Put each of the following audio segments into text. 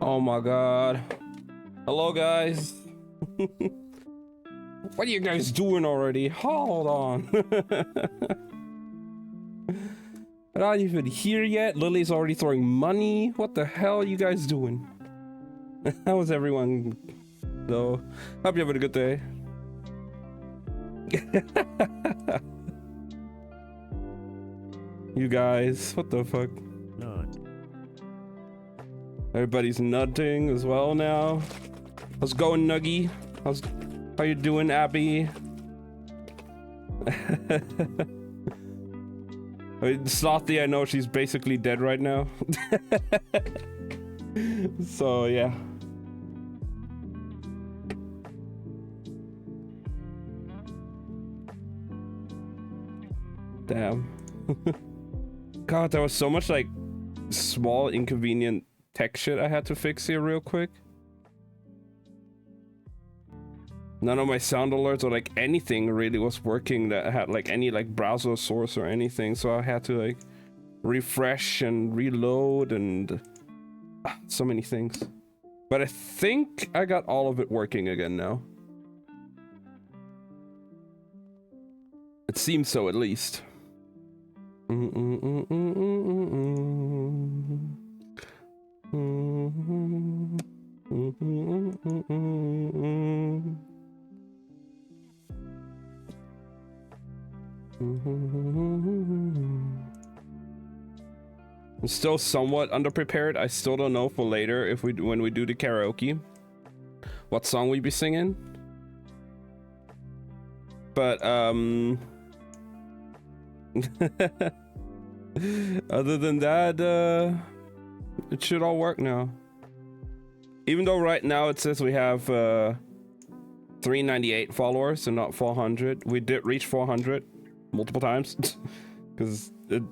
Oh my god. Hello, guys. What are you guys doing already? Hold on. I'm not even here yet. Lily's already throwing money. What the hell are you guys doing? How is everyone, though? Hope you're having a good day. You guys, what the fuck? Nut. Everybody's nutting as well now. How's it going, Nuggy? How you doing, Abby? I mean, Slothy, I know she's basically dead right now. So yeah. Damn. God, there was so much like small inconvenient tech shit I had to fix here real quick. None of my sound alerts or like anything really was working that had like any like browser source or anything, so I had to like refresh and reload and so many things. But I think I got all of it working again now. It seems so, at least. I'm still somewhat underprepared. I still don't know for later if when we do the karaoke what song we be singing. But other than that, it should all work now. Even though right now it says we have 398 followers and not 400. We did reach 400 multiple times because it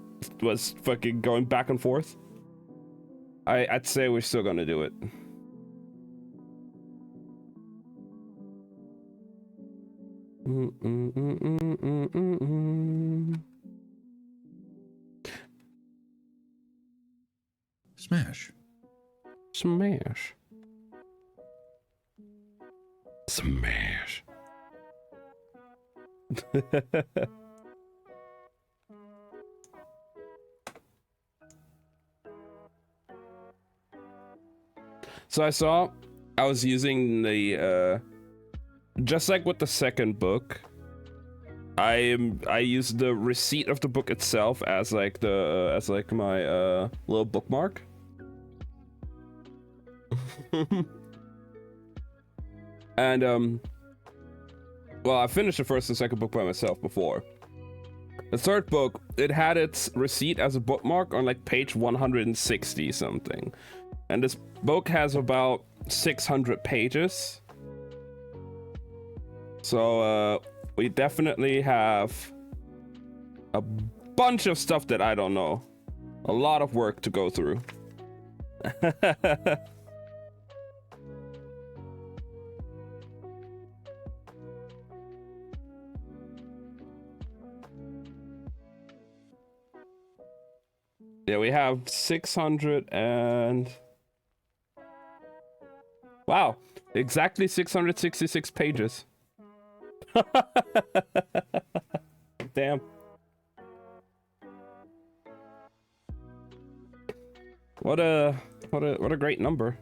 was fucking going back and forth. I'd say we're still gonna do it. Smash. Smash. Smash. So I was using the just like with the second book, I used the receipt of the book itself as like my little bookmark. And well, I finished the first and second book by myself before. The third book, it had its receipt as a bookmark on like page 160 something. And this book has about 600 pages. So we definitely have a bunch of stuff that I don't know. A lot of work to go through. Yeah, we have 600 and... Wow, exactly 666 pages. Damn. What a great number.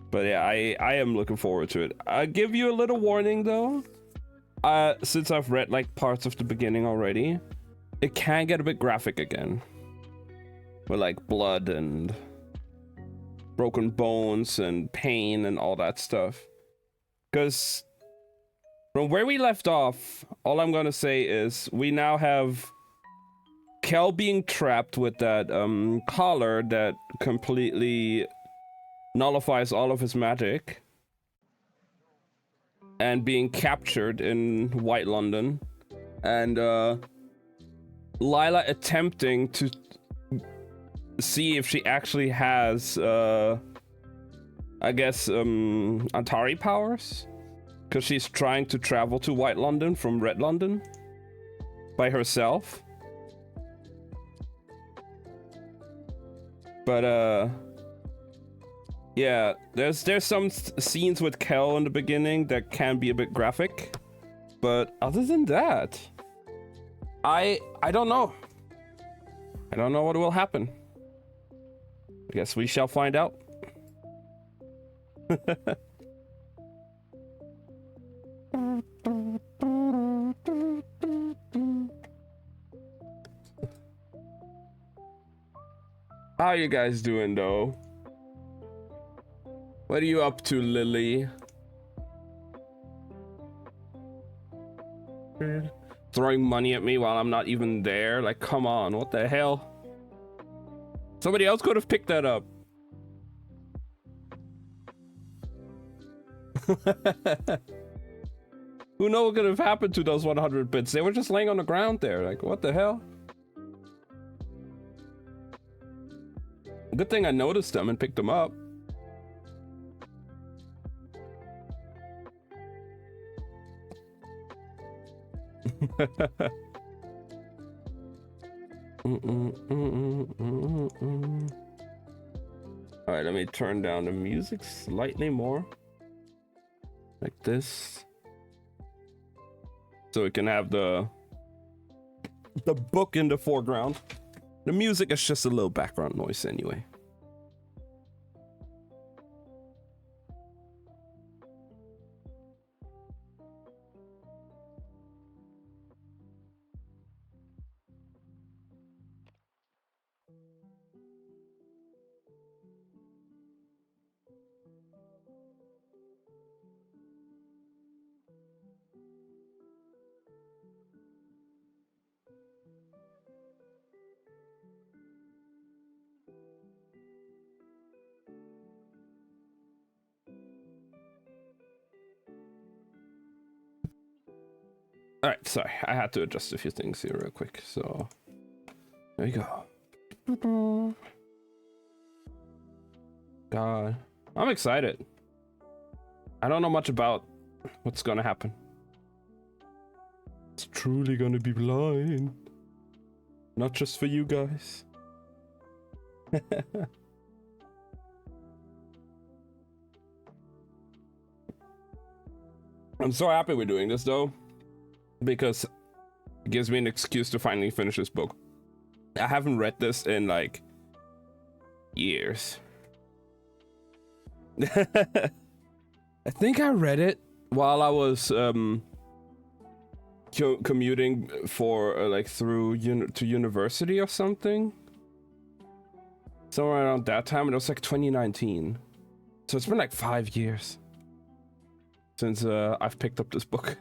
But yeah, I am looking forward to it. I'll give you a little warning though. Since I've read like parts of the beginning already, it can get a bit graphic again. With like blood and broken bones and pain and all that stuff. Because from where we left off, all I'm gonna say is we now have Kel being trapped with that collar that completely nullifies all of his magic, and being captured in White London, and Lila attempting to see if she actually has I guess Antari powers, because she's trying to travel to White London from Red London by herself. But yeah, there's some scenes with Kel in the beginning that can be a bit graphic, but other than that, I don't know. I don't know what will happen. I guess we shall find out. How you guys doing though? What are you up to, Lily? throwing money at me while I'm not even there. Like, come on, what the hell? Somebody else could have picked that up. Who knows what could have happened to those 100 bits? They were just laying on the ground there. Like, what the hell? Good thing I noticed them and picked them up. All right, let me turn down the music slightly more, like this, so we can have the book in the foreground. The music is just a little background noise anyway. All right, sorry, I had to adjust a few things here real quick. So there you go. God, I'm excited. I don't know much about what's gonna happen. It's truly gonna be blind, not just for you guys. I'm so happy we're doing this though, because it gives me an excuse to finally finish this book. I haven't read this in like years. I think I read it while I was commuting for like through to university or something. Somewhere around that time, and it was like 2019. So it's been like 5 years since I've picked up this book.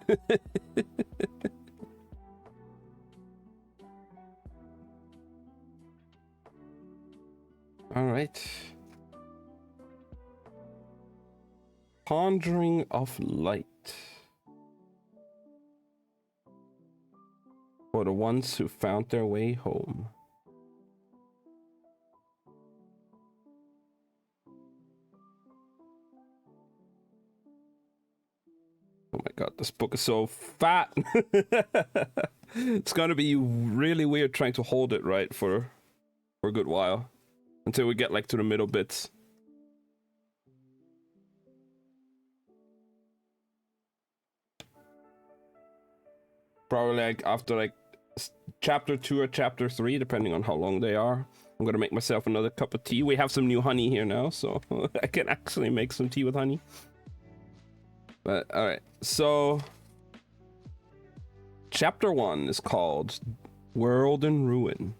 All right. Conjuring of Light. For the ones who found their way home. Oh my god, this book is so fat. It's gonna be really weird trying to hold it right for a good while. Until we get like to the middle bits. Probably like after like chapter 2 or chapter 3, depending on how long they are. I'm gonna make myself another cup of tea. We have some new honey here now, so I can actually make some tea with honey. But alright, so chapter 1 is called World in Ruin.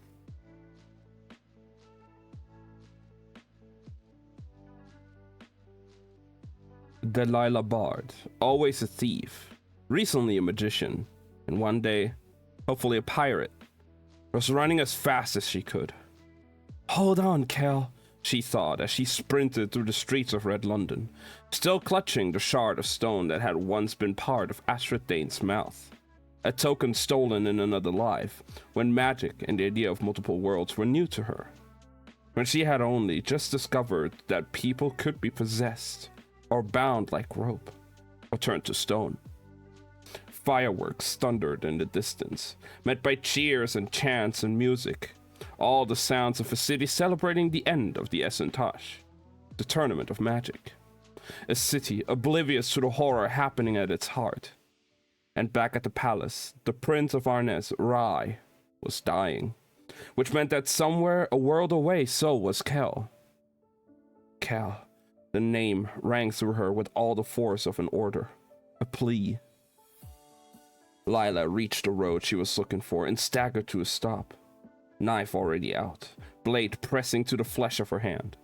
Delilah Bard, always a thief, recently a magician, and one day, hopefully a pirate, was running as fast as she could. Hold on, Kel, she thought as she sprinted through the streets of Red London, still clutching the shard of stone that had once been part of Astrid Dane's mouth. A token stolen in another life, when magic and the idea of multiple worlds were new to her. When she had only just discovered that people could be possessed, or bound like rope, or turned to stone. Fireworks thundered in the distance, met by cheers and chants and music, all the sounds of a city celebrating the end of the Essentage, the tournament of magic. A city oblivious to the horror happening at its heart. And back at the palace, the Prince of Arnes, Rai, was dying, which meant that somewhere a world away so was Kel. Kel. The name rang through her with all the force of an order, a plea. Lila reached the road she was looking for and staggered to a stop, knife already out, blade pressing to the flesh of her hand.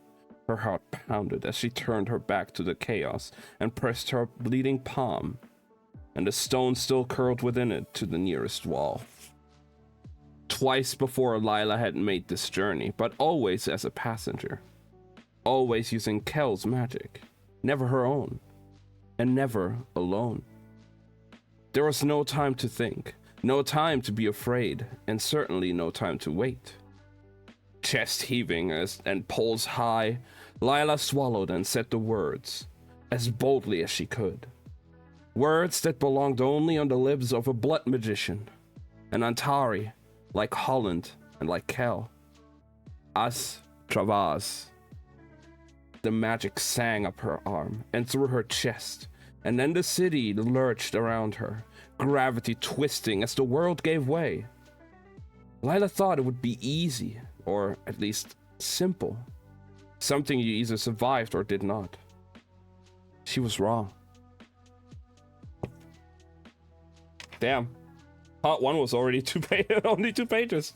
Her heart pounded as she turned her back to the chaos and pressed her bleeding palm and the stone still curled within it to the nearest wall. Twice before Lila had made this journey, but always as a passenger. Always using Kel's magic, never her own, and never alone. There was no time to think, no time to be afraid, and certainly no time to wait. Chest heaving and pulse high, Lila swallowed and said the words, as boldly as she could. Words that belonged only on the lips of a blood magician, an Antari, like Holland and like Kel. As Travas. The magic sang up her arm and through her chest, and then the city lurched around her, gravity twisting as the world gave way. Lila thought it would be easy, or at least simple. Something you either survived or did not. She was wrong. Damn. Part 1 was already only 2 pages.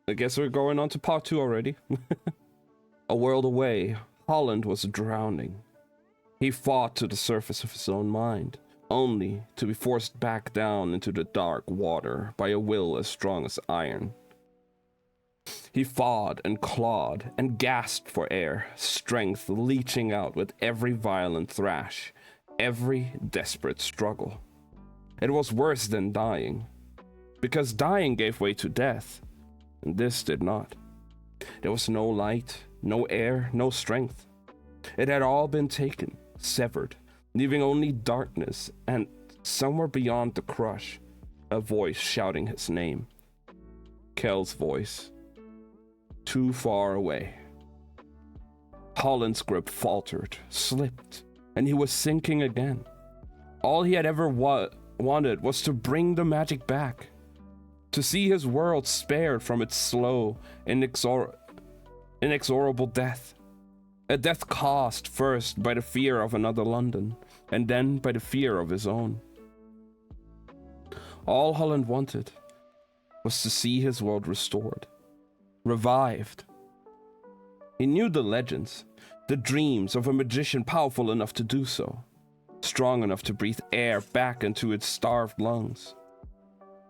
I guess we're going on to part 2 already. A world away, Holland was drowning. He fought to the surface of his own mind, only to be forced back down into the dark water by a will as strong as iron. He fought and clawed and gasped for air, strength leaching out with every violent thrash, every desperate struggle. It was worse than dying, because dying gave way to death, and this did not. There was no light, no air, no strength. It had all been taken, severed, leaving only darkness, and somewhere beyond the crush, a voice shouting his name. Kel's voice. Too far away. Holland's grip faltered, slipped, and he was sinking again. All he had ever wanted was to bring the magic back, to see his world spared from its slow, inexorable death. A death caused first by the fear of another London, and then by the fear of his own. All Holland wanted was to see his world restored, revived. He knew the legends, the dreams of a magician powerful enough to do so, strong enough to breathe air back into its starved lungs,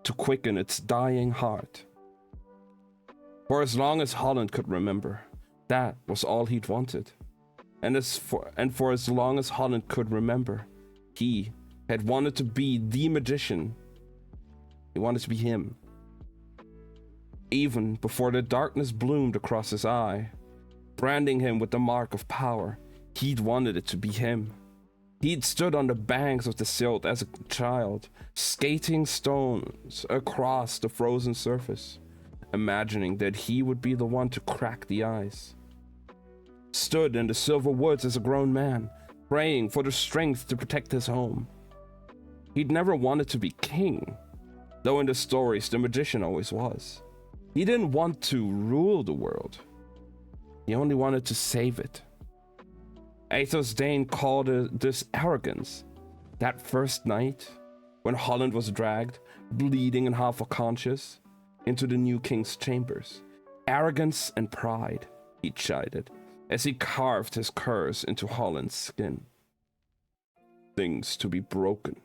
to quicken its dying heart. For as long as Holland could remember, that was all he'd wanted. And for as long as Holland could remember, he had wanted to be the magician. He wanted to be him. Even before the darkness bloomed across his eye, branding him with the mark of power, he'd wanted it to be him. He'd stood on the banks of the silt as a child, skating stones across the frozen surface, imagining that he would be the one to crack the ice. Stood in the silver woods as a grown man, praying for the strength to protect his home. He'd never wanted to be king, though in the stories the magician always was. He didn't want to rule the world. He only wanted to save it. Athos Dane called this arrogance. That first night, when Holland was dragged, bleeding and half unconscious, into the new king's chambers. Arrogance and pride, he chided, as he carved his curse into Holland's skin. Things to be broken.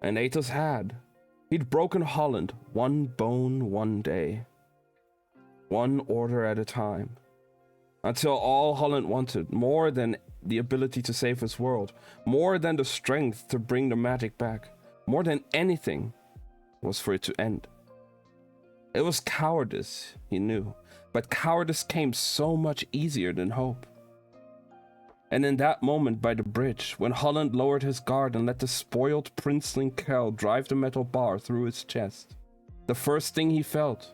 And Athos had. He'd broken Holland one bone one day, one order at a time, until all Holland wanted, more than the ability to save his world, more than the strength to bring the magic back, more than anything, was for it to end. It was cowardice, he knew, but cowardice came so much easier than hope. And in that moment by the bridge, when Holland lowered his guard and let the spoiled princeling Kel drive the metal bar through his chest, the first thing he felt,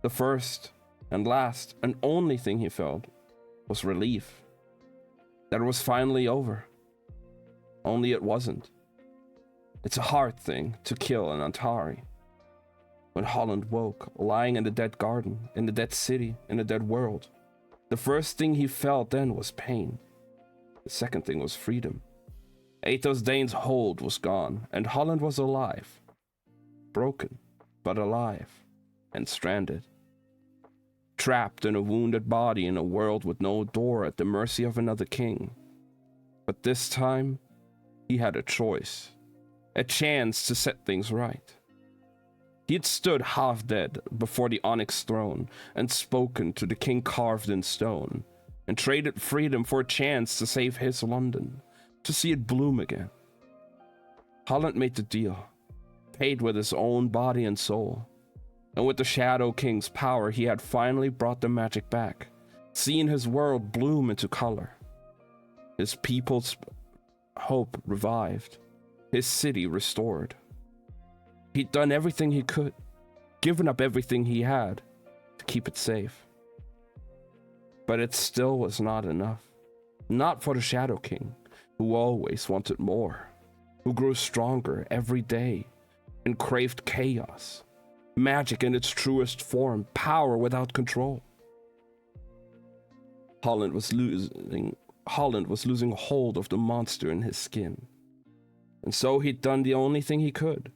the first and last and only thing he felt, was relief. That it was finally over. Only it wasn't. It's a hard thing to kill an Antari. When Holland woke, lying in the dead garden, in the dead city, in the dead world, the first thing he felt then was pain. The second thing was freedom. Athos Dane's hold was gone, and Holland was alive. Broken, but alive, and stranded. trapped in a wounded body in a world with no door at the mercy of another king. But this time, he had a choice, a chance to set things right. He had stood half dead before the onyx throne and spoken to the king carved in stone, and traded freedom for a chance to save his London, to see it bloom again. Holland made the deal, paid with his own body and soul, and with the Shadow King's power he had finally brought the magic back, seen his world bloom into color. His people's hope revived, his city restored. He'd done everything he could, given up everything he had to keep it safe. But it still was not enough. Not for the Shadow King, who always wanted more, who grew stronger every day and craved chaos, magic in its truest form, power without control. Holland was losing hold of the monster in his skin. And so he'd done the only thing he could.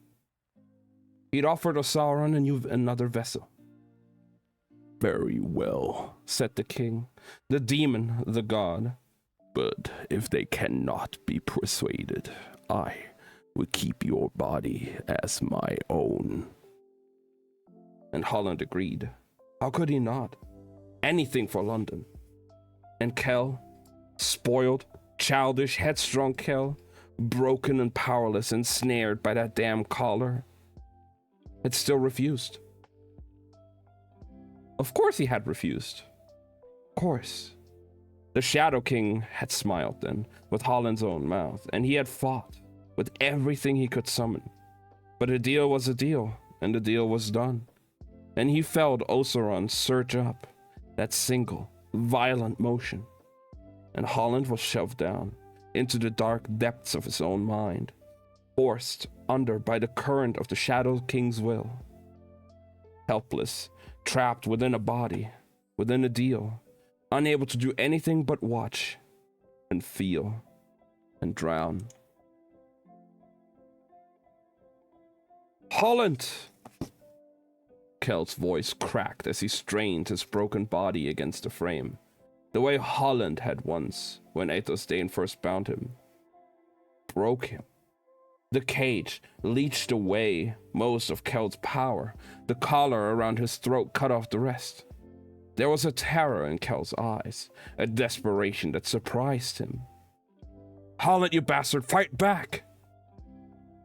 He'd offered Sauron another vessel. Very well, said the king, the demon, the god. But if they cannot be persuaded, I will keep your body as my own. And Holland agreed. How could he not? Anything for London. And Kell, spoiled, childish, headstrong Kell, broken and powerless, ensnared by that damn collar, had still refused. Of course he had refused. Of course. The Shadow King had smiled then, with Holland's own mouth, and he had fought with everything he could summon. But a deal was a deal, and the deal was done. And he felt Oseron surge up, that single, violent motion. And Holland was shoved down into the dark depths of his own mind, forced under by the current of the Shadow King's will. Helpless, trapped within a body, within a deal, unable to do anything but watch and feel and drown. Holland! Kell's voice cracked as he strained his broken body against the frame, the way Holland had once when Athos Dane first bound him. Broke him. The cage leached away most of Kell's power. The collar around his throat cut off the rest. There was a terror in Kell's eyes, a desperation that surprised him. Holland, you bastard, fight back!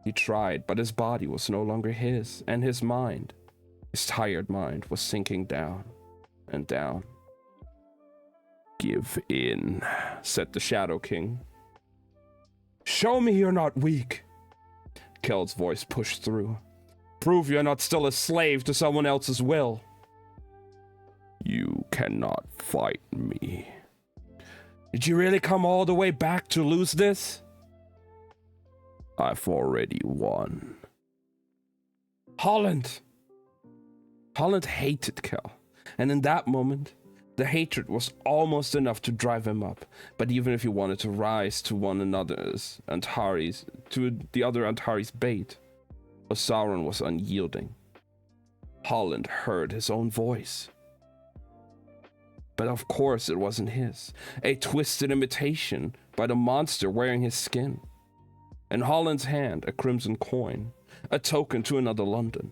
He tried, but his body was no longer his, and his mind, his tired mind, was sinking down and down. Give in, said the Shadow King. Show me you're not weak. Kell's voice pushed through. Prove you're not still a slave to someone else's will. You cannot fight me. Did you really come all the way back to lose this? I've already won. Holland! Holland hated Kell, and in that moment, the hatred was almost enough to drive him up. But even if he wanted to rise to one another's Antares, to the other Antares' bait, Sauron was unyielding. Holland heard his own voice. But of course it wasn't his. A twisted imitation by the monster wearing his skin. In Holland's hand, a crimson coin, a token to another London,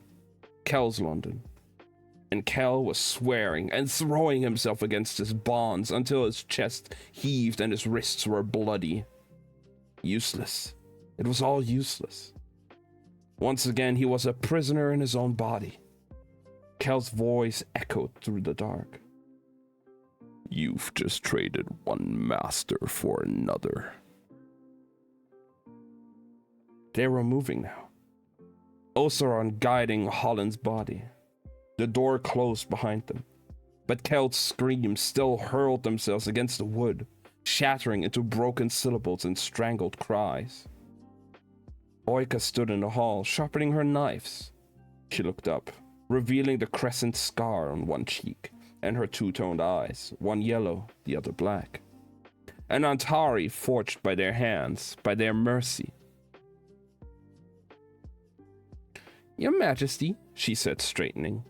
Kell's London. And Kell was swearing and throwing himself against his bonds until his chest heaved and his wrists were bloody. Useless. It was all useless. Once again, he was a prisoner in his own body. Kell's voice echoed through the dark. You've just traded one master for another. They were moving now. Oseron guiding Holland's body. The door closed behind them, but Kell's screams still hurled themselves against the wood, shattering into broken syllables and strangled cries. Oika stood in the hall, sharpening her knives. She looked up, revealing the crescent scar on one cheek, and her two-toned eyes, one yellow, the other black. An Antari forged by their hands, by their mercy. Your Majesty, she said, straightening.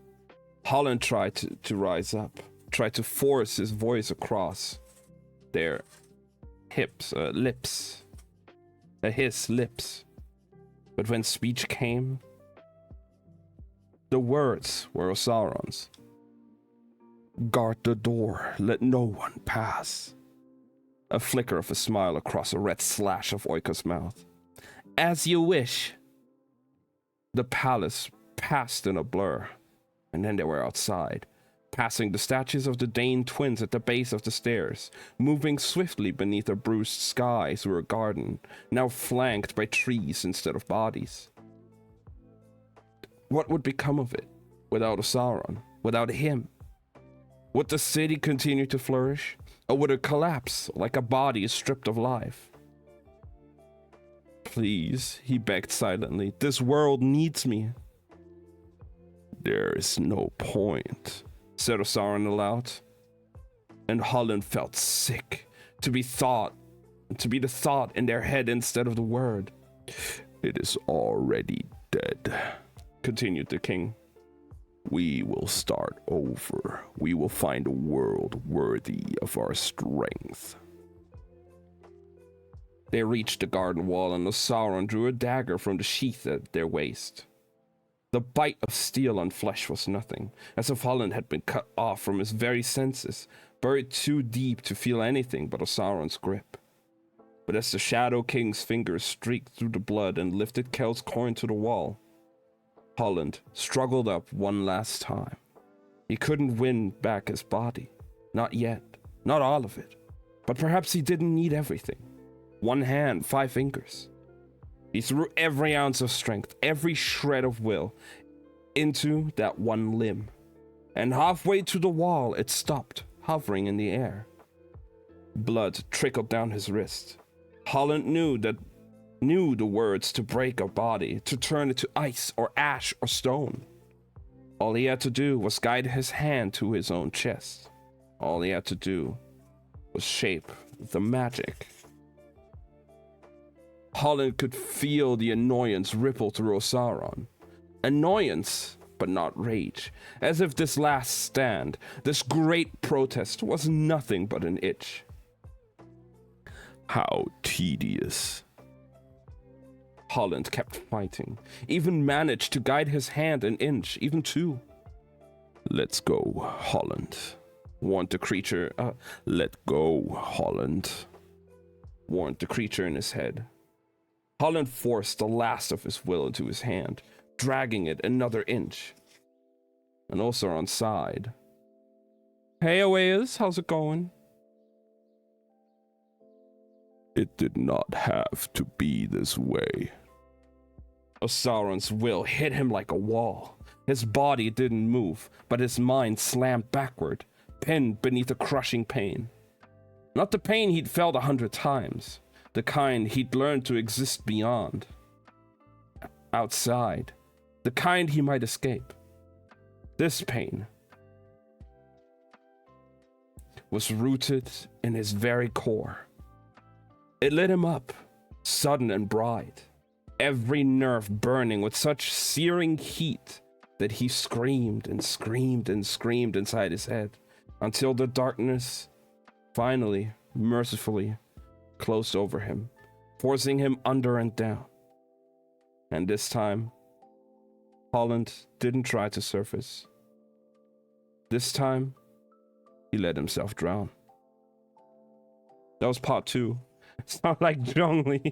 Holland tried to rise up, tried to force his voice across their lips. His lips. But when speech came, the words were Sauron's. Guard the door, let no one pass. A flicker of a smile across a red slash of Oika's mouth. As you wish. The palace passed in a blur, and then they were outside, passing the statues of the Dane twins at the base of the stairs, moving swiftly beneath a bruised sky through a garden, now flanked by trees instead of bodies. What would become of it without a Sauron, without him? Would the city continue to flourish, or would it collapse like a body stripped of life? Please, he begged silently, this world needs me. There is no point, said Sauron aloud. And Holland felt sick to be the thought in their head instead of the word. It is already dead, continued the king. We will start over. We will find a world worthy of our strength. They reached the garden wall, and the Sauron drew a dagger from the sheath at their waist. The bite of steel on flesh was nothing, as if Holland had been cut off from his very senses, buried too deep to feel anything but a Sauron's grip. But as the Shadow King's fingers streaked through the blood and lifted Kel's coin to the wall, Holland struggled up one last time. He couldn't win back his body. Not yet. Not all of it. But perhaps he didn't need everything. 1 hand, 5 fingers. He threw every ounce of strength, every shred of will, into that one limb. And halfway to the wall, it stopped, hovering in the air. Blood trickled down his wrist. Holland knew the words to break a body, to turn it to ice or ash or stone. All he had to do was guide his hand to his own chest. All he had to do was shape the magic. Holland could feel the annoyance ripple through Sauron. Annoyance, but not rage. As if this last stand, this great protest, was nothing but an itch. How tedious. Holland kept fighting, even managed to guide his hand an inch, even 2. Let's go, Holland, warned the creature. Let go, Holland, warned the creature in his head. Holland forced the last of his will into his hand, dragging it another inch. And Sauron sighed. Hey, Oeas, how's it going? It did not have to be this way. Sauron's will hit him like a wall. His body didn't move, but his mind slammed backward, pinned beneath a crushing pain. Not the pain he'd felt 100 times. The kind he'd learned to exist beyond. Outside. The kind he might escape. This pain was rooted in his very core. It lit him up, sudden and bright, every nerve burning with such searing heat that he screamed and screamed and screamed inside his head until the darkness finally, mercifully, closed over him, forcing him under and down. And this time, Holland didn't try to surface. This time, he let himself drown. That was part 2. It's not like Zhongli.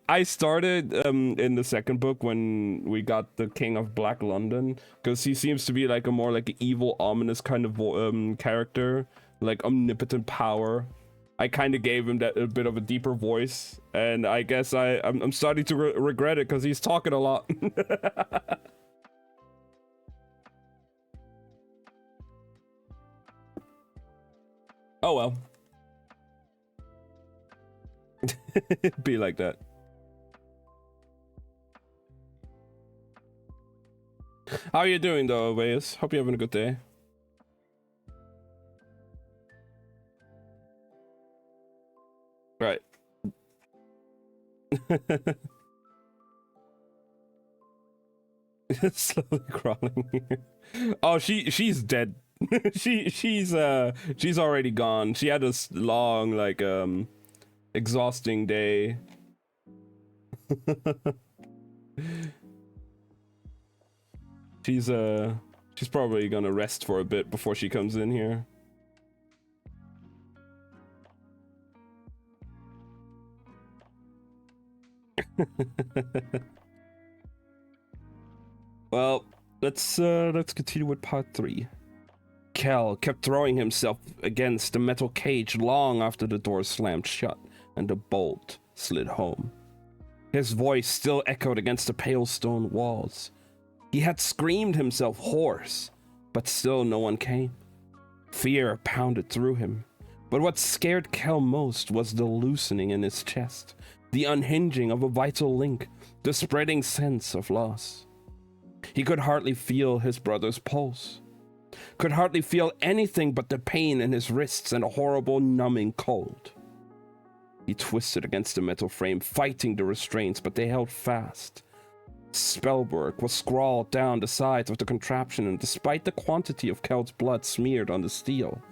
I started in the second book when we got the King of Black London, because he seems to be like a more like evil, ominous kind of character, like omnipotent power. I kind of gave him that a bit of a deeper voice, and I guess I'm starting to regret it because he's talking a lot. Oh well. Be like that. How are you doing though, Oeas? Hope you're having a good day. Right. Slowly crawling. Oh, she's dead. she's already gone. She had a long, like, exhausting day. She's probably gonna rest for a bit before she comes in here. Well, let's continue with part 3. Kel kept throwing himself against the metal cage long after the door slammed shut and the bolt slid home. His voice still echoed against the pale stone walls. He had screamed himself hoarse, but still no one came. Fear pounded through him, but what scared Kel most was the loosening in his chest, the unhinging of a vital link, the spreading sense of loss. He could hardly feel his brother's pulse, could hardly feel anything but the pain in his wrists and a horrible numbing cold. He twisted against the metal frame, fighting the restraints, but they held fast. Spellwork was scrawled down the sides of the contraption, and despite the quantity of Kel's blood smeared on the steel,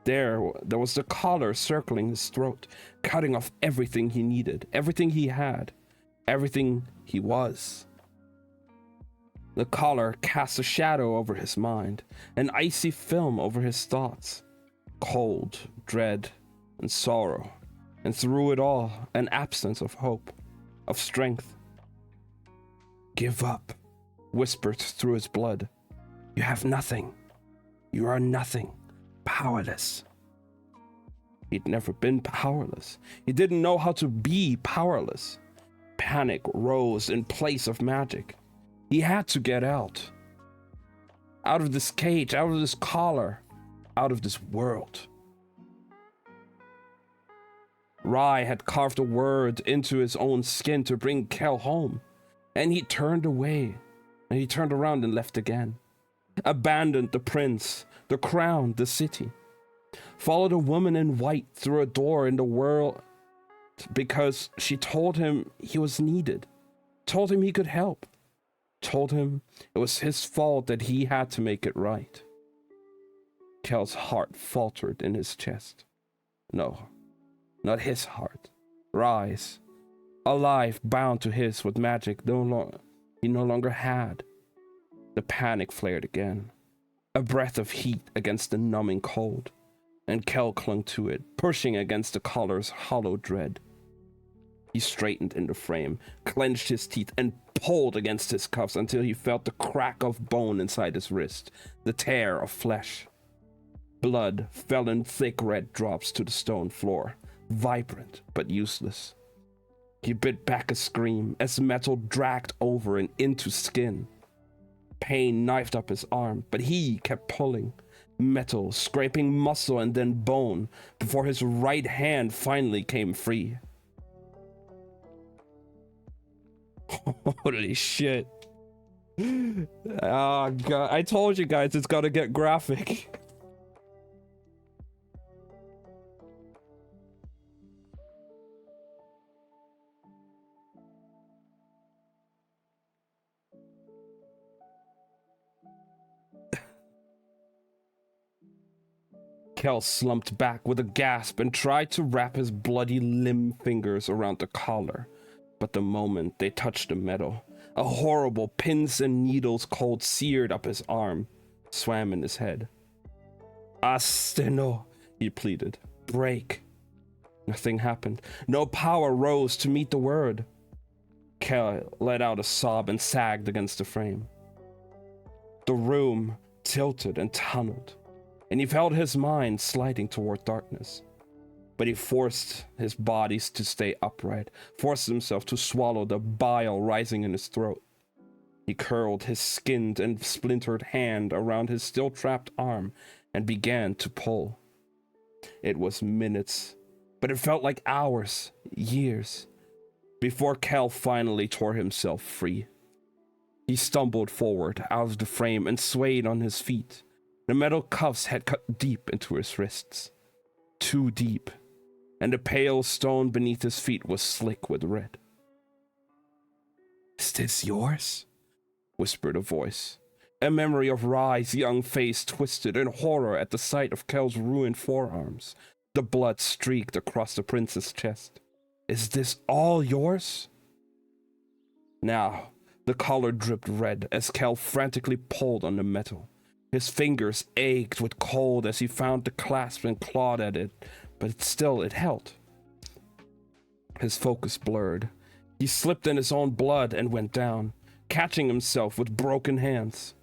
there was the collar circling his throat, cutting off everything he needed, everything he had, everything he was. The collar cast a shadow over his mind, an icy film over his thoughts, cold, dread, and sorrow, and through it all, an absence of hope, of strength. "Give up," whispered through his blood. "You have nothing. You are nothing. Powerless." He'd never been powerless. He didn't know how to be powerless. Panic rose in place of magic. He had to get out. Out of this cage, out of this collar, out of this world. Rai had carved a word into his own skin to bring Kel home, and he turned away, and he turned around and left again. Abandoned the prince, the crown, the city. Followed a woman in white through a door in the world because she told him he was needed, told him he could help, told him it was his fault that he had to make it right. Kel's heart faltered in his chest. No, not his heart. Rai's. A life bound to his with magic he no longer had. The panic flared again. A breath of heat against the numbing cold, and Kel clung to it, pushing against the collar's hollow dread. He straightened in the frame, clenched his teeth, and pulled against his cuffs until he felt the crack of bone inside his wrist, the tear of flesh. Blood fell in thick red drops to the stone floor, vibrant but useless. He bit back a scream as metal dragged over and into skin. Pain knifed up his arm, but he kept pulling, metal scraping muscle and then bone before his right hand finally came free. Holy shit. Oh god, I told you guys it's gotta get graphic. Kel slumped back with a gasp and tried to wrap his bloody limb fingers around the collar. But the moment they touched the metal, a horrible pins and needles cold seared up his arm, swam in his head. "Asteno," he pleaded. "Break." Nothing happened. No power rose to meet the word. Kel let out a sob and sagged against the frame. The room tilted and tunneled, and he felt his mind sliding toward darkness. But he forced his body to stay upright, forced himself to swallow the bile rising in his throat. He curled his skinned and splintered hand around his still trapped arm and began to pull. It was minutes, but it felt like hours, years, before Kel finally tore himself free. He stumbled forward out of the frame and swayed on his feet. The metal cuffs had cut deep into his wrists. Too deep, and the pale stone beneath his feet was slick with red. "Is this yours?" whispered a voice. A memory of Rye's young face twisted in horror at the sight of Kel's ruined forearms. The blood streaked across the prince's chest. Is this all yours? Now, the collar dripped red as Kel frantically pulled on the metal. His fingers ached with cold as he found the clasp and clawed at it, but still it held. His focus blurred. He slipped in his own blood and went down, catching himself with broken hands.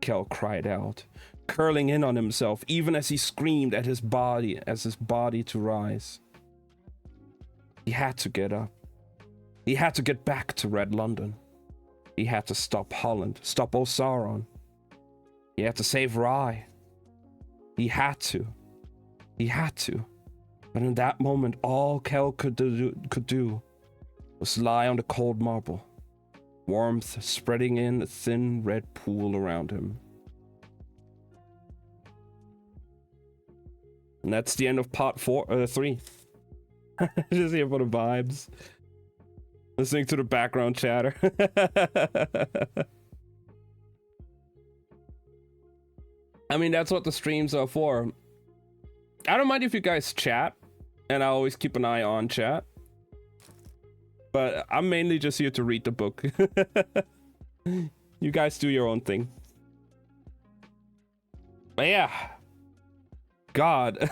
Kel cried out, curling in on himself even as he screamed at his body to rise. He had to get up. He had to get back to Red London. He had to stop Holland, stop Osaron. He had to save Rye. He had to. But in that moment, all Kel could do was lie on the cold marble, warmth spreading in a thin red pool around him. And that's the end of part 3. Just here for the vibes. Listening to the background chatter. I mean, that's what the streams are for. I don't mind if you guys chat, and I always keep an eye on chat. But I'm mainly just here to read the book. You guys do your own thing. But yeah. God.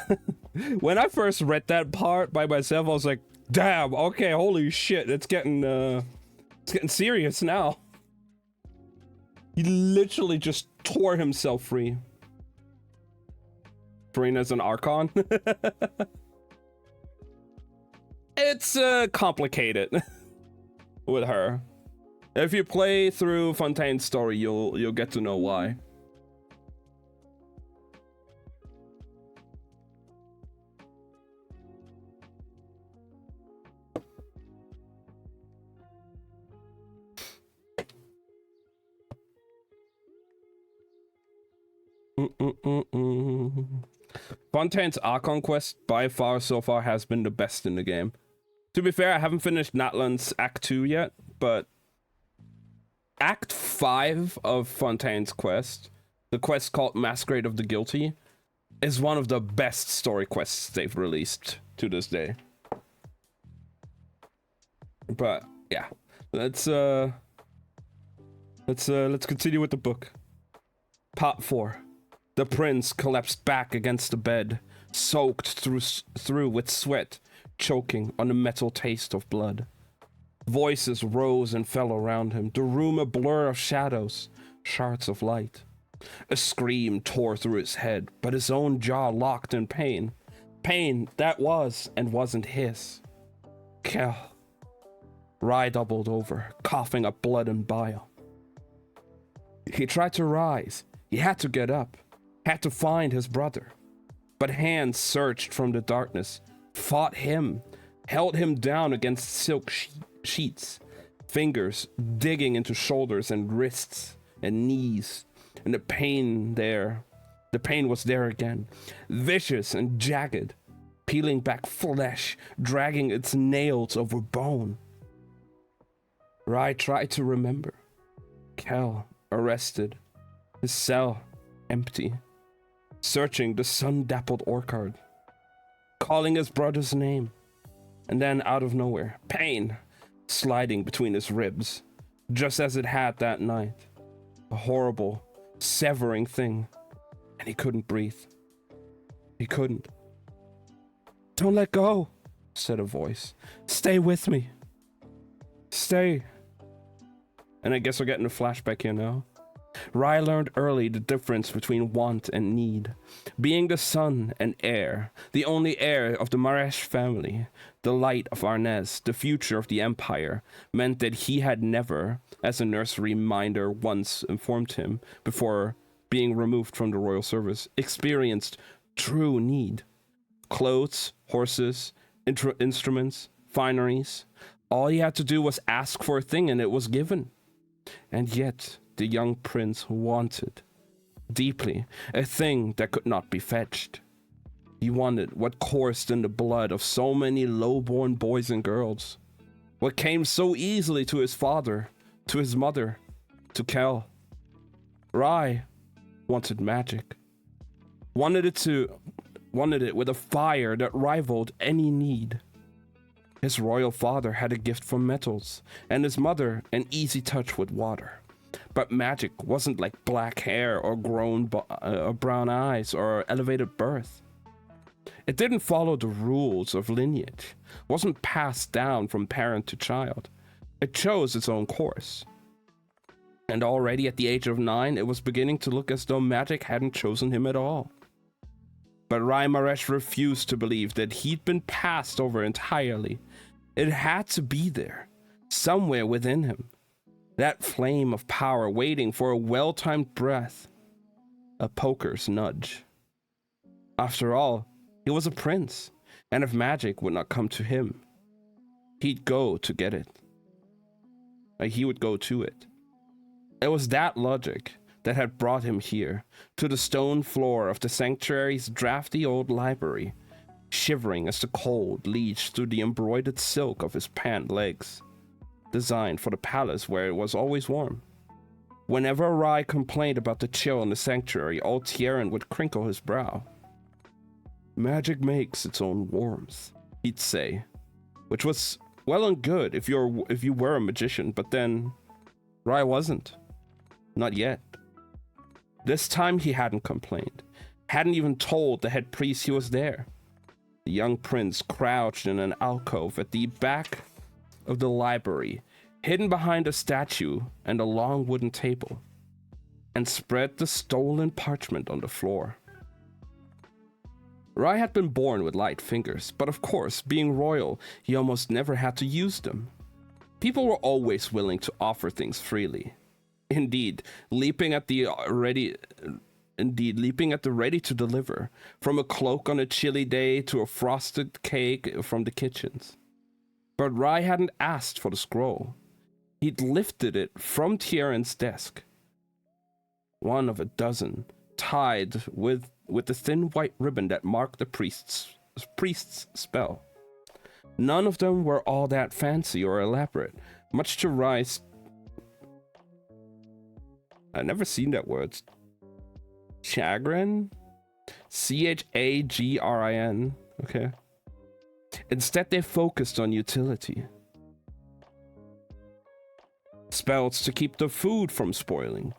When I first read that part by myself, I was like, damn, okay, holy shit, it's getting serious now. He literally just tore himself free. Freeing as an Archon. It's complicated with her. If you play through Fontaine's story, you'll get to know why. Fontaine's Archon quest by far so far has been the best in the game. To be fair, I haven't finished Natlan's Act 2 yet, but Act 5 of Fontaine's quest, the quest called Masquerade of the Guilty, is one of the best story quests they've released to this day. But yeah, let's continue with the book. Part 4. The prince collapsed back against the bed, soaked through with sweat, choking on the metal taste of blood. Voices rose and fell around him, the room a blur of shadows, shards of light. A scream tore through his head, but his own jaw locked in pain. Pain that was and wasn't his. Kel. Rye doubled over, coughing up blood and bile. He tried to rise. He had to get up. Had to find his brother. But hands searched from the darkness, fought him, held him down against silk sheets, fingers digging into shoulders and wrists and knees, and the pain was there again, vicious and jagged, peeling back flesh, dragging its nails over bone. Rye tried to remember. Kel, arrested, his cell empty, searching the sun-dappled orchard, calling his brother's name, and then out of nowhere, pain sliding between his ribs, just as it had that night. A horrible, severing thing, and he couldn't breathe. He couldn't. Don't let go, said a voice. Stay with me. Stay. And I guess we're getting a flashback here now. Rye learned early the difference between want and need. Being the son and heir, the only heir of the Maresh family, the light of Arnez, the future of the Empire, meant that he had never, as a nursery minder once informed him before being removed from the royal service, experienced true need. Clothes, horses, instruments, fineries. All he had to do was ask for a thing and it was given. And yet, the young prince wanted, deeply, a thing that could not be fetched. He wanted what coursed in the blood of so many low-born boys and girls. What came so easily to his father, to his mother, to Kel. Rai wanted magic. Wanted it with a fire that rivaled any need. His royal father had a gift for metals, and his mother an easy touch with water. But magic wasn't like black hair or brown eyes or elevated birth. It didn't follow the rules of lineage, wasn't passed down from parent to child. It chose its own course. And already at the age of 9, it was beginning to look as though magic hadn't chosen him at all. But Rai Maresh refused to believe that he'd been passed over entirely. It had to be there, somewhere within him. That flame of power waiting for a well-timed breath. A poker's nudge. After all, he was a prince, and if magic would not come to him, he'd go to get it. He would go to it. It was that logic that had brought him here, to the stone floor of the sanctuary's drafty old library, shivering as the cold leached through the embroidered silk of his pant legs, designed for the palace where it was always warm. Whenever Rai complained about the chill in the sanctuary, old Tieran would crinkle his brow. Magic makes its own warmth, he'd say, which was well and good if you were a magician, but then Rai wasn't. Not yet. This time he hadn't complained, hadn't even told the head priest he was there. The young prince crouched in an alcove at the back of the library, hidden behind a statue and a long wooden table, and spread the stolen parchment on the floor. Rai had been born with light fingers, but of course, being royal, he almost never had to use them. People were always willing to offer things freely. Indeed, leaping at the ready to deliver, from a cloak on a chilly day to a frosted cake from the kitchens. But Rai hadn't asked for the scroll. He'd lifted it from Tieran's desk. One of a dozen, tied with the thin white ribbon that marked the priest's spell. None of them were all that fancy or elaborate, much to Rai's... I've never seen that word. Chagrin? Chagrin. Okay. Instead, they focused on utility. Spells to keep the food from spoiling.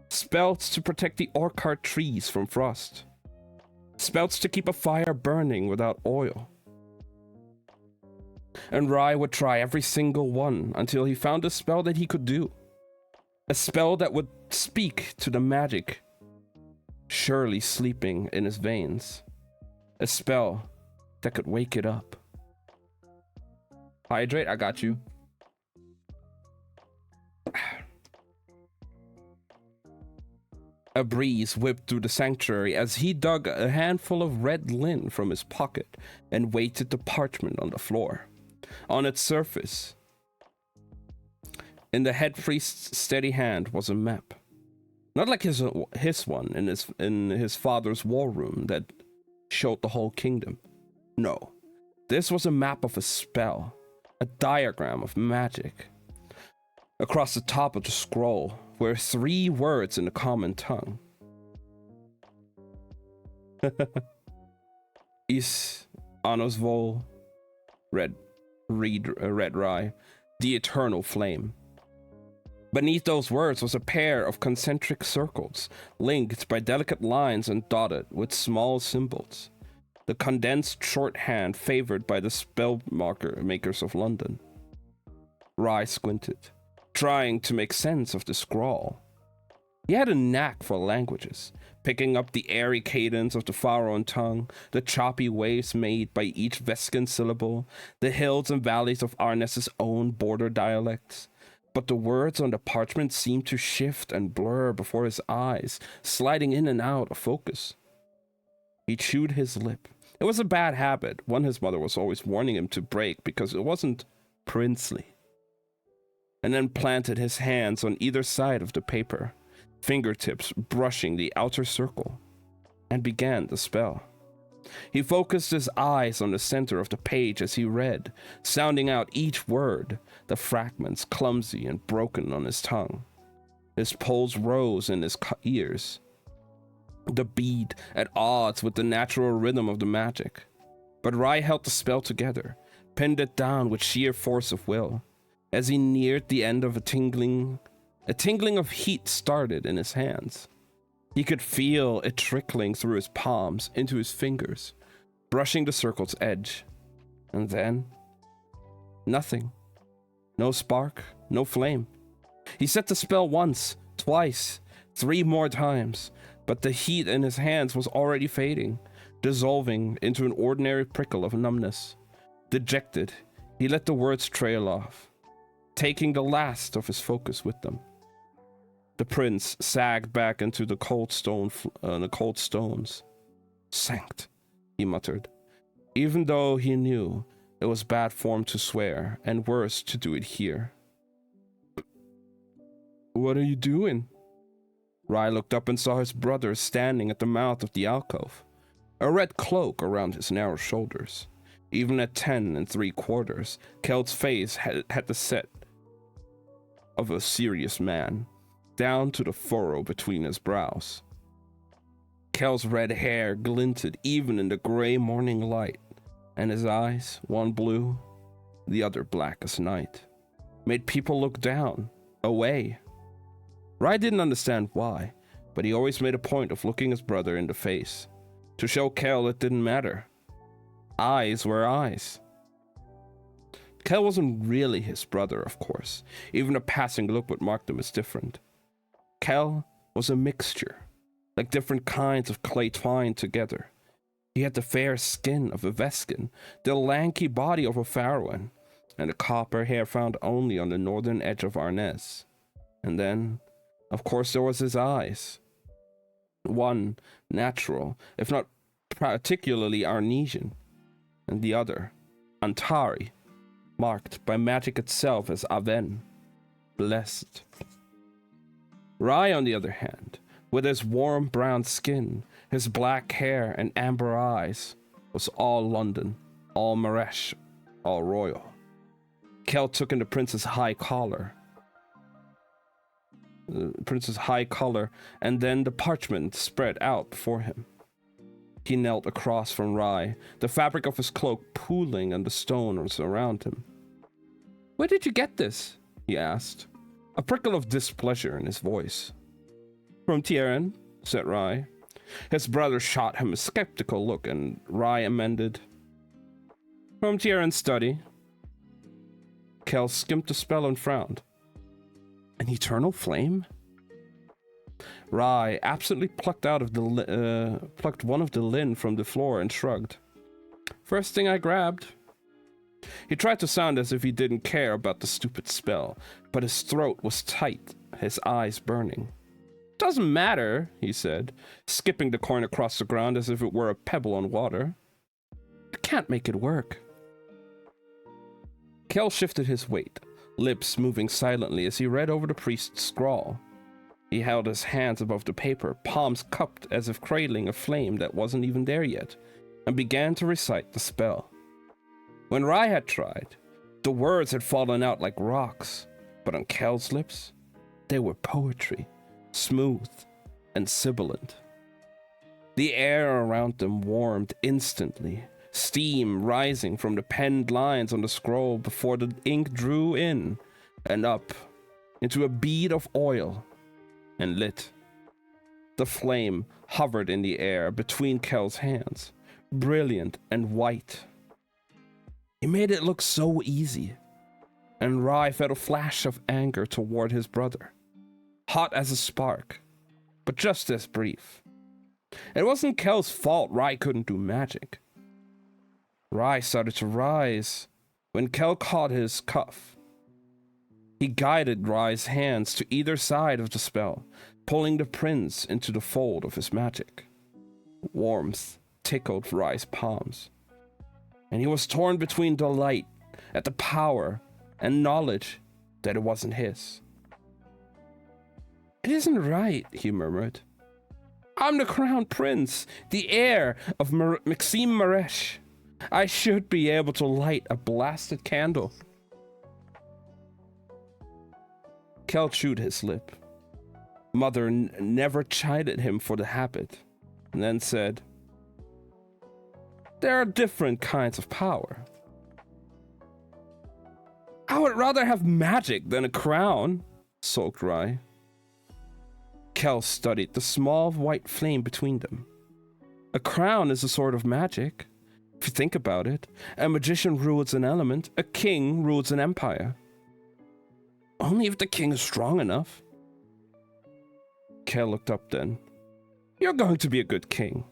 Spells to protect the orchard trees from frost. Spells to keep a fire burning without oil. And Rai would try every single one until he found a spell that he could do. A spell that would speak to the magic surely sleeping in his veins. A spell that could wake it up. Hydrate, I got you. A breeze whipped through the sanctuary as he dug a handful of red lint from his pocket and weighted the parchment on the floor. On its surface, in the head priest's steady hand, was a map. Not like his one in his father's war room that showed the whole kingdom. No, this was a map of a spell, a diagram of magic. Across the top of the scroll were 3 words in the common tongue. Is Anosvol, Red Rai, the eternal flame. Beneath those words was a pair of concentric circles, linked by delicate lines and dotted with small symbols. The condensed shorthand favored by the spell makers of London. Rai squinted, trying to make sense of the scrawl. He had a knack for languages, picking up the airy cadence of the Faroan tongue, the choppy waves made by each Vescan syllable, the hills and valleys of Arnes's own border dialects. But the words on the parchment seemed to shift and blur before his eyes, sliding in and out of focus. He chewed his lip. It was a bad habit, one his mother was always warning him to break because it wasn't princely. And then planted his hands on either side of the paper, fingertips brushing the outer circle, and began the spell. He focused his eyes on the center of the page as he read, sounding out each word, the fragments clumsy and broken on his tongue. His pulse rose in his ears, the beat at odds with the natural rhythm of the magic. But Rai held the spell together, pinned it down with sheer force of will. As he neared the end of a tingling of heat started in his hands. He could feel it trickling through his palms into his fingers, brushing the circle's edge. And then, nothing. No spark, no flame. He set the spell once, twice, 3 more times, but the heat in his hands was already fading, dissolving into an ordinary prickle of numbness. Dejected, he let the words trail off, taking the last of his focus with them. The prince sagged back into the cold stones. Sanct, he muttered, even though he knew it was bad form to swear, and worse to do it here. What are you doing? Rai looked up and saw his brother standing at the mouth of the alcove, a red cloak around his narrow shoulders. Even at 10 3/4, Kel's face had the set of a serious man, down to the furrow between his brows. Kel's red hair glinted even in the gray morning light, and his eyes, one blue, the other black as night, made people look down, away. Rai didn't understand why, but he always made a point of looking his brother in the face, to show Kel it didn't matter. Eyes were eyes. Kel wasn't really his brother, of course. Even a passing look would mark them as different. Kel was a mixture, like different kinds of clay twined together. He had the fair skin of a Veskin, the lanky body of a Faroan, and the copper hair found only on the northern edge of Arnez. And then, of course, there was his eyes. One natural, if not particularly Arnesian, and the other, Antari, marked by magic itself as Aven, blessed. Rai, on the other hand, with his warm brown skin, his black hair and amber eyes, was all London, all Maresh, all royal. Kel took in the prince's high collar, and then the parchment spread out before him. He knelt across from Rai, the fabric of his cloak pooling on the stones around him. Where did you get this? He asked, a prickle of displeasure in his voice. From Tieran, said Rai. His brother shot him a skeptical look, and Rai amended. From Tieran's study. Kel skimmed the spell and frowned. An eternal flame? Rai absently plucked one of the linen from the floor and shrugged. First thing I grabbed. He tried to sound as if he didn't care about the stupid spell, but his throat was tight, his eyes burning. Doesn't matter, he said, skipping the coin across the ground as if it were a pebble on water. I can't make it work. Kel shifted his weight, lips moving silently as he read over the priest's scrawl. He held his hands above the paper, palms cupped as if cradling a flame that wasn't even there yet, and began to recite the spell. When Rai had tried, the words had fallen out like rocks, but on Kel's lips, they were poetry, smooth and sibilant. The air around them warmed instantly, steam rising from the penned lines on the scroll before the ink drew in and up into a bead of oil and lit. The flame hovered in the air between Kel's hands, brilliant and white. He made it look so easy, and Rai felt a flash of anger toward his brother, hot as a spark, but just as brief. It wasn't Kel's fault Rai couldn't do magic. Rai started to rise when Kel caught his cuff. He guided Rai's hands to either side of the spell, pulling the prince into the fold of his magic. Warmth tickled Rai's palms, and he was torn between delight at the power and knowledge that it wasn't his. It isn't right, he murmured. I'm the crown prince, the heir of Maxime Maresh. I should be able to light a blasted candle. Kel chewed his lip. Mother never chided him for the habit, and then said, "There are different kinds of power. I would rather have magic than a crown," sulked Rai. Kel studied the small white flame between them. A crown is a sort of magic. If you think about it, a magician rules an element, a king rules an empire. Only if the king is strong enough. Kel looked up then. "You're going to be a good king,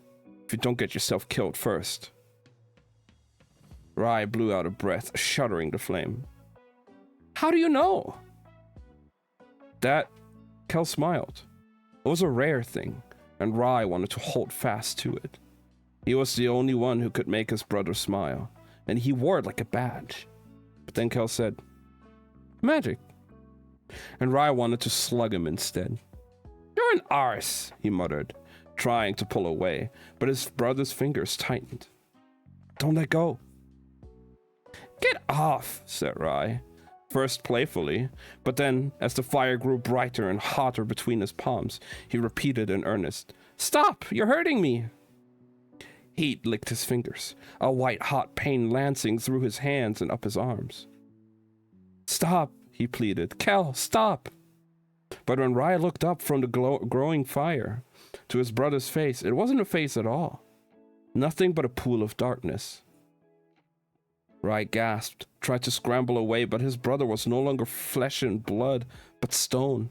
if you don't get yourself killed first." Rai blew out a breath, shuddering the flame. "How do you know?" That, Kel smiled. It was a rare thing, and Rai wanted to hold fast to it. He was the only one who could make his brother smile, and he wore it like a badge. But then Kel said, "Magic." And Rai wanted to slug him instead. "You're an arse," he muttered, trying to pull away, but his brother's fingers tightened. "Don't let go." "Get off," said Rai, first playfully, but then, as the fire grew brighter and hotter between his palms, he repeated in earnest, "Stop, you're hurting me." Heat licked his fingers, a white-hot pain lancing through his hands and up his arms. "Stop," he pleaded. "Kel, stop." But when Rai looked up from the growing fire to his brother's face, it wasn't a face at all. Nothing but a pool of darkness. Rai gasped, tried to scramble away, but his brother was no longer flesh and blood, but stone.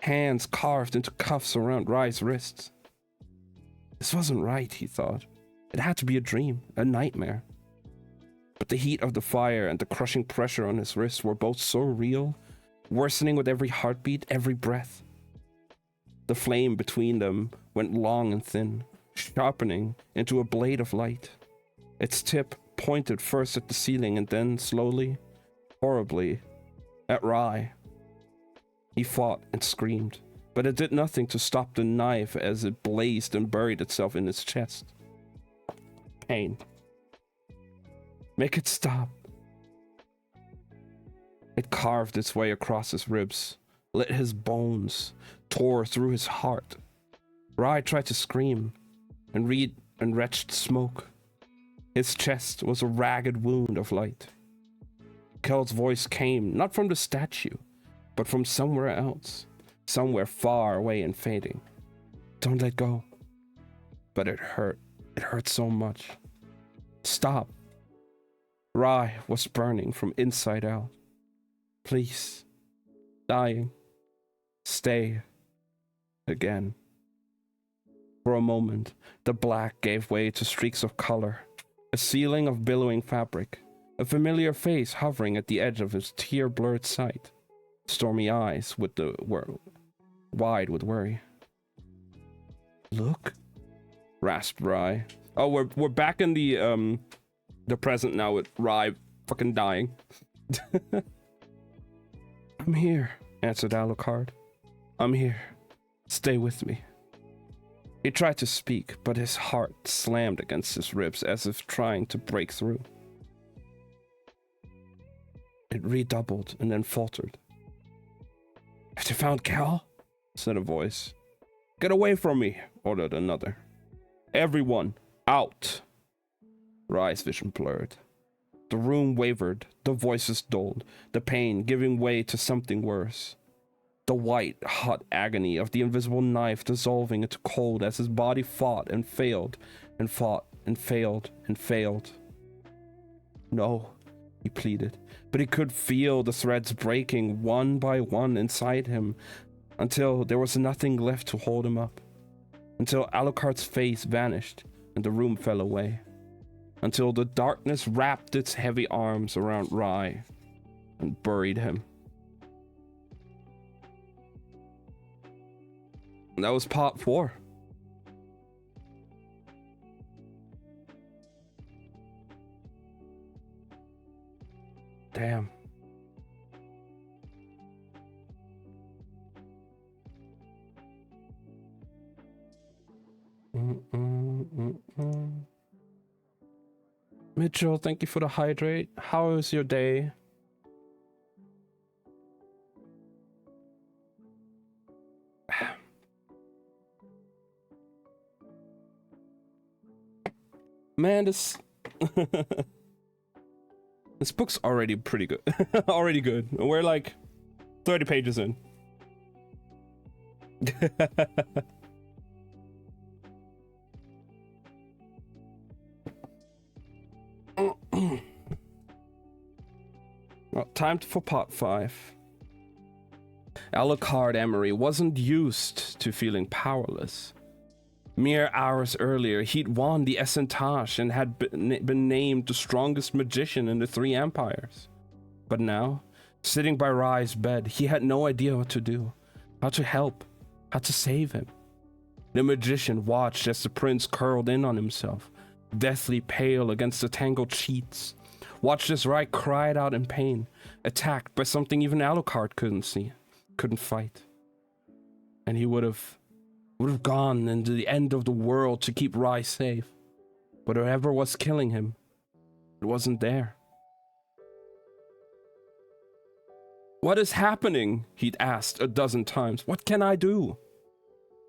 Hands carved into cuffs around Rai's wrists. This wasn't right, he thought. It had to be a dream, a nightmare. But the heat of the fire and the crushing pressure on his wrists were both so real, worsening with every heartbeat, every breath. The flame between them went long and thin, sharpening into a blade of light. Its tip pointed first at the ceiling and then slowly, horribly, at Rai. He fought and screamed, but it did nothing to stop the knife as it blazed and buried itself in his chest. Pain. Make it stop. It carved its way across his ribs, lit his bones, tore through his heart. Rai tried to scream and retched smoke. His chest was a ragged wound of light. Kel's voice came not from the statue, but from somewhere else, somewhere far away and fading. "Don't let go." But it hurt. It hurt so much. "Stop." Rai was burning from inside out. "Please. Dying. Stay." Again. For a moment, the black gave way to streaks of color. A ceiling of billowing fabric, a familiar face hovering at the edge of his tear-blurred sight, stormy eyes wide with worry. "Look," rasped Rai. Oh, we're back in the present now with Rai fucking dying. "I'm here," answered Alucard. "I'm here. Stay with me." He tried to speak, but his heart slammed against his ribs as if trying to break through. It redoubled and then faltered. "Have you found Cal?" said a voice. "Get away from me," ordered another. "Everyone, out." Rai's vision blurred. The room wavered, the voices dulled, the pain giving way to something worse. The white, hot agony of the invisible knife dissolving into cold as his body fought and failed, and fought and failed and failed. "No," he pleaded, but he could feel the threads breaking one by one inside him until there was nothing left to hold him up, until Alucard's face vanished and the room fell away, until the darkness wrapped its heavy arms around Rai and buried him. And that was part 4. Damn. Mitchell, thank you for the hydrate. How is your day? Man, this this book's already pretty good. Already good. We're like 30 pages in. Well, time for part 5. Alucard Emery wasn't used to feeling powerless. Mere hours earlier, he'd won the Essentage and had been named the strongest magician in the 3 empires. But now, sitting by Rai's bed, he had no idea what to do, how to help, how to save him. The magician watched as the prince curled in on himself, deathly pale against the tangled sheets. Watched as Rai cried out in pain, attacked by something even Alucard couldn't see, couldn't fight. And he would have gone into the end of the world to keep Rai safe. But whoever was killing him, it wasn't there. What is happening? He'd asked a dozen times. What can I do?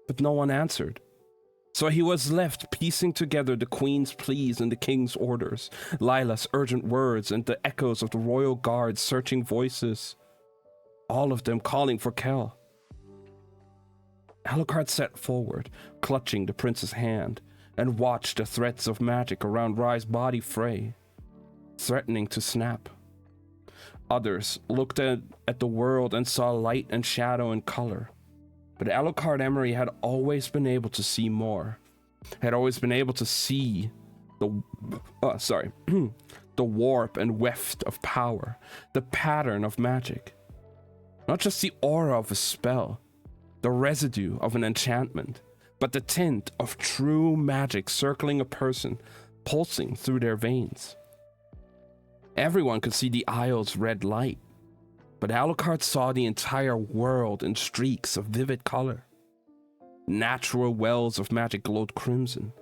But no one answered. So he was left piecing together the queen's pleas and the king's orders, Lila's urgent words and the echoes of the royal guard's searching voices, all of them calling for Kel. Alucard sat forward, clutching the prince's hand, and watched the threads of magic around Rai's body fray, threatening to snap. Others looked at the world and saw light and shadow and color. But Alucard Emery had always been able to see more. Had always been able to see the warp and weft of power, the pattern of magic. Not just the aura of a spell, the residue of an enchantment, but the tint of true magic circling a person, pulsing through their veins. Everyone could see the Isle's red light, but Alucard saw the entire world in streaks of vivid color. Natural wells of magic glowed crimson.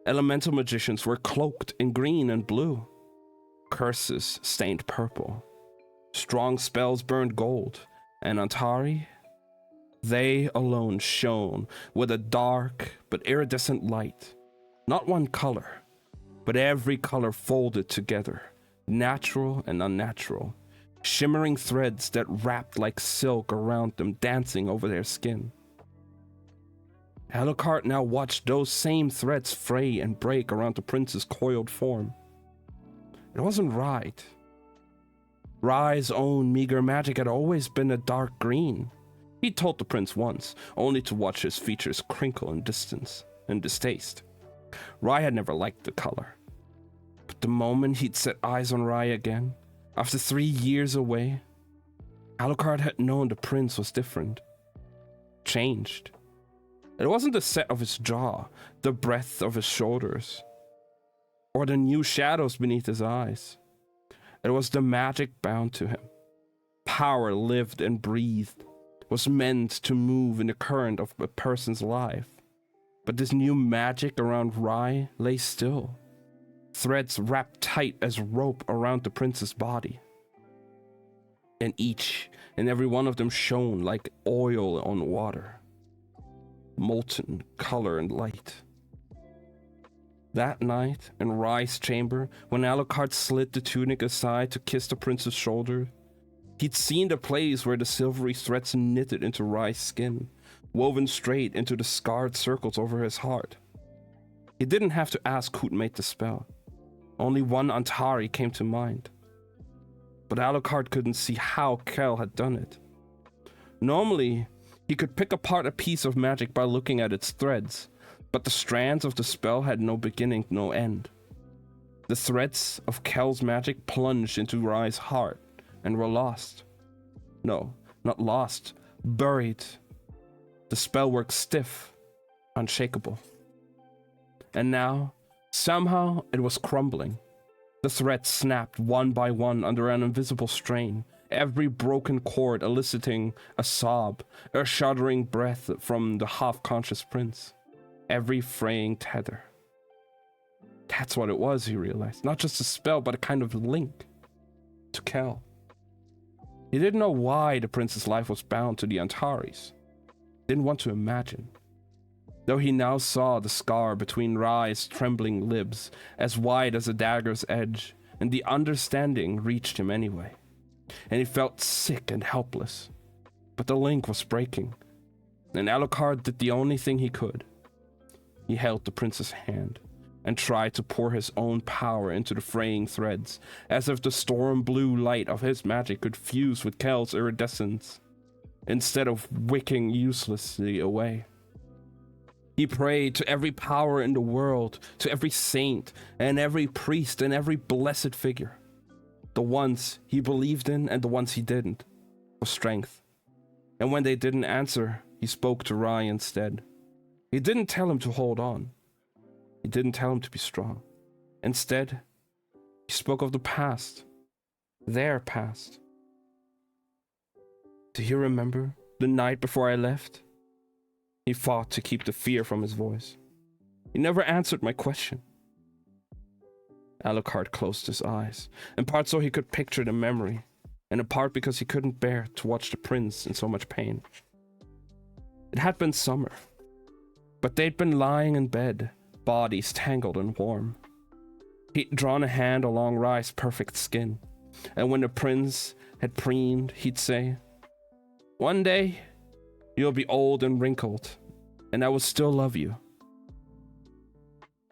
Elemental magicians were cloaked in green and blue. Curses stained purple. Strong spells burned gold, and Antari, they alone shone with a dark but iridescent light. Not one color, but every color folded together, natural and unnatural. Shimmering threads that wrapped like silk around them, dancing over their skin. Alucard now watched those same threads fray and break around the prince's coiled form. It wasn't right. Rai's own meager magic had always been a dark green. He told the prince once, only to watch his features crinkle in distance and distaste. Rai had never liked the color. But the moment he'd set eyes on Rai again, after 3 years away, Alucard had known the prince was different. Changed. It wasn't the set of his jaw, the breadth of his shoulders, or the new shadows beneath his eyes. It was the magic bound to him. Power lived and breathed, was meant to move in the current of a person's life. But this new magic around Rai lay still. Threads wrapped tight as rope around the prince's body. And each and every one of them shone like oil on water. Molten color and light. That night, in Rai's chamber, when Alucard slid the tunic aside to kiss the prince's shoulder, he'd seen the place where the silvery threads knitted into Rai's skin, woven straight into the scarred circles over his heart. He didn't have to ask who'd made the spell. Only one Antari came to mind. But Alucard couldn't see how Kel had done it. Normally, he could pick apart a piece of magic by looking at its threads, but the strands of the spell had no beginning, no end. The threads of Kel's magic plunged into Rai's heart and were lost. No, not lost, buried. The spell worked stiff, unshakable. And now, somehow, it was crumbling. The threads snapped one by one under an invisible strain, every broken cord eliciting a sob, a shuddering breath from the half-conscious prince. Every fraying tether. That's what it was, he realized. Not just a spell, but a kind of link to Kel. He didn't know why the prince's life was bound to the Antares. Didn't want to imagine. though he now saw the scar between Rye's trembling lips, as wide as a dagger's edge, and the understanding reached him anyway, and he felt sick and helpless. But the link was breaking, and Alucard did the only thing he could. He held the prince's hand, and tried to pour his own power into the fraying threads, as if the storm blue light of his magic could fuse with Kel's iridescence, instead of wicking uselessly away. He prayed to every power in the world, to every saint, and every priest, and every blessed figure. The ones he believed in and the ones he didn't, for strength. And when they didn't answer, he spoke to Rye instead. He didn't tell him to hold on. He didn't tell him to be strong. Instead, he spoke of the past. Their past. Do you remember the night before I left? He fought to keep the fear from his voice. He never answered my question. Alucard closed his eyes, in part so he could picture the memory, and in part because he couldn't bear to watch the prince in so much pain. It had been summer, but they'd been lying in bed, bodies tangled and warm. He'd drawn a hand along Rye's perfect skin, and when the prince had preened, he'd say, "One day, you'll be old and wrinkled, and I will still love you."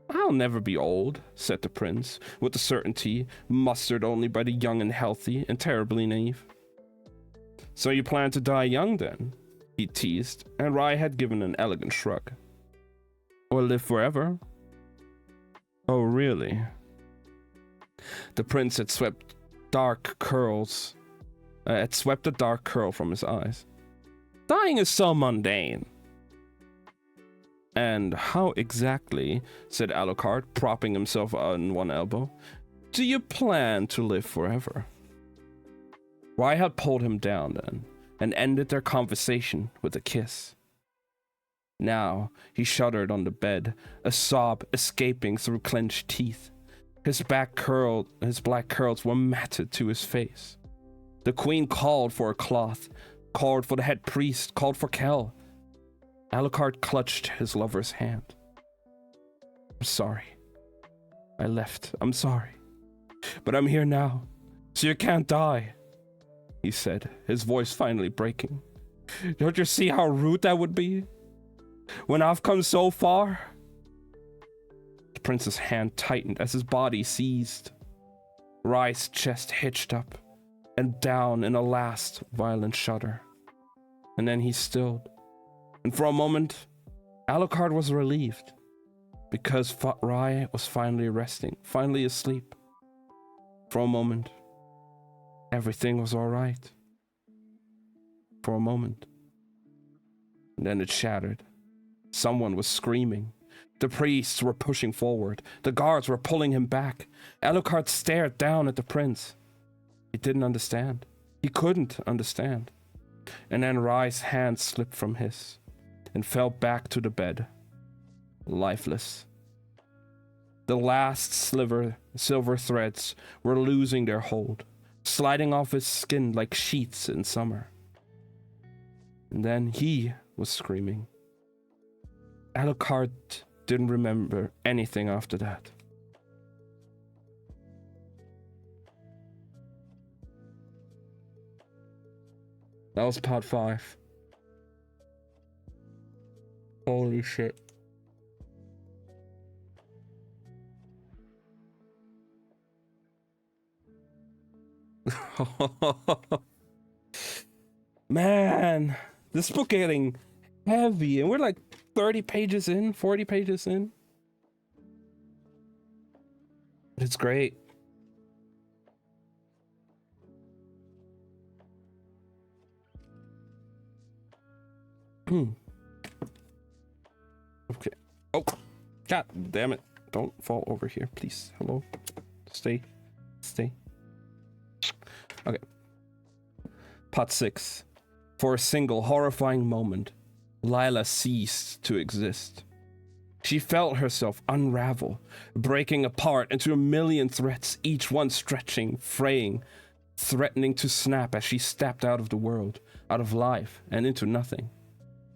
"I'll never be old," said the prince, with a certainty mustered only by the young and healthy and terribly naive. "So you plan to die young, then?" he teased, and Rye had given an elegant shrug. "Or live forever?" "Oh, really?" The prince had swept a dark curl from his eyes. "Dying is so mundane." "And how exactly," said Alucard, propping himself on one elbow, "do you plan to live forever?" Rye had pulled him down then, and ended their conversation with a kiss. Now he shuddered on the bed, a sob escaping through clenched teeth. His black curls were matted to his face. The queen called for a cloth, called for the head priest, called for Kel. Alucard clutched his lover's hand. "I'm sorry. I left. I'm sorry. But I'm here now, so you can't die," he said, his voice finally breaking. "Don't you see how rude that would be? When I've come so far?" The prince's hand tightened as his body seized. Rye's chest hitched up and down in a last violent shudder. And then he stilled. And for a moment, Alucard was relieved, because Rye was finally resting, finally asleep. For a moment, everything was all right. For a moment. And then it shattered. Someone was screaming. The priests were pushing forward. The guards were pulling him back. Alucard stared down at the prince. He didn't understand. He couldn't understand. And then Rye's hand slipped from his and fell back to the bed, lifeless. The last silver threads were losing their hold, sliding off his skin like sheets in summer. And then he was screaming. Alucard didn't remember anything after that. That was part 5. Holy shit. Man, this book getting heavy, and we're like 30 pages in, 40 pages in. It's great. Okay. Oh, god damn it. Don't fall over here, please. Hello. Stay. Okay. Part 6. For a single horrifying moment, Lila ceased to exist. She felt herself unravel, breaking apart into a million threads, each one stretching, fraying, threatening to snap as she stepped out of the world, out of life, and into nothing.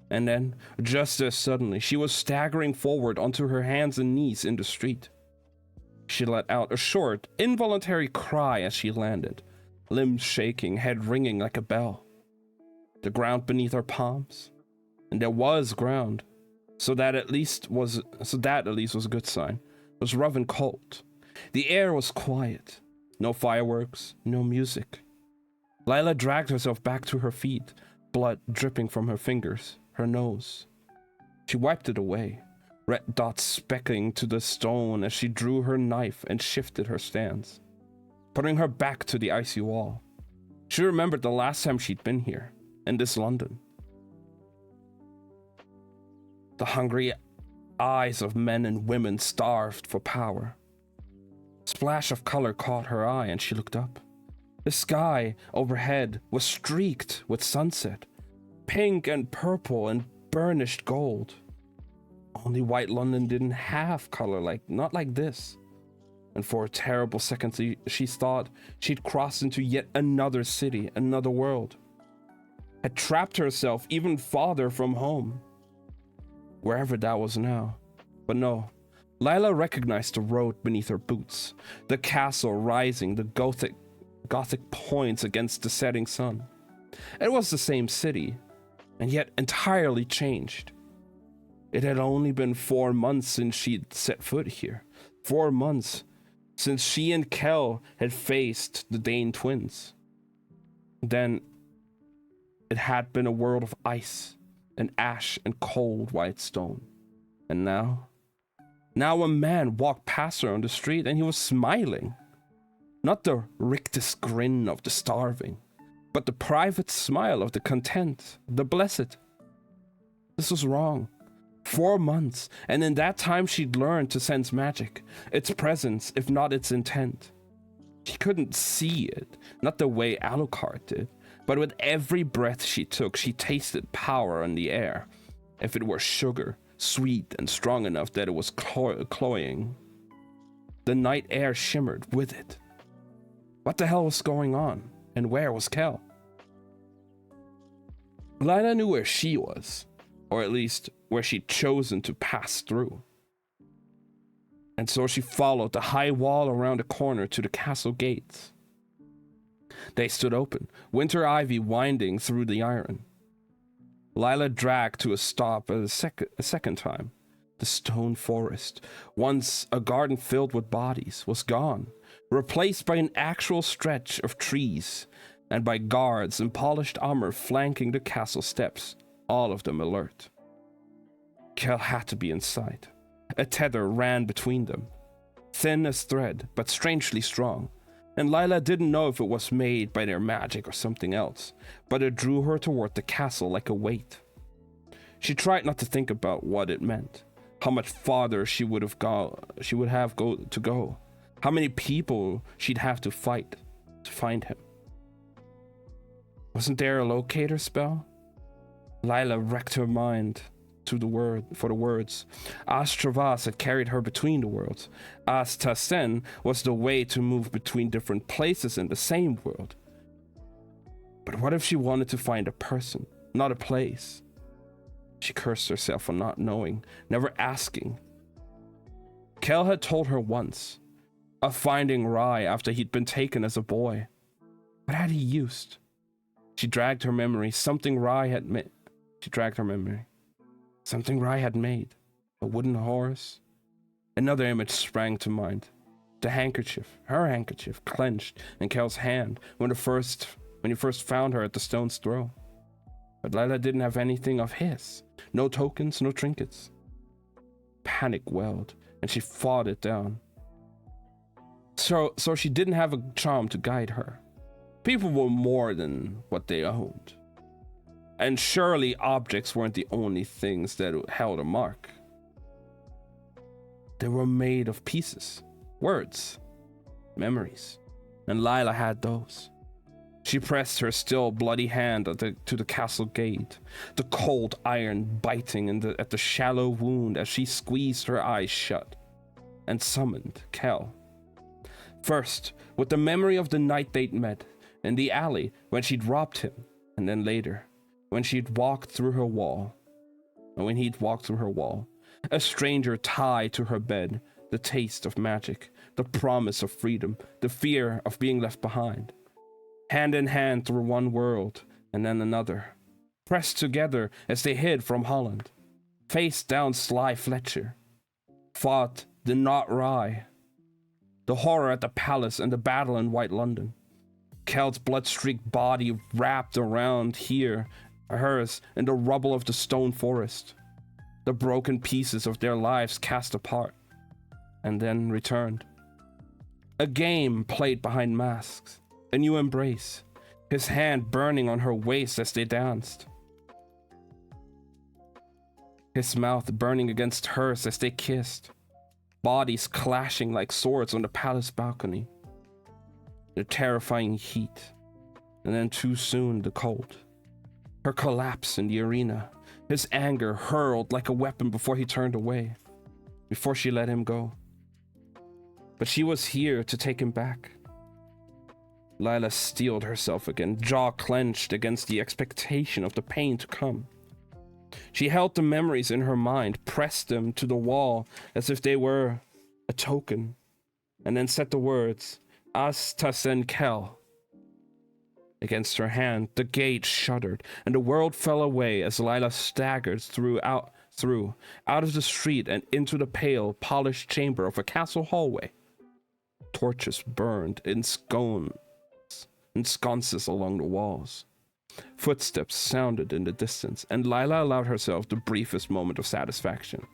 And then, just as suddenly, she was staggering forward onto her hands and knees in the street. She let out a short, involuntary cry as she landed, limbs shaking, head ringing like a bell. The ground beneath her palms, and there was ground, so that at least was a good sign, was rough and cold. The air was quiet, no fireworks, no music. Lila dragged herself back to her feet, blood dripping from her fingers, her nose. She wiped it away, red dots specking to the stone as she drew her knife and shifted her stance, putting her back to the icy wall. She remembered the last time she'd been here, in this London. The hungry eyes of men and women starved for power. A splash of color caught her eye and she looked up. The sky overhead was streaked with sunset, pink and purple and burnished gold. Only white London didn't have color not like this. And for a terrible second, she thought she'd crossed into yet another city, another world. Had trapped herself even farther from home. Wherever that was now. But no, Lila recognized the road beneath her boots, the castle rising, the gothic points against the setting sun. It was the same city, and yet entirely changed. It had only been 4 months since she'd set foot here. 4 months since she and Kel had faced the Dane twins. Then it had been a world of ice and ash and cold white stone. And now a man walked past her on the street and he was smiling. Not the rictus grin of the starving, but the private smile of the content, the blessed. This was wrong. 4 months, and in that time she'd learned to sense magic, its presence, if not its intent. She couldn't see it, not the way Alucard did, but with every breath she took, she tasted power in the air. If it were sugar, sweet and strong enough that it was cloying. The night air shimmered with it. What the hell was going on? And where was Kel? Lila knew where she was, or at least where she'd chosen to pass through. And so she followed the high wall around the corner to the castle gates. They stood open, winter ivy winding through the iron. Lila dragged to a stop a second time. The stone forest, once a garden filled with bodies, was gone, replaced by an actual stretch of trees, and by guards in polished armor flanking the castle steps, all of them alert. Kel had to be in sight. A tether ran between them, thin as thread, but strangely strong, and Lila didn't know if it was made by their magic or something else, but it drew her toward the castle like a weight. She tried not to think about what it meant, how much farther she would have to go, how many people she'd have to fight to find him. Wasn't there a locator spell? Lila wrecked her mind for the words. Astravas had carried her between the worlds. Astasen was the way to move between different places in the same world. But what if she wanted to find a person, not a place? She cursed herself for not knowing, never asking. Kel had told her once of finding Rai after he'd been taken as a boy. What had he used? She dragged her memory. Something Rai had made. A wooden horse. Another image sprang to mind. The handkerchief, her handkerchief, clenched in Kel's hand when he first found her at the stone's throw. But Lila didn't have anything of his. No tokens, no trinkets. Panic welled, and she fought it down. So she didn't have a charm to guide her. People were more than what they owned. And surely objects weren't the only things that held a mark. They were made of pieces, words, memories, and Lila had those. She pressed her still bloody hand to the castle gate, the cold iron biting at the shallow wound as she squeezed her eyes shut, and summoned Kel. First, with the memory of the night they'd met in the alley when she'd robbed him, and then later, when she'd walked through her wall, and when he'd walked through her wall, a stranger tied to her bed, the taste of magic, the promise of freedom, the fear of being left behind. Hand in hand through one world and then another, pressed together as they hid from Holland, faced down Sly Fletcher, fought the Not Rye, the horror at the palace and the battle in White London. Kel's blood-streaked body wrapped around hers in the rubble of the stone forest, the broken pieces of their lives cast apart, and then returned. A game played behind masks, a new embrace, his hand burning on her waist as they danced, his mouth burning against hers as they kissed, bodies clashing like swords on the palace balcony. The terrifying heat, and then too soon the cold. Her collapse in the arena, his anger hurled like a weapon before he turned away, before she let him go. But she was here to take him back. Lila steeled herself again, jaw clenched against the expectation of the pain to come. She held the memories in her mind, pressed them to the wall as if they were a token, and then said the words, Astasen Kel. Against her hand, the gate shuddered, and the world fell away as Lila staggered out of the street and into the pale, polished chamber of a castle hallway. Torches burned in sconces along the walls. Footsteps sounded in the distance, and Lila allowed herself the briefest moment of satisfaction,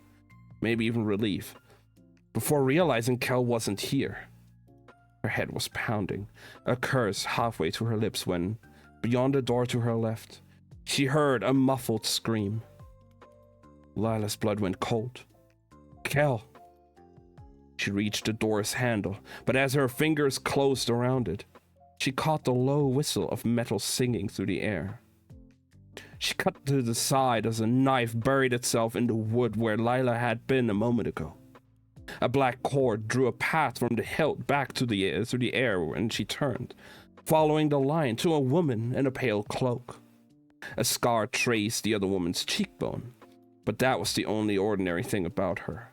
maybe even relief, before realizing Kel wasn't here. Her head was pounding, a curse halfway to her lips when, beyond the door to her left, she heard a muffled scream. Lila's blood went cold. Kel! She reached the door's handle, but as her fingers closed around it, she caught the low whistle of metal singing through the air. She cut to the side as a knife buried itself in the wood where Lila had been a moment ago. A black cord drew a path from the hilt back to the air when she turned, following the line to a woman in a pale cloak. A scar traced the other woman's cheekbone, but that was the only ordinary thing about her.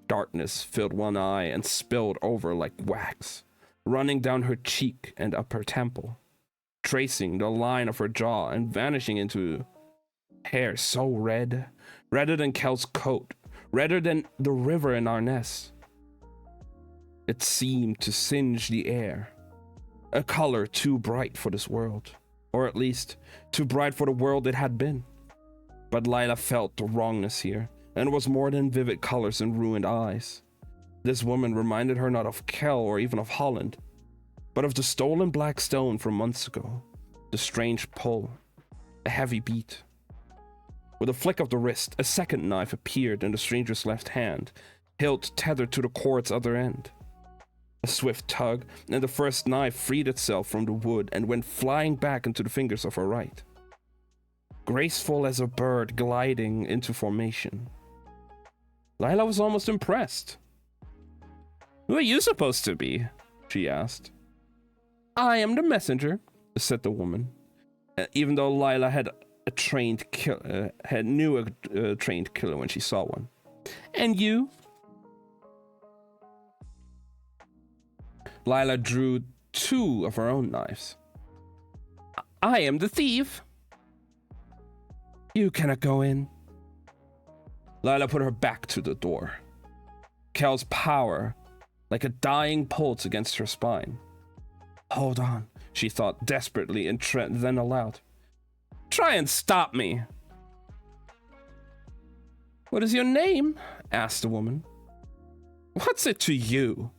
Darkness filled one eye and spilled over like wax, running down her cheek and up her temple, tracing the line of her jaw and vanishing into hair so red, redder than Kel's coat, redder than the river in Arness. It seemed to singe the air, a color too bright for this world, or at least too bright for the world it had been. But Lila felt the wrongness here, and it was more than vivid colors and ruined eyes. This woman reminded her not of Kel or even of Holland, but of the stolen black stone from months ago, the strange pull, a heavy beat. With a flick of the wrist, a second knife appeared in the stranger's left hand, hilt tethered to the cord's other end. A swift tug, and the first knife freed itself from the wood and went flying back into the fingers of her right. Graceful as a bird gliding into formation. Lila was almost impressed. "Who are you supposed to be?" she asked. "I am the messenger," said the woman, even though Lila had a trained knew a trained killer when she saw one. "And you?" Lila drew two of her own knives. "I am the thief." "You cannot go in." Lila put her back to the door. Kel's power, like a dying pulse against her spine. "Hold on," she thought desperately, and then aloud. "Try and stop me." "What is your name?" asked the woman. "What's it to you?"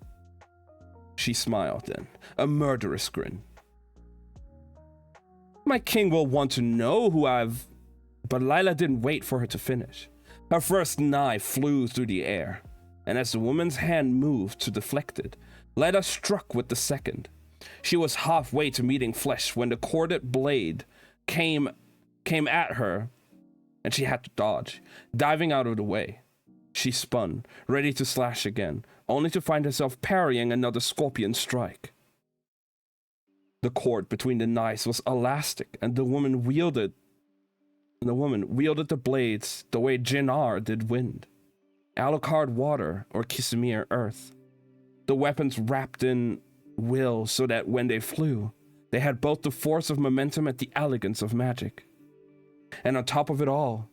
She smiled then, a murderous grin. "My king will want to know who I've..." But Lila didn't wait for her to finish. Her first knife flew through the air, and as the woman's hand moved to deflect it, Lila struck with the second. She was halfway to meeting flesh when the corded blade came at her, and she had to dodge, diving out of the way. She spun, ready to slash again, only to find herself parrying another scorpion strike. The cord between the knives was elastic, and the woman wielded The woman wielded the blades the way Jinnar did wind, Alucard water, or Kisamir earth. The weapons wrapped in will so that when they flew, they had both the force of momentum and the elegance of magic. And on top of it all,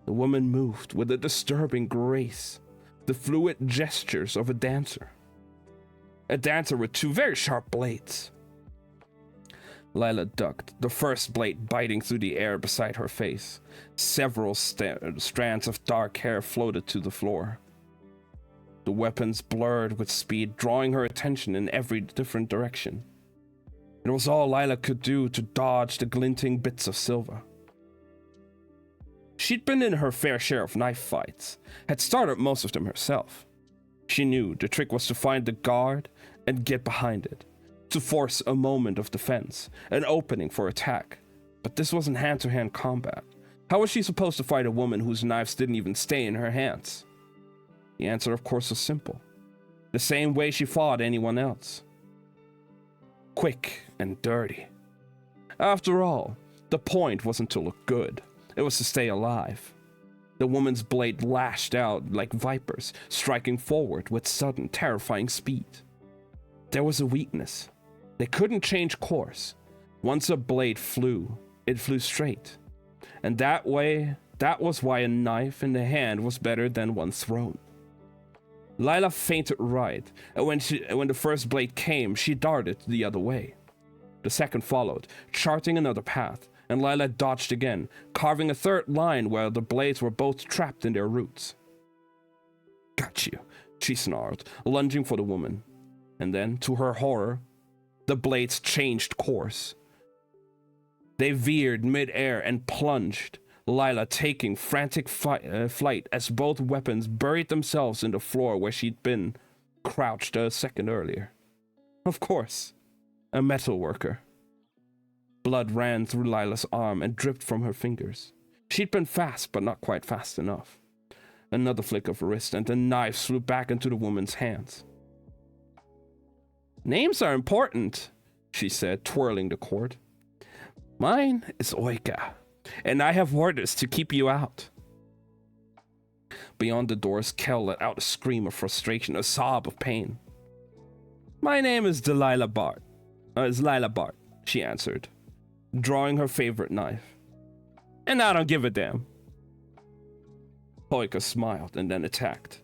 the woman moved with a disturbing grace, the fluid gestures of a dancer. A dancer with two very sharp blades. Lila ducked, the first blade biting through the air beside her face. Several strands of dark hair floated to the floor. The weapons blurred with speed, drawing her attention in every different direction. It was all Lila could do to dodge the glinting bits of silver. She'd been in her fair share of knife fights, had started most of them herself. She knew the trick was to find the guard and get behind it, to force a moment of defense, an opening for attack. But this wasn't hand-to-hand combat. How was she supposed to fight a woman whose knives didn't even stay in her hands? The answer, of course, was simple. The same way she fought anyone else. Quick and dirty. After all, the point wasn't to look good. It was to stay alive. The woman's blade lashed out like vipers, striking forward with sudden, terrifying speed. There was a weakness. They couldn't change course. Once a blade flew, it flew straight. And that was why a knife in the hand was better than one thrown. Lila feinted right, and when the first blade came, she darted the other way. The second followed, charting another path, and Lila dodged again, carving a third line where the blades were both trapped in their roots. "Got you," she snarled, lunging for the woman. And then, to her horror, the blades changed course. They veered mid-air and plunged, Lila taking frantic flight as both weapons buried themselves in the floor where she'd been crouched a second earlier. Of course, a metal worker. Blood ran through Lila's arm and dripped from her fingers. She'd been fast, but not quite fast enough. Another flick of her wrist, and the knife flew back into the woman's hands. "Names are important," she said, twirling the cord. "Mine is Oika, and I have orders to keep you out." Beyond the doors, Kel let out a scream of frustration, a sob of pain. "My name is Lila Bart, she answered, drawing her favorite knife. "And I don't give a damn." Oika smiled and then attacked.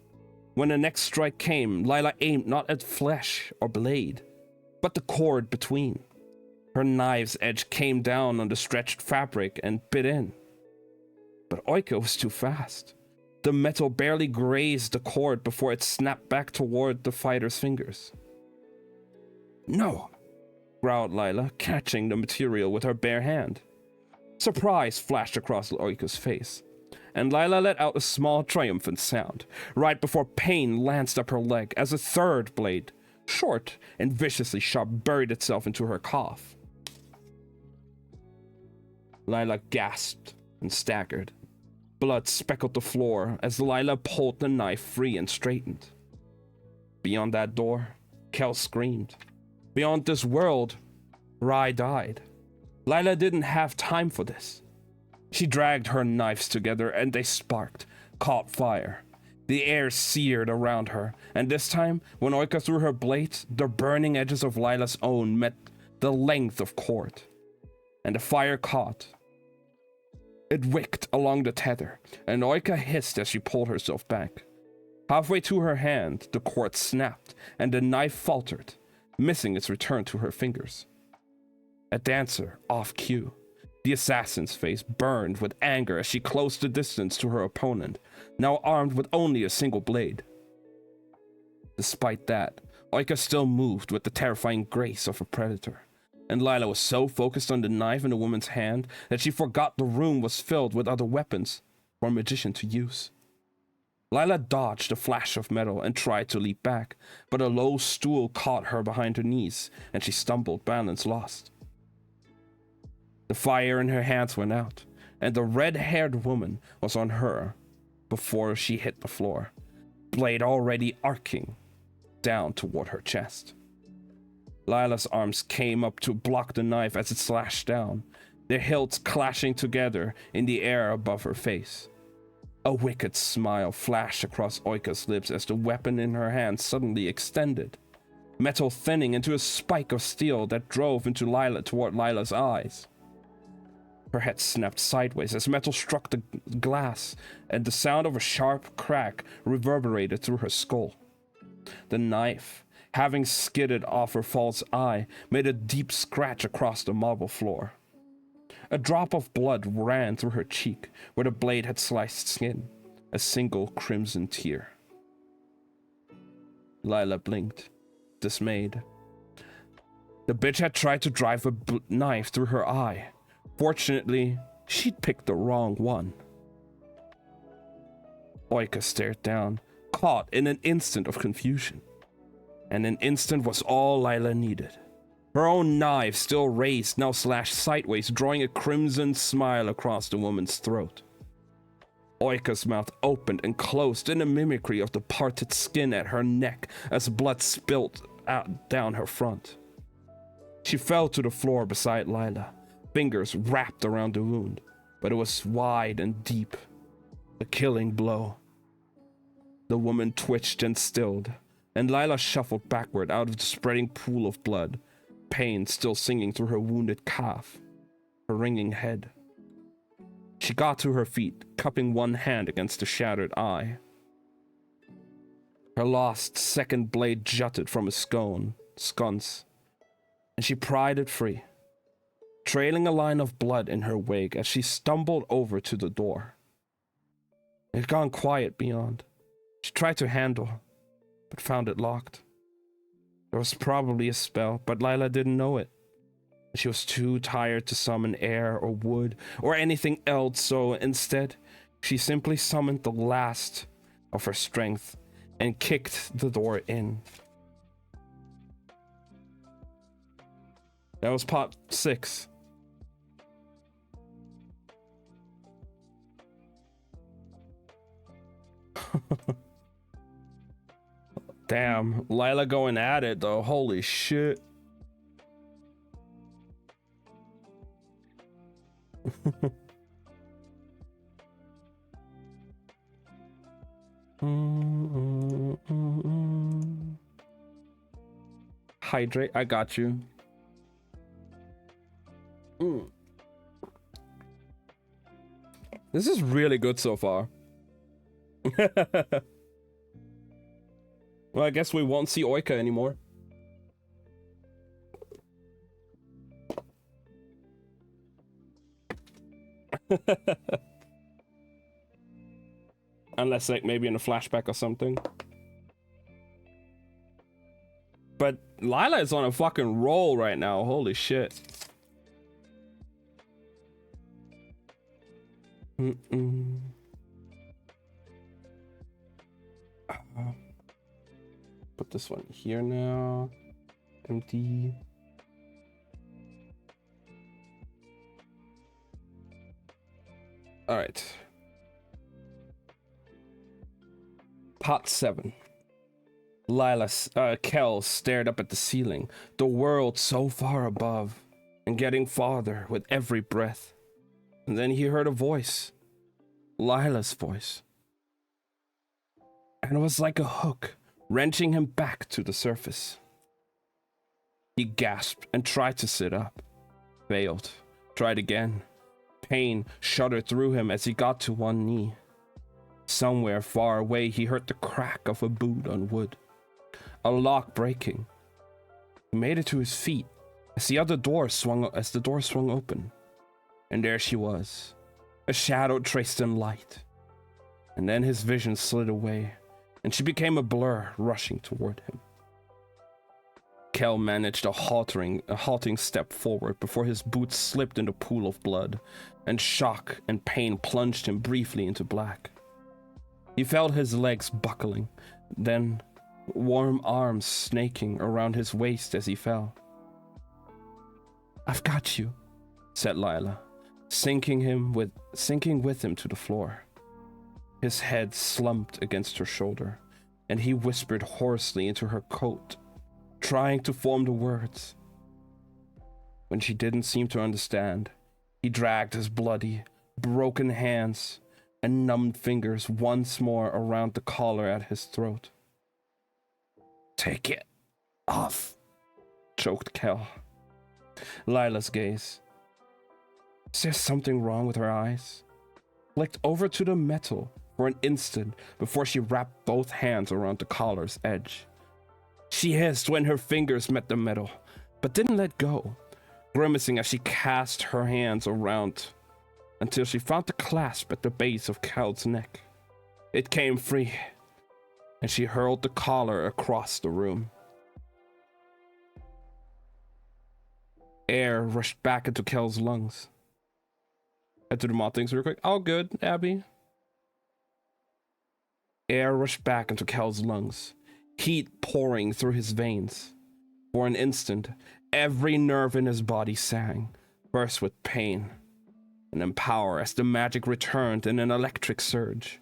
When the next strike came, Lila aimed not at flesh or blade, but the cord between. Her knife's edge came down on the stretched fabric and bit in. But Oika was too fast. The metal barely grazed the cord before it snapped back toward the fighter's fingers. "No," growled Lila, catching the material with her bare hand. Surprise flashed across Oika's face, and Lila let out a small triumphant sound, right before pain lanced up her leg as a third blade, short and viciously sharp, buried itself into her calf. Lila gasped and staggered. Blood speckled the floor as Lila pulled the knife free and straightened. Beyond that door, Kel screamed. Beyond this world, Rai died. Lila didn't have time for this. She dragged her knives together and they sparked, caught fire. The air seared around her, and this time, when Oika threw her blades, the burning edges of Lila's own met the length of cord. And the fire caught. It wicked along the tether, and Oika hissed as she pulled herself back. Halfway to her hand, the cord snapped, and the knife faltered, missing its return to her fingers. A dancer, off cue. The assassin's face burned with anger as she closed the distance to her opponent, now armed with only a single blade. Despite that, Oika still moved with the terrifying grace of a predator, and Lila was so focused on the knife in the woman's hand that she forgot the room was filled with other weapons for a magician to use. Lila dodged a flash of metal and tried to leap back, but a low stool caught her behind her knees, and she stumbled, balance lost. The fire in her hands went out, and the red-haired woman was on her before she hit the floor, blade already arcing down toward her chest. Lila's arms came up to block the knife as it slashed down, their hilts clashing together in the air above her face. A wicked smile flashed across Oika's lips as the weapon in her hand suddenly extended, metal thinning into a spike of steel that drove into toward Lila's eyes. Her head snapped sideways as metal struck the glass, and the sound of a sharp crack reverberated through her skull. The knife, having skidded off her false eye, made a deep scratch across the marble floor. A drop of blood ran through her cheek where the blade had sliced skin, a single crimson tear. Lila blinked, dismayed. The bitch had tried to drive a knife through her eye. Fortunately, she'd picked the wrong one. Oika stared down, caught in an instant of confusion. And an instant was all Lila needed. Her own knife, still raised, now slashed sideways, drawing a crimson smile across the woman's throat. Oika's mouth opened and closed in a mimicry of the parted skin at her neck as blood spilled out down her front. She fell to the floor beside Lila, fingers wrapped around the wound, but it was wide and deep. A killing blow. The woman twitched and stilled, and Lila shuffled backward out of the spreading pool of blood, pain still singing through her wounded calf, her ringing head. She got to her feet, cupping one hand against the shattered eye. Her lost second blade jutted from a sconce, and she pried it free, trailing a line of blood in her wake as she stumbled over to the door. It had gone quiet beyond. She tried to handle, but found it locked. There was probably a spell, but Lila didn't know it. She was too tired to summon air or wood or anything else, so instead, she simply summoned the last of her strength and kicked the door in. That was part 6. Damn, Lila going at it though, holy shit. Hydrate, I got you. This is really good so far. Well, I guess we won't see Oika anymore. Unless, like, maybe in a flashback or something. But Lila is on a fucking roll right now. Holy shit. Put this one here now. Empty. All right. Part 7. Kel stared up at the ceiling, the world so far above, and getting farther with every breath. And then he heard a voice. Lila's voice. And it was like a hook, wrenching him back to the surface. He gasped and tried to sit up. Failed. Tried again. Pain shuddered through him as he got to one knee. Somewhere far away, he heard the crack of a boot on wood. A lock breaking. He made it to his feet as the door swung open. And there she was, a shadow traced in light. And then his vision slid away, and she became a blur rushing toward him. Kel managed a halting step forward before his boots slipped in the pool of blood, and shock and pain plunged him briefly into black. He felt his legs buckling, then warm arms snaking around his waist as he fell. "I've got you," said Lila, sinking with him to the floor. His head slumped against her shoulder, and he whispered hoarsely into her coat, trying to form the words. When she didn't seem to understand, He dragged his bloody, broken hands and numbed fingers once more around the collar at his throat. "Take it off," choked Kel. Lila's gaze, is there something wrong with her eyes, flicked over to the metal for an instant before she wrapped both hands around the collar's edge. She hissed when her fingers met the metal, but didn't let go, grimacing as she cast her hands around until she found the clasp at the base of Cal's neck. It came free, and she hurled the collar across the room. Air rushed back into Cal's lungs. I do the mod things real quick. All good, Abby. Air rushed back into Cal's lungs, heat pouring through his veins. For an instant, every nerve in his body sang, first with pain, and then power as the magic returned in an electric surge.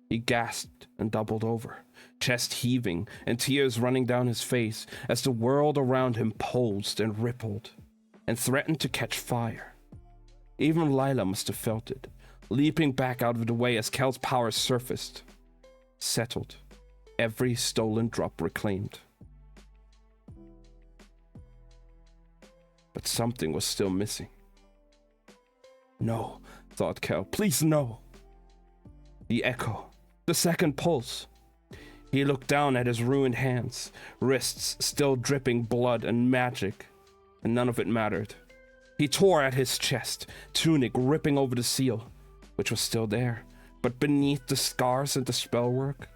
He gasped and doubled over, chest heaving and tears running down his face as the world around him pulsed and rippled and threatened to catch fire. Even Lila must have felt it, leaping back out of the way as Kel's power surfaced, settled, every stolen drop reclaimed. But something was still missing. No, thought Kel, please no. The echo, the second pulse. He looked down at his ruined hands, wrists still dripping blood and magic, and none of it mattered. He tore at his chest, tunic ripping over the seal, which was still there, but beneath the scars and the spellwork,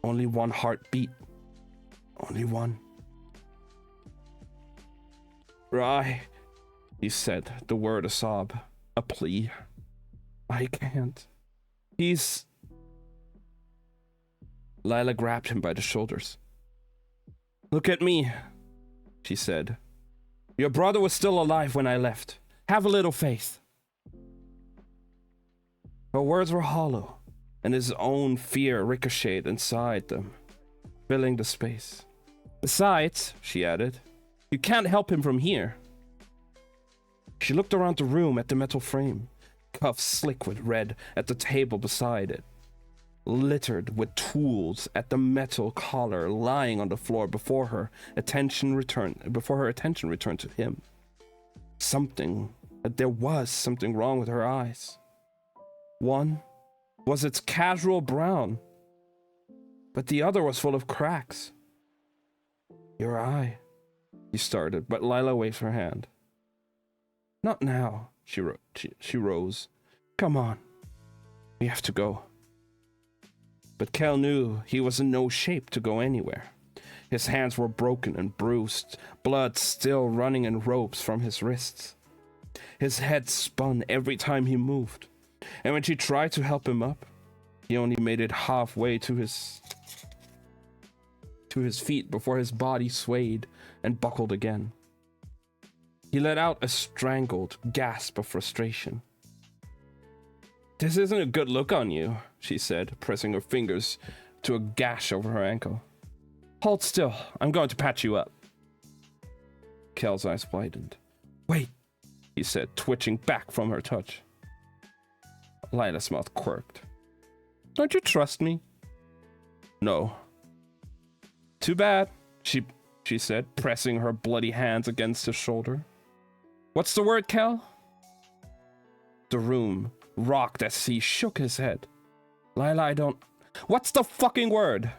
only one heartbeat. Only one. "Rye," he said, the word a sob, a plea. "I can't. He's..." Lila grabbed him by the shoulders. "Look at me," she said. "Your brother was still alive when I left. Have a little faith." Her words were hollow, and his own fear ricocheted inside them, filling the space. "Besides," she added, "you can't help him from here." She looked around the room at the metal frame, cuffs slick with red at the table beside it, littered with tools at the metal collar lying on the floor before her attention returned to him. There was something wrong with her eyes. One was its casual brown, but the other was full of cracks. "Your eye," he started, but Lila waved her hand. "Not now," she rose. "Come on, we have to go." But Kel knew he was in no shape to go anywhere. His hands were broken and bruised, blood still running in ropes from his wrists. His head spun every time he moved, and when she tried to help him up, he only made it halfway to his feet before his body swayed and buckled again. He let out a strangled gasp of frustration. "This isn't a good look on you," she said, pressing her fingers to a gash over her ankle. "Hold still, I'm going to patch you up." Kel's eyes widened. "Wait," he said, twitching back from her touch. Lila's mouth quirked. "Don't you trust me?" "No." "Too bad," she said, pressing her bloody hands against his shoulder. "What's the word, Kel?" The room rocked as he shook his head. "Lila, I don't..." "What's the fucking word?"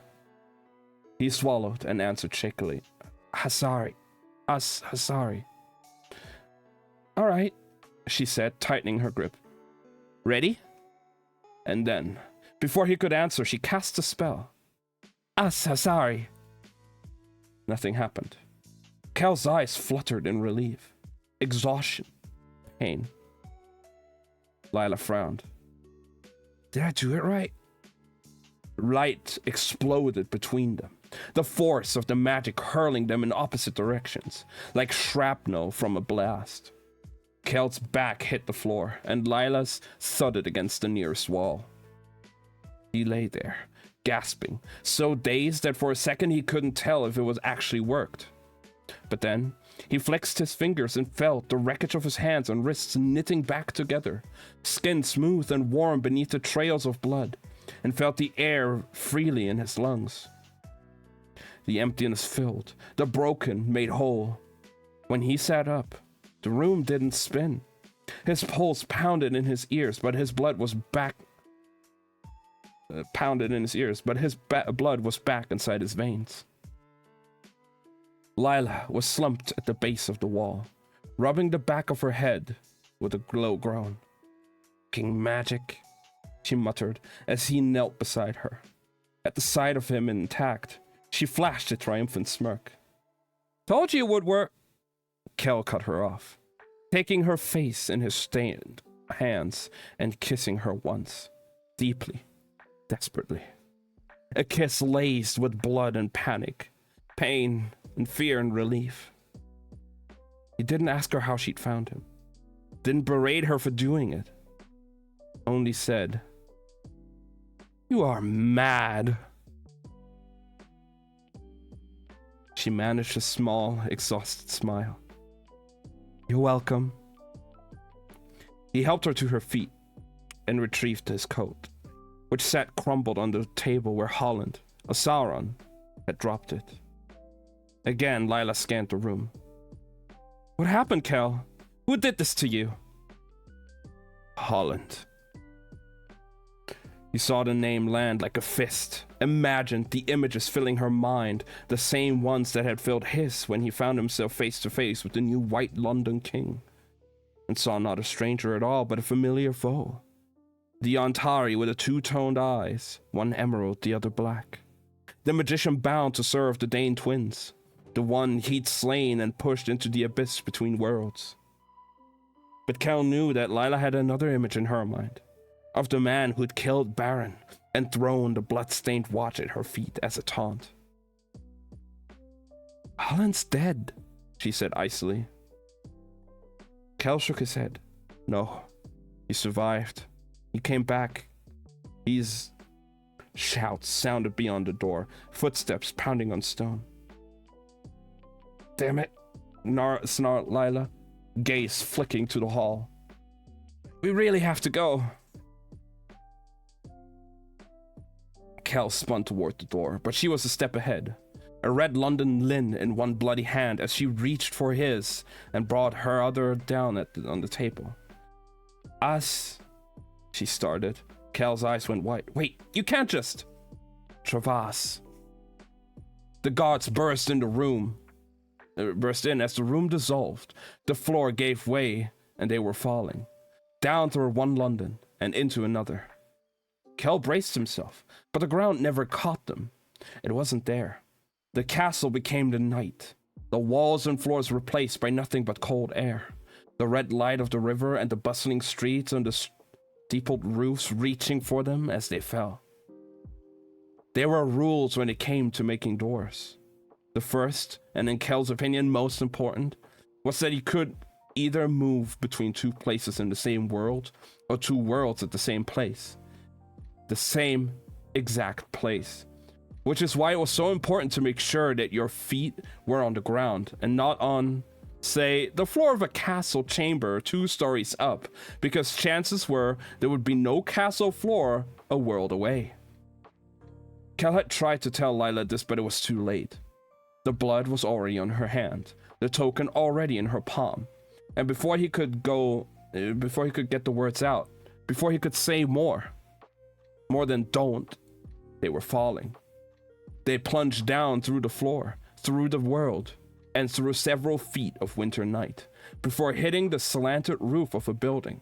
He swallowed and answered shakily. "Hasari. Hasari." "All right," she said, tightening her grip. "Ready?" And then, before he could answer, she cast a spell. Hasari." Nothing happened. Kel's eyes fluttered in relief, exhaustion, pain. Lila frowned. "Did I do it right?" Light exploded between them, the force of the magic hurling them in opposite directions, like shrapnel from a blast. Kel's back hit the floor, and Lila's thudded against the nearest wall. He lay there, gasping, so dazed that for a second he couldn't tell if it was actually worked. But then, He flexed his fingers and felt the wreckage of his hands and wrists knitting back together, skin smooth and warm beneath the trails of blood, and felt the air freely in his lungs. The emptiness filled, the broken made whole. When he sat up, the room didn't spin. His pulse pounded in his ears, but his blood was back. Blood was back inside his veins. Lila was slumped at the base of the wall, rubbing the back of her head with a low groan. "King Magic," she muttered as he knelt beside her. At the sight of him intact, she flashed a triumphant smirk. "Told you it would work." Kel cut her off, taking her face in his stained hands and kissing her once, deeply, desperately. A kiss laced with blood and panic, pain and fear and relief. He didn't ask her how she'd found him, didn't berate her for doing it, only said, "You are mad." She managed a small, exhausted smile. "You're welcome." He helped her to her feet and retrieved his coat, which sat crumbled on the table where Holland, a Sauron, had dropped it. Again, Lila scanned the room. "What happened, Kel? Who did this to you?" "Holland." He saw the name land like a fist, imagined the images filling her mind, the same ones that had filled his when he found himself face to face with the new White London King, and saw not a stranger at all, but a familiar foe. The Antari with the two-toned eyes, one emerald, the other black. The magician bound to serve the Dane twins, the one he'd slain and pushed into the abyss between worlds. But Kel knew that Lila had another image in her mind, of the man who'd killed Baron and thrown the blood-stained watch at her feet as a taunt. "Holland's dead," she said icily. Kel shook his head. "No, he survived. He came back. He's..." Shouts sounded beyond the door, footsteps pounding on stone. "Damn it," snarled Lila, gaze flicking to the hall. "We really have to go." Kel spun toward the door, but she was a step ahead, a red London Lynn in one bloody hand as she reached for his and brought her other down on the table. "Us," she started. Kel's eyes went wide. "Wait, you can't just..." "Travas." The guards burst in as the room dissolved. The floor gave way and they were falling, down through one London and into another. Kel braced himself, but the ground never caught them. It wasn't there. The castle became the night, the walls and floors replaced by nothing but cold air, the red light of the river and the bustling streets and the steepled roofs reaching for them as they fell. There were rules when it came to making doors. The first, and in Kel's opinion most important, was that he could either move between two places in the same world or two worlds at the same place. The same exact place. Which is why it was so important to make sure that your feet were on the ground and not on, say, the floor of a castle chamber 2 stories up, because chances were there would be no castle floor a world away. Kel had tried to tell Lila this, but it was too late. The blood was already on her hand, the token already in her palm, and before he could get the words out, before he could say more than don't, they were falling. They plunged down through the floor, through the world, and through several feet of winter night, before hitting the slanted roof of a building.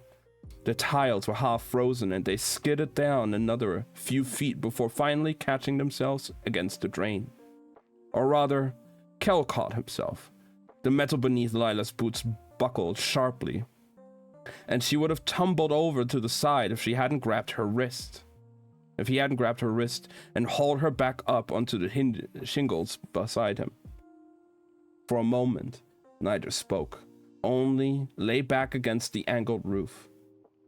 The tiles were half frozen and they skidded down another few feet before finally catching themselves against the drain. Or rather, Kel caught himself. The metal beneath Lila's boots buckled sharply, and she would have tumbled over to the side if he hadn't grabbed her wrist and hauled her back up onto the shingles beside him. For a moment, neither spoke, only lay back against the angled roof,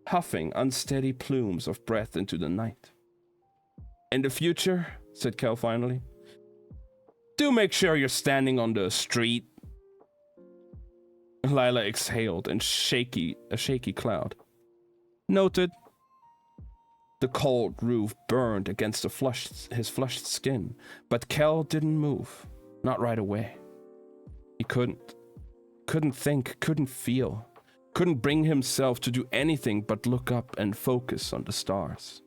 huffing unsteady plumes of breath into the night. "In the future," said Kel finally, "do make sure you're standing on the street." Lila exhaled in a shaky cloud. Noted. The cold roof burned against his flushed skin, but Kel didn't move. Not right away. He couldn't think, couldn't feel, couldn't bring himself to do anything but look up and focus on the stars.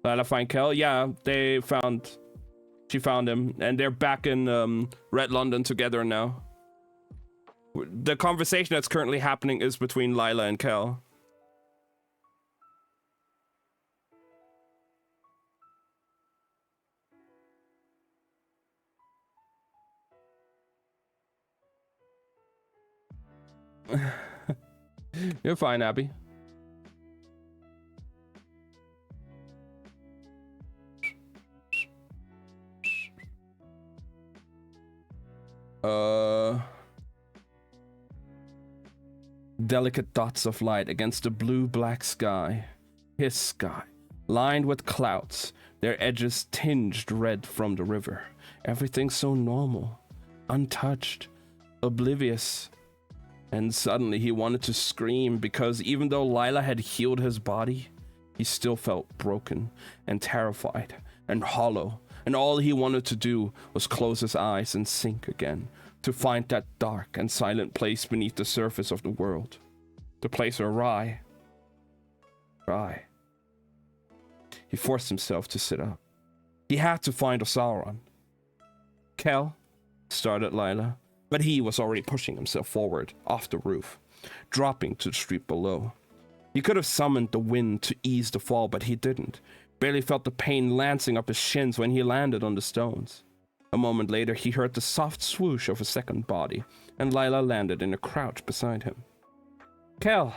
Lila find Kel? Yeah, she found him, and they're back in Red London together now. The conversation that's currently happening is between Lila and Kel. You're fine, Abby. Delicate dots of light against the blue-black sky. His sky, lined with clouds, their edges tinged red from the river. Everything so normal, untouched, oblivious. And suddenly he wanted to scream because even though Lila had healed his body, he still felt broken and terrified and hollow. And all he wanted to do was close his eyes and sink again, to find that dark and silent place beneath the surface of the world. The place where Rai. He forced himself to sit up. He had to find Sauron. Kel, started Lila, but he was already pushing himself forward off the roof, dropping to the street below. He could have summoned the wind to ease the fall, but he didn't. Barely felt the pain lancing up his shins when he landed on the stones. A moment later, he heard the soft swoosh of a second body, and Lila landed in a crouch beside him. Kel,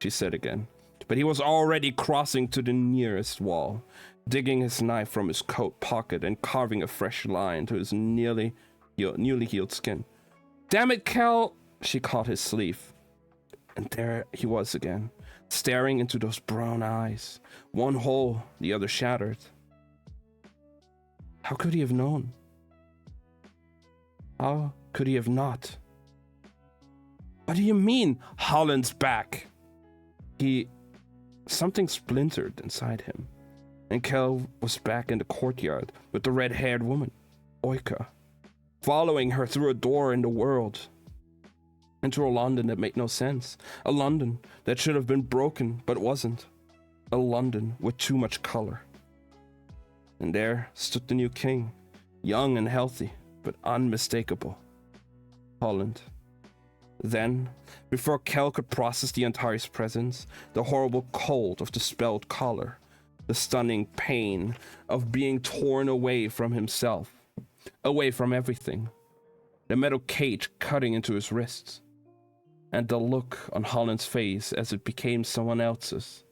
she said again, but he was already crossing to the nearest wall, digging his knife from his coat pocket and carving a fresh line to his newly healed skin. Damn it, Kel! She caught his sleeve. And there he was again, staring into those brown eyes, one whole, the other shattered. How could he have known? How could he have not? What do you mean, Holland's back? Something splintered inside him, and Kel was back in the courtyard with the red-haired woman, Oika, following her through a door in the world, into a London that made no sense, a London that should have been broken but wasn't, a London with too much color. And there stood the new king, young and healthy, but unmistakable. Holland. Then, before Kel could process the entire presence, the horrible cold of the spelled collar, the stunning pain of being torn away from himself, away from everything, the metal cage cutting into his wrists, and the look on Holland's face as it became someone else's.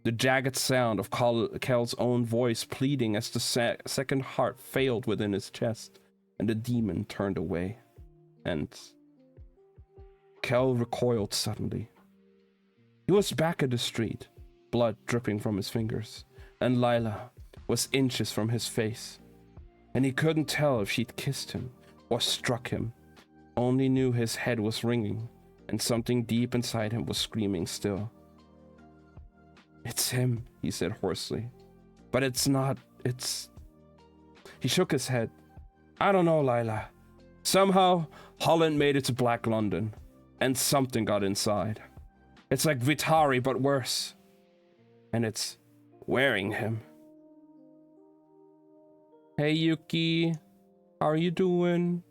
The jagged sound of Kel's own voice pleading as the second heart failed within his chest, and the demon turned away. And Kel recoiled suddenly. He was back at the street, blood dripping from his fingers, and Lila was inches from his face. And he couldn't tell if she'd kissed him or struck him, only knew his head was ringing, and something deep inside him was screaming still. It's him, he said hoarsely. But it's not, it's... He shook his head. I don't know, Lila. Somehow, Holland made it to Black London, and something got inside. It's like Vitari, but worse. And it's wearing him. Hey, Yuki. How are you doing?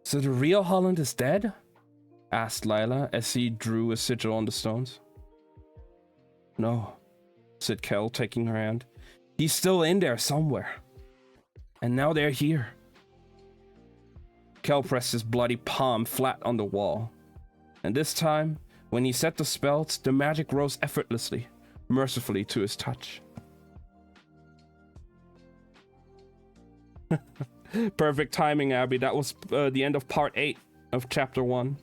So the real Holland is dead? Asked Lila as he drew a sigil on the stones. No, said Kel, taking her hand. He's still in there somewhere. And now they're here. Kel pressed his bloody palm flat on the wall. And this time, when he said the spells, the magic rose effortlessly, mercifully to his touch. Perfect timing, Abby. That was the end of part 8 of chapter 1.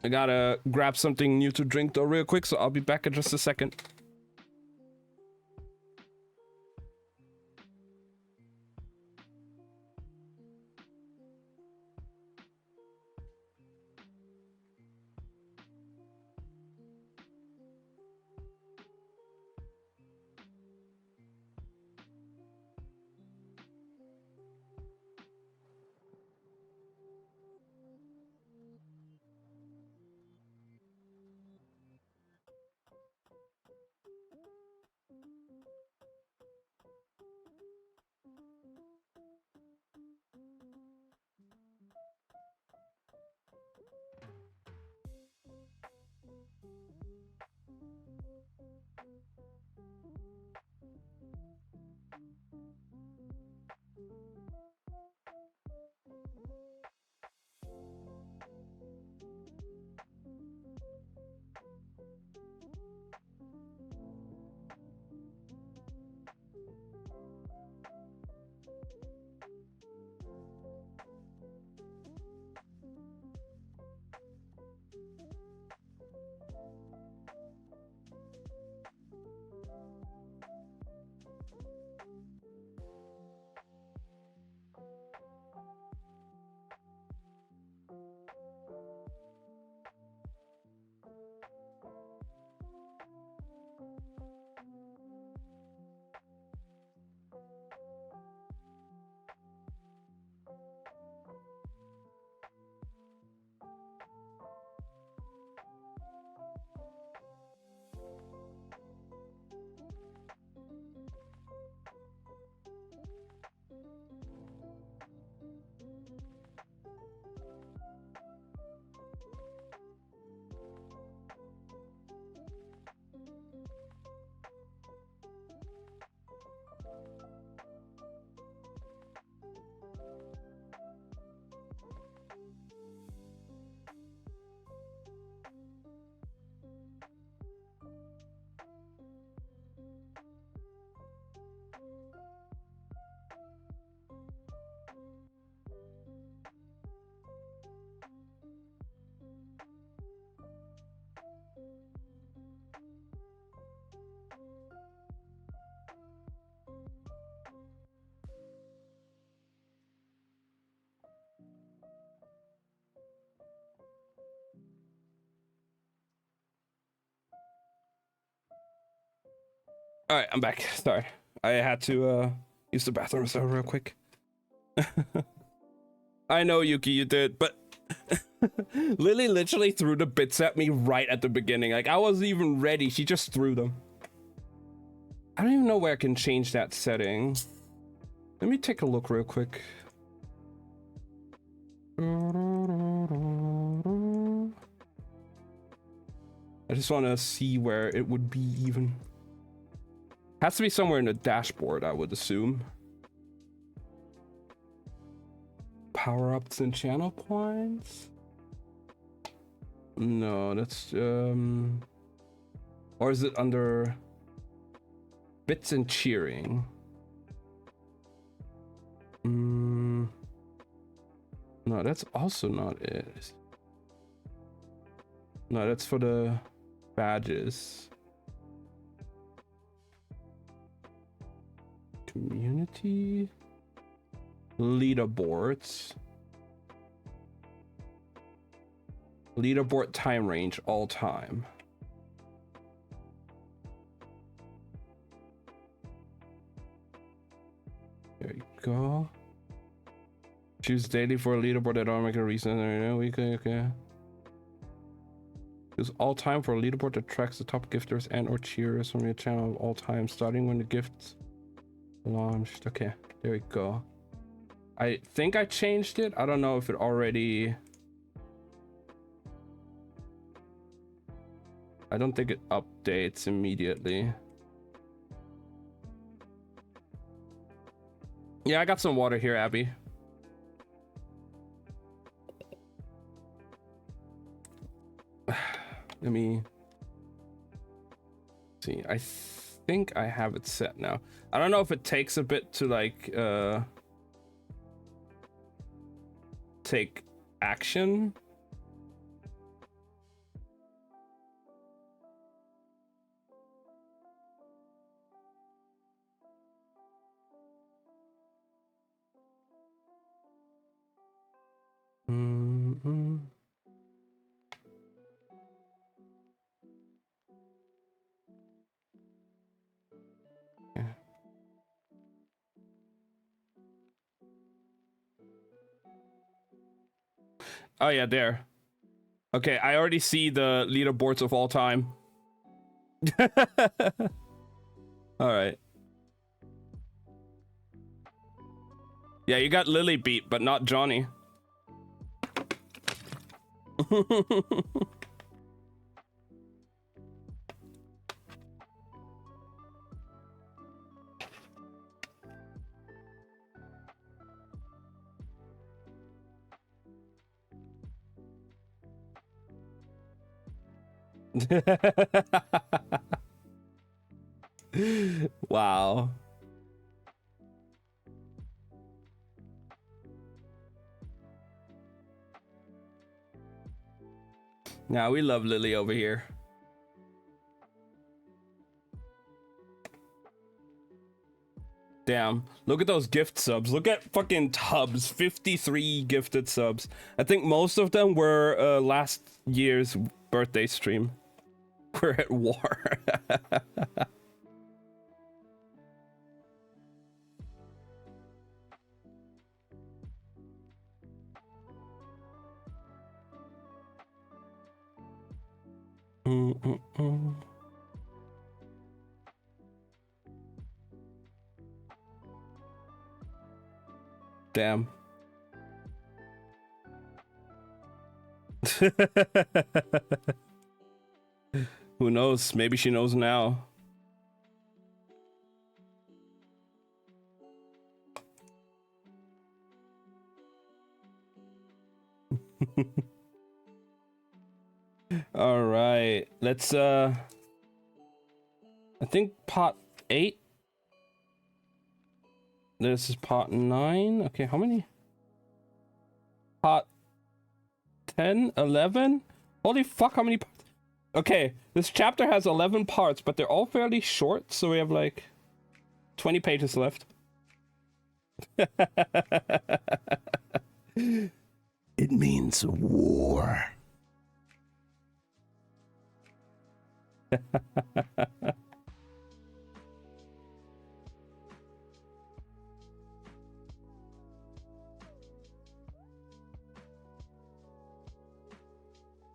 I gotta grab something new to drink though real quick, so I'll be back in just a second. All right, I'm back. Sorry, I had to use the bathroom so real quick. I know, Yuki, you did, but Lily literally threw the bits at me right at the beginning. Like, I wasn't even ready. She just threw them. I don't even know where I can change that setting. Let me take a look real quick. I just want to see where it would be even. Has to be somewhere in the dashboard, I would assume. Power-ups and channel points? No, that's or is it under bits and cheering? No, that's also not it. No, that's for the badges. Community leaderboards. Leaderboard time range all time. There you go. Choose daily for a leaderboard that don't make a reason. Okay. Use all time for a leaderboard that tracks the top gifters and or cheerers from your channel all time, starting when the gifts launched. Okay, there we go. I think I changed it. I don't know if it already. I don't think it updates immediately. Yeah, I got some water here, Abby. Let me see. I think I have it set now. I don't know if it takes a bit to like take action. Oh yeah, there. Okay, I already see the leaderboards of all time. All right. Yeah, you got Lily beat, but not Johnny. Wow. Now we love Lily over here. Damn, look at those gift subs. Look at fucking Tubbs, 53 gifted subs. I think most of them were last year's birthday stream. We're at war. Damn. Who knows? Maybe she knows now. All right, let's I think pot 8. This is pot 9. Okay, how many? Pot 10, 11? Holy fuck, how many parts? Okay, this chapter has 11 parts, but they're all fairly short, so we have like 20 pages left. It means war.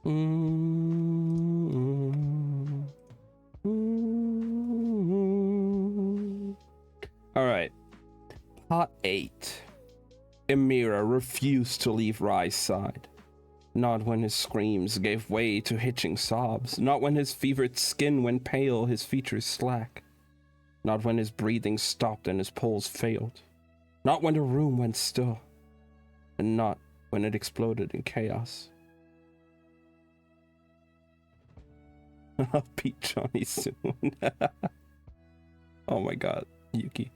Mm-hmm. Mm-hmm. All right. Part 8. Emira refused to leave Rai's side. Not when his screams gave way to hitching sobs. Not when his fevered skin went pale, his features slack. Not when his breathing stopped and his pulse failed. Not when the room went still. And not when it exploded in chaos. I'll beat Johnny soon. Oh my god, Yuki.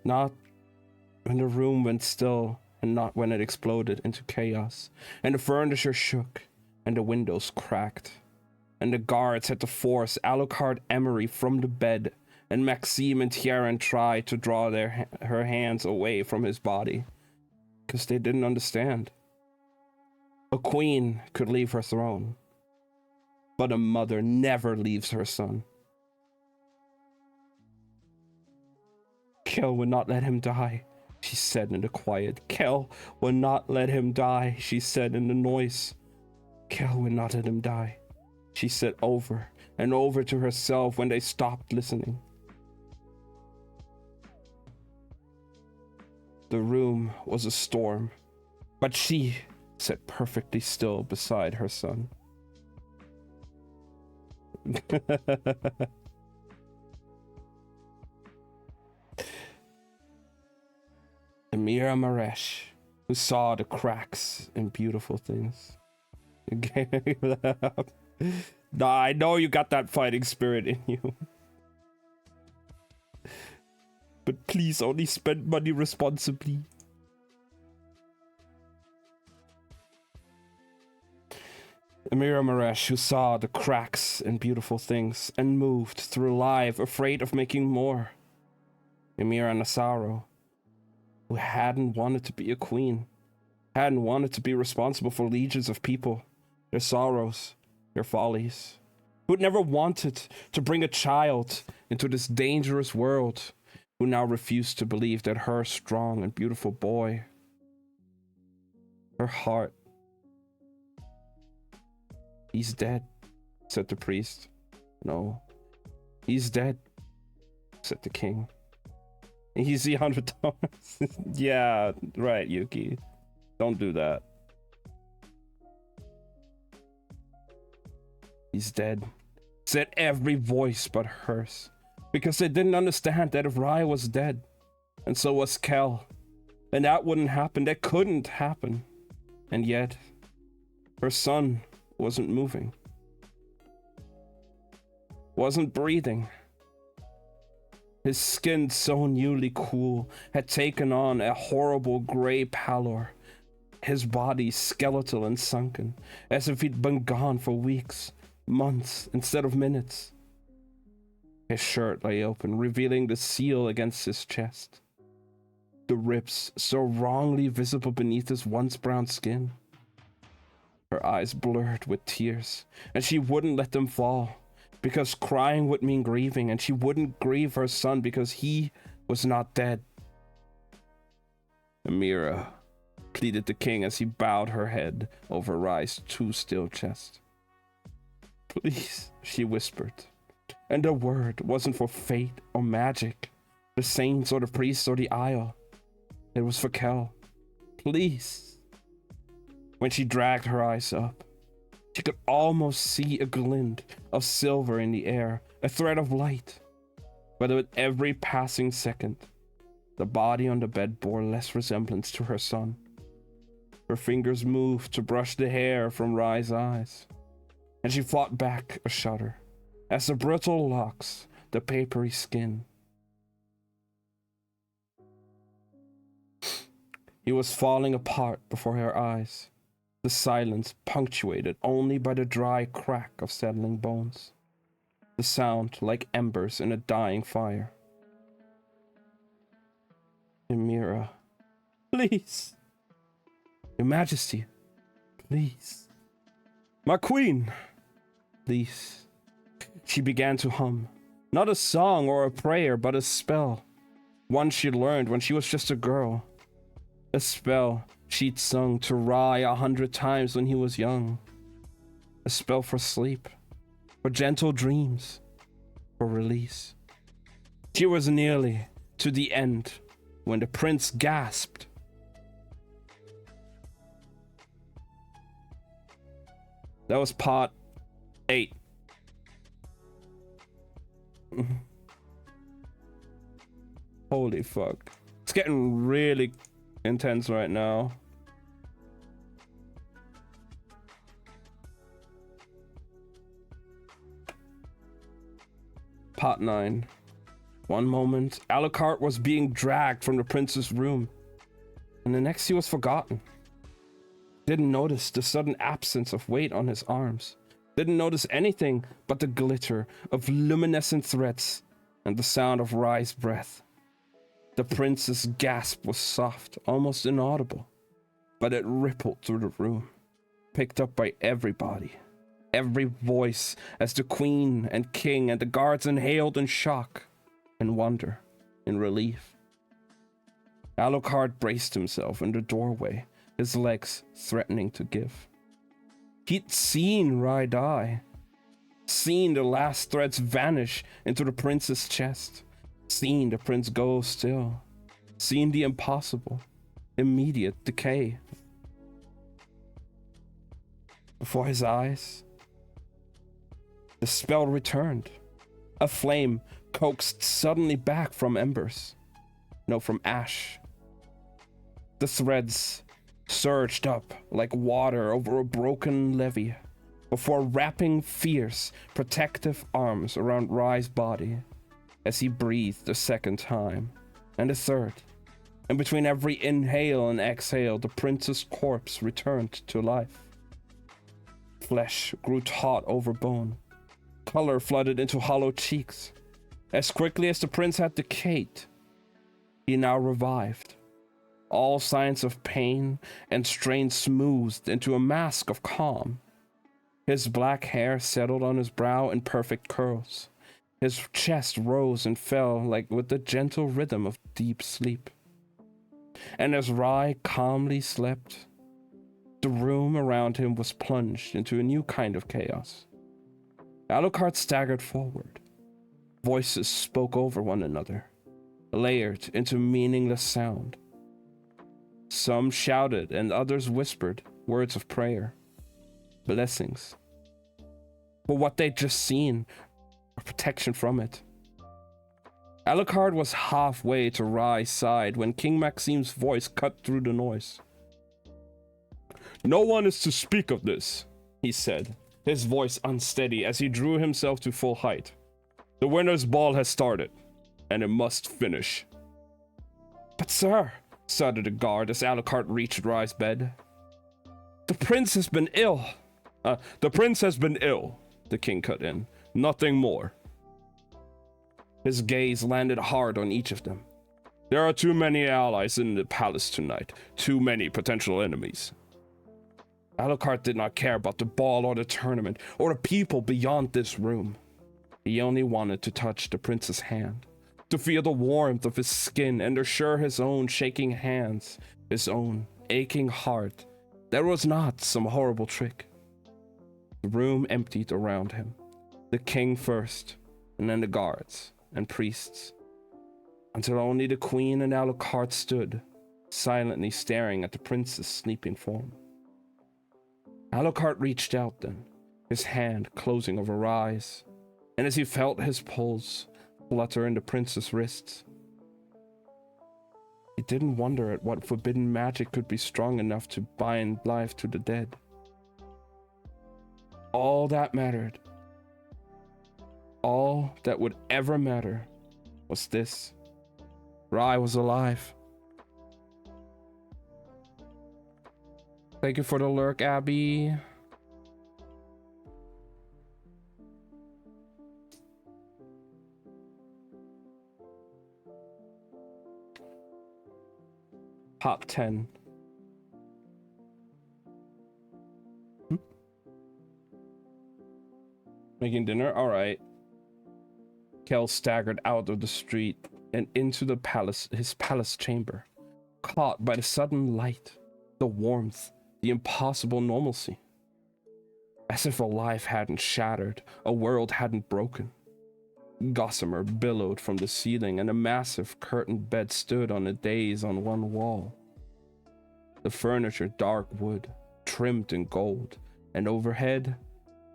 Not when the room went still, and not when it exploded into chaos, and the furniture shook, and the windows cracked, and the guards had to force Alucard Emery from the bed, and Maxime and Tieran tried to draw her hands away from his body, because they didn't understand. A queen could leave her throne, but a mother never leaves her son. Kel would not let him die, she said in the quiet. Kel would not let him die, she said in the noise. Kel would not let him die, she said over and over to herself when they stopped listening. The room was a storm, but she sat perfectly still beside her son. Emira Maresh, who saw the cracks in beautiful things. Nah, I know you got that fighting spirit in you. But please only spend money responsibly. Emira Maresh, who saw the cracks in beautiful things and moved through life afraid of making more. Emira Nasaro, who hadn't wanted to be a queen, hadn't wanted to be responsible for legions of people, their sorrows, their follies, who'd never wanted to bring a child into this dangerous world, who now refused to believe that her strong and beautiful boy, her heart, he's dead, said the priest. No, he's dead, said the king. Easy $100. Yeah, right, Yuki. Don't do that. He's dead, said every voice but hers, because they didn't understand that if Raya was dead, and so was Kel, and that wouldn't happen, that couldn't happen. And yet, her son wasn't moving, wasn't breathing. His skin, so newly cool, had taken on a horrible gray pallor, his body skeletal and sunken, as if he'd been gone for weeks, months, instead of minutes. His shirt lay open, revealing the seal against his chest, the ribs so wrongly visible beneath his once brown skin. Her eyes blurred with tears, and she wouldn't let them fall, because crying would mean grieving, and she wouldn't grieve her son because he was not dead. Emira, pleaded the king as he bowed her head over Rai's too still chest. Please, she whispered, and the word wasn't for fate or magic, the saints or the priests or the isle. It was for Kel. Please. When she dragged her eyes up, she could almost see a glint of silver in the air, a thread of light. But with every passing second, the body on the bed bore less resemblance to her son. Her fingers moved to brush the hair from Rai's eyes, and she fought back a shudder as the brittle locks, the papery skin. He was falling apart before her eyes. The silence punctuated only by the dry crack of settling bones. The sound like embers in a dying fire. Emira, please. Your Majesty, please. My queen, please. She began to hum. Not a song or a prayer, but a spell. One she learned when she was just a girl. A spell she'd sung to Rye 100 times when he was young. A spell for sleep, for gentle dreams, for release. She was nearly to the end when the prince gasped. That was part 8. Holy fuck. It's getting really intense right now. Part 9. One moment, Alucard was being dragged from the prince's room, and the next he was forgotten. Didn't notice the sudden absence of weight on his arms. Didn't notice anything but the glitter of luminescent threads and the sound of Rye's breath. The prince's gasp was soft, almost inaudible, but it rippled through the room, picked up by everybody. Every voice as the queen and king and the guards inhaled in shock, in wonder, in relief. Alucard braced himself in the doorway, his legs threatening to give. He'd seen Rye die, seen the last threads vanish into the prince's chest, seen the prince go still, seen the impossible, immediate decay. Before his eyes, the spell returned. A flame coaxed suddenly back from embers. No, from ash. The threads surged up like water over a broken levee before wrapping fierce, protective arms around Rye's body as he breathed a second time, and a third. And between every inhale and exhale, the prince's corpse returned to life. Flesh grew taut over bone. Color flooded into hollow cheeks. As quickly as the prince had decayed, he now revived. All signs of pain and strain smoothed into a mask of calm. His black hair settled on his brow in perfect curls. His chest rose and fell like with the gentle rhythm of deep sleep. And as Rye calmly slept, the room around him was plunged into a new kind of chaos. Alucard staggered forward. Voices spoke over one another, layered into meaningless sound. Some shouted and others whispered words of prayer, blessings, for what they'd just seen, or protection from it. Alucard was halfway to Rye's side when King Maxime's voice cut through the noise. "No one is to speak of this," he said, his voice unsteady as he drew himself to full height. "The winner's ball has started, and it must finish." "But sir," shouted a guard as Alucard reached Rye's bed. "The prince has been ill." The prince has been ill," the king cut in. "Nothing more." His gaze landed hard on each of them. "There are too many allies in the palace tonight. Too many potential enemies." Alucard did not care about the ball or the tournament or the people beyond this room. He only wanted to touch the prince's hand, to feel the warmth of his skin and assure his own shaking hands, his own aching heart, that was not some horrible trick. The room emptied around him, the king first, and then the guards and priests, until only the queen and Alucard stood, silently staring at the prince's sleeping form. Alucard reached out then, his hand closing over Rye's, and as he felt his pulse flutter in the prince's wrists, he didn't wonder at what forbidden magic could be strong enough to bind life to the dead. All that mattered, all that would ever matter, was this: Rye was alive. Thank you for the lurk, Abby. Top 10. Making dinner? Alright. Kel staggered out of the street and into the palace, his palace chamber. caught by the sudden light, the warmth, the impossible normalcy. As if a life hadn't shattered, a world hadn't broken. Gossamer billowed from the ceiling, and a massive curtained bed stood on a dais on one wall. The furniture dark wood, trimmed in gold, and overhead,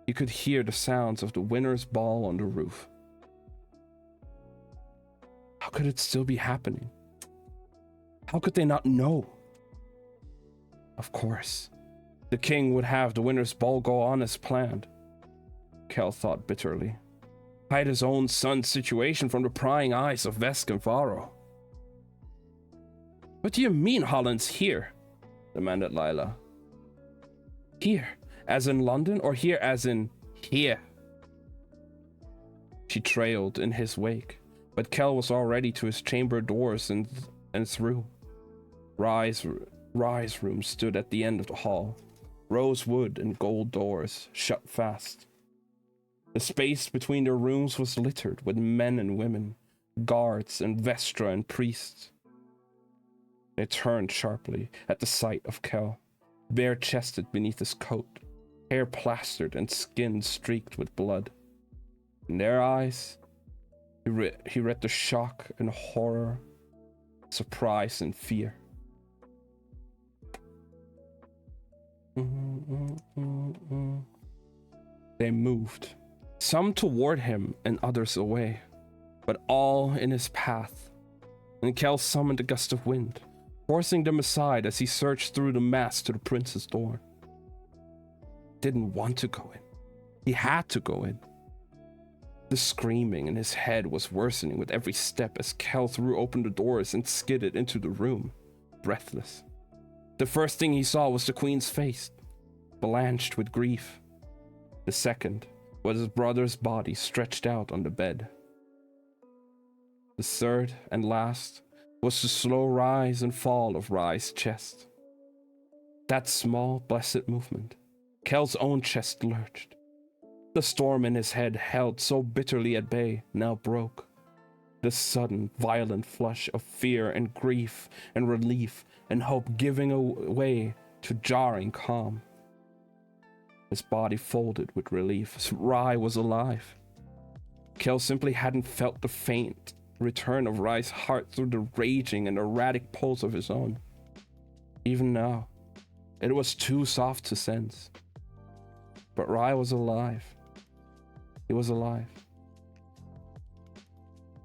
you could hear the sounds of the winter's ball on the roof. How could it still be happening? How could they not know? Of course, the king would have the winter's ball go on as planned. Kel thought bitterly. Hide his own son's situation from the prying eyes of Vesk and Faro. What do you mean Holland's here? Demanded Lila. Here, as in London, or here as in here? She trailed in his wake, but Kel was already to his chamber doors and through. Rye's room stood at the end of the hall, rosewood and gold doors shut fast. The space between their rooms was littered with men and women, guards and Vestra and priests. They turned sharply at the sight of Kel, bare-chested beneath his coat, hair plastered and skin streaked with blood. In their eyes, he read the shock and horror, surprise and fear. They moved, some toward him and others away, but all in his path, and Kel summoned a gust of wind, forcing them aside as he searched through the mass to the prince's door. He didn't want to go in. He had to go in. The screaming in his head was worsening with every step as Kel threw open the doors and skidded into the room, breathless. The first thing he saw was the queen's face, blanched with grief. The second was his brother's body stretched out on the bed. The third and last was the slow rise and fall of Rye's chest. That small, blessed movement, Kel's own chest lurched. The storm in his head, held so bitterly at bay, now broke. The sudden, violent flush of fear and grief and relief and hope giving way to jarring calm. His body folded with relief. Rye was alive. Kel simply hadn't felt the faint return of Rye's heart through the raging and erratic pulse of his own. Even now, it was too soft to sense. But Rye was alive. He was alive.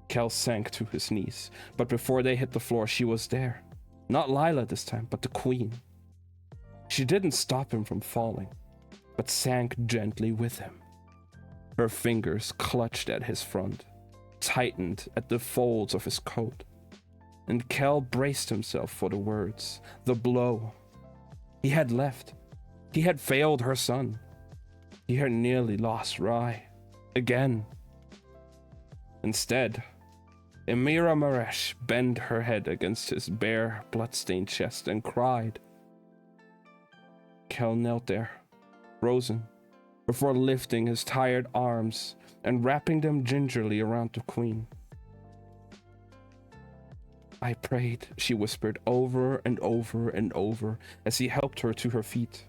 Kel sank to his knees, but before they hit the floor, she was there. Not Lila this time, but the queen. She didn't stop him from falling, but sank gently with him. Her fingers clutched at his front, tightened at the folds of his coat, and Kel braced himself for the words, the blow. He had left. He had failed her son. He had nearly lost Rye. Again. Instead, Emira Maresh bent her head against his bare, blood-stained chest and cried. Kel knelt there, frozen, before lifting his tired arms and wrapping them gingerly around the queen. I prayed, she whispered over and over and over as he helped her to her feet.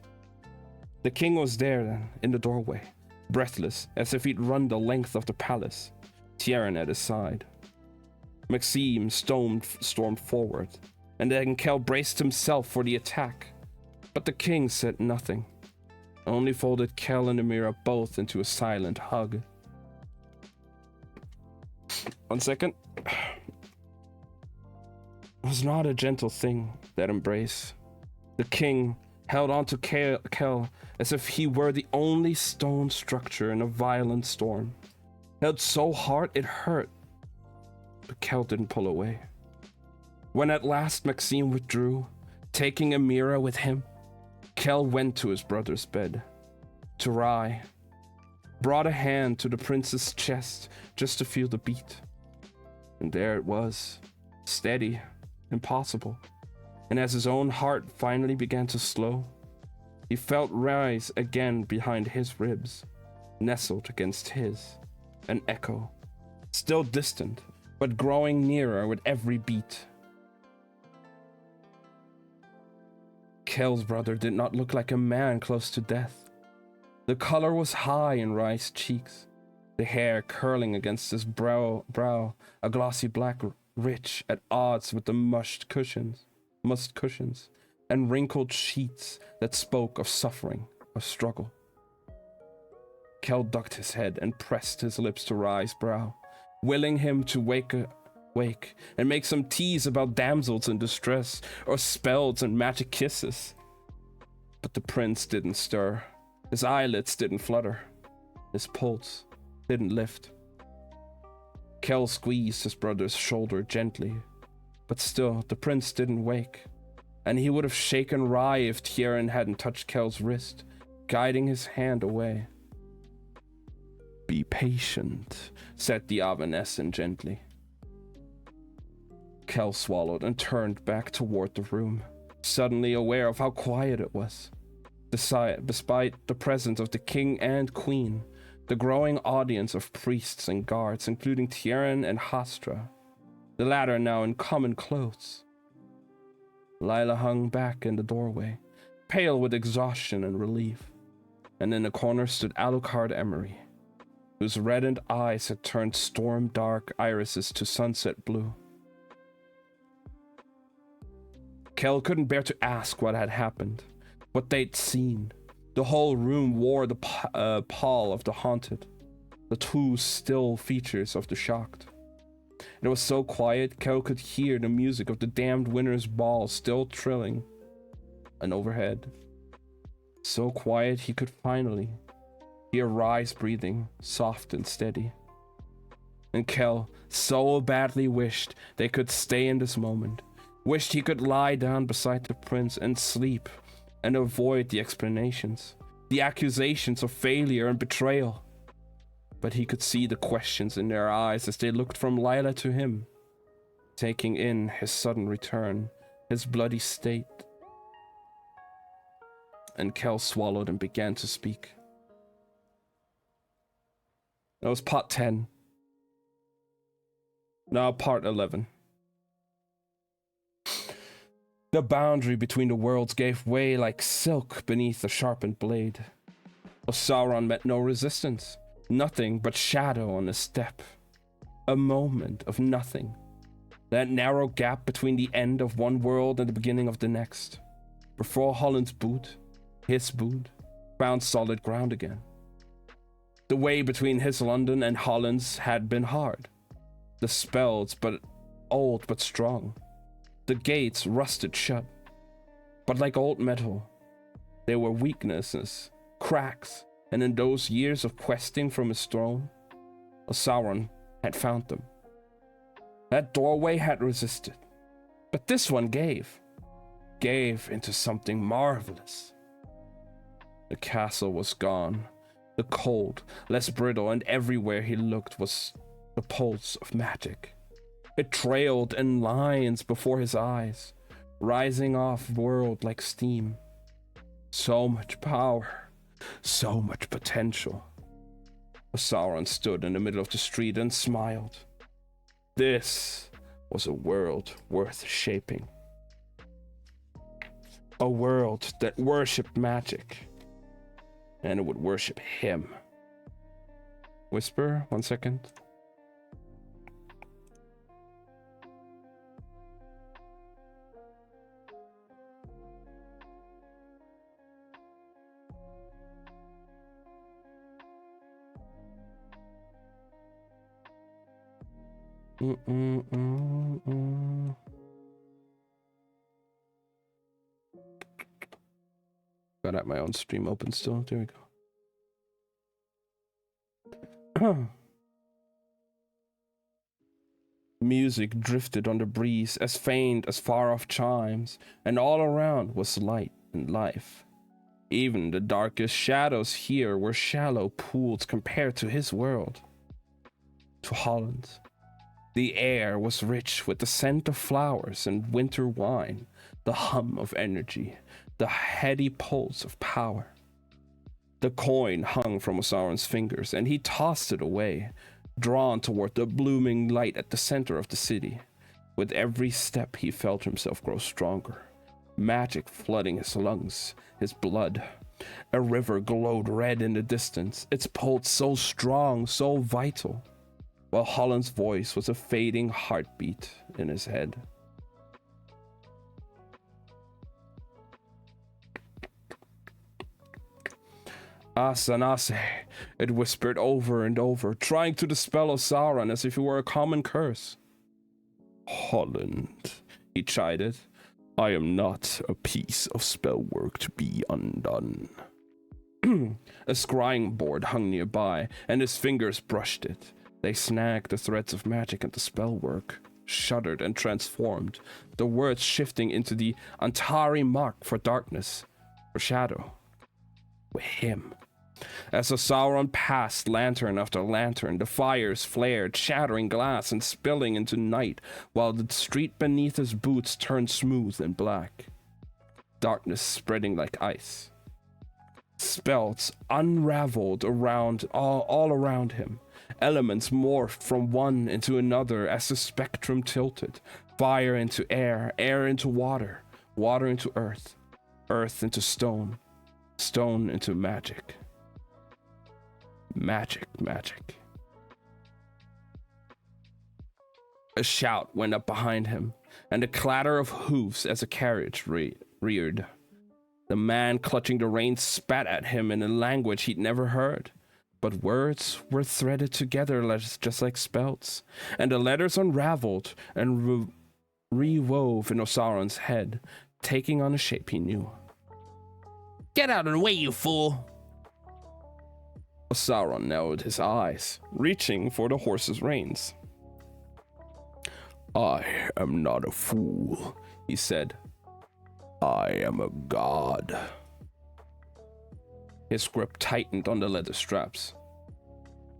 The king was there then, in the doorway, breathless, as if he'd run the length of the palace, Tieran at his side. Maxime stormed forward, and then Kel braced himself for the attack. But the king said nothing, only folded Kel and Emira both into a silent hug. 1 second. It was not a gentle thing, that embrace. The king held on to Kel as if he were the only stone structure in a violent storm. Held so hard it hurt, but Kel didn't pull away. When at last Maxime withdrew, taking Emira with him, Kel went to his brother's bed, to Rye, brought a hand to the prince's chest just to feel the beat. And there it was, steady, impossible. And as his own heart finally began to slow, he felt Rye's again behind his ribs, nestled against his, an echo, still distant, but growing nearer with every beat. Kel's brother did not look like a man close to death. The color was high in Rye's cheeks, the hair curling against his brow, a glossy black, rich, at odds with the mussed cushions, and wrinkled sheets that spoke of suffering, of struggle. Kel ducked his head and pressed his lips to Rye's brow, willing him to wake and make some tease about damsels in distress or spells and magic kisses. But the prince didn't stir. His eyelids didn't flutter. His pulse didn't lift. Kel squeezed his brother's shoulder gently, but still the prince didn't wake, and he would have shaken Rye if Tieran hadn't touched Kel's wrist, guiding his hand away. "Be patient," said the Avanescent gently. Kel swallowed and turned back toward the room, suddenly aware of how quiet it was. Despite the presence of the king and queen, the growing audience of priests and guards, including Tieran and Hastra, the latter now in common clothes. Lila hung back in the doorway, pale with exhaustion and relief, and in the corner stood Alucard Emery, whose reddened eyes had turned storm-dark irises to sunset blue. Kel couldn't bear to ask what had happened, what they'd seen. The whole room wore the pall of the haunted, the two still features of the shocked. It was so quiet, Kel could hear the music of the damned winter's ball still trilling, and overhead, so quiet he could finally hear Rye's breathing, soft and steady. And Kel so badly wished they could stay in this moment, wished he could lie down beside the prince and sleep and avoid the explanations, the accusations of failure and betrayal. But he could see the questions in their eyes as they looked from Lila to him, taking in his sudden return, his bloody state. And Kel swallowed and began to speak. That was part 10. Now part 11. The boundary between the worlds gave way like silk beneath a sharpened blade. Sauron met no resistance, nothing but shadow on his step. A moment of nothing. That narrow gap between the end of one world and the beginning of the next. Before Holland's boot, his boot, found solid ground again. The way between his London and Holland's had been hard. The spells but old but strong. The gates rusted shut. But like old metal, there were weaknesses, cracks, and in those years of questing from his throne, Sauron had found them. That doorway had resisted, but this one gave into something marvelous. The castle was gone, the cold, less brittle, and everywhere he looked was the pulse of magic. It trailed in lines before his eyes, rising off world like steam. So much power, so much potential. Sauron stood in the middle of the street and smiled. This was a world worth shaping. A world that worshipped magic, and it would worship him. Whisper, 1 second. Got at my own stream open still. There we go. Music drifted on the breeze, as faint as far-off chimes, and all around was light and life. Even the darkest shadows here were shallow pools compared to his world, to Holland's. The air was rich with the scent of flowers and winter wine, the hum of energy, the heady pulse of power. The coin hung from Sauron's fingers, and he tossed it away, drawn toward the blooming light at the center of the city. With every step, he felt himself grow stronger, magic flooding his lungs, his blood. A river glowed red in the distance, its pulse so strong, so vital, while Holland's voice was a fading heartbeat in his head. Asanase, it whispered over and over, trying to dispel Sauron as if it were a common curse. Holland, he chided, I am not a piece of spell work to be undone. A scrying board hung nearby, and his fingers brushed it. They snagged the threads of magic and the spell work, shuddered and transformed, the words shifting into the Antari mark for darkness, for shadow. With him. As the Sauron passed lantern after lantern, the fires flared, shattering glass and spilling into night, while the street beneath his boots turned smooth and black. Darkness spreading like ice. Spells unraveled around all around him. Elements morphed from one into another as the spectrum tilted. Fire into air, air into water, water into earth, earth into stone, stone into magic. Magic, magic. A shout went up behind him, and a clatter of hoofs as a carriage reared. The man clutching the reins spat at him in a language he'd never heard, but words were threaded together just like spells, and the letters unraveled and rewove in Sauron's head, taking on a shape he knew. Get out of the way, you fool! Sauron narrowed his eyes, reaching for the horse's reins. I am not a fool, he said. I am a god. His grip tightened on the leather straps.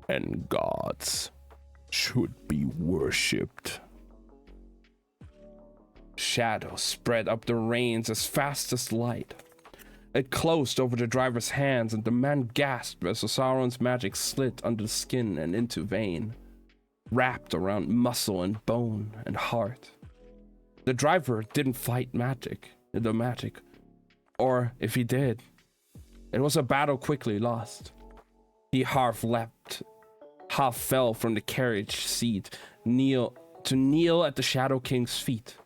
And gods should be worshipped. Shadow spread up the reins as fast as light. It closed over the driver's hands, and the man gasped as Sauron's magic slit under the skin and into vein, wrapped around muscle and bone and heart. The driver didn't fight the magic, or if he did, it was a battle quickly lost. He half leapt, half fell from the carriage seat, kneel at the Shadow King's feet,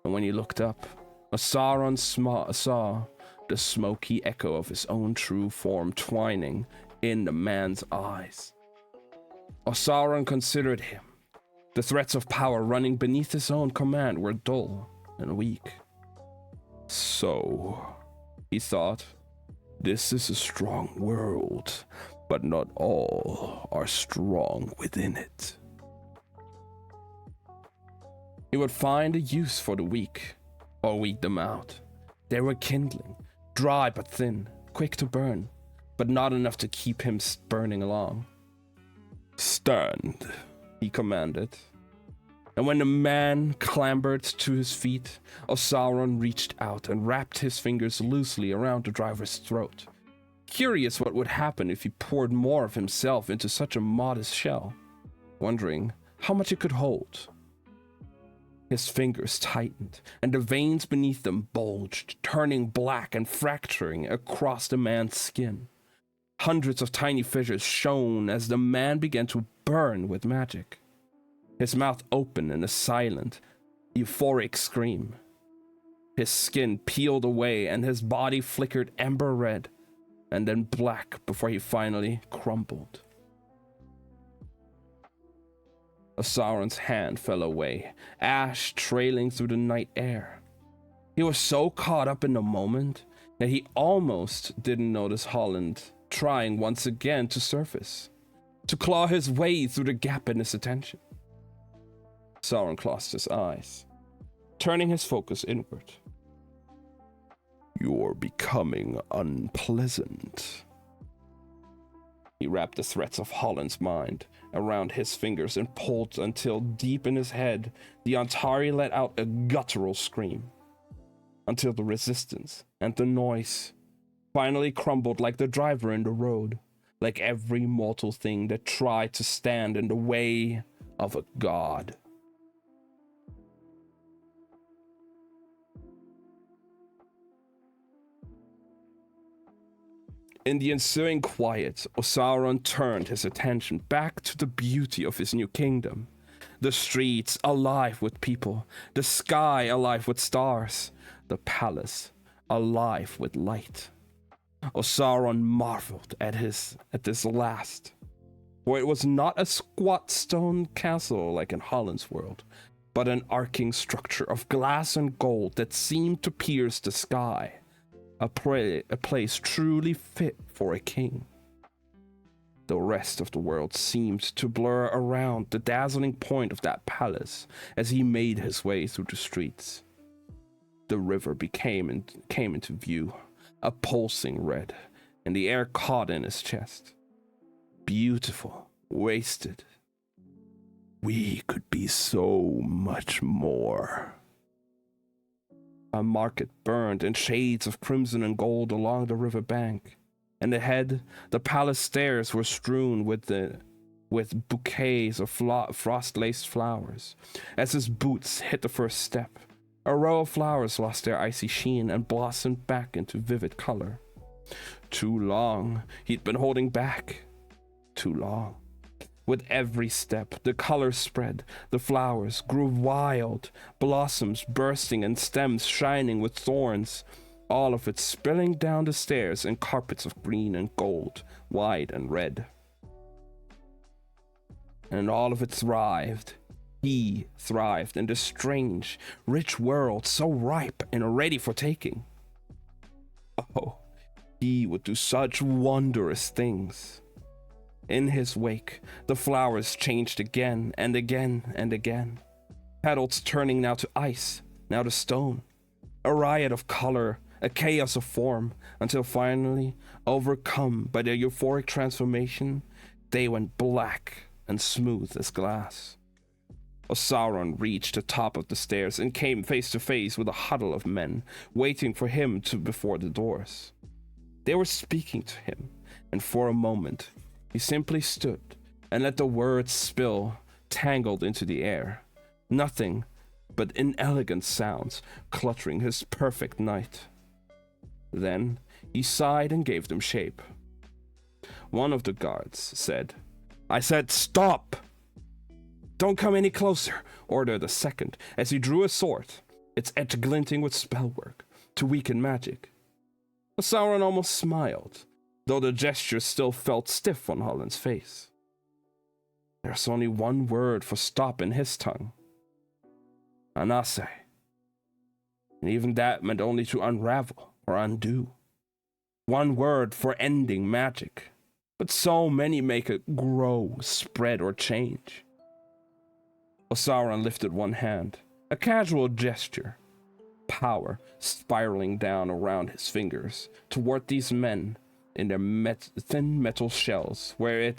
and when he looked up, Sauron saw the smoky echo of his own true form twining in the man's eyes. Sauron considered him. The threats of power running beneath his own command were dull and weak. So, he thought, this is a strong world, but not all are strong within it. He would find a use for the weak, or weed them out. They were kindling, dry but thin, quick to burn, but not enough to keep him burning along. Stand, he commanded. And when the man clambered to his feet, Sauron reached out and wrapped his fingers loosely around the driver's throat, curious what would happen if he poured more of himself into such a modest shell, wondering how much it could hold. His fingers tightened, and the veins beneath them bulged, turning black and fracturing across the man's skin. Hundreds of tiny fissures shone as the man began to burn with magic. His mouth opened in a silent, euphoric scream. His skin peeled away, and his body flickered ember red, and then black before he finally crumbled. Sauron's hand fell away, ash trailing through the night air. He was so caught up in the moment that he almost didn't notice Holland trying once again to surface, to claw his way through the gap in his attention. Sauron closed his eyes, turning his focus inward. You're becoming unpleasant. He wrapped the threads of Holland's mind around his fingers and pulled until deep in his head, the Antari let out a guttural scream, until the resistance and the noise finally crumbled like the driver in the road, like every mortal thing that tried to stand in the way of a god. In the ensuing quiet, Osauron turned his attention back to the beauty of his new kingdom. The streets alive with people, the sky alive with stars, the palace alive with light. Osauron marveled at this last, for it was not a squat stone castle like in Holland's world, but an arcing structure of glass and gold that seemed to pierce the sky, a place truly fit for a king. The rest of the world seemed to blur around the dazzling point of that palace as he made his way through the streets. The river came into view, a pulsing red, and the air caught in his chest. Beautiful, wasted. We could be so much more. A market burned in shades of crimson and gold along the river bank, and ahead, the palace stairs were strewn with bouquets of frost-laced flowers. As his boots hit the first step, a row of flowers lost their icy sheen and blossomed back into vivid color. Too long, he'd been holding back. Too long. With every step, the colors spread, the flowers grew wild, blossoms bursting and stems shining with thorns, all of it spilling down the stairs in carpets of green and gold, white and red. And all of it thrived. He thrived in this strange, rich world so ripe and ready for taking. Oh, he would do such wondrous things. In his wake, the flowers changed again and again and again. Petals turning now to ice, now to stone. A riot of color, a chaos of form, until finally, overcome by their euphoric transformation, they went black and smooth as glass. Osauron reached the top of the stairs and came face to face with a huddle of men waiting for him before the doors. They were speaking to him, and for a moment, he simply stood and let the words spill, tangled into the air. Nothing but inelegant sounds cluttering his perfect night. Then he sighed and gave them shape. One of the guards said, "I said stop! Don't come any closer," ordered the second as he drew a sword, its edge glinting with spellwork, to weaken magic. Sauron almost smiled, though the gesture still felt stiff on Holland's face. There's only one word for stop in his tongue. Anase. And even that meant only to unravel or undo. One word for ending magic, but so many make it grow, spread, or change. Osauron lifted one hand, a casual gesture, power spiraling down around his fingers toward these men in their thin metal shells, where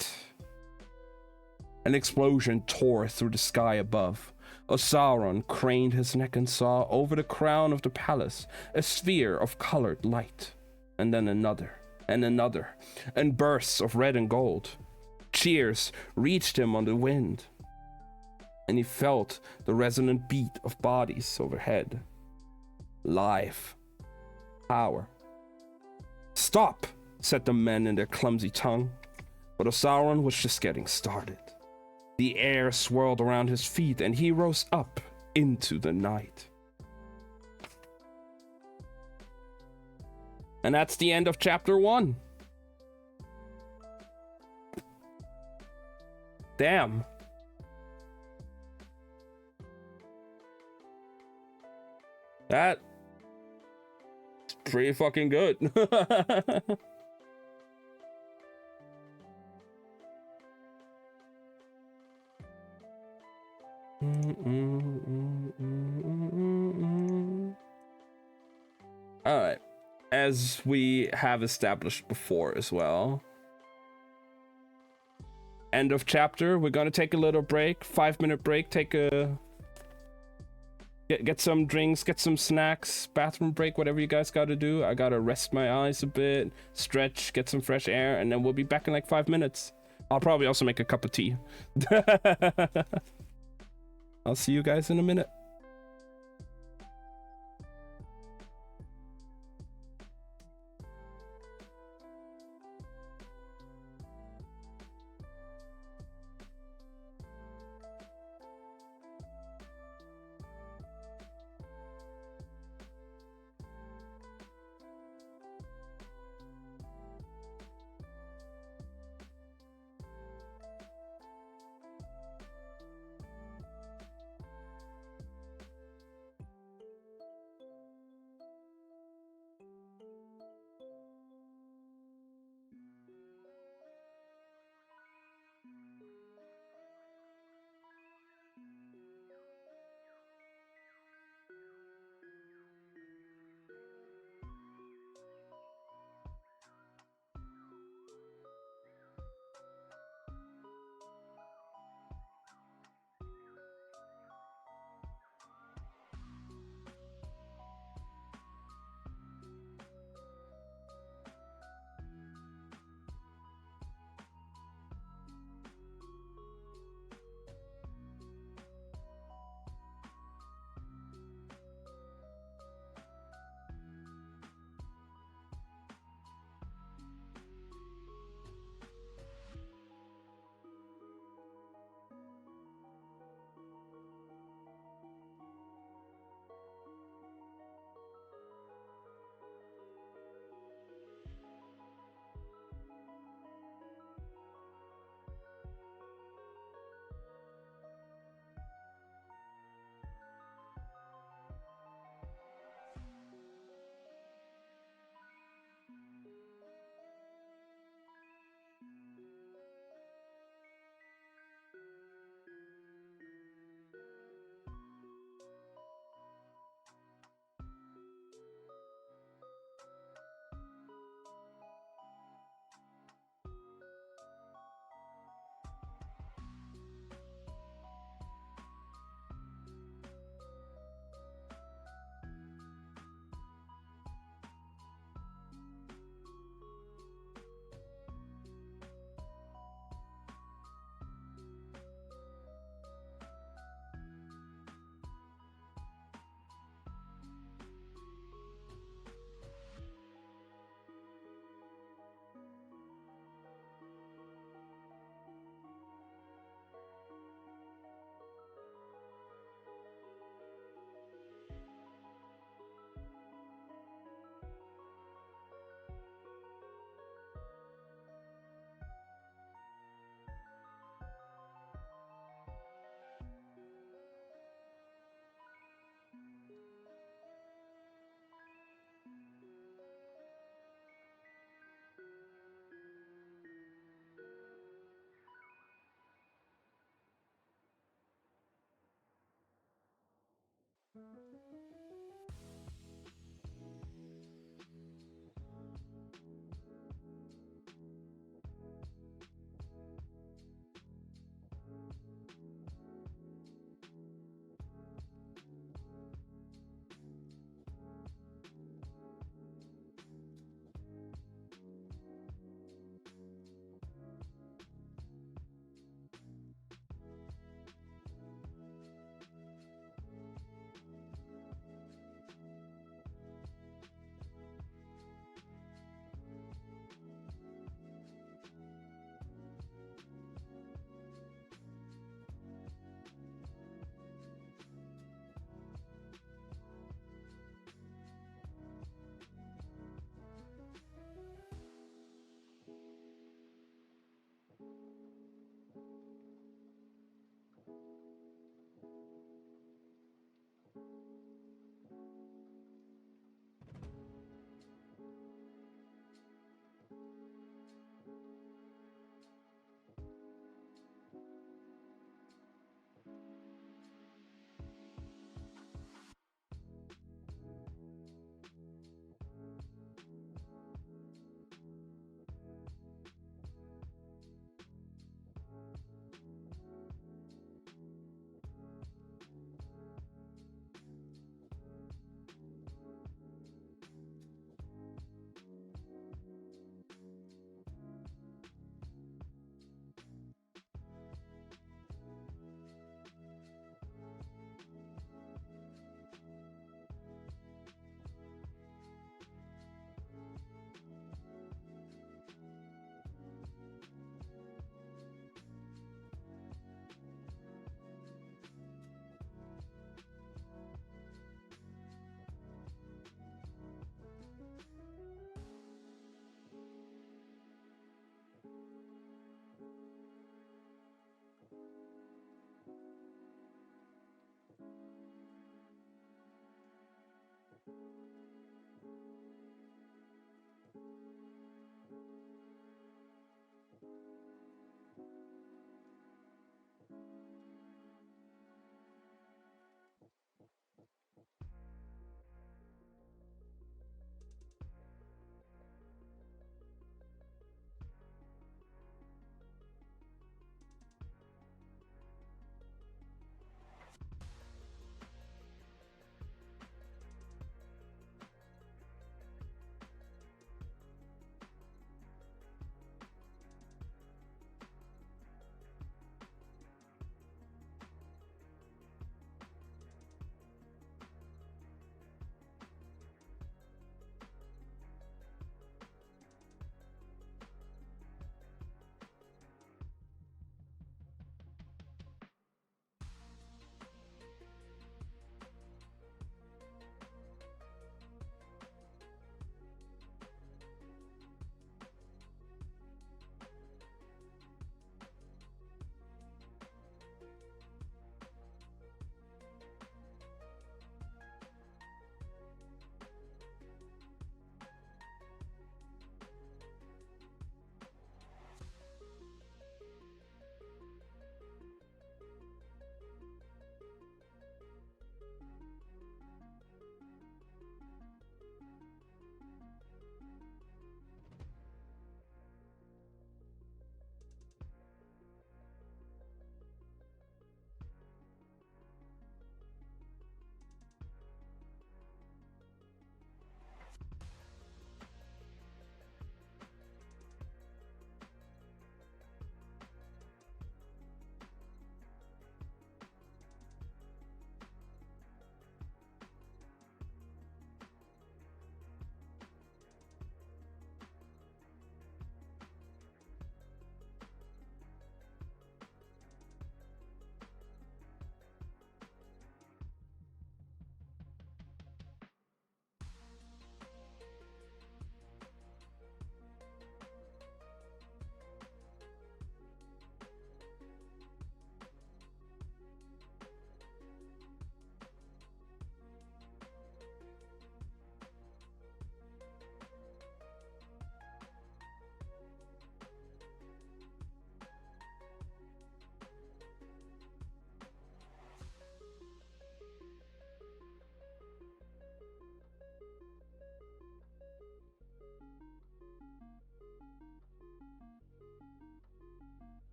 an explosion tore through the sky above. Osauron craned his neck and saw over the crown of the palace a sphere of colored light, and then another, and bursts of red and gold. Cheers reached him on the wind, and he felt the resonant beat of bodies overhead. Life. Power. "Stop!" said the men in their clumsy tongue, but Osauron was just getting started. The air swirled around his feet, and he rose up into the night. And that's the end of chapter 1. Damn. That's pretty fucking good. Alright, as we have established before as well, end of chapter, we're gonna take a little break, 5-minute break, get some drinks, get some snacks, bathroom break, whatever you guys gotta do. I gotta rest my eyes a bit, stretch, get some fresh air, and then we'll be back in like 5 minutes. I'll probably also make a cup of tea. I'll see you guys in a minute.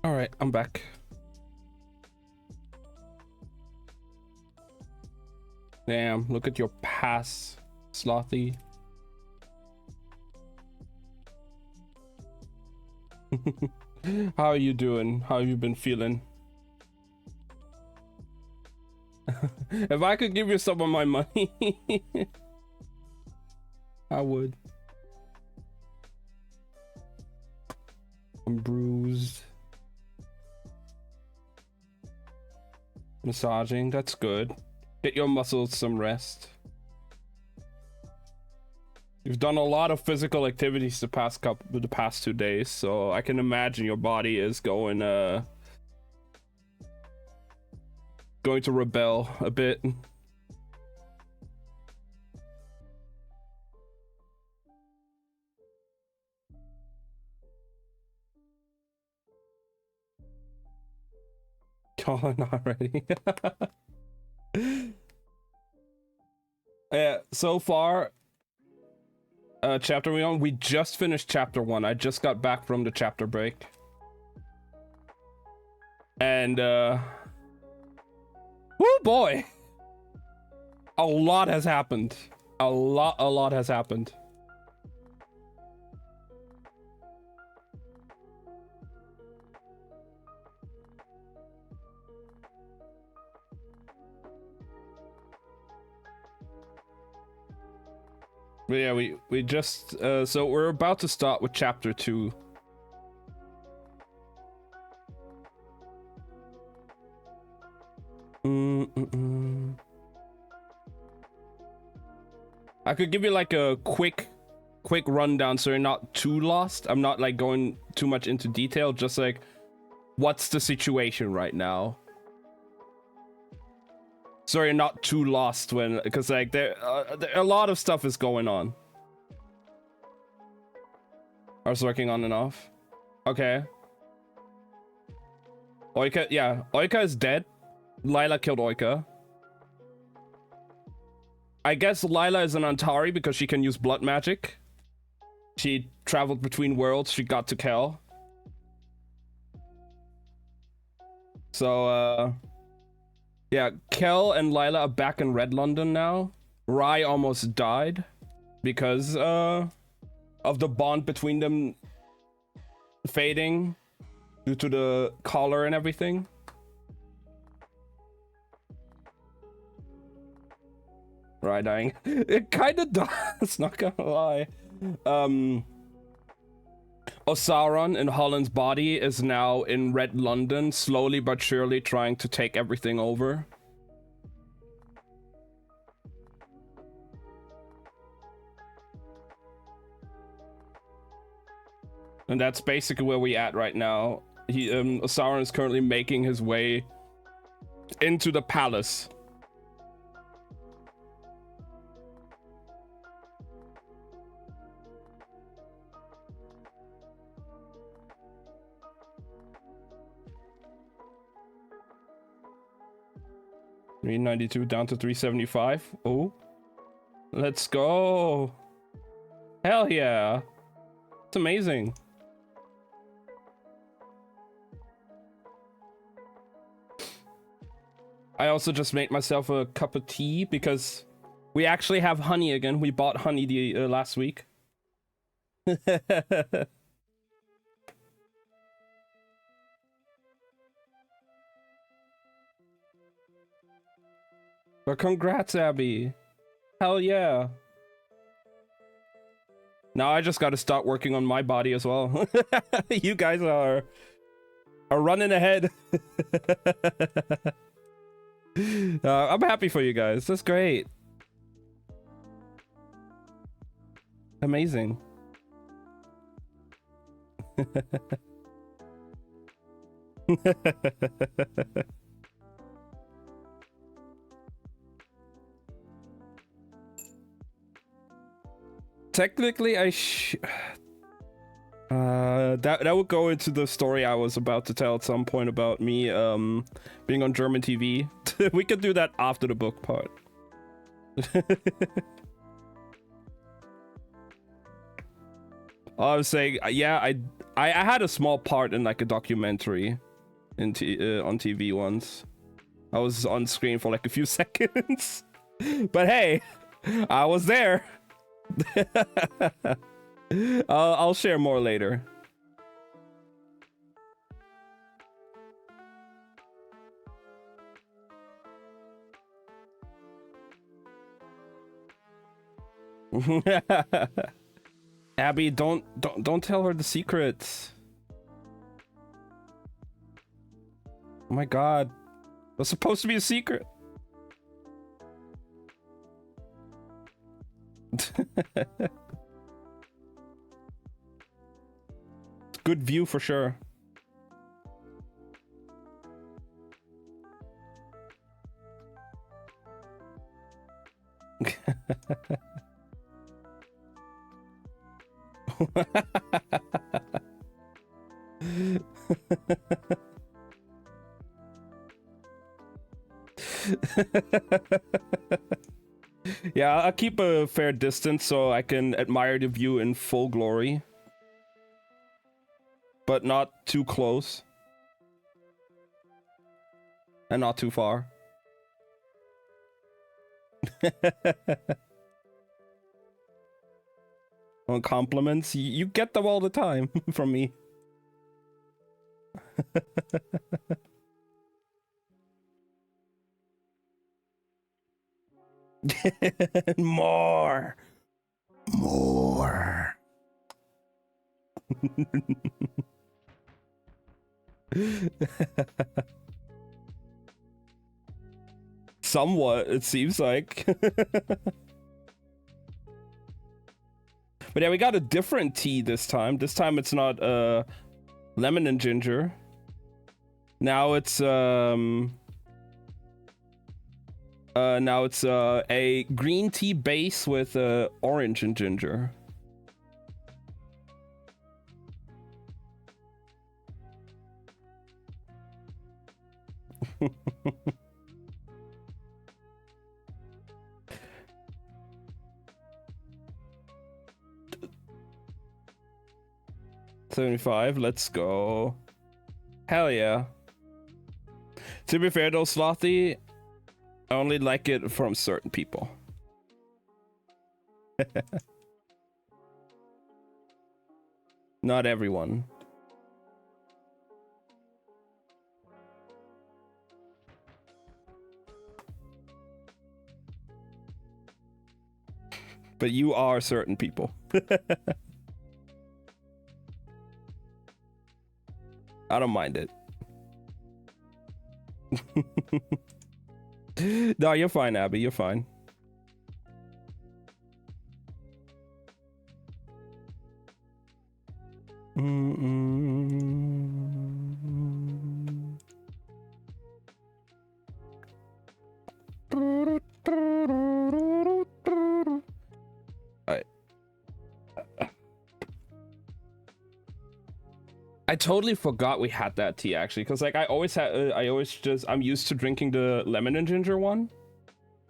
All right, I'm back. Damn, look at your pass, Slothy. How are you doing? How have you been feeling? If I could give you some of my money, I would. I'm bruised. Massaging, that's good. Get your muscles some rest. You've done a lot of physical activities the past 2 days, so I can imagine your body is going to rebel a bit. Calling already. Yeah, so far, chapter we just finished chapter 1. I just got back from the chapter break. And, woo boy! A lot has happened. A lot has happened. But yeah, we just so we're about to start with chapter 2. I could give you like a quick rundown so you're not too lost. I'm not like going too much into detail, just like what's the situation right now. So you're not too lost when, because like there a lot of stuff is going on. I was working on and off. Okay. Oika, yeah, Oika is dead. Lila killed Oika. I guess Lila is an Antari because she can use blood magic. She traveled between worlds. She got to Kel. So, yeah, Kel and Lila are back in Red London now. Rai almost died because, of the bond between them fading due to the collar and everything. Rai dying. It kind of does, not gonna lie. Osaron in Holland's body is now in Red London, slowly but surely trying to take everything over. And that's basically where we at right now. Osaron is currently making his way into the palace. 392 down to 375. Oh, let's go. Hell yeah. It's amazing. I also just made myself a cup of tea because we actually have honey again. We bought honey the last week. But congrats, Abby. Hell yeah. Now I just gotta start working on my body as well. You guys are running ahead. I'm happy for you guys. That's great. Amazing. Technically, that would go into the story I was about to tell at some point about me being on German TV. We could do that after the book part. I was saying, yeah, I had a small part in like a documentary on TV once. I was on screen for like a few seconds, but hey, I was there. I'll share more later. Abby, don't tell her the secrets. Oh my god. That's supposed to be a secret. Good view for sure. Yeah, I'll keep a fair distance so I can admire the view in full glory. But not too close. And not too far. On compliments, you get them all the time from me. More. Somewhat, it seems like. But yeah, we got a different tea this time. This time it's not lemon and ginger. Now it's a green tea base with orange and ginger. $75, let's go. Hell yeah. To be fair though, Slothy, I only like it from certain people. Not everyone. But you are certain people. I don't mind it. No, you're fine, Abby. You're fine. I I totally forgot we had that tea actually, because like I'm used to drinking the lemon and ginger one,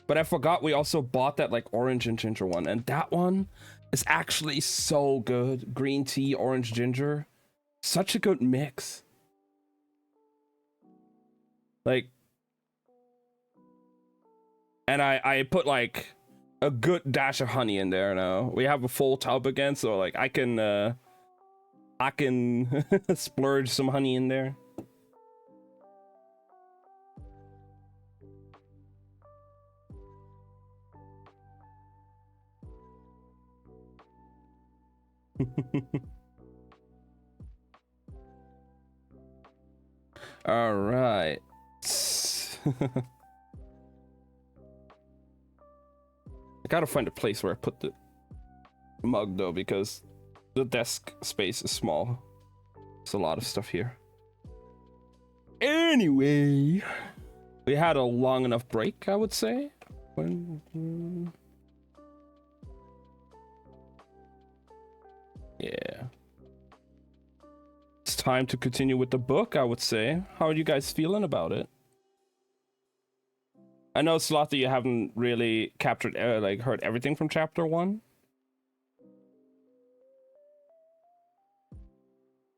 but I forgot we also bought that like orange and ginger one, and that one is actually so good. Green tea, orange, ginger, such a good mix. Like, and I put like a good dash of honey in there now. We have a full tub again, so like I can splurge some honey in there. All right. I gotta find a place where I put the mug though, because the desk space is small. There's a lot of stuff here. Anyway, we had a long enough break, I would say. Yeah. It's time to continue with the book, I would say. How are you guys feeling about it? I know, Slothy, you haven't really captured, like, heard everything from chapter 1.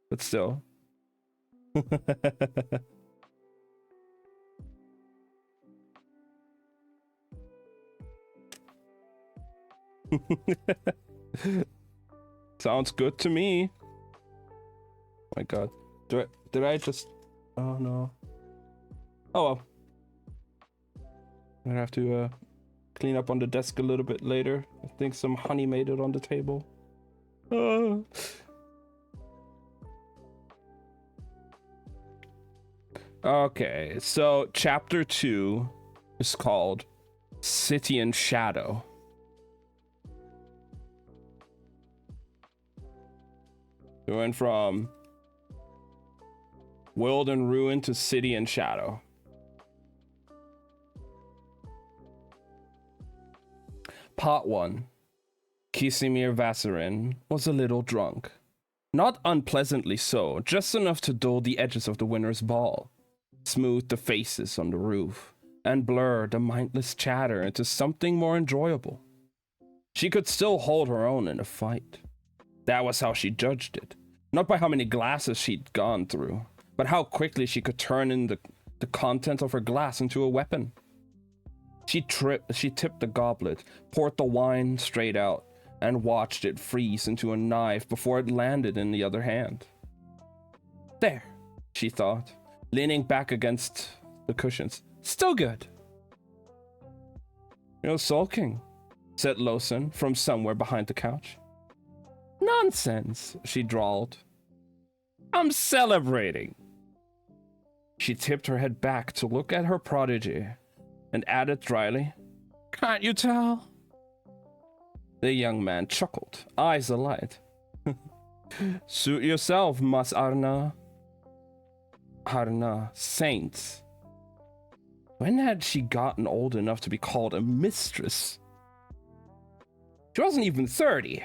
But still. Sounds good to me. Oh my god. Did I just... Oh no. Oh well. I'm gonna have to clean up on the desk a little bit later. I think some honey made it on the table. Okay, so chapter 2 is called City in Shadow. We went from world and ruin to city in shadow. Part 1. Kisimir Vassarin was a little drunk. Not unpleasantly so, just enough to dull the edges of the winter's ball, smooth the faces on the roof, and blur the mindless chatter into something more enjoyable. She could still hold her own in a fight. That was how she judged it. Not by how many glasses she'd gone through, but how quickly she could turn in the content of her glass into a weapon. She tipped the goblet, poured the wine straight out, and watched it freeze into a knife before it landed in the other hand. There, she thought, leaning back against the cushions. Still good. You're sulking, said Lawson from somewhere behind the couch. Nonsense, she drawled. I'm celebrating. She tipped her head back to look at her prodigy and added dryly, Can't you tell? The young man chuckled, eyes alight. Suit yourself, Mas Arna. Arna, saints. When had she gotten old enough to be called a mistress? She wasn't even 30.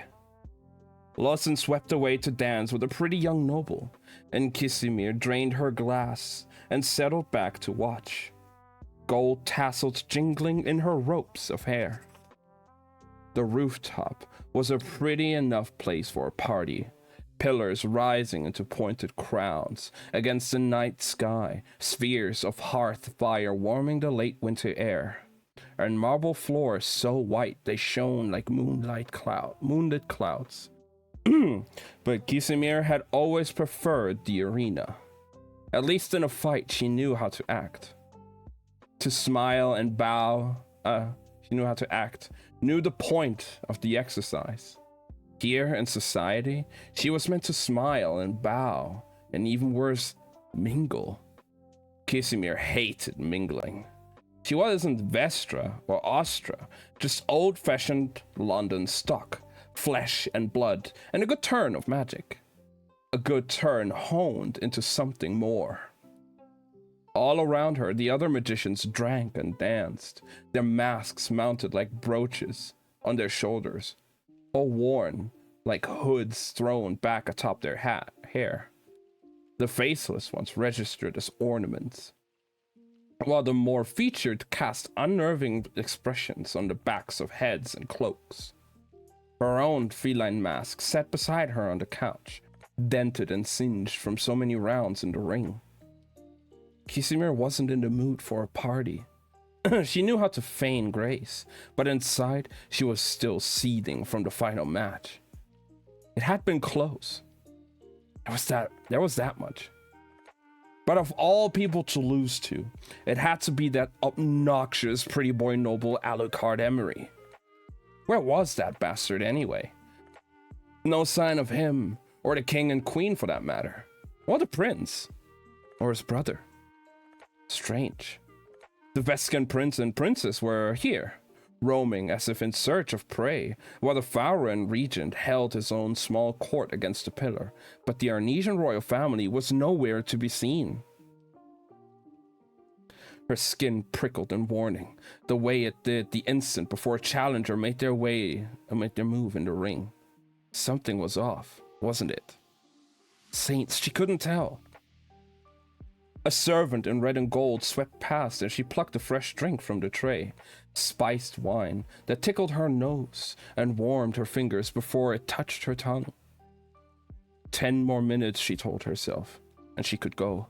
Lawson swept away to dance with a pretty young noble, and Kisimir drained her glass and settled back to watch. Gold tassels jingling in her ropes of hair. The rooftop was a pretty enough place for a party. Pillars rising into pointed crowns against the night sky, spheres of hearth fire warming the late winter air, and marble floors so white they shone like moonlit clouds. But Kisimir had always preferred the arena. At least in a fight, she knew how to act. To smile and bow, she knew how to act, knew the point of the exercise. Here in society, she was meant to smile and bow, and even worse, mingle. Kisimir hated mingling. She wasn't Vestra or Ostra, just old-fashioned London stock, flesh and blood, and a good turn of magic. A good turn honed into something more. All around her, the other magicians drank and danced, their masks mounted like brooches on their shoulders, or worn like hoods thrown back atop their hair. The faceless ones registered as ornaments, while the more featured cast unnerving expressions on the backs of heads and cloaks. Her own feline mask sat beside her on the couch, dented and singed from so many rounds in the ring. Kisimir wasn't in the mood for a party. She knew how to feign grace, but inside she was still seething from the final match. It had been close. There was that much. But of all people to lose to, it had to be that obnoxious pretty boy noble Alucard Emery. Where was that bastard anyway? No sign of him, or the king and queen for that matter, or the prince, or his brother. Strange. The Vescan prince and princess were here, roaming as if in search of prey, while the Fauran regent held his own small court against a pillar, but the Arnesian royal family was nowhere to be seen. Her skin prickled in warning, the way it did the instant before a challenger made their move in the ring. Something was off, wasn't it? Saints, she couldn't tell. A servant in red and gold swept past and she plucked a fresh drink from the tray, spiced wine that tickled her nose and warmed her fingers before it touched her tongue. 10 more minutes, she told herself, and she could go.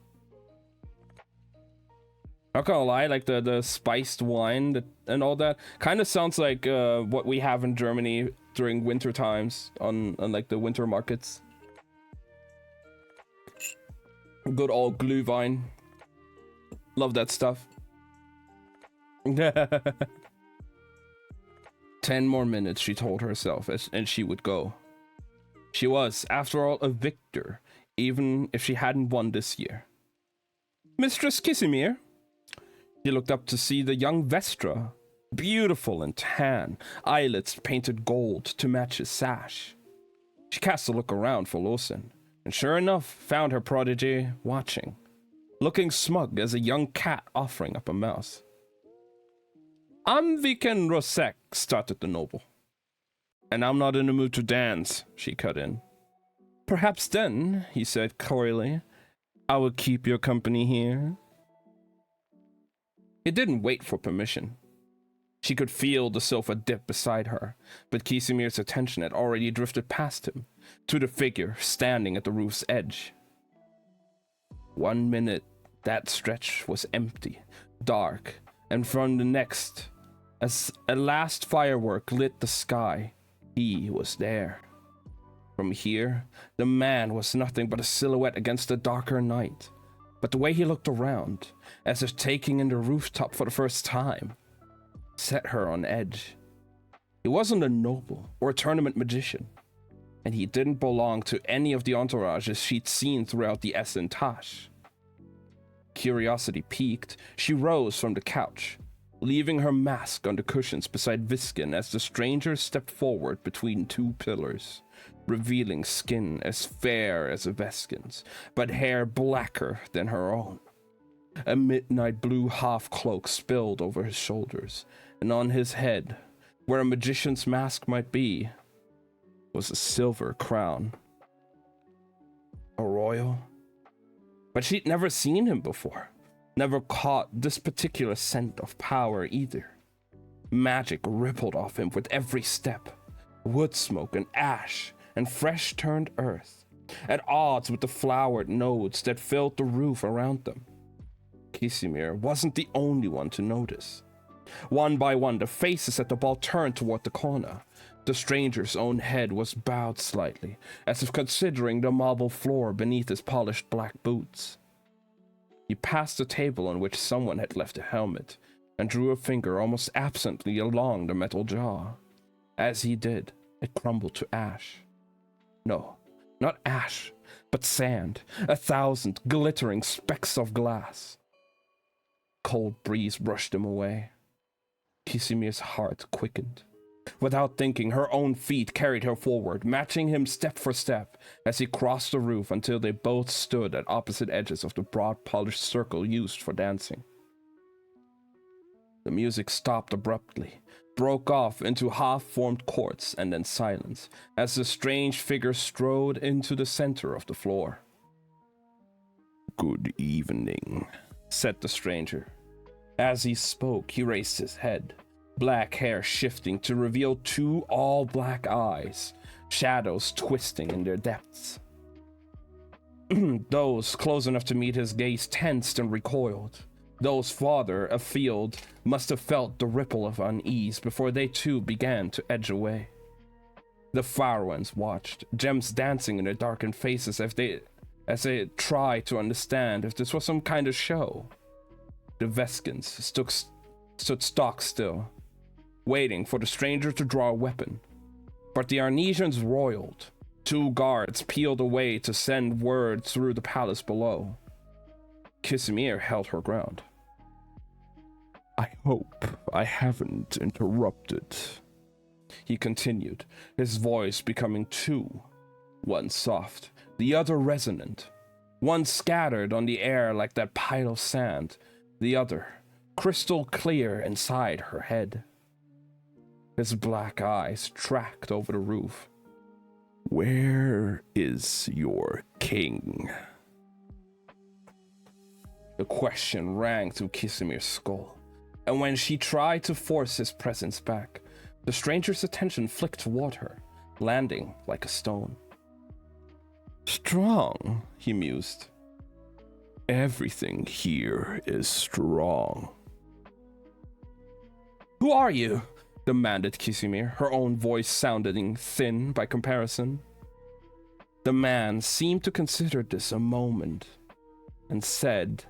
Not gonna lie, like the spiced wine and all that kind of sounds like what we have in Germany during winter times on like the winter markets. Good old Glühwein. Love that stuff. 10 more minutes, she told herself, and she would go. She was, after all, a victor, even if she hadn't won this year. Mistress Kisimir? She looked up to see the young Vestra, beautiful and tan, eyelids painted gold to match his sash. She cast a look around for Lawson, and sure enough, found her protege watching, looking smug as a young cat offering up a mouse. I'm Viken Rosek, started the noble. And I'm not in the mood to dance, she cut in. Perhaps then, he said coyly, I will keep your company here. He didn't wait for permission. She could feel the sofa dip beside her, but Kisimir's attention had already drifted past him, to the figure standing at the roof's edge. 1 minute, that stretch was empty, dark, and from the next, as a last firework lit the sky, he was there. From here, the man was nothing but a silhouette against the darker night, but the way he looked around, as if taking in the rooftop for the first time, set her on edge. He wasn't a noble or a tournament magician, and he didn't belong to any of the entourages she'd seen throughout the Essen Tash. Curiosity piqued, she rose from the couch, leaving her mask on the cushions beside Viskin as the stranger stepped forward between 2 pillars, revealing skin as fair as a Veskin's, but hair blacker than her own. A midnight blue half-cloak spilled over his shoulders, and on his head, where a magician's mask might be, was a silver crown. A royal? But she'd never seen him before, never caught this particular scent of power either. Magic rippled off him with every step, wood smoke and ash and fresh-turned earth, at odds with the flowered nodes that filled the roof around them. Kisimir wasn't the only one to notice. One by one, the faces at the ball turned toward the corner. The stranger's own head was bowed slightly, as if considering the marble floor beneath his polished black boots. He passed the table on which someone had left a helmet, and drew a finger almost absently along the metal jaw. As he did, it crumbled to ash. No, not ash, but sand, 1,000 glittering specks of glass. Cold breeze brushed him away. Kisimir's heart quickened. Without thinking, her own feet carried her forward, matching him step for step as he crossed the roof until they both stood at opposite edges of the broad polished circle used for dancing. The music stopped abruptly, broke off into half-formed chords, and then silence, as the strange figure strode into the center of the floor. Good evening, said the stranger. As he spoke, he raised his head, black hair shifting to reveal two all-black eyes, shadows twisting in their depths. Those close enough to meet his gaze tensed and recoiled. Those farther afield must have felt the ripple of unease before they too began to edge away. The far ones watched, gems dancing in their darkened faces as they tried to understand if this was some kind of show. The Veskins stood stock still, waiting for the stranger to draw a weapon. But the Arnesians roiled. Two guards peeled away to send word through the palace below. Kisimir held her ground. I hope I haven't interrupted, he continued, his voice becoming two, one soft, the other resonant, one scattered on the air like that pile of sand, the other crystal clear inside her head. His black eyes tracked over the roof. Where is your king? The question rang through Kisimir's skull, and when she tried to force his presence back, the stranger's attention flicked toward her, landing like a stone. Strong, he mused. Everything here is strong. Who are you? Demanded Kisimir, her own voice sounding thin by comparison. The man seemed to consider this a moment, and said,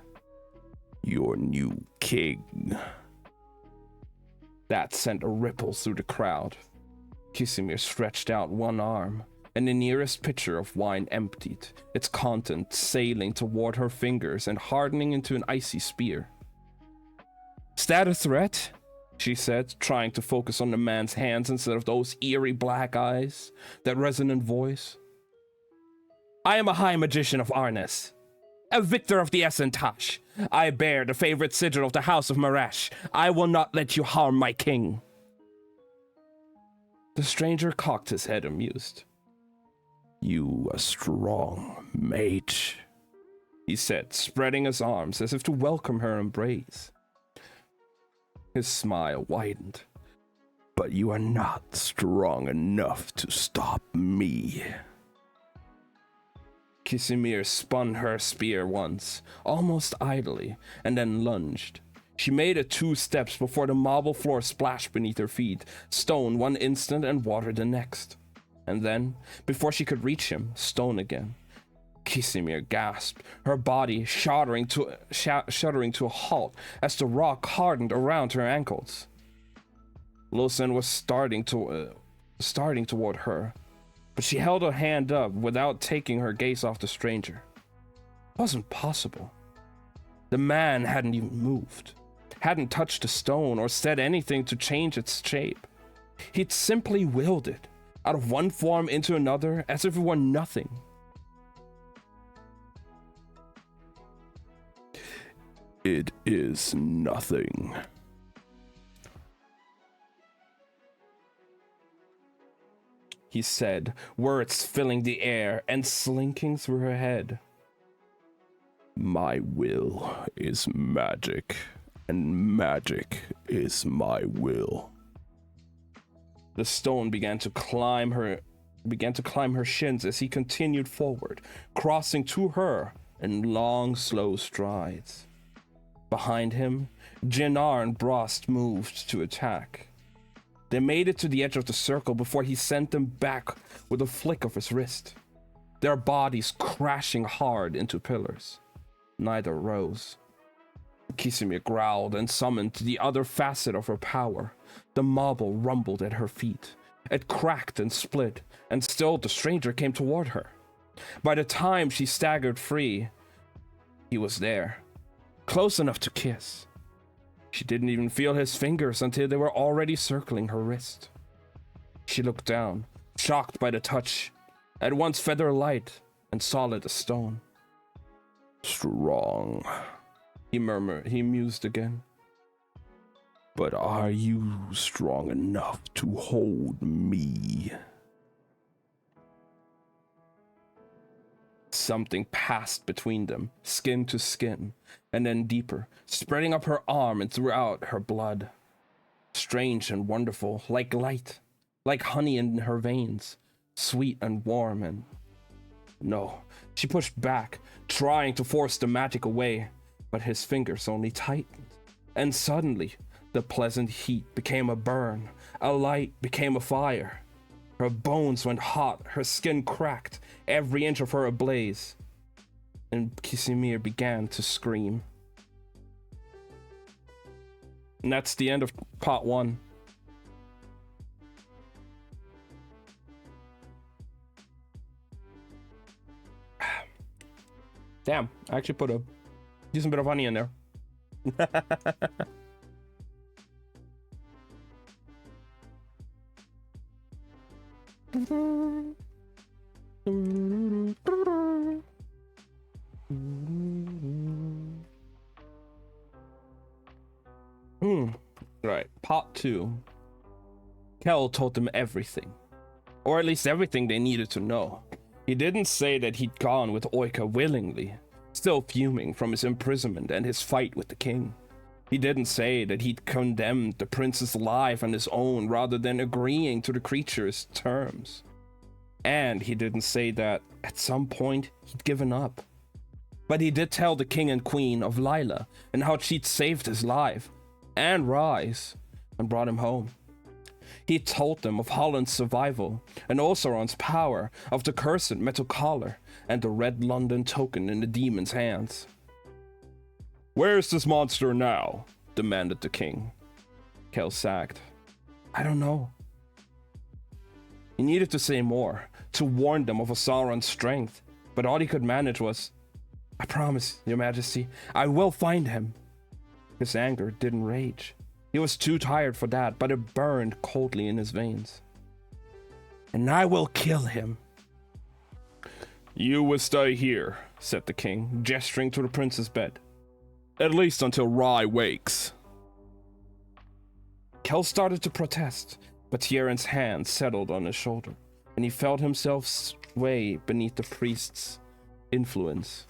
Your new king. That sent a ripple through the crowd. Kisimir stretched out one arm, and the nearest pitcher of wine emptied, its contents sailing toward her fingers and hardening into an icy spear. Is that a threat? She said, trying to focus on the man's hands instead of those eerie black eyes, that resonant voice. I am a high magician of Arnes, a victor of the Esentash. I bear the favorite sigil of the House of Marash. I will not let you harm my king. The stranger cocked his head amused. You a strong mage, he said, spreading his arms as if to welcome her embrace. His smile widened. But you are not strong enough to stop me. Kisimir spun her spear once, almost idly, and then lunged. She made it 2 steps before the marble floor splashed beneath her feet, stone one instant and water the next. And then, before she could reach him, stone again. Kisimir gasped, her body shuddering to a halt as the rock hardened around her ankles. Losen was starting toward her, but she held a hand up without taking her gaze off the stranger. It wasn't possible. The man hadn't even moved, hadn't touched a stone or said anything to change its shape. He'd simply willed it, out of one form into another, as if it were nothing. It is nothing. He said, words filling the air and slinking through her head. My will is magic, and magic is my will. The stone began to climb her shins as he continued forward, crossing to her in long, slow strides. Behind him, Jinnar and Brost moved to attack. They made it to the edge of the circle before he sent them back with a flick of his wrist, their bodies crashing hard into pillars. Neither rose. Kisimir growled and summoned the other facet of her power. The marble rumbled at her feet. It cracked and split, and still the stranger came toward her. By the time she staggered free, he was there, close enough to kiss. She didn't even feel his fingers until they were already circling her wrist. She looked down, shocked by the touch, at once feather light and solid as stone. Strong, he murmured. He mused again. But are you strong enough to hold me? Something passed between them, skin to skin, and then deeper, spreading up her arm and throughout her blood. Strange and wonderful, like light, like honey in her veins, sweet and warm and... No, she pushed back, trying to force the magic away, but his fingers only tightened. And suddenly, the pleasant heat became a burn, a light became a fire. Her bones went hot, her skin cracked, every inch of her ablaze. And Kisimir began to scream. And that's the end of part 1. Damn, I actually put a decent bit of honey in there. Right, part 2. Kel told them everything. Or at least everything they needed to know. He didn't say that he'd gone with Oika willingly, still fuming from his imprisonment and his fight with the king. He didn't say that he'd condemned the prince's life on his own rather than agreeing to the creature's terms. And he didn't say that at some point he'd given up. But he did tell the king and queen of Lila and how she'd saved his life and Rise and brought him home. He told them of Holland's survival and Osaron's power, of the cursed metal collar and the red London token in the demon's hands. "Where's this monster now?" demanded the king. Kel sagged. "I don't know." He needed to say more, to warn them of Osaron's strength, but all he could manage was, "I promise, your majesty, I will find him." His anger didn't rage. He was too tired for that, but it burned coldly in his veins. "And I will kill him." "You will stay here," said the king, gesturing to the prince's bed. "At least until Rye wakes." Kel started to protest, but Tieren's hand settled on his shoulder, and he felt himself sway beneath the priest's influence.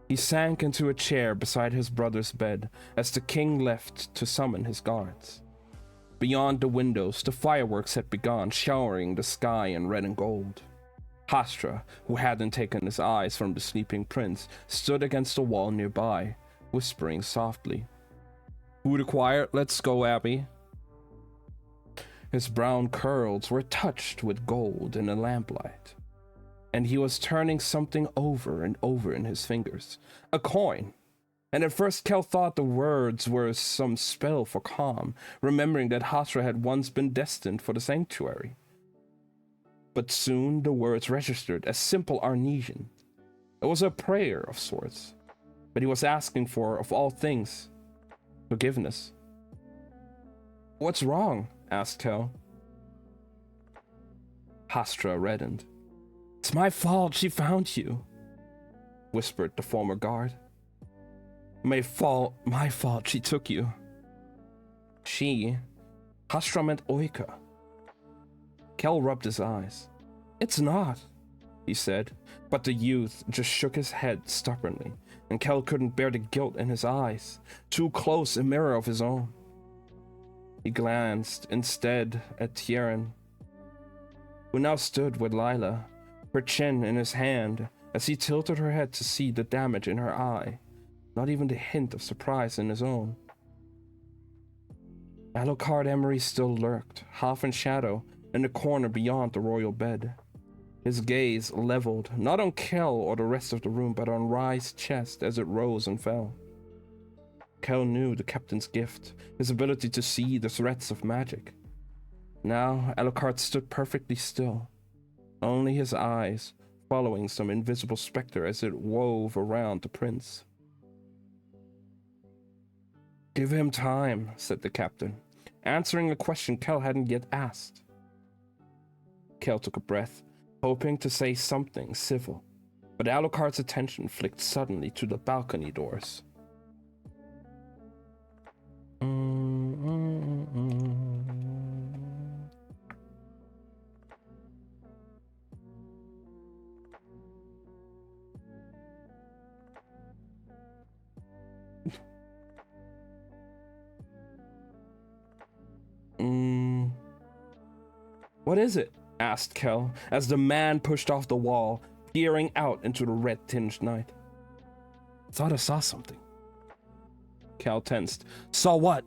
He sank into a chair beside his brother's bed as the king left to summon his guards. Beyond the windows, the fireworks had begun, showering the sky in red and gold. Hastra, who hadn't taken his eyes from the sleeping prince, stood against the wall nearby, whispering softly. "Who quiet? Let's go, Abby." His brown curls were touched with gold in the lamplight, and he was turning something over and over in his fingers. A coin. And at first Kel thought the words were some spell for calm, remembering that Hasra had once been destined for the sanctuary. But soon the words registered as simple Arnesian. It was a prayer of sorts, but he was asking for, of all things, forgiveness. "What's wrong?" asked Kel. Hastra reddened. "It's my fault she found you," whispered the former guard. My fault she took you." She? Hastra meant Oika. Kel rubbed his eyes. "It's not," he said, but the youth just shook his head stubbornly, and Kel couldn't bear the guilt in his eyes, too close a mirror of his own. He glanced instead at Tieren, who now stood with Lila, her chin in his hand, as he tilted her head to see the damage in her eye, not even the hint of surprise in his own. Alucard Emery still lurked, half in shadow, in the corner beyond the royal bed. His gaze leveled, not on Kel or the rest of the room, but on Rye's chest as it rose and fell. Kel knew the captain's gift, his ability to see the threats of magic. Now Alucard stood perfectly still, only his eyes following some invisible specter as it wove around the prince. "Give him time," said the captain, answering a question Kel hadn't yet asked. Kel took a breath, hoping to say something civil, but Alucard's attention flicked suddenly to the balcony doors. What is it? Asked Kel as the man pushed off the wall, peering out into the red-tinged night. I thought I saw something. Kel tensed. Saw what?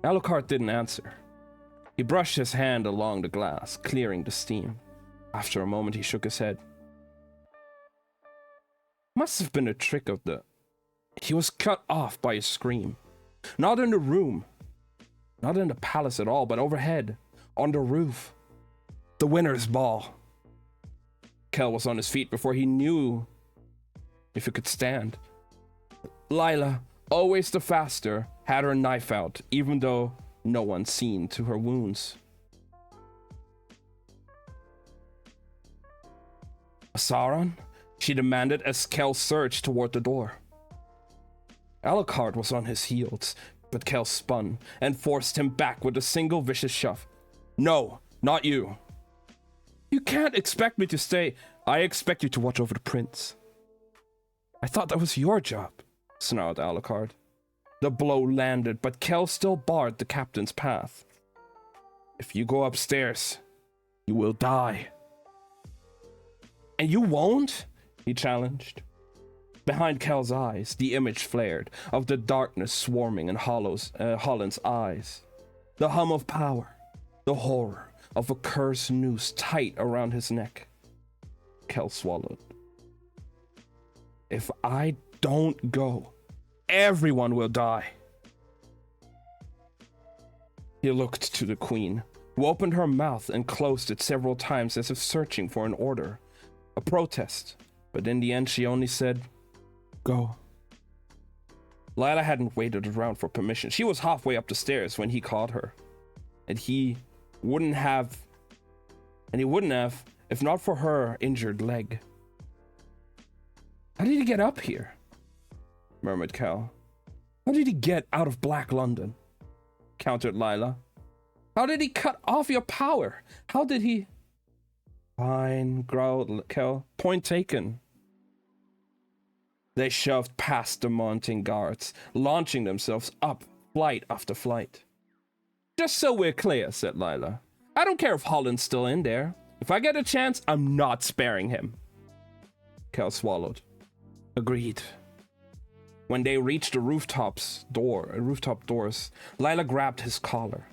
Alucard didn't answer. He brushed his hand along the glass, clearing the steam. After a moment, he shook his head. Must have been a trick of the... He was cut off by a scream. Not in the room. Not in the palace at all, but overhead, on the roof. The winner's ball. Kel was on his feet before he knew if he could stand. Lila, always the faster, had her knife out, even though no one seen to her wounds. Sauron? She demanded as Kel surged toward the door. Alucard was on his heels, but Kel spun and forced him back with a single vicious shove. No, not you. You can't expect me to stay. I expect you to watch over the prince. I thought that was your job, snarled Alucard. The blow landed, but Kel still barred the captain's path. If you go upstairs, you will die. And you won't? He challenged. Behind Kel's eyes, the image flared of the darkness swarming in Holland's eyes. The hum of power, the horror of a cursed noose tight around his neck. Kel swallowed. If I don't go, everyone will die. He looked to the queen, who opened her mouth and closed it several times as if searching for an order, a protest, but in the end she only said, Go. Lila hadn't waited around for permission. She was halfway up the stairs when he called her. And he wouldn't have if not for her injured leg. How did he get up here? Murmured Kel. How did he get out of Black London? Countered Lila. How did he cut off your power? How did he... Fine, growled Kel. Point taken. They shoved past the mounting guards, launching themselves up flight after flight. Just so we're clear, said Lila. I don't care if Holland's still in there. If I get a chance, I'm not sparing him. Kel swallowed. Agreed. When they reached the rooftop doors, Lila grabbed his collar,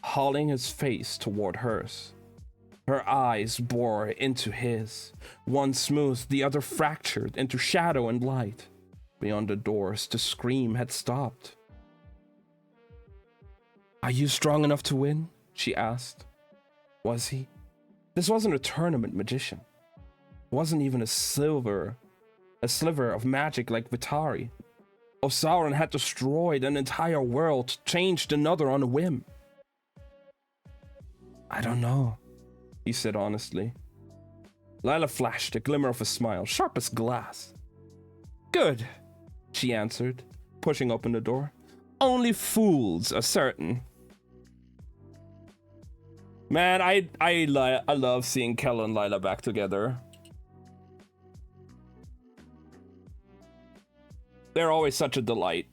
hauling his face toward hers. Her eyes bore into his, one smooth, the other fractured into shadow and light. Beyond the doors, the scream had stopped. Are you strong enough to win? She asked. Was he? This wasn't a tournament magician. It wasn't even a sliver of magic like Vitari. Sauron had destroyed an entire world, changed another on a whim. I don't know, he said honestly. Lila flashed a glimmer of a smile, sharp as glass. Good, she answered, pushing open the door. Only fools are certain. Man, I love seeing Kel and Lila back together. They're always such a delight.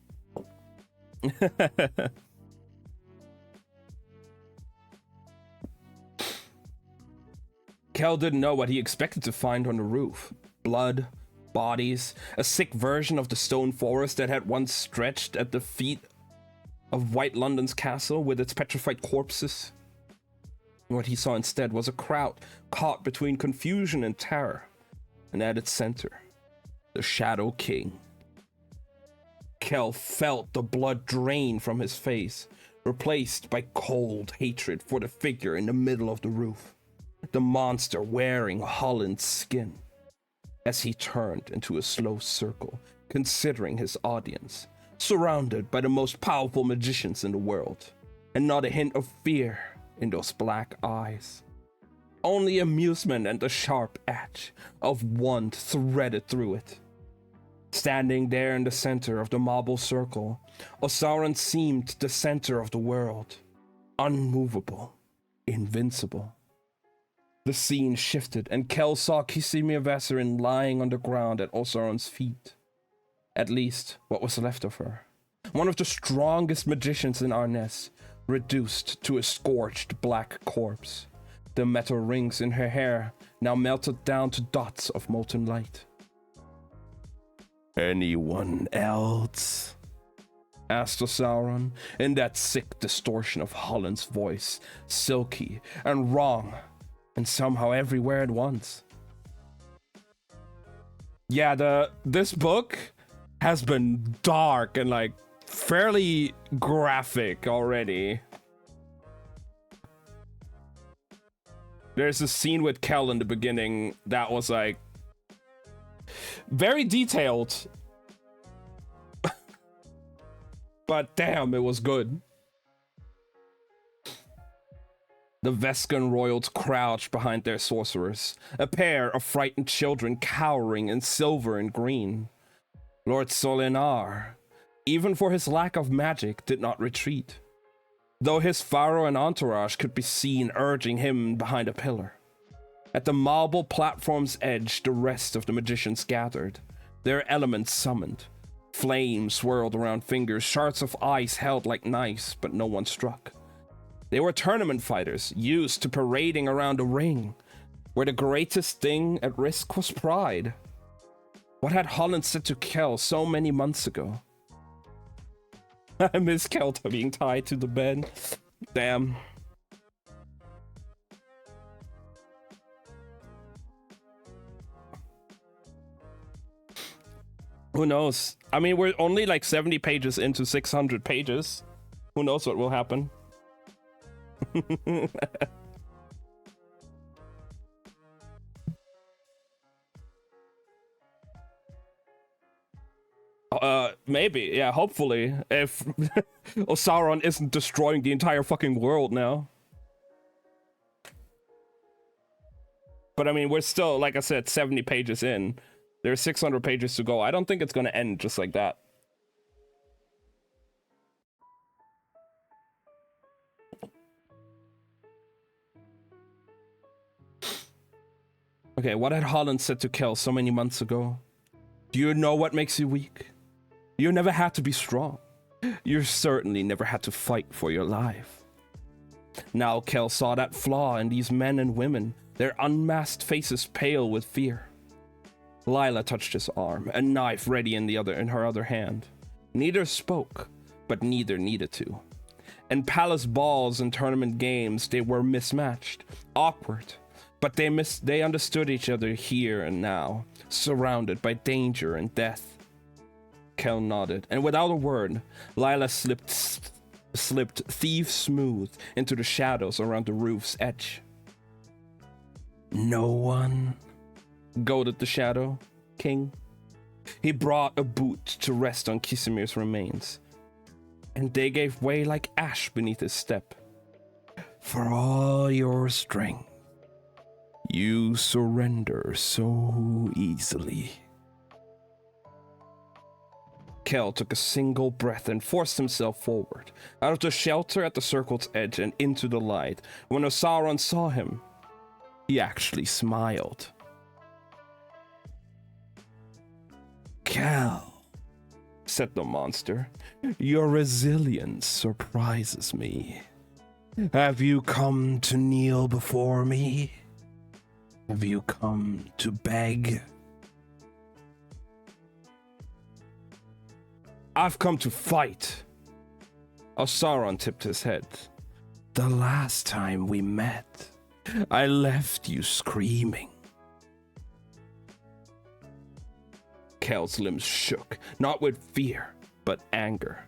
Kel didn't know what he expected to find on the roof. Blood, bodies, a sick version of the stone forest that had once stretched at the feet of White London's castle with its petrified corpses. What he saw instead was a crowd caught between confusion and terror, and at its center, the Shadow King. Kel felt the blood drain from his face, replaced by cold hatred for the figure in the middle of the roof, the monster wearing Holland's skin. As he turned into a slow circle, considering his audience, surrounded by the most powerful magicians in the world, and not a hint of fear in those black eyes. Only amusement and the sharp edge of want threaded through it. Standing there in the center of the marble circle, Sauron seemed the center of the world, unmovable, invincible. The scene shifted, and Kel saw Kisimir Vesserin lying on the ground at Sauron's feet. At least, what was left of her. One of the strongest magicians in Arnes, reduced to a scorched black corpse. The metal rings in her hair now melted down to dots of molten light. Anyone else? Asked Sauron in that sick distortion of Holland's voice, silky and wrong, and somehow everywhere at once. Yeah, this book has been dark and like fairly graphic already. There's a scene with Kel in the beginning that was like very detailed. But damn, it was good. The Vescan royals crouched behind their sorcerers, a pair of frightened children cowering in silver and green. Lord Solinar, even for his lack of magic, did not retreat, though his pharaoh and entourage could be seen urging him behind a pillar. At the marble platform's edge, the rest of the magicians gathered, their elements summoned. Flames swirled around fingers, shards of ice held like knives, but no one struck. They were tournament fighters, used to parading around a ring, where the greatest thing at risk was pride. What had Holland said to Kel so many months ago? I miss Kelta being tied to the bed. Damn. Who knows? I mean, we're only like 70 pages into 600 pages. Who knows what will happen? Maybe. Yeah, hopefully. If Sauron isn't destroying the entire fucking world now. But I mean, we're still, like I said, 70 pages in. There's 600 pages to go. I don't think it's gonna end just like that. Okay, what had Holland said to Kel so many months ago? Do you know what makes you weak? You never had to be strong. You certainly never had to fight for your life. Now Kel saw that flaw in these men and women, their unmasked faces pale with fear. Lila touched his arm, a knife ready in her other hand. Neither spoke, but neither needed to. In palace balls and tournament games, they were mismatched, awkward, but they understood each other here and now, surrounded by danger and death. Kel nodded, and without a word, Lila slipped thief smooth into the shadows around the roof's edge. No one? Goaded the Shadow King. He brought a boot to rest on Kisimir's remains, and they gave way like ash beneath his step. For all your strength, you surrender so easily. Kel took a single breath and forced himself forward, out of the shelter at the circle's edge and into the light. When Sauron saw him, he actually smiled. Kel, said the monster, your resilience surprises me. Have you come to kneel before me? Have you come to beg? I've come to fight. Sauron tipped his head. The last time we met, I left you screaming. Kel's limbs shook, not with fear, but anger.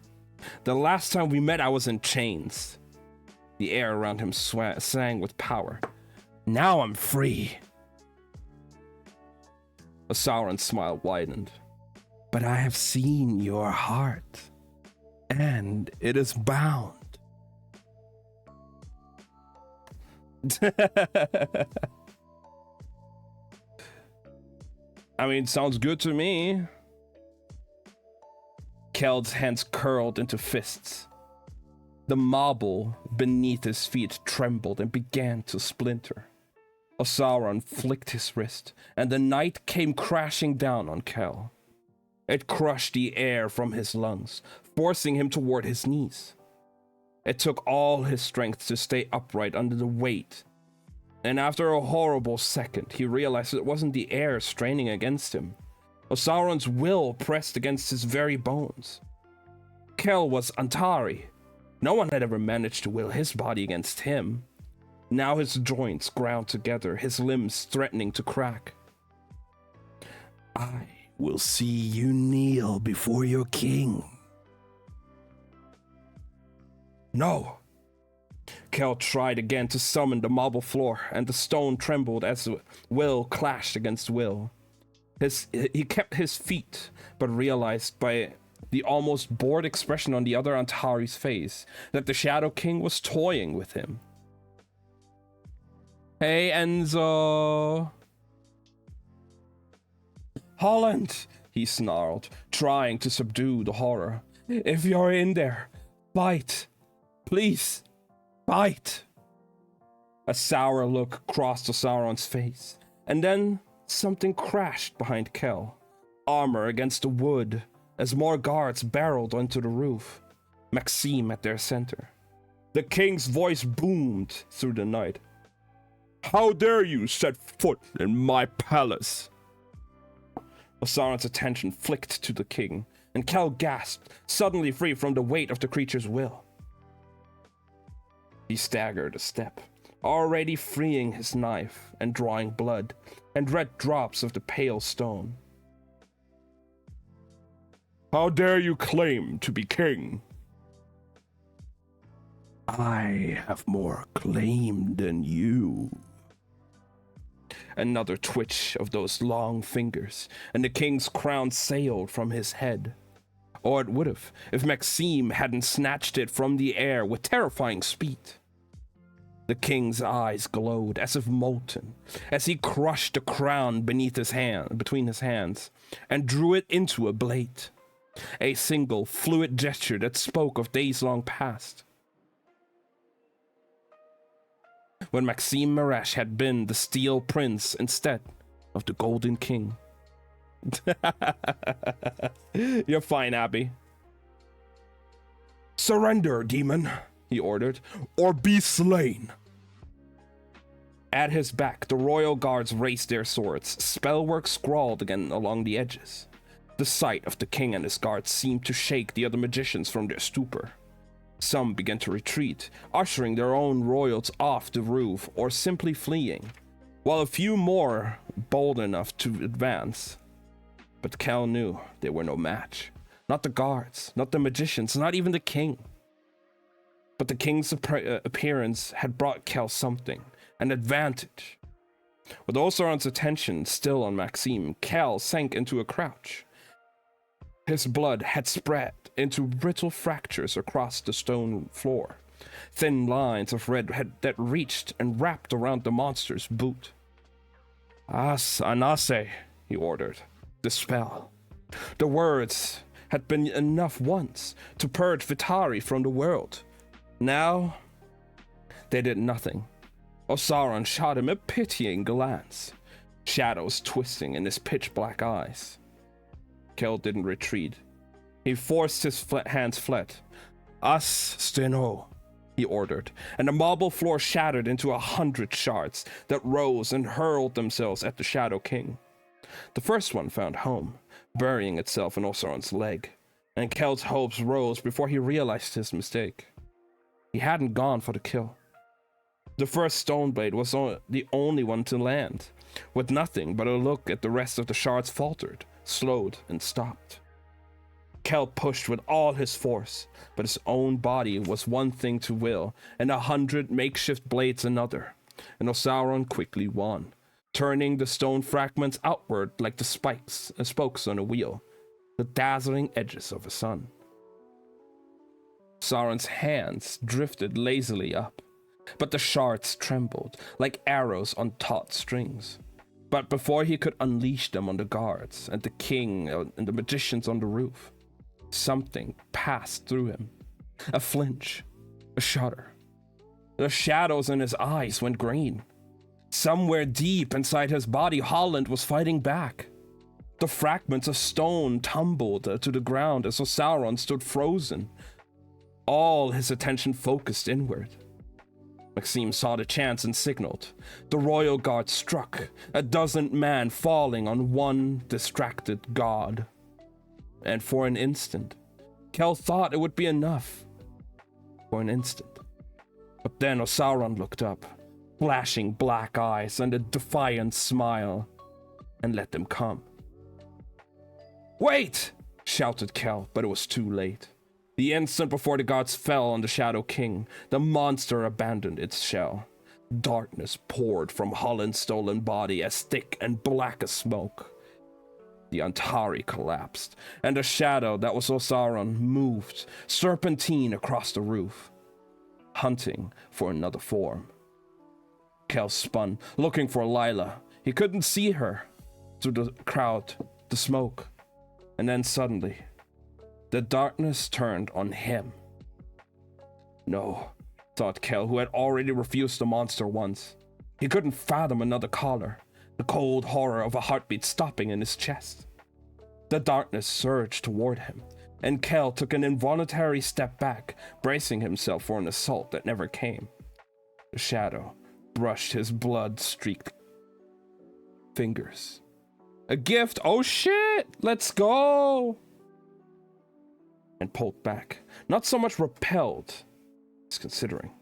The last time we met, I was in chains. The air around him sang with power. Now I'm free. Sauron's smile widened. But I have seen your heart, and it is bound. I mean, sounds good to me. Kel's hands curled into fists. The marble beneath his feet trembled and began to splinter. Sauron flicked his wrist, and the night came crashing down on Kel. It crushed the air from his lungs, forcing him toward his knees. It took all his strength to stay upright under the weight, and after a horrible second, he realized it wasn't the air straining against him. Sauron's will pressed against his very bones. Kell was Antari. No one had ever managed to will his body against him. Now his joints ground together, his limbs threatening to crack. I will see you kneel before your king. No! Kell tried again to summon the marble floor, and the stone trembled as will clashed against will. He kept his feet, but realized by the almost bored expression on the other Antari's face that the Shadow King was toying with him. Hey, Enzo! Holland! He snarled, trying to subdue the horror. If you're in there, fight! Please, fight! A sour look crossed Sauron's face, and then something crashed behind Kell. Armor against the wood, as more guards barreled onto the roof, Maxime at their center. The king's voice boomed through the night. How dare you set foot in my palace? Sauron's attention flicked to the king, and Kell gasped, suddenly free from the weight of the creature's will. He staggered a step, already freeing his knife and drawing blood, and red drops of the pale stone. How dare you claim to be king? I have more claim than you. Another twitch of those long fingers, and the king's crown sailed from his head. Or it would have, if Maxime hadn't snatched it from the air with terrifying speed. The king's eyes glowed as if molten, as he crushed the crown between his hands, and drew it into a blade. A single, fluid gesture that spoke of days long past. When Maxime Marash had been the Steel Prince instead of the Golden King. You're fine, Abby. Surrender, demon, he ordered, or be slain. At his back, the royal guards raised their swords, spellwork scrawled again along the edges. The sight of the king and his guards seemed to shake the other magicians from their stupor. Some began to retreat, ushering their own royals off the roof or simply fleeing, while a few more bold enough to advance. But Kell knew they were no match. Not the guards, not the magicians, not even the king. But the king's appearance had brought Kell something, an advantage. With Sauron's attention still on Maxime, Kell sank into a crouch. His blood had spread into brittle fractures across the stone floor. Thin lines of red that reached and wrapped around the monster's boot. As Anase, he ordered. Dispel. The words had been enough once to purge Vitari from the world. Now, they did nothing. Sauron shot him a pitying glance, shadows twisting in his pitch-black eyes. Kell didn't retreat. He forced his hands flat. As Steno, he ordered, and the marble floor shattered into 100 shards that rose and hurled themselves at the Shadow King. The first one found home, burying itself in Sauron's leg, and Kell's hopes rose before he realized his mistake. He hadn't gone for the kill. The first stone blade was the only one to land. With nothing but a look at the rest of the shards faltered, slowed, and stopped. Kell pushed with all his force, but his own body was one thing to will, and 100 makeshift blades another, and Sauron quickly won, turning the stone fragments outward like the spokes on a wheel, the dazzling edges of a sun. Sauron's hands drifted lazily up, but the shards trembled like arrows on taut strings. But before he could unleash them on the guards and the king and the magicians on the roof, something passed through him. A flinch, a shudder. The shadows in his eyes went green. Somewhere deep inside his body, Holland was fighting back. The fragments of stone tumbled to the ground as Sauron stood frozen. All his attention focused inward. Maxime saw the chance and signaled. The royal guard struck, a dozen men falling on one distracted god. And for an instant, Kel thought it would be enough. For an instant. But then Osauron looked up, flashing black eyes and a defiant smile, and let them come. "Wait!" shouted Kel, but it was too late. The instant before the gods fell on the Shadow King, the monster abandoned its shell. Darkness poured from Holland's stolen body as thick and black as smoke. The Antari collapsed, and the shadow that was Osauron moved, serpentine across the roof, hunting for another form. Kel spun, looking for Lila. He couldn't see her through the crowd, the smoke, and then suddenly, the darkness turned on him. No, thought Kel, who had already refused the monster once. He couldn't fathom another caller, the cold horror of a heartbeat stopping in his chest. The darkness surged toward him, and Kel took an involuntary step back, bracing himself for an assault that never came. The shadow brushed his blood-streaked fingers. "A gift! Oh shit! Let's go!" And pulled back, not so much repelled as considering.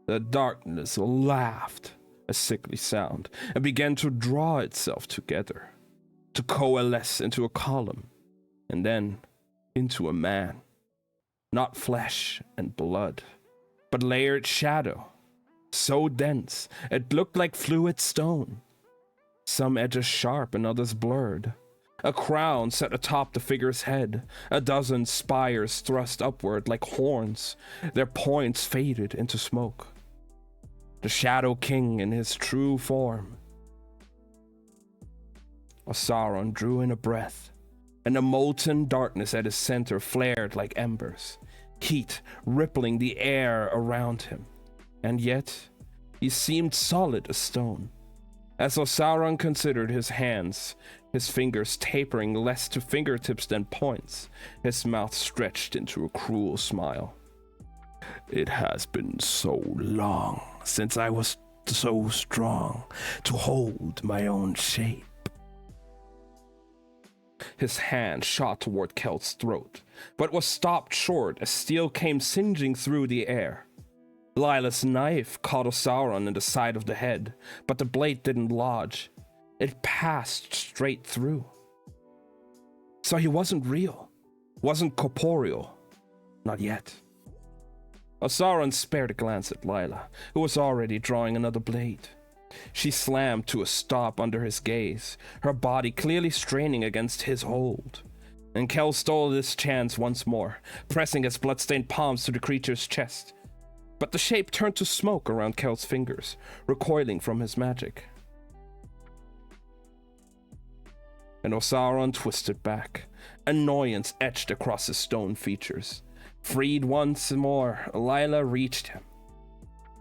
The darkness laughed, a sickly sound, and began to draw itself together, to coalesce into a column, and then into a man. Not flesh and blood, but layered shadow, so dense it looked like fluid stone. Some edges sharp and others blurred. A crown set atop the figure's head, a dozen spires thrust upward like horns, their points faded into smoke. The Shadow King in his true form. Osauron drew in a breath, and the molten darkness at his center flared like embers, heat rippling the air around him. And yet, he seemed solid as stone. As Osauron considered his hands, his fingers tapering less to fingertips than points, his mouth stretched into a cruel smile. "It has been so long since I was so strong to hold my own shape." His hand shot toward Kel's throat, but was stopped short as steel came singeing through the air. Lila's knife caught Osauron in the side of the head, but the blade didn't lodge. It passed straight through. So he wasn't real, wasn't corporeal, not yet. Osauron spared a glance at Lila, who was already drawing another blade. She slammed to a stop under his gaze, her body clearly straining against his hold. And Kel stole this chance once more, pressing his bloodstained palms to the creature's chest. But the shape turned to smoke around Kel's fingers, recoiling from his magic. And Osauron twisted back, annoyance etched across his stone features. Freed once more, Lila reached him.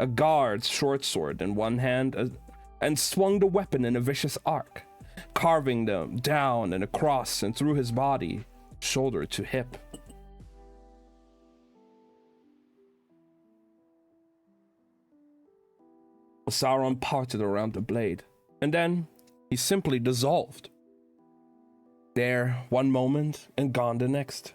A guard's short sword in one hand, and swung the weapon in a vicious arc, carving them down and across and through his body, shoulder to hip. Osauron parted around the blade, and then he simply dissolved. There one moment and gone the next.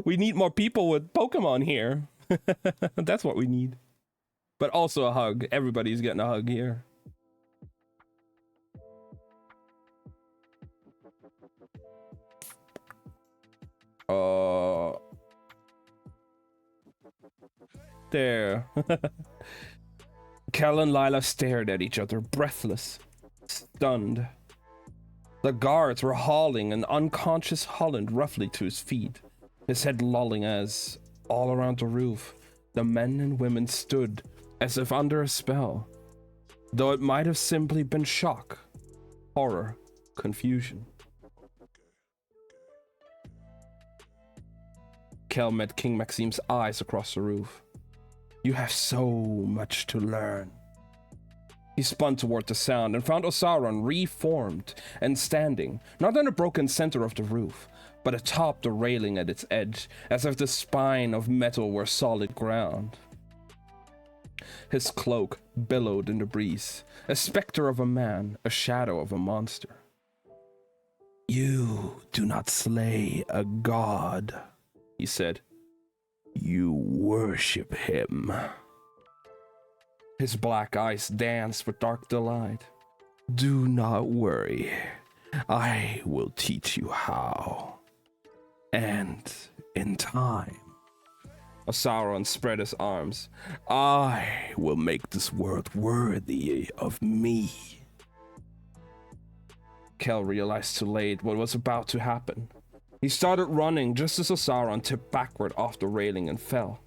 We need more people with Pokemon here. That's what we need. But also a hug. Everybody's getting a hug here. There. Kel and Lila stared at each other, breathless, stunned. The guards were hauling an unconscious Holland roughly to his feet, his head lolling as, all around the roof, the men and women stood as if under a spell, though it might have simply been shock, horror, confusion. Kel met King Maxime's eyes across the roof. "You have so much to learn." He spun toward the sound and found Osaron reformed and standing, not in the broken center of the roof, but atop the railing at its edge, as if the spine of metal were solid ground. His cloak billowed in the breeze, a specter of a man, a shadow of a monster. "You do not slay a god," he said. "You worship him." His black eyes danced with dark delight. "Do not worry. I will teach you how. And in time, Osaron spread his arms. I will make this world worthy of me." Kel realized too late what was about to happen. He started running just as Osaron tipped backward off the railing and fell.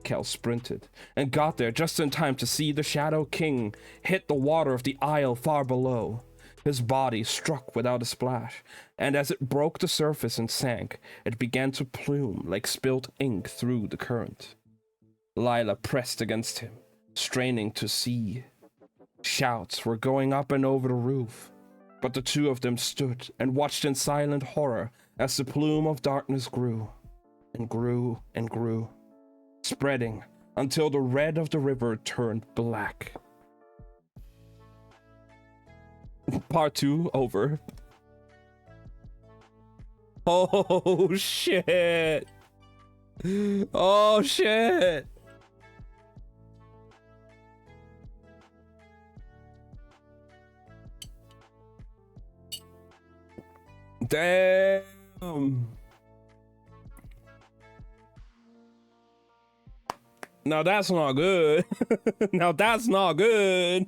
Kel sprinted and got there just in time to see the Shadow King hit the water of the isle far below. His body struck without a splash, and as it broke the surface and sank, it began to plume like spilt ink through the current. Lila pressed against him, straining to see. Shouts were going up and over the roof, but the two of them stood and watched in silent horror as the plume of darkness grew and grew and grew, spreading until the red of the river turned black. Part 2 over. Oh shit! Oh shit! Damn! Now that's not good. Now that's not good.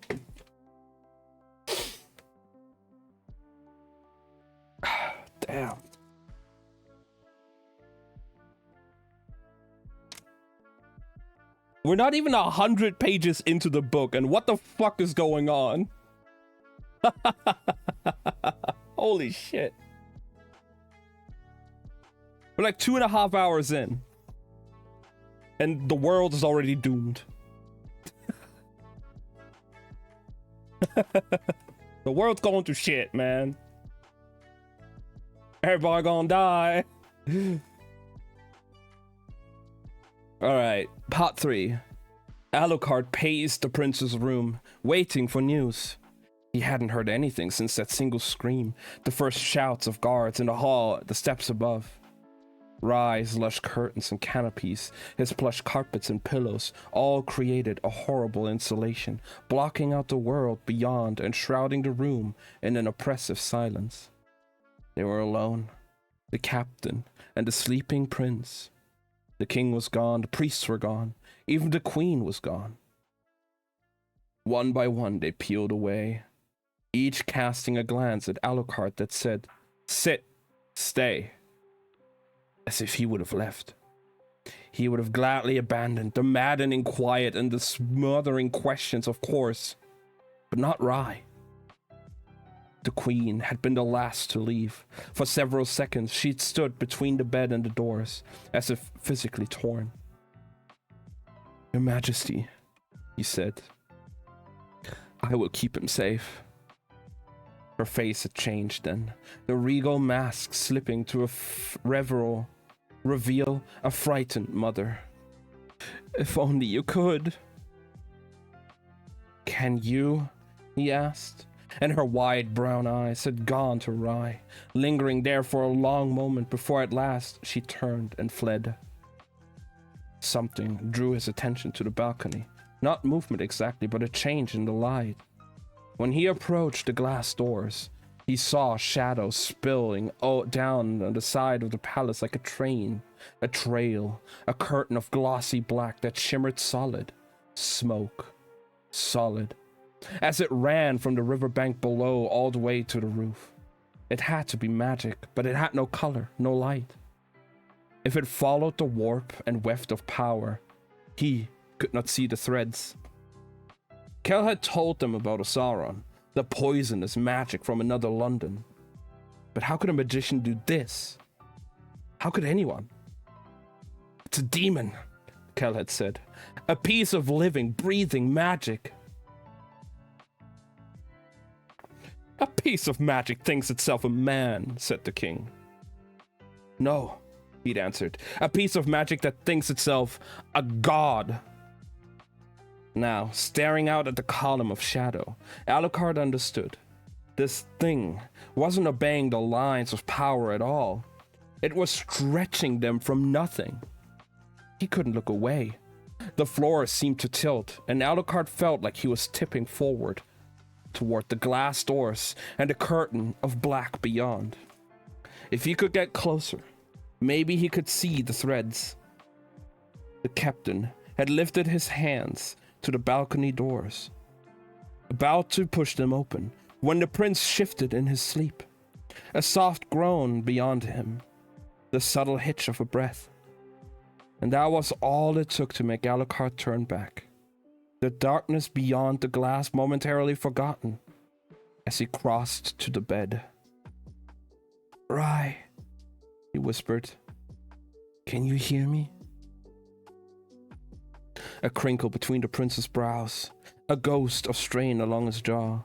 Damn. We're not even 100 pages into the book, and what the fuck is going on? Holy shit. We're like 2.5 hours in, and the world is already doomed. The world's going to shit, man. Everybody gonna die. Alright, part 3. Alucard paced the prince's room, waiting for news. He hadn't heard anything since that single scream, the first shouts of guards in the hall at the steps above. Rye's lush curtains and canopies, his plush carpets and pillows, all created a horrible insulation, blocking out the world beyond and shrouding the room in an oppressive silence. They were alone, the captain and the sleeping prince. The king was gone, the priests were gone, even the queen was gone. One by one they peeled away, each casting a glance at Alucard that said, "Sit, stay," as if he would have left. He would have gladly abandoned the maddening quiet and the smothering questions, of course, but not Rye. The queen had been the last to leave. For several seconds, she'd stood between the bed and the doors, as if physically torn. "Your Majesty," he said, "I will keep him safe." Her face had changed then, the regal mask slipping to reveal a frightened mother. "If only you could." "Can you?" he asked, and her wide brown eyes had gone to Rye, lingering there for a long moment before at last she turned and fled. Something drew his attention to the balcony. Not movement exactly, but a change in the light. When he approached the glass doors, he saw shadows spilling down on the side of the palace like a trail, a curtain of glossy black that shimmered solid, smoke, solid, as it ran from the riverbank below all the way to the roof. It had to be magic, but it had no color, no light. If it followed the warp and weft of power, he could not see the threads. Kel had told them about Osaron, the poisonous magic from another London. But how could a magician do this? How could anyone? "It's a demon," Kel had said. "A piece of living, breathing magic." A piece of magic thinks itself a man, said the king. No, he'd answered. A piece of magic that thinks itself a god. Now, staring out at the column of shadow, Alucard understood. This thing wasn't obeying the lines of power at all. It was stretching them from nothing. He couldn't look away. The floor seemed to tilt, and Alucard felt like he was tipping forward toward the glass doors and the curtain of black beyond. If he could get closer, maybe he could see the threads. The captain had lifted his hands to the balcony doors, about to push them open, when the prince shifted in his sleep. A soft groan beyond him, the subtle hitch of a breath. And that was all it took to make Alucard turn back. The darkness beyond the glass momentarily forgotten as he crossed to the bed. "Rye," he whispered. "Can you hear me?" A crinkle between the prince's brows, a ghost of strain along his jaw.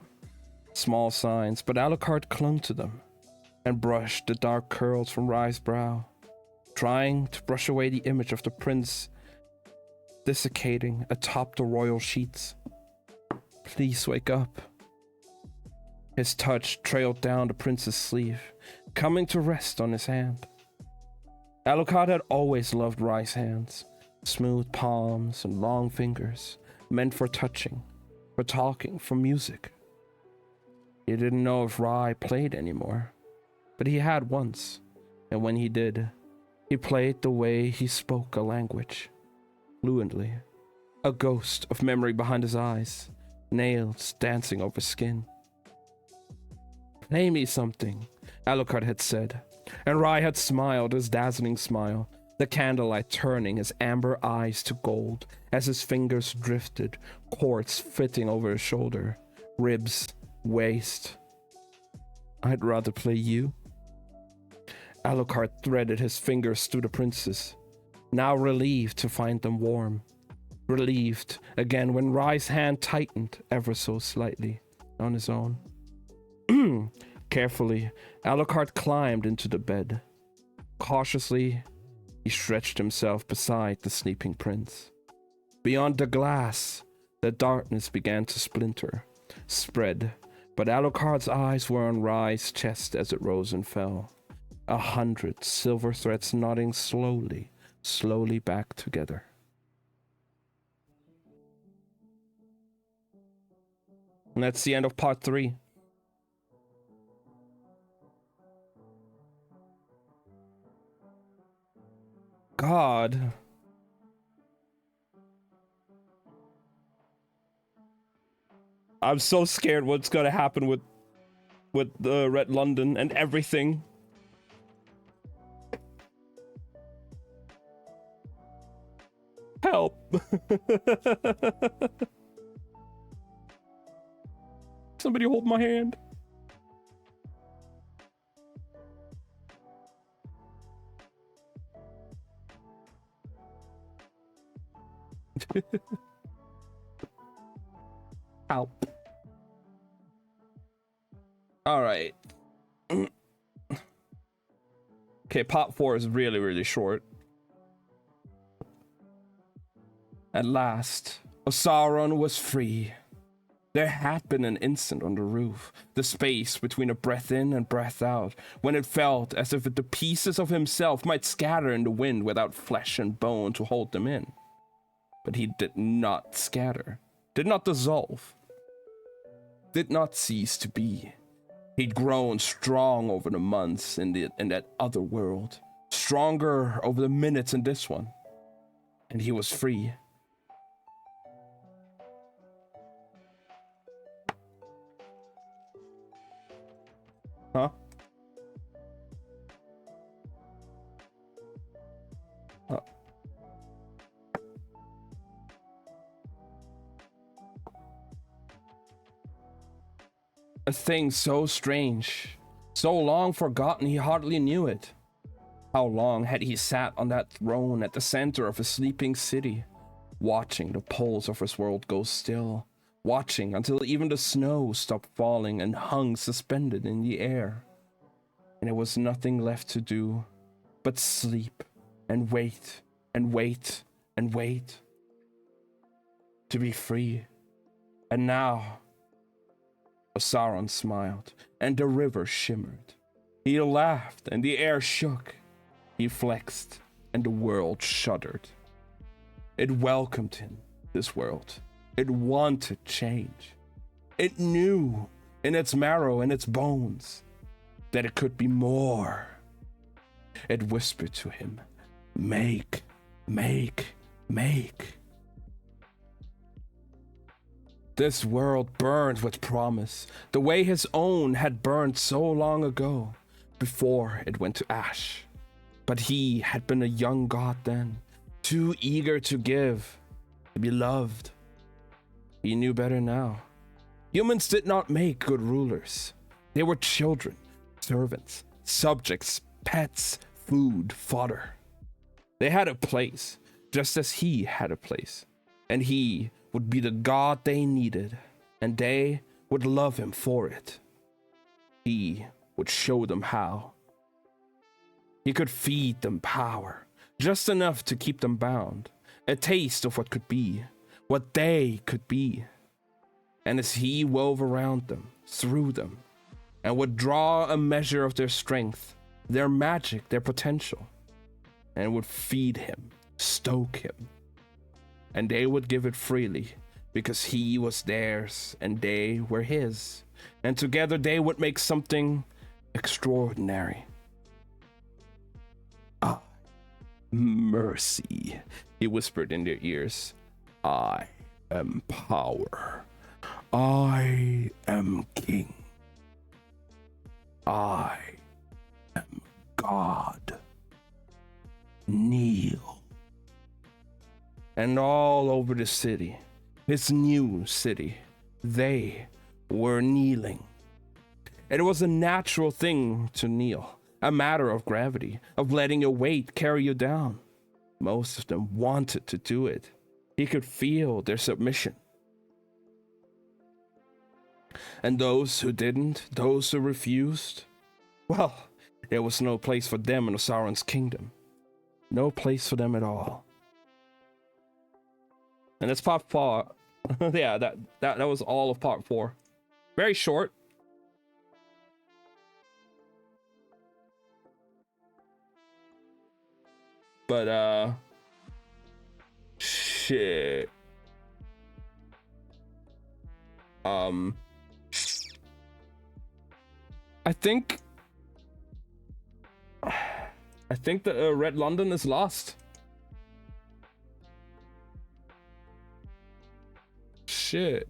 Small signs, but Alucard clung to them and brushed the dark curls from Rye's brow, trying to brush away the image of the prince desiccating atop the royal sheets. "Please wake up." His touch trailed down the prince's sleeve, coming to rest on his hand. Alucard had always loved Rye's hands, smooth palms and long fingers, meant for touching, for talking, for music. He didn't know if Rye played anymore, but he had once, and when he did, he played the way he spoke a language, fluently, a ghost of memory behind his eyes, nails dancing over skin. "Play me something," Alucard had said, and Rye had smiled his dazzling smile, the candlelight turning his amber eyes to gold as his fingers drifted, chords fitting over his shoulder, ribs, waist. "I'd rather play you." Alucard threaded his fingers through the prince's, now relieved to find them warm. Relieved again when Rye's hand tightened ever so slightly on his own. Carefully, Alucard climbed into the bed. Cautiously, he stretched himself beside the sleeping prince. Beyond the glass, the darkness began to splinter, spread, but Alucard's eyes were on Rye's chest as it rose and fell. 100 silver threads knotting slowly back together. And that's the end of part 3. God. I'm so scared what's gonna happen with the Red London and everything. Help. Somebody hold my hand. Help. All right. Okay, part 4 is really short. At last, Osaron was free. There had been an instant on the roof, the space between a breath in and breath out, when it felt as if the pieces of himself might scatter in the wind without flesh and bone to hold them in. But he did not scatter, did not dissolve, did not cease to be. He'd grown strong over the months in that other world, stronger over the minutes in this one, and he was free. Huh? Oh. A thing so strange, so long forgotten he hardly knew it. How long had he sat on that throne at the center of a sleeping city, watching the pulse of his world go still, watching until even the snow stopped falling and hung suspended in the air. And there was nothing left to do but sleep and wait and wait and wait to be free. And now, Sauron smiled, and the river shimmered. He laughed, and the air shook. He flexed, and the world shuddered. It welcomed him, this world. It wanted change. It knew in its marrow and its bones that it could be more. It whispered to him, make, make, make. This world burned with promise, the way his own had burned so long ago, before it went to ash. But he had been a young god then, too eager to give, to be loved. He knew better now. Humans did not make good rulers. They were children, servants, subjects, pets, food, fodder. They had a place, just as he had a place, and he would be the god they needed, and they would love him for it. He would show them how. He could feed them power, just enough to keep them bound, a taste of what could be, what they could be. And as he wove around them, through them, and would draw a measure of their strength, their magic, their potential, and would feed him, stoke him, and they would give it freely, because he was theirs and they were his, and together they would make something extraordinary. Ah, mercy, he whispered in their ears. I am power. I am king. I am God. Kneel. And all over the city, his new city, they were kneeling. And it was a natural thing to kneel, a matter of gravity, of letting your weight carry you down. Most of them wanted to do it. He could feel their submission. And those who didn't, those who refused, well, there was no place for them in Sauron's kingdom. No place for them at all. And that's part 4. Yeah, that was all of part 4. Very short. But shit. I think that Red London is lost. Shit.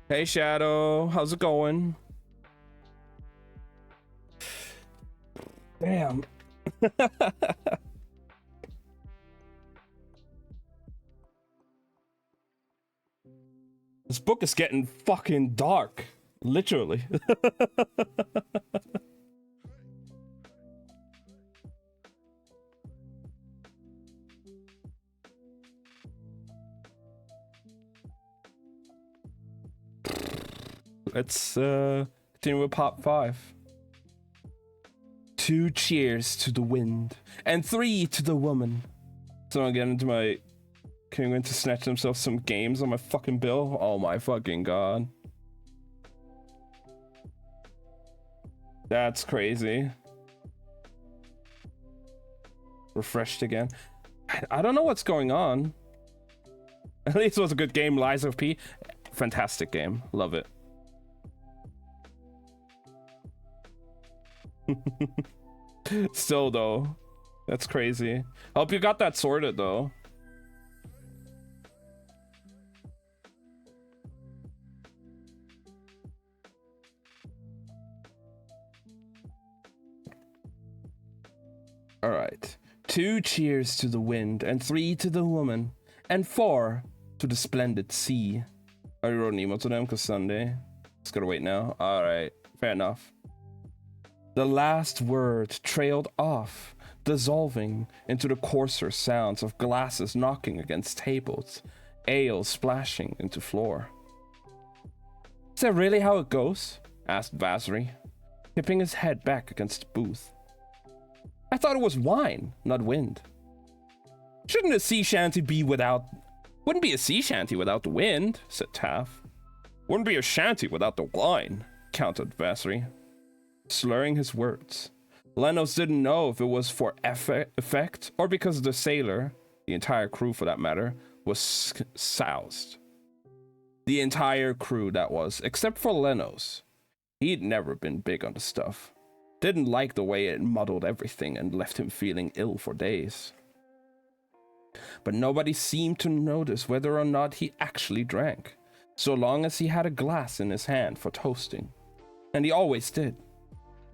Hey Shadow, how's it going? Damn. This book is getting fucking dark. Literally. Let's continue with part 5. 2 cheers to the wind, and 3 to the woman. So I'm getting into my... Can going to snatch themselves some games on my fucking bill? Oh my fucking god. That's crazy. Refreshed again. I don't know what's going on. At least it was a good game, Lies of P. Fantastic game. Love it. Still though, that's crazy. Hope you got that sorted though. All right. 2 cheers to the wind, and 3 to the woman, and 4 to the splendid sea. I wrote an email to them because Sunday. Just gotta wait now. Alright, fair enough. The last word trailed off, dissolving into the coarser sounds of glasses knocking against tables, ale splashing into floor. Is that really how it goes? Asked Vasri, tipping his head back against the booth. I thought it was wine, not wind. Shouldn't a sea shanty be without... Wouldn't be a sea shanty without the wind, said Taff. Wouldn't be a shanty without the wine, countered Vasri, slurring his words. Lenos didn't know if it was for effect or because the sailor, the entire crew for that matter, was soused. The entire crew, that was, except for Lenos. He'd never been big on the stuff. Didn't like the way it muddled everything and left him feeling ill for days. But nobody seemed to notice whether or not he actually drank, so long as he had a glass in his hand for toasting. And he always did.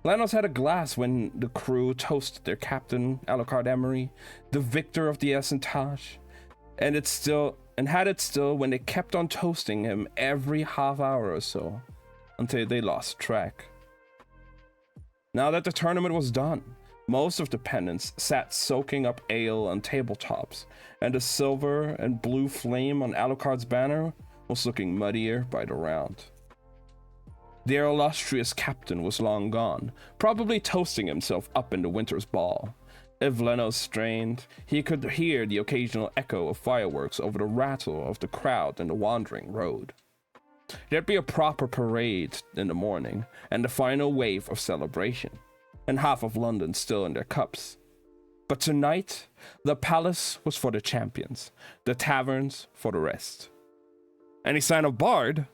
Lenos had a glass when the crew toasted their captain, Alucard Emery, the victor of the Essentage, and had it still when they kept on toasting him every half hour or so, until they lost track. Now that the tournament was done, most of the pennants sat soaking up ale on tabletops, and the silver and blue flame on Alucard's banner was looking muddier by the round. Their illustrious captain was long gone, probably toasting himself up in the winter's ball. If Lenos strained, he could hear the occasional echo of fireworks over the rattle of the crowd in the wandering road. There'd be a proper parade in the morning, and the final wave of celebration, and half of London still in their cups. But tonight, the palace was for the champions, the taverns for the rest. Any sign of Bard?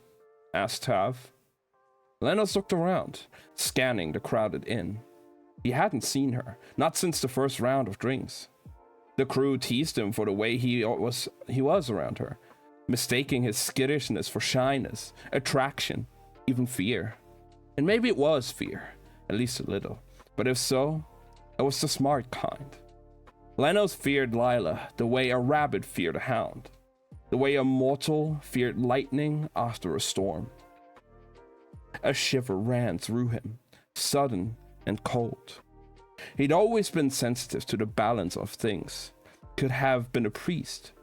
Asked Tav. Lenos looked around, scanning the crowded inn. He hadn't seen her, not since the first round of drinks. The crew teased him for the way he was around her, mistaking his skittishness for shyness, attraction, even fear. And maybe it was fear, at least a little, but if so, it was the smart kind. Lenos feared Lila the way a rabbit feared a hound, the way a mortal feared lightning after a storm. A shiver ran through him, sudden and cold. He'd always been sensitive to the balance of things, could have been a priest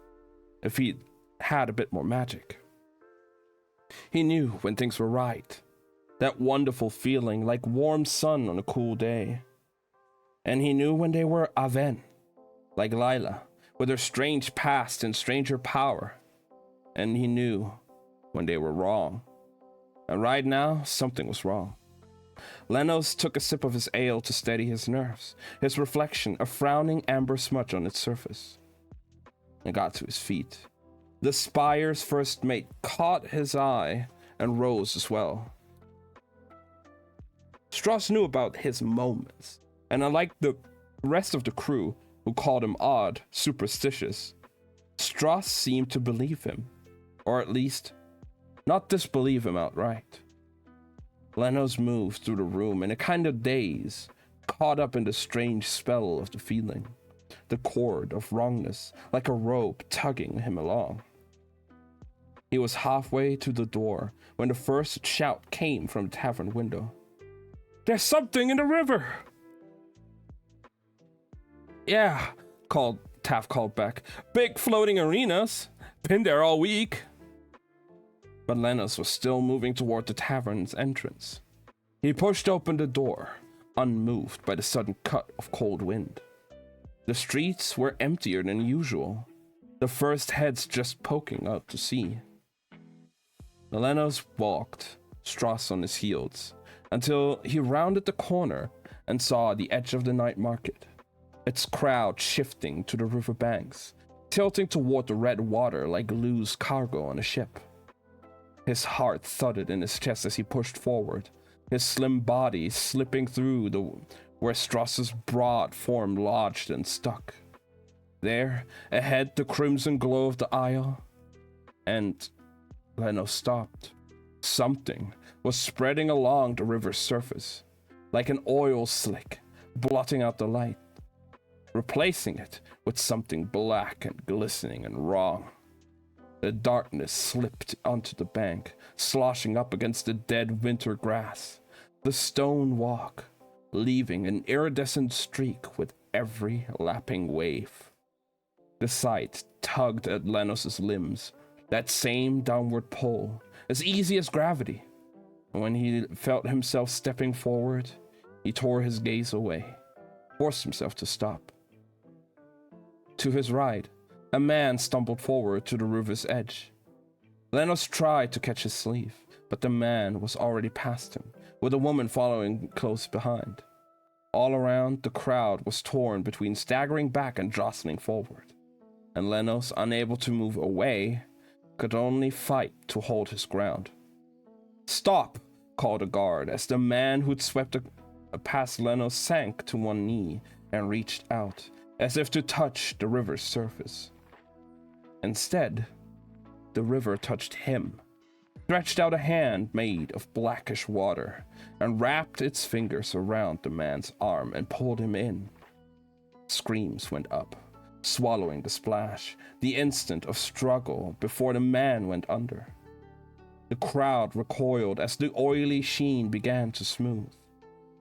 if he'd had a bit more magic. He knew when things were right, that wonderful feeling like warm sun on a cool day. And he knew when they were Aven, like Lila, with her strange past and stranger power. And he knew when they were wrong. And right now, something was wrong. Lenos took a sip of his ale to steady his nerves, his reflection a frowning amber smudge on its surface. And got to his feet. The spire's first mate caught his eye and rose as well. Strauss knew about his moments, and unlike the rest of the crew, who called him odd, superstitious, Strauss seemed to believe him, or at least not disbelieve him outright. Lenos moved through the room in a kind of daze, caught up in the strange spell of the feeling, the cord of wrongness, like a rope tugging him along. He was halfway to the door when the first shout came from the tavern window. "There's something in the river!" "Yeah," Taff called back. "Big floating arenas. Been there all week." But Lenos was still moving toward the tavern's entrance. He pushed open the door, unmoved by the sudden cut of cold wind. The streets were emptier than usual, the first heads just poking out to sea. Lenos walked, Strauss on his heels, until he rounded the corner and saw the edge of the night market, its crowd shifting to the river banks, tilting toward the red water like loose cargo on a ship. His heart thudded in his chest as he pushed forward, his slim body slipping through where Strauss's broad form lodged and stuck. There, ahead, the crimson glow of the aisle, and Lenos stopped. Something was spreading along the river's surface, like an oil slick, blotting out the light, replacing it with something black and glistening and raw. The darkness slipped onto the bank, sloshing up against the dead winter grass. The stone walk, leaving an iridescent streak with every lapping wave. The sight tugged at Lenos's limbs, that same downward pull, as easy as gravity. And when he felt himself stepping forward, he tore his gaze away, forced himself to stop. To his right, a man stumbled forward to the river's edge. Lenos tried to catch his sleeve, but the man was already past him, with a woman following close behind. All around, the crowd was torn between staggering back and jostling forward, and Lenos, unable to move away, could only fight to hold his ground. "Stop!" called a guard as the man who'd swept past Lenos sank to one knee and reached out, as if to touch the river's surface. Instead, the river touched him, stretched out a hand made of blackish water, and wrapped its fingers around the man's arm and pulled him in. Screams went up, swallowing the splash, the instant of struggle before the man went under. The crowd recoiled as the oily sheen began to smooth,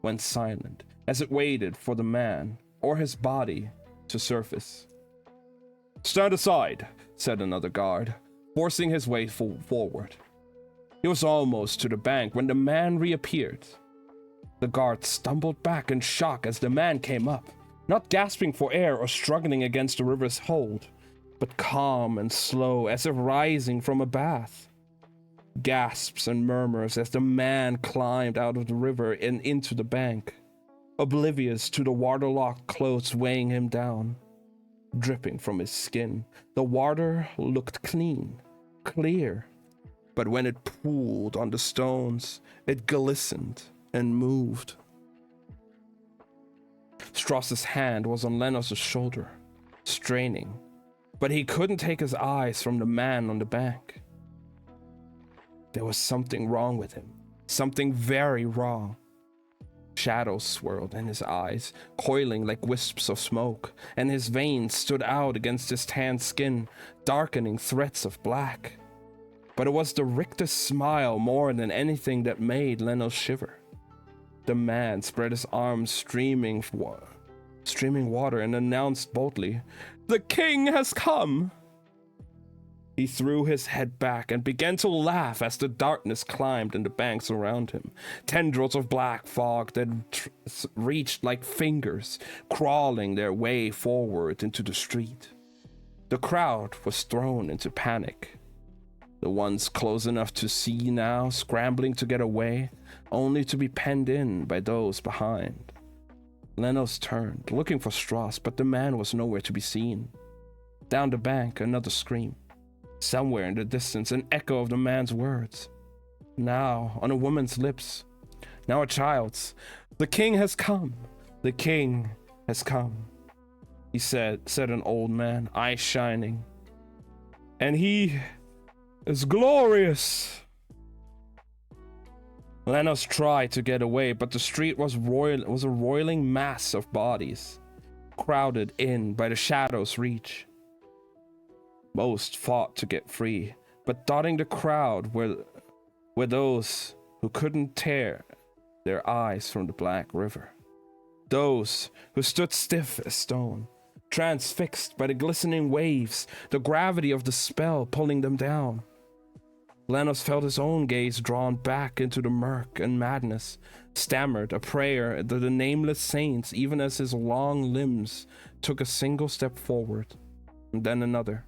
went silent as it waited for the man or his body to surface. "Stand aside," said another guard, forcing his way forward. He was almost to the bank when the man reappeared. The guard stumbled back in shock as the man came up, not gasping for air or struggling against the river's hold, but calm and slow as if rising from a bath. Gasps and murmurs as the man climbed out of the river and into the bank, oblivious to the waterlogged clothes weighing him down. Dripping from his skin, the water looked clean, clear, but when it pooled on the stones, it glistened and moved. Strauss's hand was on Lenos' shoulder, straining, but he couldn't take his eyes from the man on the bank. There was something wrong with him, something very wrong. Shadows swirled in his eyes, coiling like wisps of smoke, and his veins stood out against his tanned skin, darkening threads of black. But it was the rictus smile more than anything that made Lenos shiver. The man spread his arms streaming water and announced boldly, "The king has come!" He threw his head back and began to laugh as the darkness climbed in the banks around him. Tendrils of black fog that reached like fingers, crawling their way forward into the street. The crowd was thrown into panic. The ones close enough to see now scrambling to get away, only to be penned in by those behind. Lenos turned, looking for Strauss, but the man was nowhere to be seen. Down the bank, another scream. Somewhere in the distance, an echo of the man's words. Now on a woman's lips, now a child's. "The king has come! The king has come!" he said an old man, eyes shining. "And he is glorious!" Lenos tried to get away, but the street was a roiling mass of bodies, crowded in by the shadow's reach. Most fought to get free, but dotting the crowd were those who couldn't tear their eyes from the black river. Those who stood stiff as stone, transfixed by the glistening waves, the gravity of the spell pulling them down. Lenos felt his own gaze drawn back into the murk and madness, stammered a prayer to the nameless saints even as his long limbs took a single step forward, and then another.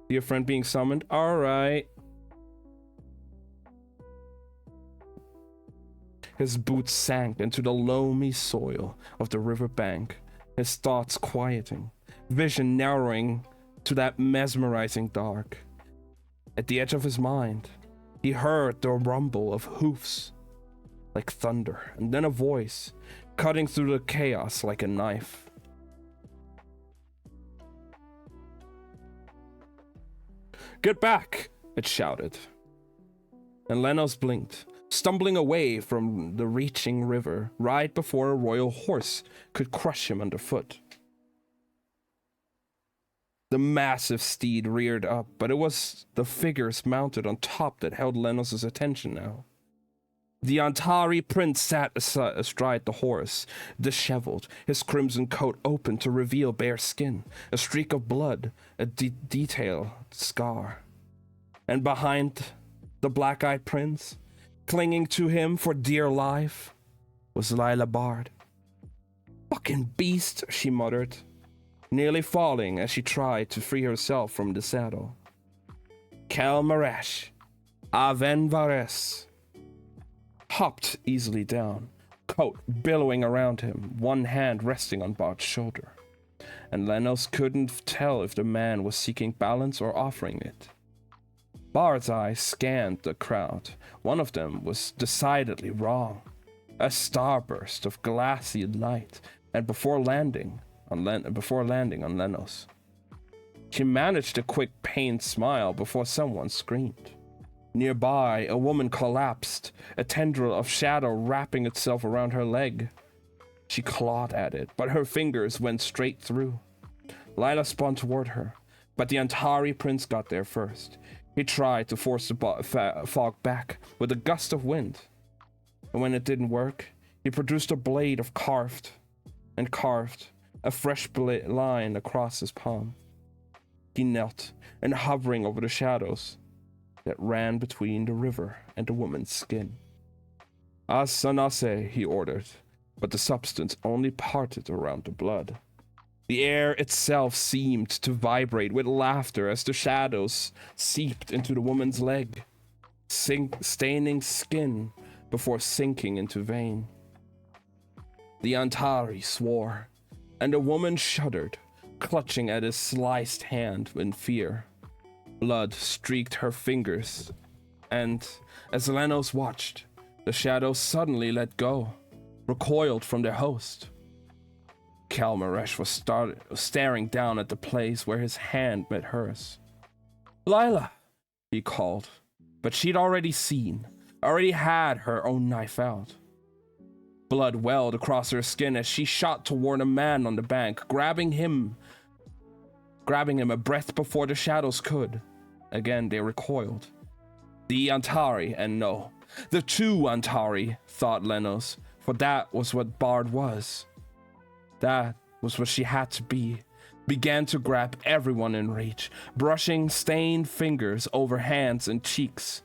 "Your friend being summoned? All right." His boots sank into the loamy soil of the river bank, his thoughts quieting, vision narrowing to that mesmerizing dark. At the edge of his mind, he heard the rumble of hoofs like thunder, and then a voice cutting through the chaos like a knife. "Get back!" it shouted. And Lenos blinked, stumbling away from the reaching river right before a royal horse could crush him underfoot. The massive steed reared up, but it was the figures mounted on top that held Lenos' attention now. The Antari prince sat astride the horse, disheveled, his crimson coat open to reveal bare skin, a streak of blood, a detailed scar. And behind the black-eyed prince, clinging to him for dear life, was Lila Bard. "Fucking beast," she muttered, nearly falling as she tried to free herself from the saddle. Kel Maresh, Aven Vares, hopped easily down, coat billowing around him, one hand resting on Bard's shoulder. And Lenos couldn't tell if the man was seeking balance or offering it. Bard's eyes scanned the crowd. One of them was decidedly wrong. A starburst of glassy light, and before landing on Lenos. She managed a quick pained smile before someone screamed. Nearby, a woman collapsed, a tendril of shadow wrapping itself around her leg. She clawed at it, but her fingers went straight through. Lila spun toward her, but the Antari prince got there first. He tried to force the fog back with a gust of wind. And when it didn't work, he produced a blade of carved a fresh line across his palm. He knelt, and hovering over the shadows that ran between the river and the woman's skin. "As sanase," he ordered, but the substance only parted around the blood. The air itself seemed to vibrate with laughter as the shadows seeped into the woman's leg, staining skin before sinking into vein. The Antari swore, and the woman shuddered, clutching at his sliced hand in fear. Blood streaked her fingers, and as Lenos watched, the shadows suddenly let go, recoiled from their host. Kalmaresh was staring down at the place where his hand met hers. "Lila," he called, but she'd already had her own knife out. Blood welled across her skin as she shot toward a man on the bank, grabbing him a breath before the shadows could. Again, they recoiled. The Antari, and no, the two Antari, thought Lenos, for that was what Bard was. That was what she had to be. Began to grab everyone in reach, brushing stained fingers over hands and cheeks.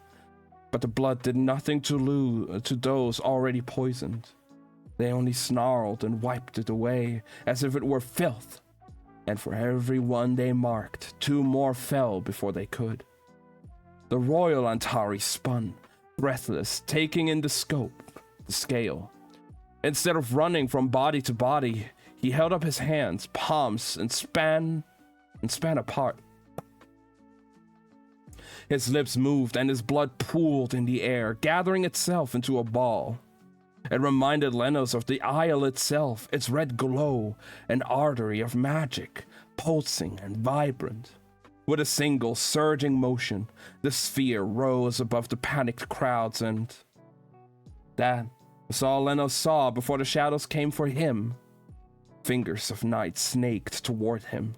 But the blood did nothing to those already poisoned. They only snarled and wiped it away as if it were filth. And for every one they marked, two more fell before they could. The royal Antari spun, breathless, taking in the scale. Instead of running from body to body, he held up his hands, palms, and span apart. His lips moved and his blood pooled in the air, gathering itself into a ball. It reminded Lenos of the isle itself, its red glow, an artery of magic, pulsing and vibrant. With a single surging motion, the sphere rose above the panicked crowds, and that was all Lenos saw before the shadows came for him. Fingers of night snaked toward him,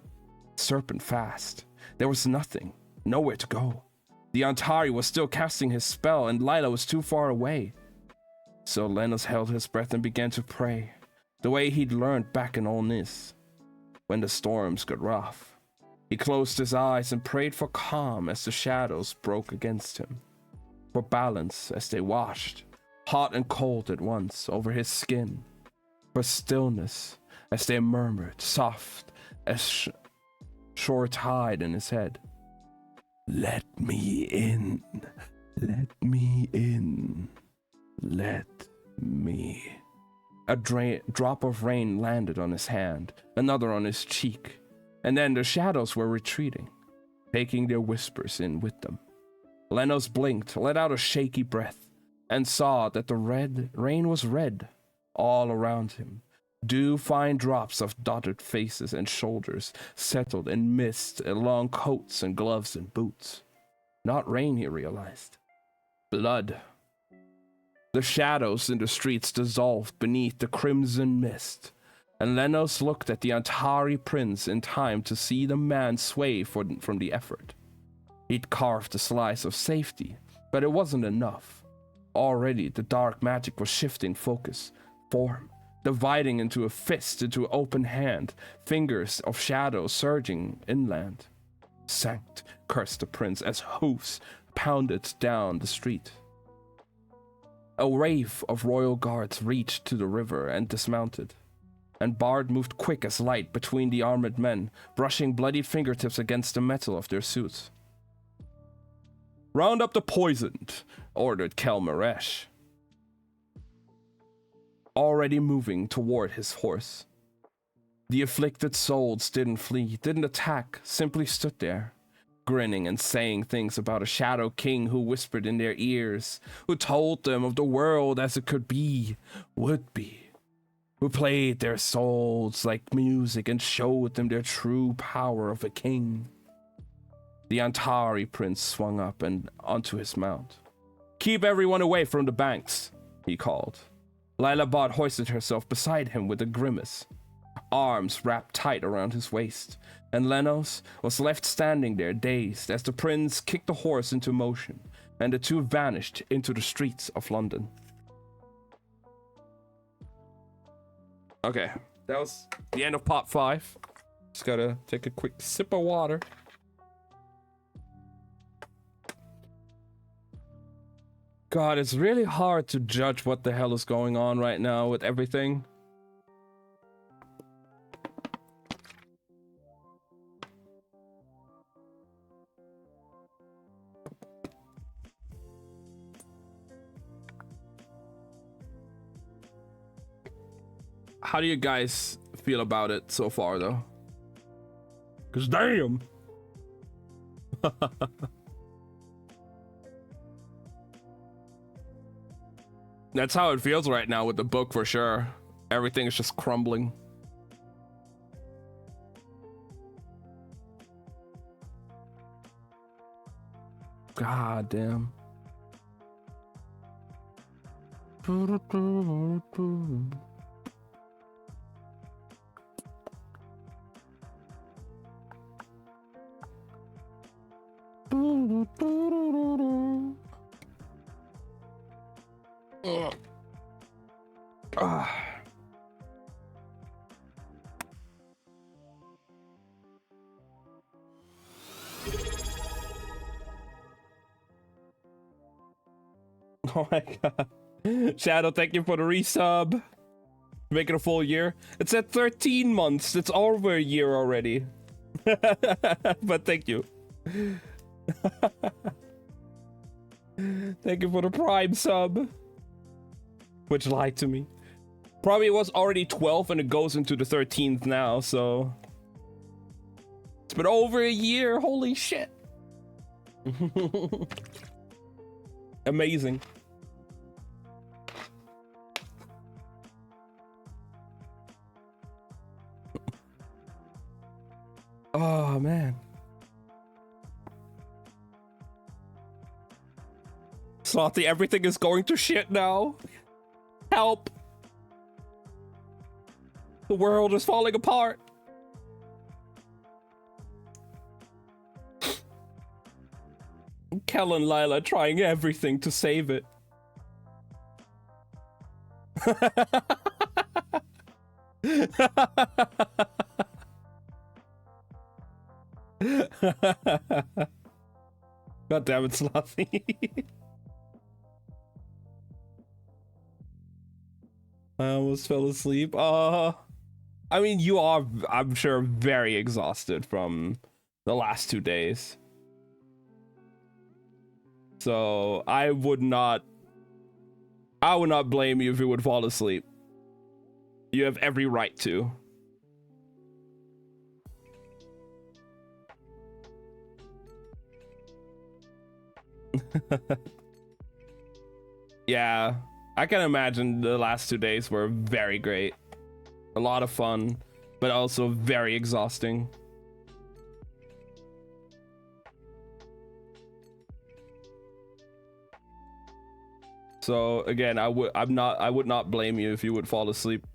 serpent fast. There was nothing, nowhere to go. The Antari was still casting his spell, and Lila was too far away. So Lenos held his breath and began to pray, the way he'd learned back in Olnis, when the storms got rough. He closed his eyes and prayed for calm as the shadows broke against him, for balance as they washed, hot and cold at once, over his skin, for stillness as they murmured, soft as shore tide in his head. "Let me in, let me in, let me." A drop of rain landed on his hand, another on his cheek, and then the shadows were retreating, taking their whispers in with them. Lenos blinked, let out a shaky breath, and saw that the rain was red all around him. Dew-fine drops of dotted faces and shoulders settled in mist along coats and gloves and boots. Not rain, he realized. Blood. The shadows in the streets dissolved beneath the crimson mist. and Lenos looked at the Antari prince in time to see the man sway from the effort. He'd carved a slice of safety, but it wasn't enough. Already, the dark magic was shifting focus, form, dividing into a fist, into an open hand, fingers of shadow surging inland. Sanct, cursed the prince as hoofs pounded down the street. A wave of royal guards reached to the river and dismounted, and Bard moved quick as light between the armored men, brushing bloody fingertips against the metal of their suits. "Round up the poisoned," ordered Kelmaresh, already moving toward his horse. The afflicted souls didn't flee, didn't attack, simply stood there, grinning and saying things about a shadow king who whispered in their ears, who told them of the world as it could be, would be, who played their souls like music and showed them their true power of a king. The Antari prince swung up and onto his mount. "Keep everyone away from the banks," he called. Lila Bot hoisted herself beside him with a grimace, arms wrapped tight around his waist, and Lenos was left standing there dazed as the prince kicked the horse into motion, and the two vanished into the streets of London. Okay, that was the end of part 5. Just gotta take a quick sip of water. God, it's really hard to judge what the hell is going on right now with everything. How do you guys feel about it so far, though? Because damn! That's how it feels right now with the book, for sure. Everything is just crumbling. God damn. Oh my god. Shadow, thank you for the resub. Make it a full year. It's at 13 months. It's over a year already. But thank you. Thank you for the Prime sub. Which lied to me. Probably was already 12 and it goes into the 13th now, so... It's been over a year. Holy shit. Amazing. Oh, man. Slothy, everything is going to shit now. Help. The world is falling apart. Kel and Lila trying everything to save it. God damn it, Slothy. I almost fell asleep. I mean, you are, I'm sure, very exhausted from the last 2 days. So I would not blame you if you would fall asleep. You have every right to. Yeah, I can imagine the last 2 days were very great. A lot of fun, but also very exhausting. So again, I would not blame you if you would fall asleep.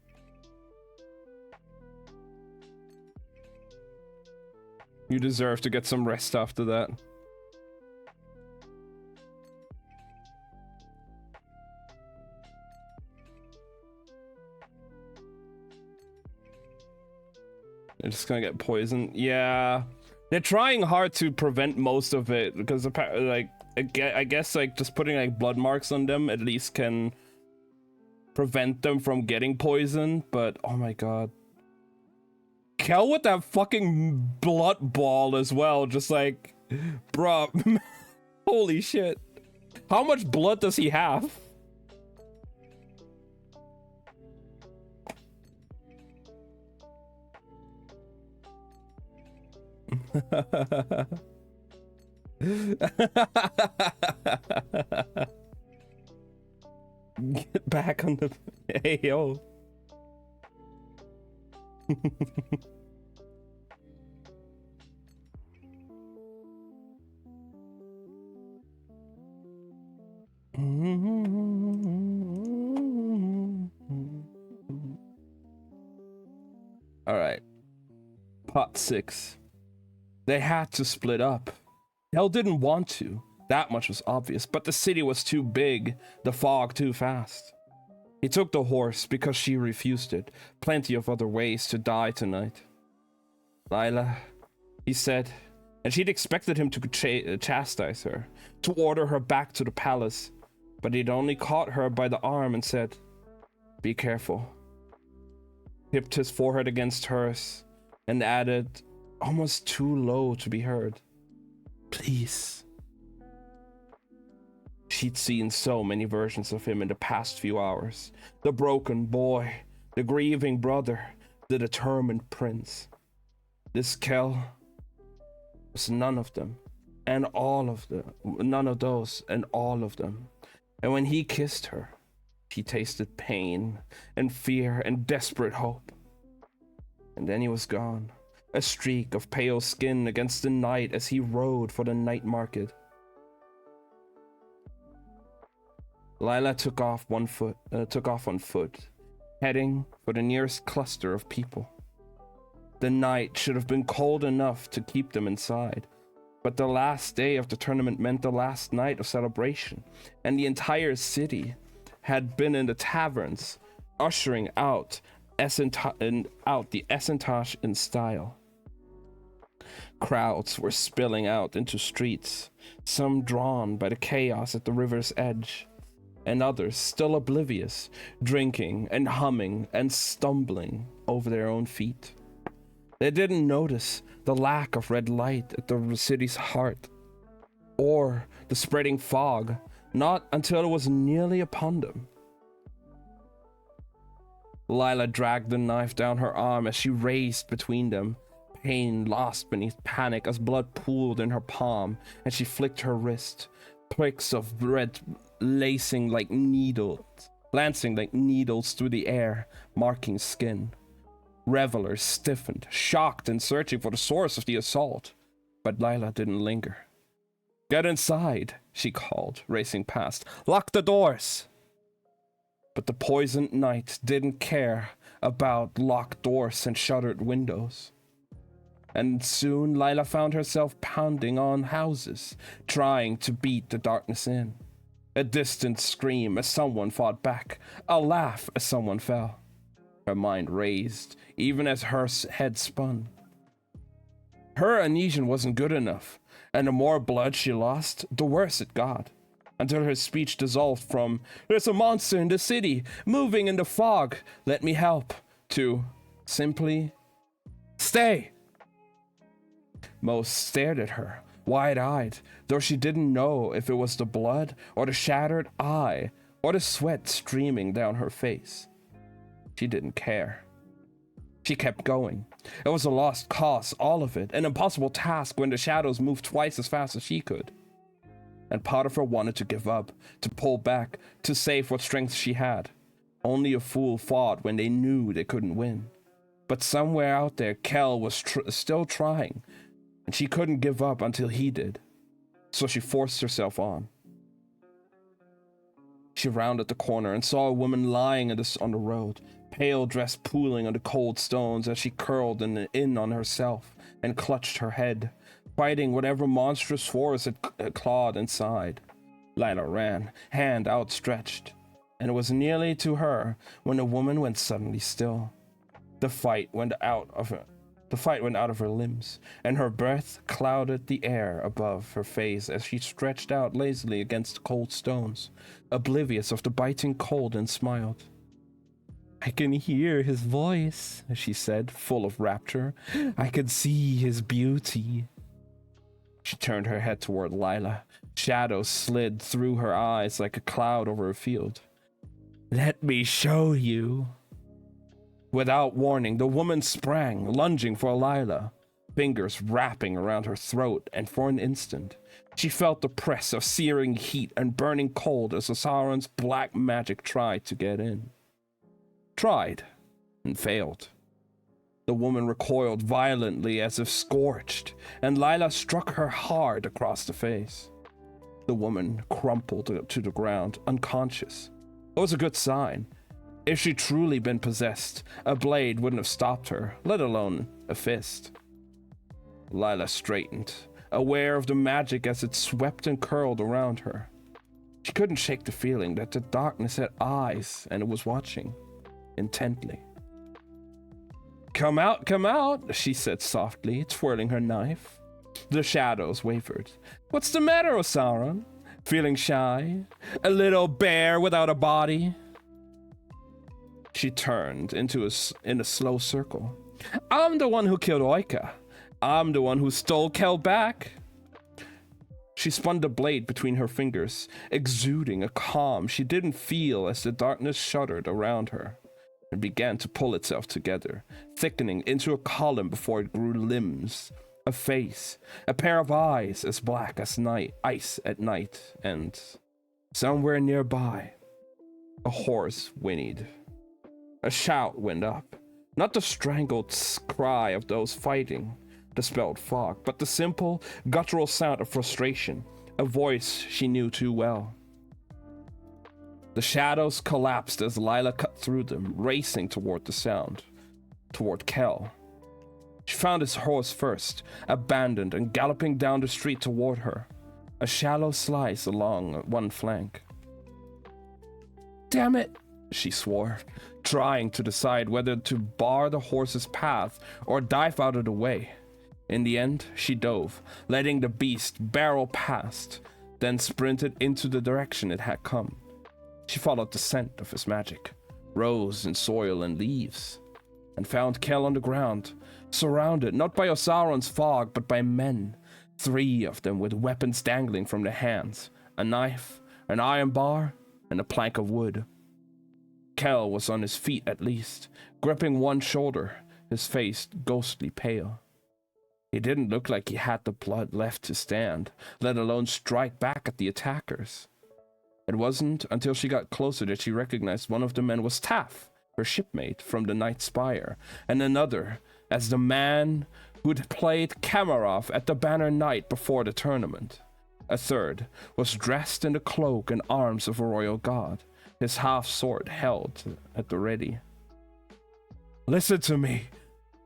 You deserve to get some rest after that. They're just gonna get poisoned. Yeah, they're trying hard to prevent most of it because like I guess like just putting like blood marks on them at least can prevent them from getting poisoned. But oh my god, Kel with that fucking blood ball as well, just like, bruh, holy shit, how much blood does he have? Get back on the hey yo. All right. Part 6. They had to split up. Hell didn't want to. That much was obvious, but the city was too big, the fog too fast. He took the horse because she refused it. Plenty of other ways to die tonight. Lila, he said, and she'd expected him to chastise her, to order her back to the palace, but he'd only caught her by the arm and said, "Be careful." Tipped his forehead against hers and added, almost too low to be heard, "Please." She'd seen so many versions of him in the past few hours. The broken boy, the grieving brother, the determined prince. This Kel was none of them, and all of them, none of those, and all of them. And when he kissed her, she tasted pain and fear and desperate hope. And then he was gone, a streak of pale skin against the night as he rode for the night market. Lila took off on foot, heading for the nearest cluster of people. The night should have been cold enough to keep them inside, but the last day of the tournament meant the last night of celebration, and the entire city had been in the taverns, ushering out the Essentosh in style. Crowds were spilling out into streets, some drawn by the chaos at the river's edge, and others still oblivious, drinking and humming and stumbling over their own feet. They didn't notice the lack of red light at the city's heart, or the spreading fog, not until it was nearly upon them. Lila dragged the knife down her arm as she raced between them, pain lost beneath panic as blood pooled in her palm, and she flicked her wrist, pricks of red lancing like needles through the air, marking skin. Revelers stiffened, shocked and searching for the source of the assault, but Lila didn't linger. "Get inside," she called, racing past. "Lock the doors." But the poisoned night didn't care about locked doors and shuttered windows. And soon Lila found herself pounding on houses, trying to beat the darkness in. A distant scream as someone fought back, a laugh as someone fell. Her mind raced, even as her head spun. Her amnesia wasn't good enough, and the more blood she lost, the worse it got, until her speech dissolved from, "There's a monster in the city, moving in the fog, let me help," to simply, "Stay!" Most stared at her, wide-eyed, though she didn't know if it was the blood, or the shattered eye, or the sweat streaming down her face. She didn't care. She kept going. It was a lost cause, all of it, an impossible task when the shadows moved twice as fast as she could. And part of her wanted to give up, to pull back, to save what strength she had. Only a fool fought when they knew they couldn't win. But somewhere out there, Kel was still trying, and she couldn't give up until he did. So she forced herself on. She rounded the corner and saw a woman lying on the road, pale dress pooling on the cold stones as she curled in on herself, and clutched her head, fighting whatever monstrous force had clawed inside. Lila ran, hand outstretched, and it was nearly to her when the woman went suddenly still. The fight went out of her limbs, and her breath clouded the air above her face as she stretched out lazily against cold stones, oblivious of the biting cold, and smiled. "I can hear his voice," she said, full of rapture. "I can see his beauty." She turned her head toward Lila. Shadows slid through her eyes like a cloud over a field. "Let me show you." Without warning, the woman sprang, lunging for Lila, fingers wrapping around her throat, and for an instant, she felt the press of searing heat and burning cold as Sauron's black magic tried to get in. Tried, and failed. The woman recoiled violently as if scorched, and Lila struck her hard across the face. The woman crumpled to the ground, unconscious. It was a good sign. If she'd truly been possessed, a blade wouldn't have stopped her, let alone a fist. Lila straightened, aware of the magic as it swept and curled around her. She couldn't shake the feeling that the darkness had eyes and it was watching intently. Come out, she said softly, twirling her knife. The shadows wavered. "What's the matter, Sauron? Feeling shy? A little bear without a body?" She turned in a slow circle. "I'm the one who killed Oika. I'm the one who stole Kel back." She spun the blade between her fingers, exuding a calm she didn't feel as the darkness shuddered around her and began to pull itself together, thickening into a column before it grew limbs, a face, a pair of eyes as black as ice at night, and somewhere nearby, a horse whinnied. A shout went up, not the strangled cry of those fighting the spelled fog, but the simple, guttural sound of frustration, a voice she knew too well. The shadows collapsed as Lila cut through them, racing toward the sound, toward Kel. She found his horse first, abandoned and galloping down the street toward her, a shallow slice along one flank. "Damn it!" she swore, trying to decide whether to bar the horse's path or dive out of the way. In the end, she dove, letting the beast barrel past, then sprinted into the direction it had come. She followed the scent of his magic, rose in soil and leaves, and found Kel on the ground, surrounded not by Sauron's fog, but by men, 3 of them with weapons dangling from their hands, a knife, an iron bar, and a plank of wood. Kel was on his feet at least, gripping one shoulder, his face ghostly pale. He didn't look like he had the blood left to stand, let alone strike back at the attackers. It wasn't until she got closer that she recognized one of the men was Taff, her shipmate from the Night Spire, and another as the man who'd played Kamarov at the Banner night before the tournament. A third was dressed in the cloak and arms of a royal god, his half-sword held at the ready. "Listen to me,"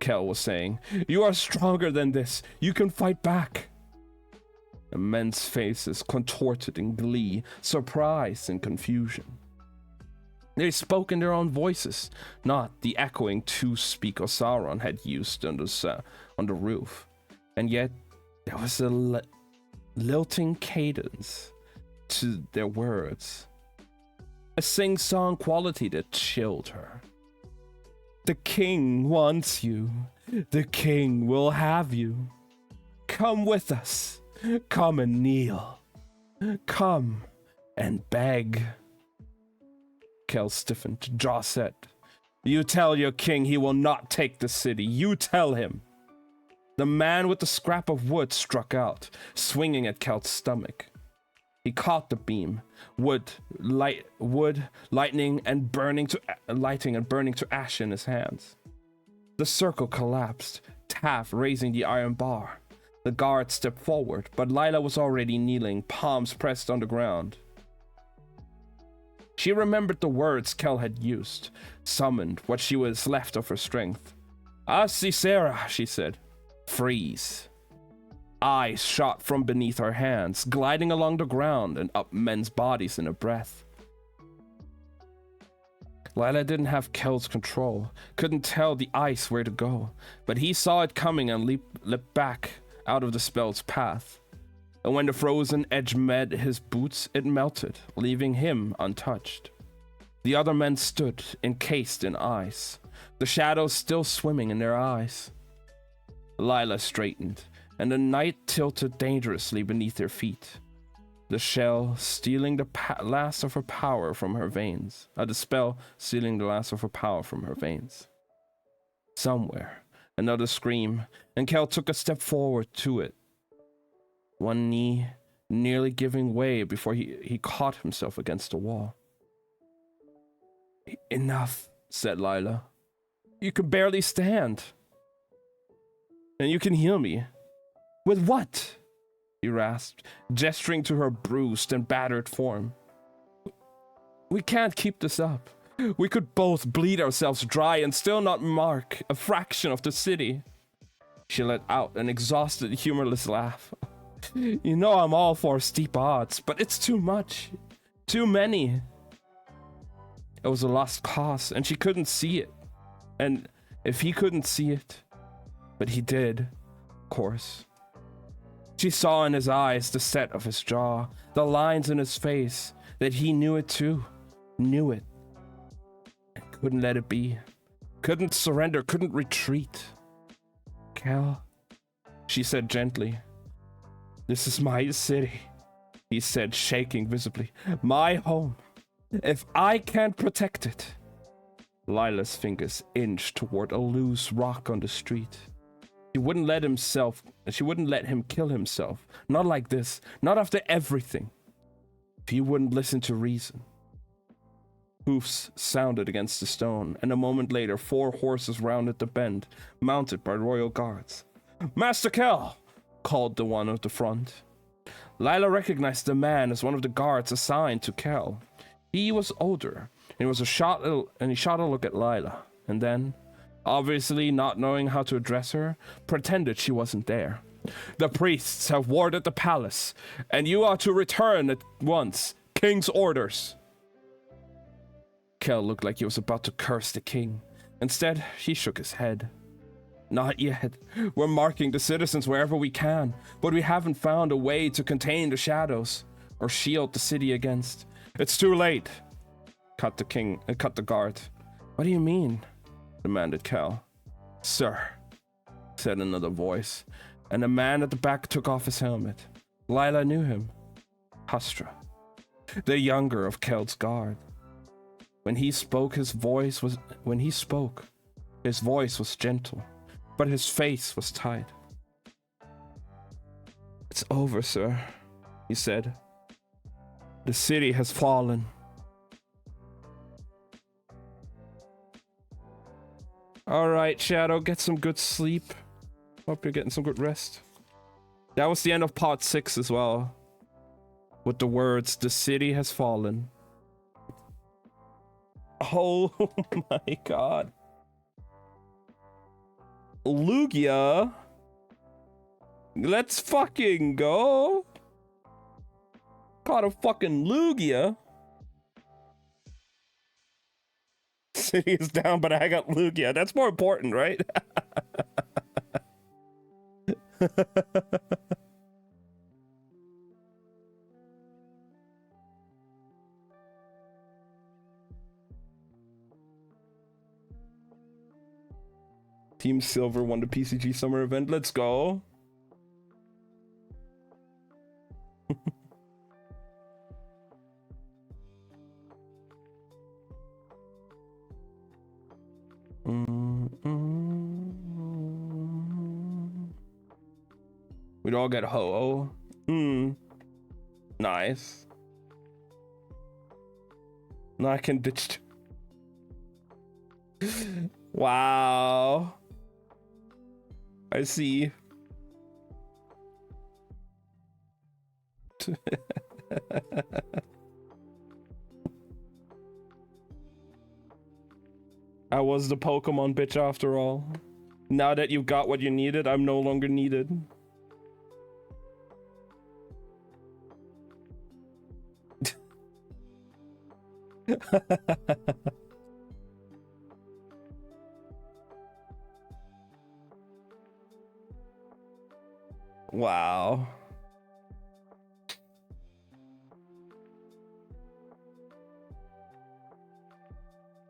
Kel was saying. "You are stronger than this. You can fight back." The men's faces contorted in glee, surprise, and confusion. They spoke in their own voices, not the echoing two-speak Sauron had used on the roof. And yet, there was a lilting cadence to their words, a sing-song quality that chilled her. "The king wants you. The king will have you. Come with us. Come and kneel. Come and beg." Kel stiffened, jaw set. "You tell your king he will not take the city. You tell him." The man with the scrap of wood struck out, swinging at Kel's stomach. He caught the beam, lighting and burning to ash in his hands. The circle collapsed, Taff raising the iron bar. The guard stepped forward, but Lila was already kneeling, palms pressed on the ground. She remembered the words Kel had used, summoned what she was left of her strength. "Ah, see Sarah," she said. Freeze. Eyes shot from beneath her hands, gliding along the ground and up men's bodies in a breath. Lila didn't have Kel's control, couldn't tell the ice where to go, but he saw it coming and leaped back out of the spell's path. And when the frozen edge met his boots, it melted, leaving him untouched. The other men stood, encased in ice, the shadows still swimming in their eyes. Lila straightened, and the night tilted dangerously beneath their feet. The shell stealing the last of her power from her veins. The spell stealing the last of her power from her veins. Somewhere, another scream, and Kel took a step forward to it. One knee nearly giving way before he caught himself against the wall. Enough, said Lila. You can barely stand. And you can heal me. With what? He rasped, gesturing to her bruised and battered form. We can't keep this up. We could both bleed ourselves dry and still not mark a fraction of the city. She let out an exhausted, humorless laugh. You know I'm all for steep odds, but it's too much. Too many. It was a lost cause, and she couldn't see it. And if he couldn't see it, but he did, of course. She saw in his eyes the set of his jaw, the lines in his face, that he knew it too, knew it, and couldn't let it be, couldn't surrender, couldn't retreat. Kel, she said gently, this is my city, he said, shaking visibly, my home. If I can't protect it. Lila's fingers inched toward a loose rock on the street. She wouldn't let him kill himself. Not like this. Not after everything. If he wouldn't listen to reason. Hoofs sounded against the stone, and a moment later 4 horses rounded the bend, mounted by royal guards. Master Kel, called the one at the front. Lila recognized the man as one of the guards assigned to Kel. He was older, and he shot a look at Lila, and then, obviously not knowing how to address her, pretended she wasn't there. The priests have warded the palace, and you are to return at once. King's orders. Kel looked like he was about to curse the king. Instead, he shook his head. Not yet. We're marking the citizens wherever we can, but we haven't found a way to contain the shadows or shield the city against. It's too late. Cut the guard. What do you mean? Demanded Kel. Sir, said another voice, and a man at the back took off his helmet. Lila knew him. Hustra, the younger of Kel's guard. When he spoke, his voice was gentle, but his face was tight. It's over, sir, he said. The city has fallen. All right, Shadow, get some good sleep. Hope you're getting some good rest. That was the end of part 6 as well. With the words, the city has fallen. Oh my god. Lugia. Let's fucking go. Caught a fucking Lugia. City is down, but I got Lugia. That's more important, right? Team Silver won the PCG Summer Event. Let's go. We'd all get Ho-Oh. Nice. Now I can ditch. Wow. I see. I was the Pokemon bitch after all. Now that you've got what you needed, I'm no longer needed. Wow.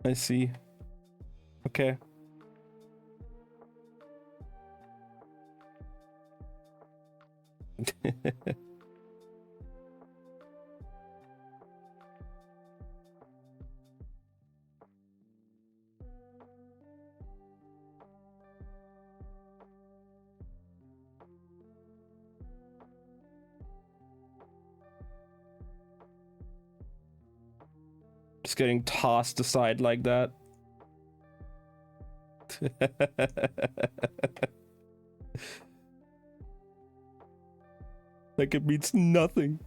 I see. Okay. Just getting tossed aside like that. Like it means nothing.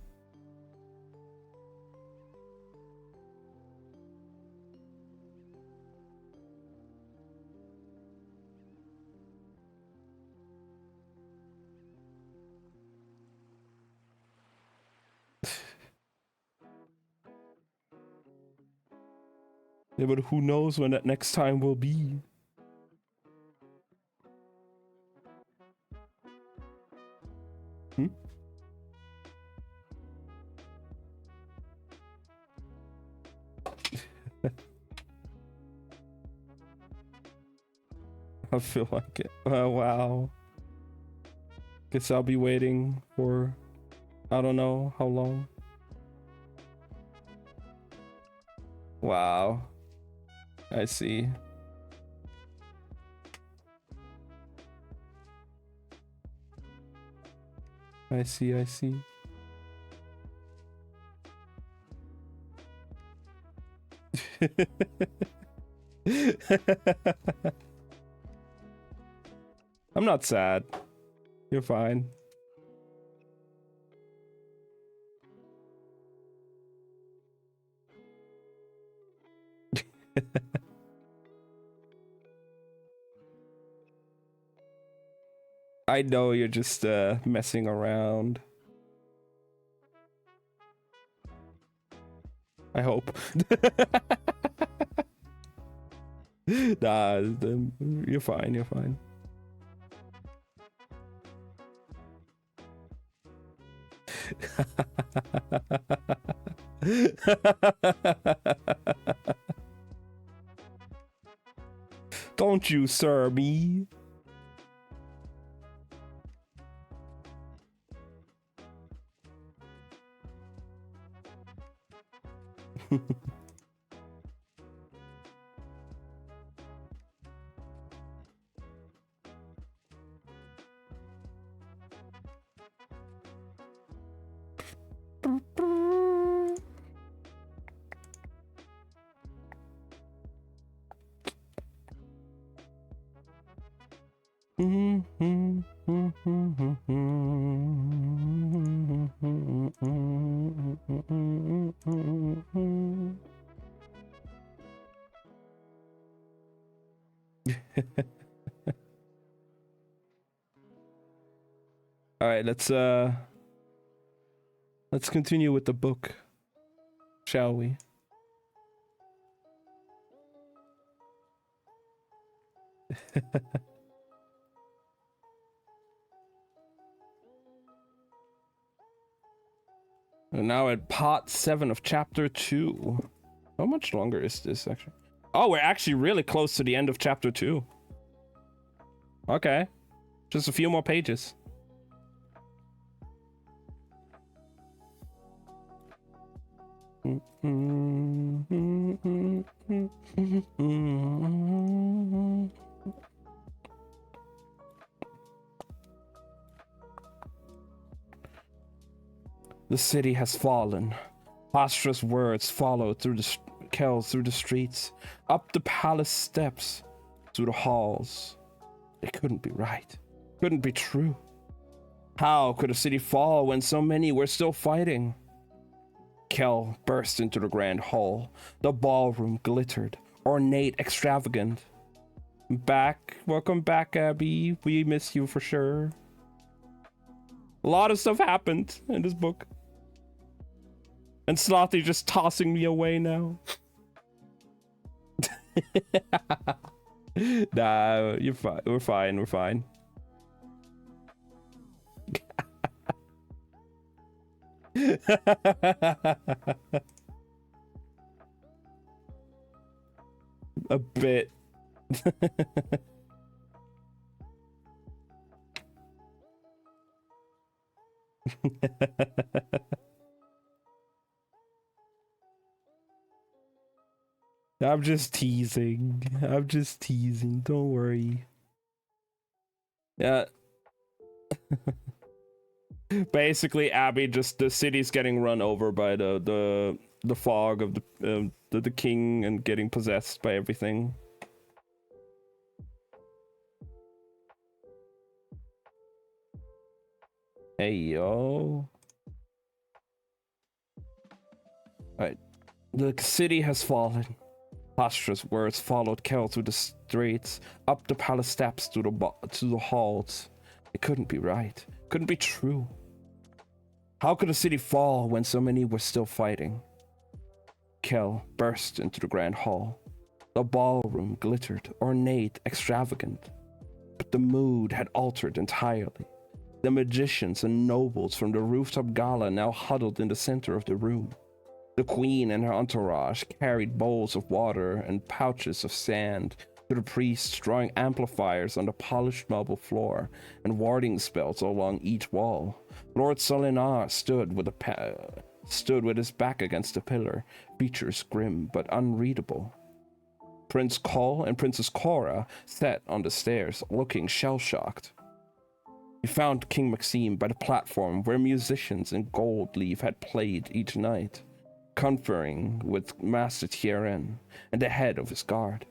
Yeah, but who knows when that next time will be? Hmm? I feel like it. Oh, wow. Guess I'll be waiting for I don't know how long. Wow. I see. I see, I see. I'm not sad. You're fine. I know you're just messing around. I hope. Nah, you're fine, you're fine. Don't you, sir, me? All right, let's continue with the book, shall we? And now at part 7 of chapter 2. How much longer is this actually? Oh, we're actually really close to the end of chapter 2. Okay. Just a few more pages. The city has fallen. Astra's words followed through the Kells through the streets, up the palace steps, through the halls. It couldn't be right. Couldn't be true. How could a city fall when so many were still fighting? Kel burst into the grand hall. The ballroom glittered, ornate, extravagant. Back. Welcome back, Abby. We miss you for sure. A lot of stuff happened in this book. And Slothy just tossing me away now. Nah, you're fine. We're fine. We're fine. A bit. I'm just teasing. I'm just teasing. Don't worry. Yeah. Basically, Abby, just the city's getting run over by the fog of the king and getting possessed by everything. Hey yo. Alright. The city has fallen. Lustrous words followed Kel through the streets, up the palace steps to the halls. It couldn't be right. Couldn't be true. How could a city fall when so many were still fighting? Kel burst into the grand hall. The ballroom glittered, ornate, extravagant. But the mood had altered entirely. The magicians and nobles from the rooftop gala now huddled in the center of the room. The queen and her entourage carried bowls of water and pouches of sand to the priests, drawing amplifiers on the polished marble floor and warding spells along each wall. Lord Solinar stood with his back against a pillar, features grim but unreadable. Prince Cole and Princess Cora sat on the stairs, looking shell-shocked. He found King Maxime by the platform where musicians in gold leaf had played each night, conferring with Master Thierrin and the head of his guard.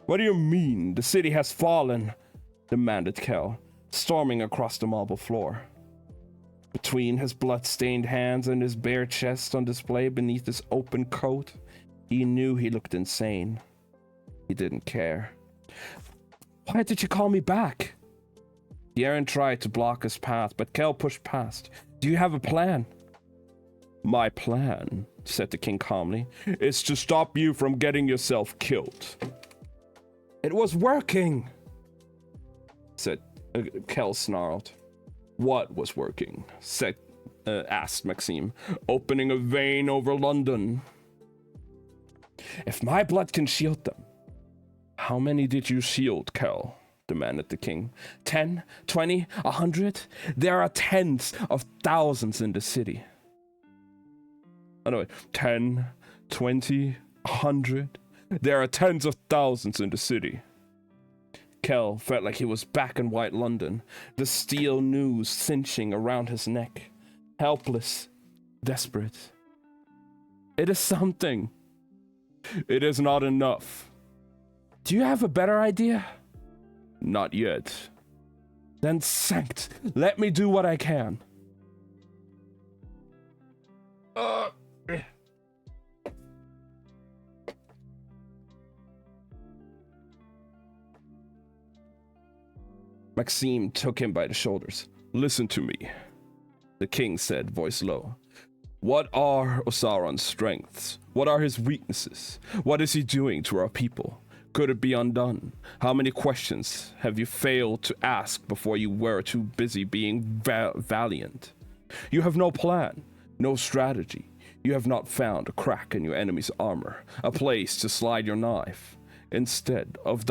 "What do you mean, the city has fallen?" demanded Kel, storming across the marble floor. Between his blood-stained hands and his bare chest on display beneath his open coat, he knew he looked insane. He didn't care. "Why did you call me back?" Thierrin tried to block his path, but Kel pushed past. "Do you have a plan?" "My plan," said the king calmly, "is to stop you from getting yourself killed." "It was working," said Kel snarled. "What was working?" asked Maxime, "opening a vein over London." "If my blood can shield them." "How many did you shield, Kel?" demanded the king. 10, 20, 100? There are tens of thousands in the city. Anyway, 10, 20, 100? There are tens of thousands in the city. Kel felt like he was back in White London, the steel noose cinching around his neck. Helpless, desperate. It is something. It is not enough. Do you have a better idea? Not yet. Then sanct, let me do what I can. Maxime took him by the shoulders. "Listen to me," the king said, voice low. "What are Osaron's strengths? What are his weaknesses? What is he doing to our people? Could it be undone? How many questions have you failed to ask before you were too busy being valiant? You have no plan, no strategy. You have not found a crack in your enemy's armor, a place to slide your knife. Instead of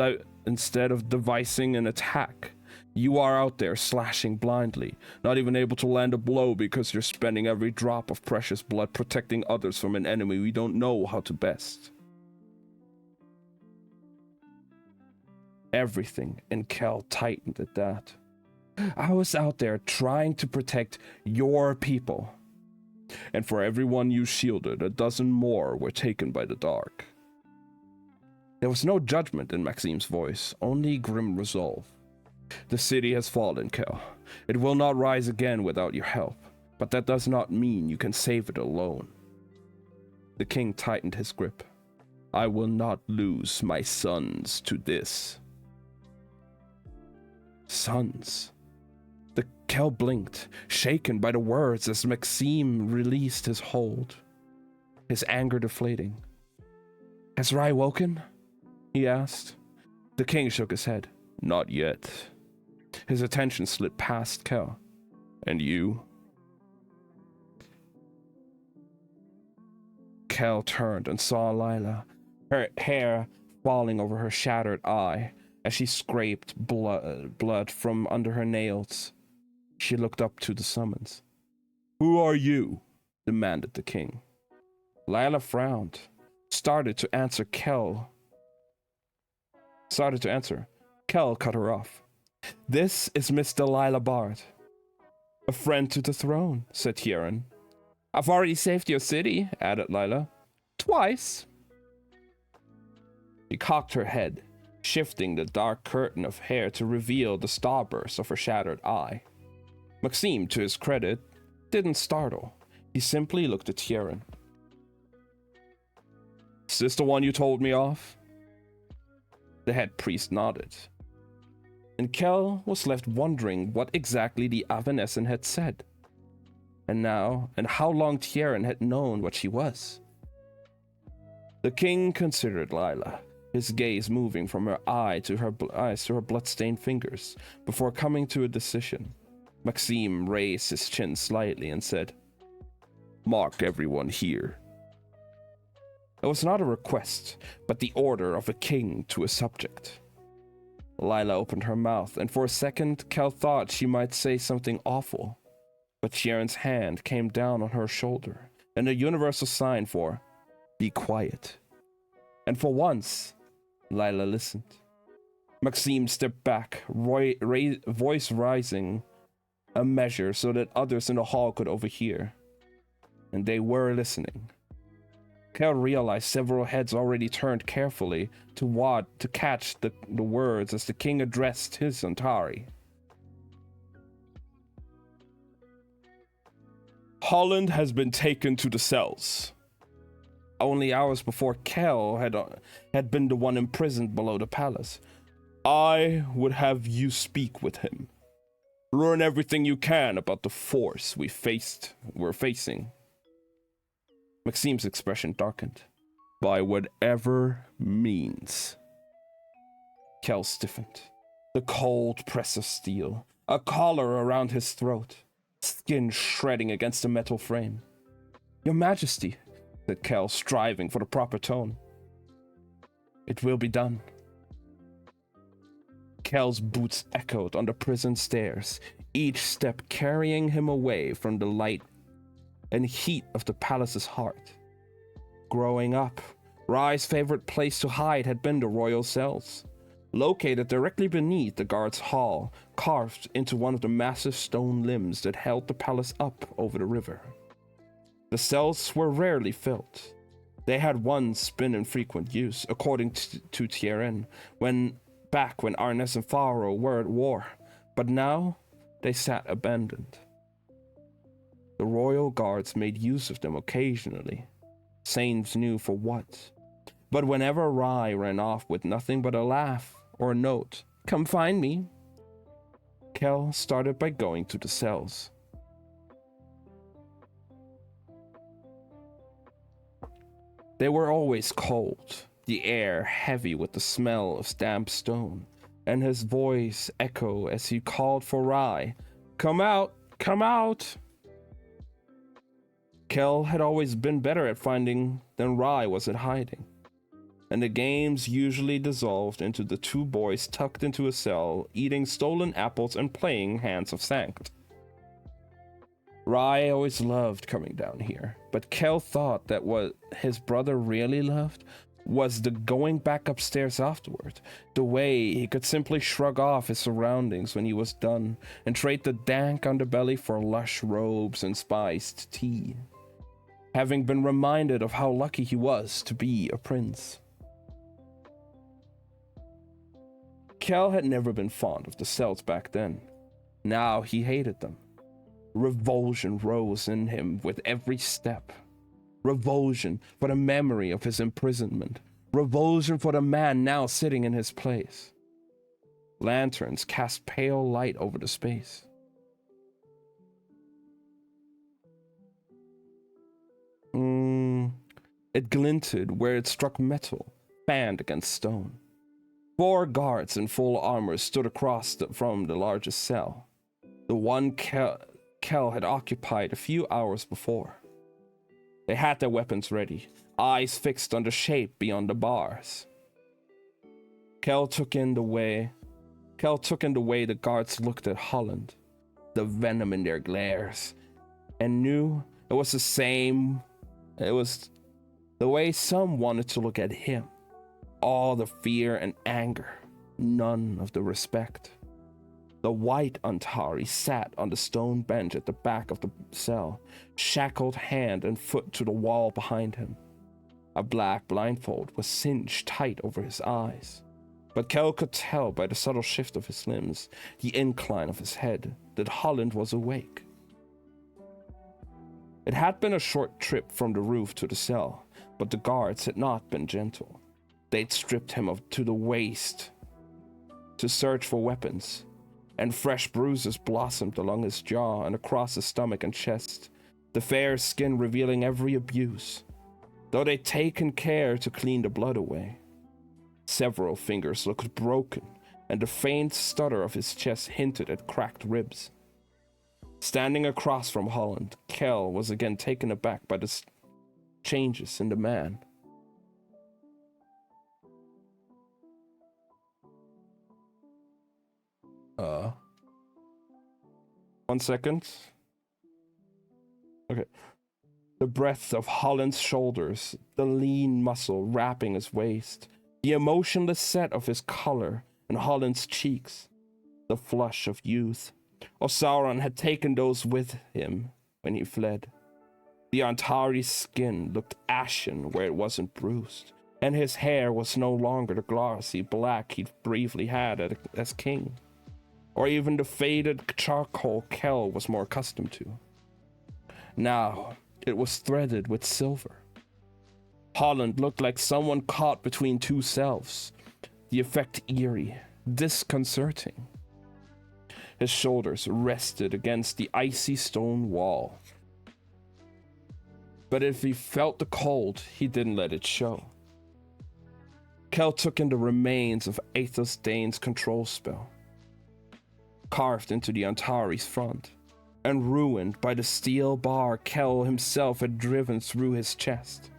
devising an attack, you are out there slashing blindly, not even able to land a blow because you're spending every drop of precious blood protecting others from an enemy we don't know how to best." Everything in Kel tightened at that. "I was out there trying to protect your people. And for everyone you shielded, a dozen more were taken by the dark." There was no judgment in Maxime's voice, only grim resolve. "The city has fallen, Kel. It will not rise again without your help, but that does not mean you can save it alone." The king tightened his grip. "I will not lose my sons to this." Sons. The Kel blinked, shaken by the words as Maxime released his hold, his anger deflating. Has Rai woken? He asked. The king shook his head. Not yet. His attention slid past Kel. And you? Kel turned and saw Lila, her hair falling over her shattered eye as she scraped blood from under her nails. She looked up to the summons. Who are you? Demanded the king. Lila frowned, started to answer. Kel cut her off. This is Miss Delilah Bard. A friend to the throne, said Tieran. I've already saved your city, added Lila. Twice. She cocked her head, shifting the dark curtain of hair to reveal the starburst of her shattered eye. Maxime, to his credit, didn't startle. He simply looked at Tieran. Is this the one you told me of? The head priest nodded. And Kel was left wondering what exactly the Evanescent had said. And how long Tieran had known what she was. The king considered Lila, his gaze moving from her eyes to her blood-stained fingers, before coming to a decision. Maxime raised his chin slightly and said, Mark everyone here. It was not a request, but the order of a king to a subject. Lila opened her mouth, and for a second, Kel thought she might say something awful. But Sharon's hand came down on her shoulder, and a universal sign for, be quiet. And for once, Lila listened. Maxime stepped back, voice rising a measure so that others in the hall could overhear. And they were listening. Kel realized several heads already turned carefully to catch the words as the king addressed his Antari. Holland has been taken to the cells. Only hours before, Kel had been the one imprisoned below the palace. I would have you speak with him. Learn everything you can about the force we're facing. Maxime's expression darkened. By whatever means. Kel stiffened. The cold press of steel, a collar around his throat, skin shredding against the metal frame. Your Majesty, said Kel, striving for the proper tone. It will be done. Kel's boots echoed on the prison stairs, each step carrying him away from the light and heat of the palace's heart. Growing up, Rai's favorite place to hide had been the royal cells, located directly beneath the guard's hall, carved into one of the massive stone limbs that held the palace up over the river. The cells were rarely filled. They had once been in frequent use, according to Tieran, back when Arnes and Faro were at war, but now they sat abandoned. The royal guards made use of them occasionally. Saints knew for what. But whenever Rai ran off with nothing but a laugh or a note, "Come find me," Kel started by going to the cells. They were always cold, the air heavy with the smell of damp stone, and his voice echoed as he called for Rai. "Come out! Come out!" Kel had always been better at finding than Rai was at hiding, and the games usually dissolved into the two boys tucked into a cell, eating stolen apples and playing Hands of Sanct. Rai always loved coming down here, but Kel thought that what his brother really loved was the going back upstairs afterward, the way he could simply shrug off his surroundings when he was done and trade the dank underbelly for lush robes and spiced tea, having been reminded of how lucky he was to be a prince. Kel had never been fond of the cells back then. Now he hated them. Revulsion rose in him with every step. Revulsion for the memory of his imprisonment. Revulsion for the man now sitting in his place. Lanterns cast pale light over the space. It glinted where it struck metal, fanned against stone. 4 guards in full armor stood across from the largest cell, the one Kel had occupied a few hours before. They had their weapons ready, eyes fixed on the shape beyond the bars. Kel took in the way the guards looked at Holland, the venom in their glares, and knew it was the way some wanted to look at him. All the fear and anger, none of the respect. The white Antari sat on the stone bench at the back of the cell, shackled hand and foot to the wall behind him. A black blindfold was cinched tight over his eyes, but Kel could tell by the subtle shift of his limbs, the incline of his head, that Holland was awake. It had been a short trip from the roof to the cell, but the guards had not been gentle. They'd stripped him to the waist to search for weapons, and fresh bruises blossomed along his jaw and across his stomach and chest, the fair skin revealing every abuse, though they'd taken care to clean the blood away. Several fingers looked broken, and the faint stutter of his chest hinted at cracked ribs. Standing across from Holland, Kel was again taken aback by the changes in the man. One second. Okay. The breadth of Holland's shoulders, the lean muscle wrapping his waist, the emotionless set of his color and Holland's cheeks, the flush of youth. Sauron had taken those with him when he fled. The Antari's skin looked ashen where it wasn't bruised, and his hair was no longer the glossy black he'd briefly had as king, or even the faded charcoal Kel was more accustomed to. Now, it was threaded with silver. Holland looked like someone caught between two selves, the effect eerie, disconcerting. His shoulders rested against the icy stone wall, but if he felt the cold, he didn't let it show. Kel took in the remains of Athos Dane's control spell, carved into the Antari's front, and ruined by the steel bar Kel himself had driven through his chest.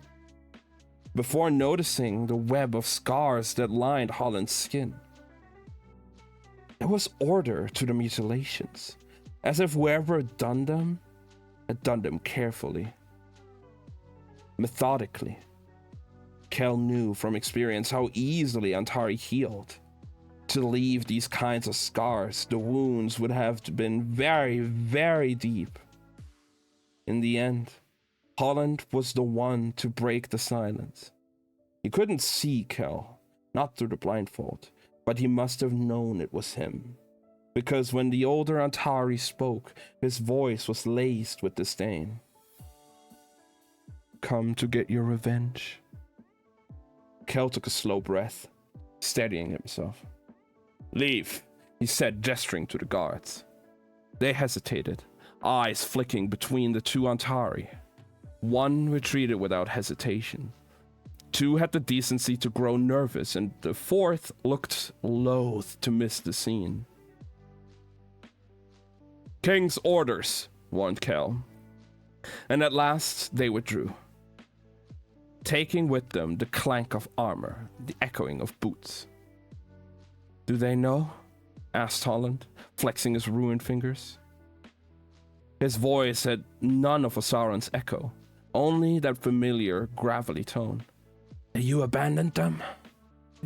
Before noticing the web of scars that lined Holland's skin, there was order to the mutilations, as if whoever had done them carefully, methodically. Kel knew from experience how easily Antari healed. To leave these kinds of scars, the wounds would have been very, very deep. In the end, Holland was the one to break the silence. He couldn't see Kel, not through the blindfold, but he must have known it was him, because when the older Antari spoke, his voice was laced with disdain. Come to get your revenge? Kel took a slow breath, steadying himself. Leave, he said, gesturing to the guards. They hesitated, eyes flicking between the two Antari. One retreated without hesitation. 2 had the decency to grow nervous, and the 4th looked loath to miss the scene. King's orders, warned Kel. And at last they withdrew, taking with them the clank of armor, the echoing of boots. Do they know? Asked Holland, flexing his ruined fingers. His voice had none of Sauron's echo, only that familiar, gravelly tone. You abandoned them?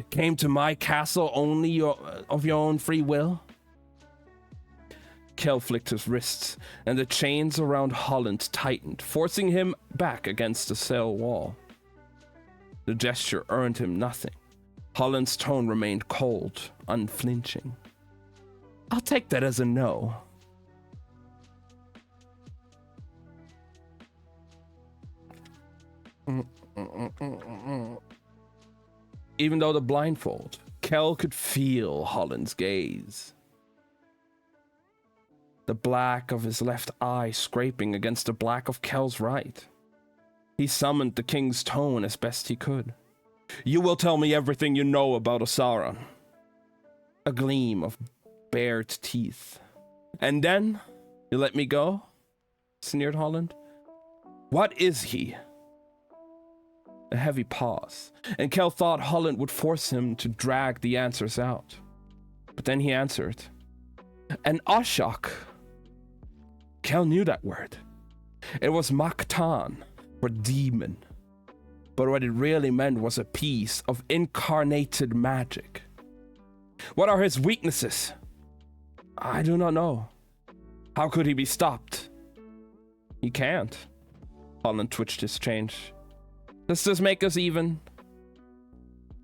Came to my castle only of your own free will? Kel flicked his wrists, and the chains around Holland tightened, forcing him back against the cell wall. The gesture earned him nothing. Holland's tone remained cold, unflinching. I'll take that as a no. Even though the blindfold Kel could feel Holland's gaze. The black of his left eye scraping against the black of Kel's right. He summoned the king's tone as best he could. You will tell me everything you know about Osaron. A gleam of bared teeth. And then, you let me go? Sneered Holland. What is he? A heavy pause, and Kel thought Holland would force him to drag the answers out. But then he answered, an Ashok. Kel knew that word. It was Maktan, for demon. But what it really meant was a piece of incarnated magic. What are his weaknesses? I do not know. How could he be stopped? He can't. Holland twitched his change. Does this make us even?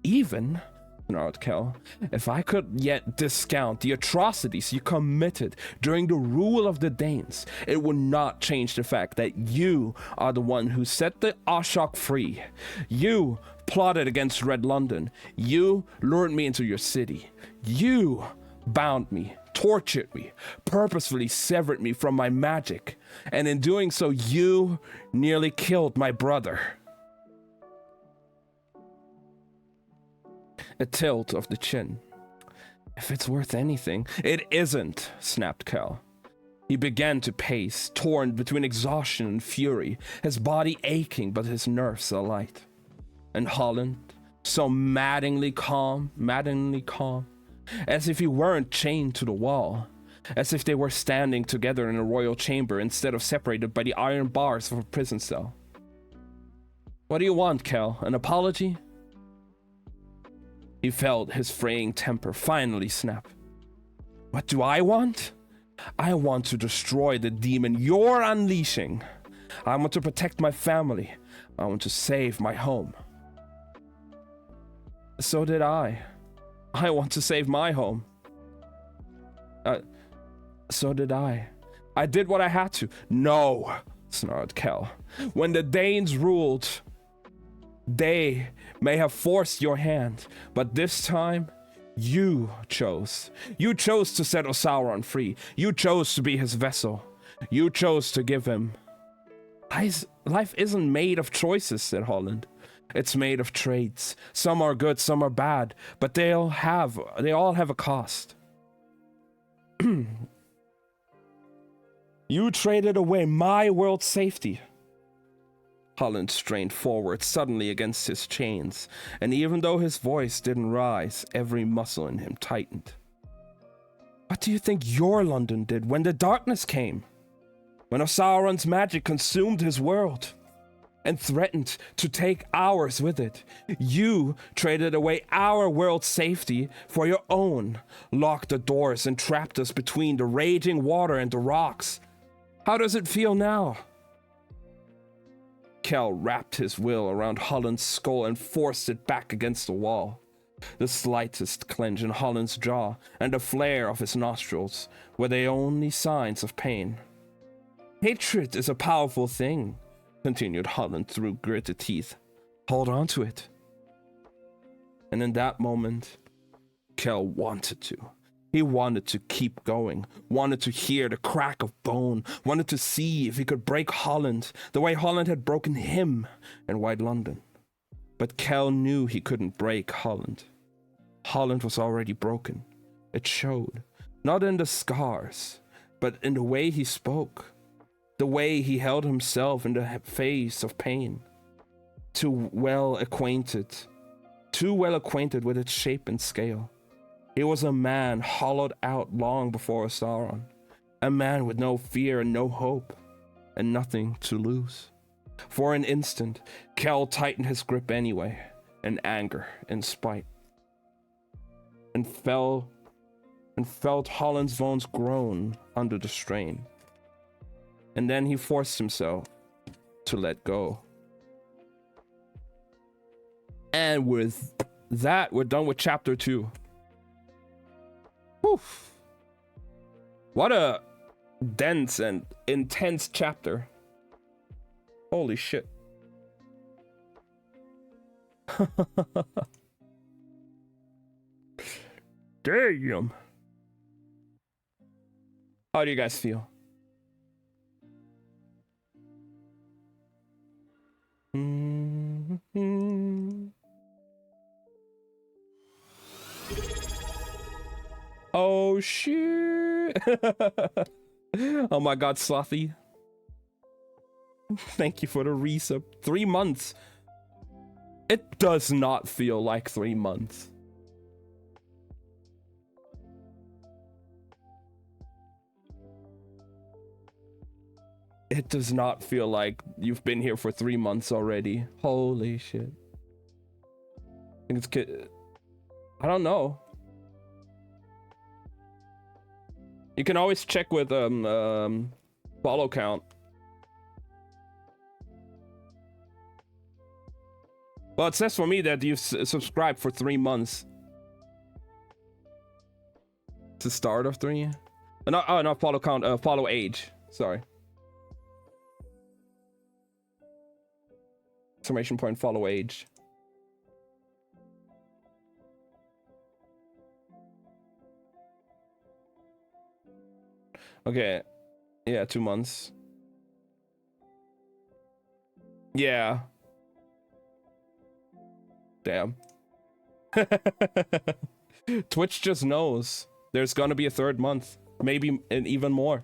Even? Snarled Kel. If I could yet discount the atrocities you committed during the rule of the Danes, it would not change the fact that you are the one who set the Ashok free. You plotted against Red London. You lured me into your city. You bound me, tortured me, purposefully severed me from my magic. And in doing so, you nearly killed my brother. A tilt of the chin. If it's worth anything, it isn't, snapped Kel. He began to pace, torn between exhaustion and fury, his body aching but his nerves alight. And Holland, so maddeningly calm, as if he weren't chained to the wall, as if they were standing together in a royal chamber instead of separated by the iron bars of a prison cell. What do you want, Kel? An apology? He felt his fraying temper finally snap. What do I want? I want to destroy the demon you're unleashing. I want to protect my family. I want to save my home. So did I. I want to save my home. So did I. I did what I had to. No, snarled Kel. When the Danes ruled, they may have forced your hand, but this time, you chose. You chose to set Osaron free. You chose to be his vessel. You chose to give him. Life isn't made of choices, said Holland. It's made of trades. Some are good, some are bad, but they all have a cost. You traded away my world's safety. Holland strained forward suddenly against his chains, and even though his voice didn't rise, every muscle in him tightened. What do you think your London did when the darkness came? When Osaron's magic consumed his world and threatened to take ours with it? You traded away our world's safety for your own, locked the doors and trapped us between the raging water and the rocks. How does it feel now? Kel wrapped his will around Holland's skull and forced it back against the wall. The slightest clench in Holland's jaw and the flare of his nostrils were the only signs of pain. Hatred is a powerful thing, continued Holland through gritted teeth. Hold on to it. And in that moment, Kel wanted to. He wanted to keep going, wanted to hear the crack of bone, wanted to see if he could break Holland the way Holland had broken him in White London. But Kel knew he couldn't break Holland. Holland was already broken. It showed, not in the scars, but in the way he spoke, the way he held himself in the face of pain. Too well acquainted with its shape and scale. He was a man hollowed out long before Osaron, a man with no fear and no hope, and nothing to lose. For an instant, Kel tightened his grip anyway, in anger and spite, and felt Holland's bones groan under the strain. And then he forced himself to let go. And with that, we're done with chapter 2. Whew. What a dense and intense chapter. Holy shit. Damn. How do you guys feel? Oh shit. Oh my god, Slothy. Thank you for the resub. 3 months. It does not feel like 3 months. It does not feel like you've been here for 3 months already. Holy shit. I think it's... I don't know. You can always check with follow count. Well, it says for me that you've subscribed for 3 months. It's the start of 3. No, oh, not follow count. Follow age. Sorry. Exclamation point. Follow age. Okay. Yeah, 2 months. Yeah. Damn. Twitch just knows there's gonna be a 3rd month, maybe and even more.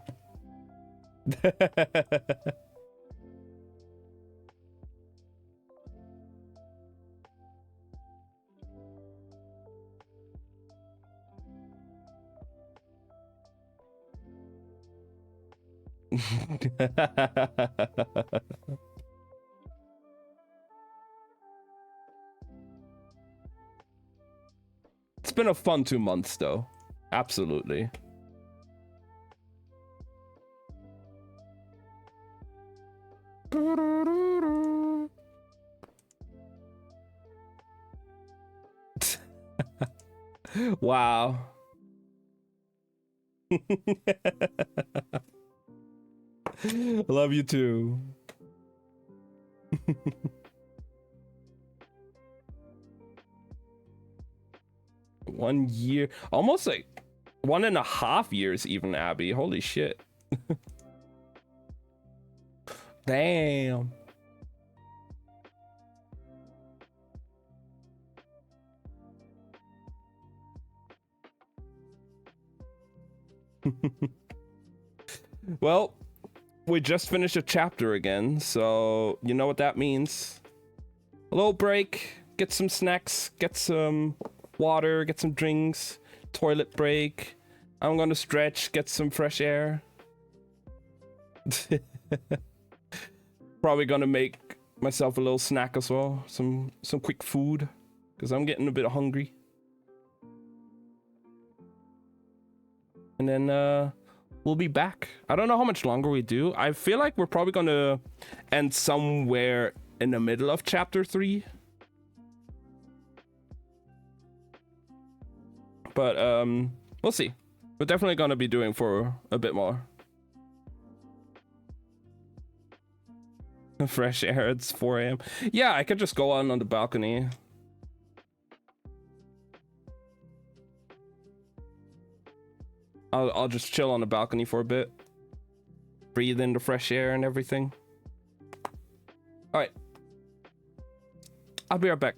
It's been a fun 2 months, though. Absolutely. Wow. Love you too. One year, almost like 1.5 years even, Abby. Holy shit. Damn. Well, we just finished a chapter again, so you know what that means. A little break, get some snacks, get some water, get some drinks, toilet break. I'm gonna stretch, get some fresh air. Probably gonna make myself a little snack as well, some quick food, because I'm getting a bit hungry. And then we'll be back. I don't know how much longer we do. I feel like we're probably gonna end somewhere in the middle of chapter 3. But we'll see. We're definitely gonna be doing for a bit more. Fresh air, it's 4 a.m. Yeah, I could just go on the balcony. I'll just chill on the balcony for a bit. Breathe in the fresh air and everything. Alright. I'll be right back.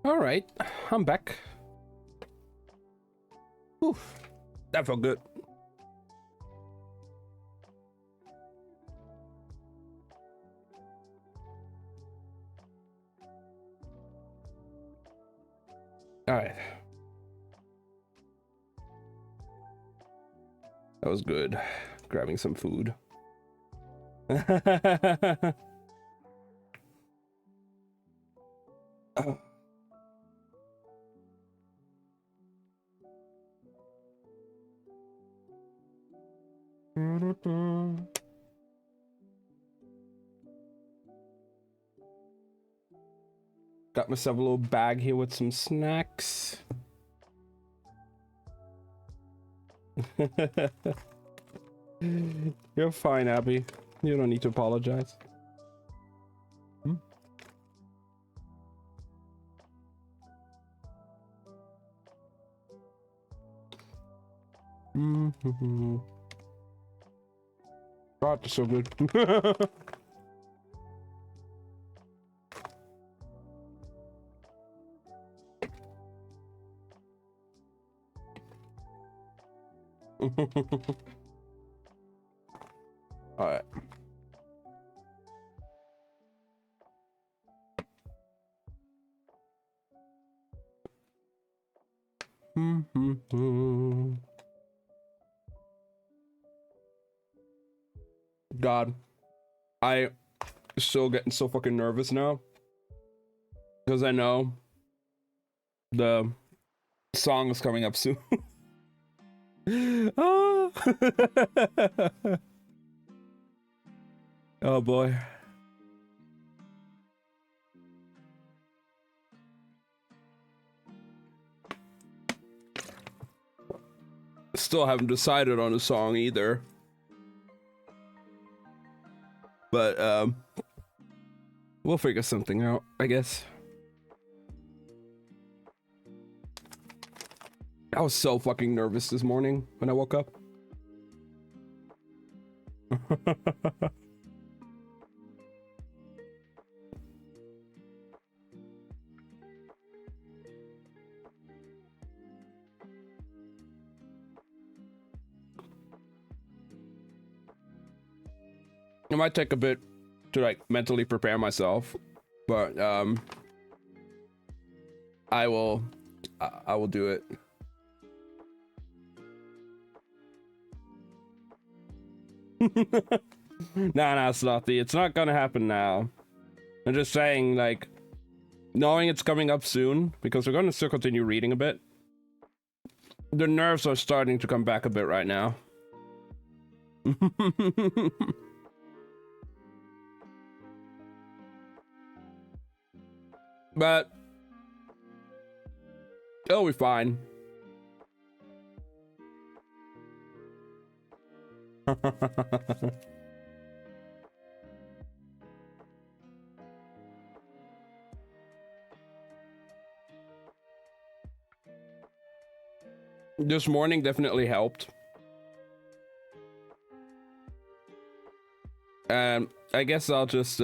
All right, I'm back. Oof, that felt good. All right. That was good. Grabbing some food. Oh. Got myself a little bag here with some snacks. You're fine, Abby. You don't need to apologize. Mm-hmm. God, so good. All right. God, I still getting so fucking nervous now because I know the song is coming up soon. Oh. Oh boy. Still haven't decided on a song either. But we'll figure something out, I guess. I was so fucking nervous this morning when I woke up. It might take a bit to like mentally prepare myself, but I will do it. Nah, Slothy, it's not gonna happen now. I'm just saying, like, knowing it's coming up soon, because we're gonna still continue reading a bit. The nerves are starting to come back a bit right now. But it'll be fine. This morning definitely helped. And I guess I'll just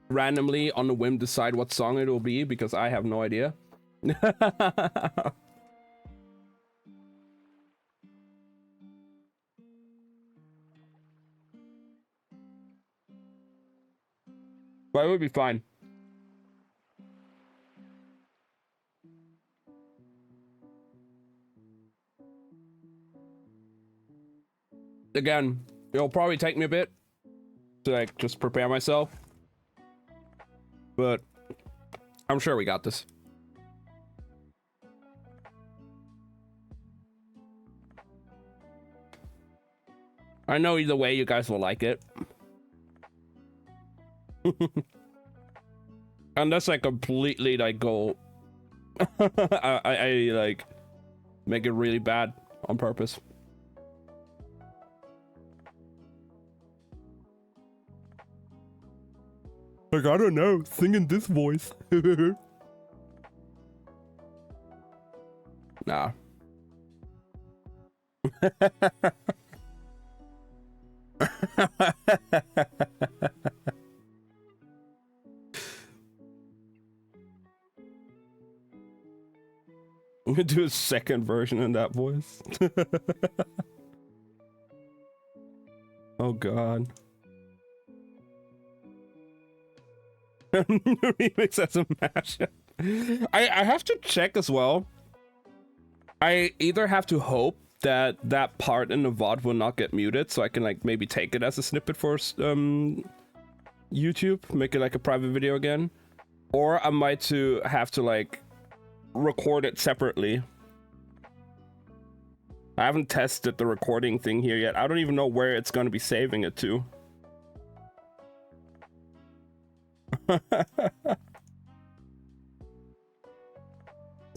randomly on the whim decide what song it will be because I have no idea. But it would be fine. Again, it'll probably take me a bit to like just prepare myself. But I'm sure we got this. I know either way you guys will like it. Unless I completely like go I like make it really bad on purpose. Like, I don't know, singing this voice. Nah. I'm gonna do a second version in that voice. Oh god. Remix as a mashup. I have to check as well. I either have to hope that that part in the VOD will not get muted, so I can like maybe take it as a snippet for YouTube, make it like a private video again, or I might have to like record it separately. I haven't tested the recording thing here yet. I don't even know where it's going to be saving it to.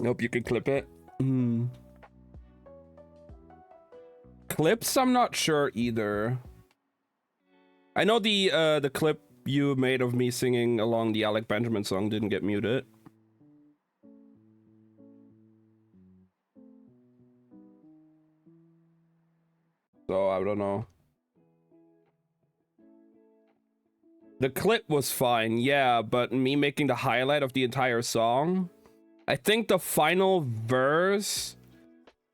Hope you can clip it. Clips, I'm not sure either. I know the clip you made of me singing along the Alec Benjamin song didn't get muted. So I don't know. The clip was fine, yeah, but me making the highlight of the entire song, I think the final verse,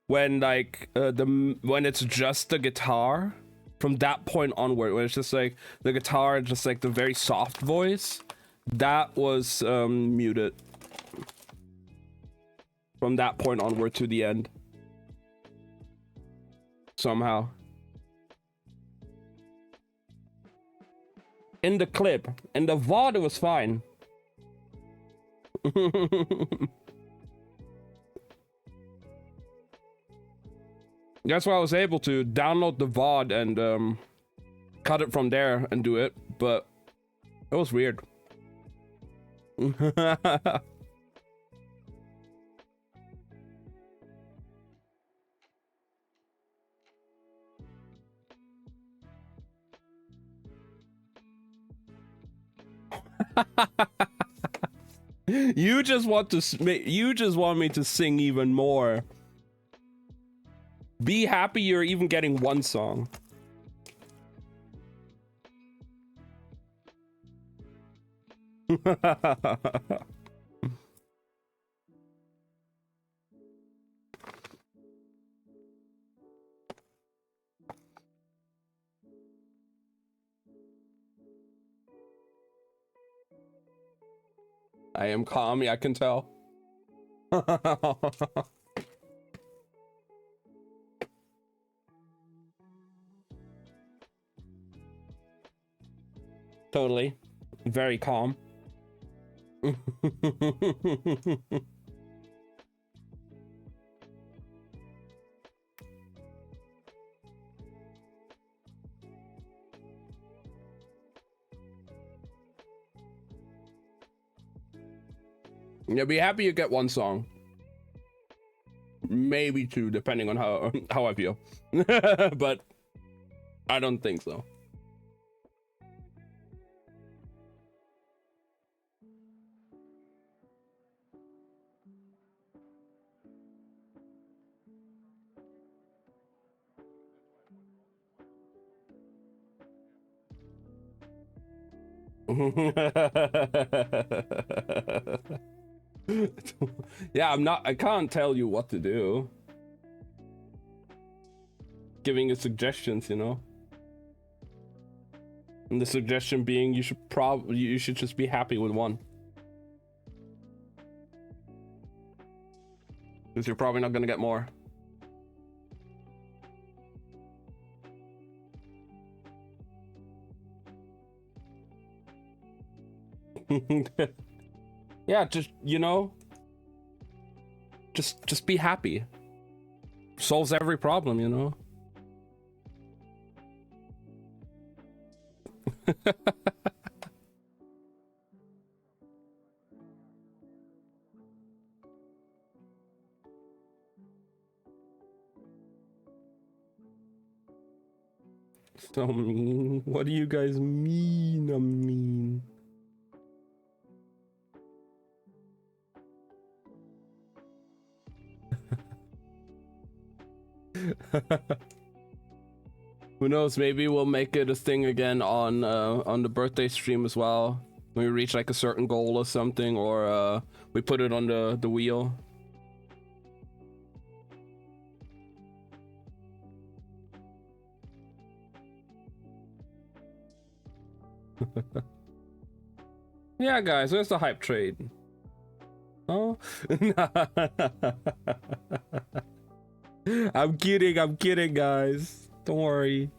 when like when it's just the guitar, from that point onward, when it's just like the guitar, just like the very soft voice, that was muted. From that point onward to the end. Somehow. In the clip. In the VOD, it was fine. That's why I was able to download the VOD and cut it from there and do it, but it was weird. You just want me to sing even more. Be happy you're even getting one song. I am calm, I can tell. Totally. Very calm. Yeah, be happy you get one song. Maybe two, depending on how I feel. But I don't think so. Yeah, I can't tell you what to do. Giving you suggestions, you know? And the suggestion being you should just be happy with one. Because you're probably not gonna get more. Yeah, just, you know, just be happy. Solves every problem, you know? So mean. What do you guys mean I'm mean? Who knows? Maybe we'll make it a thing again on the birthday stream as well. When we reach like a certain goal or something, or we put it on the wheel. Yeah, guys, where's the hype trade? Oh, I'm kidding, guys. Don't worry.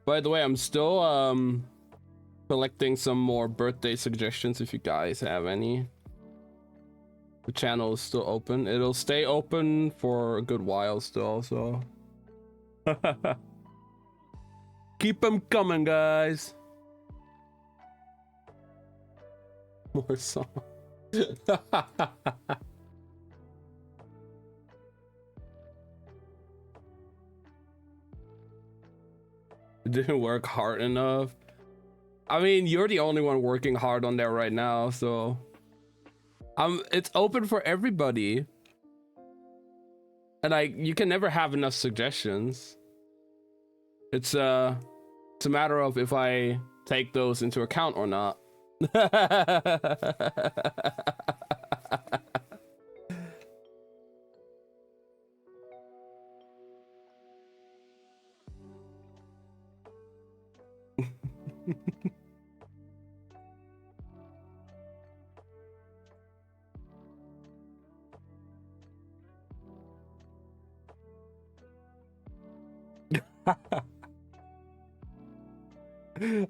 By the way, I'm still collecting some more birthday suggestions if you guys have any. The channel is still open. It'll stay open for a good while still, so keep them coming, guys. More songs. It didn't work hard enough. I mean, you're the only one working hard on there right now, so it's open for everybody. And you can never have enough suggestions. It's a matter of if I take those into account or not.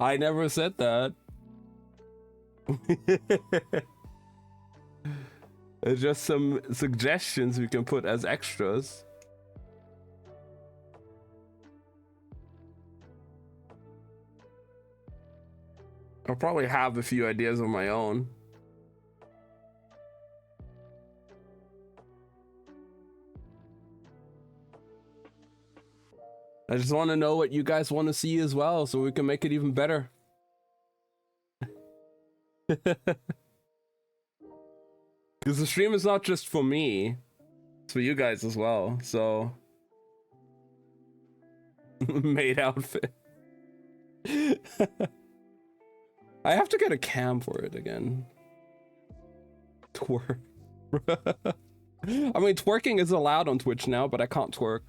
I never said that. It's just some suggestions we can put as extras. I'll probably have a few ideas of my own. I just want to know what you guys want to see as well, so we can make it even better. Because the stream is not just for me, it's for you guys as well, so... Maid outfit. I have to get a cam for it again. Twerk. I mean, twerking is allowed on Twitch now, but I can't twerk.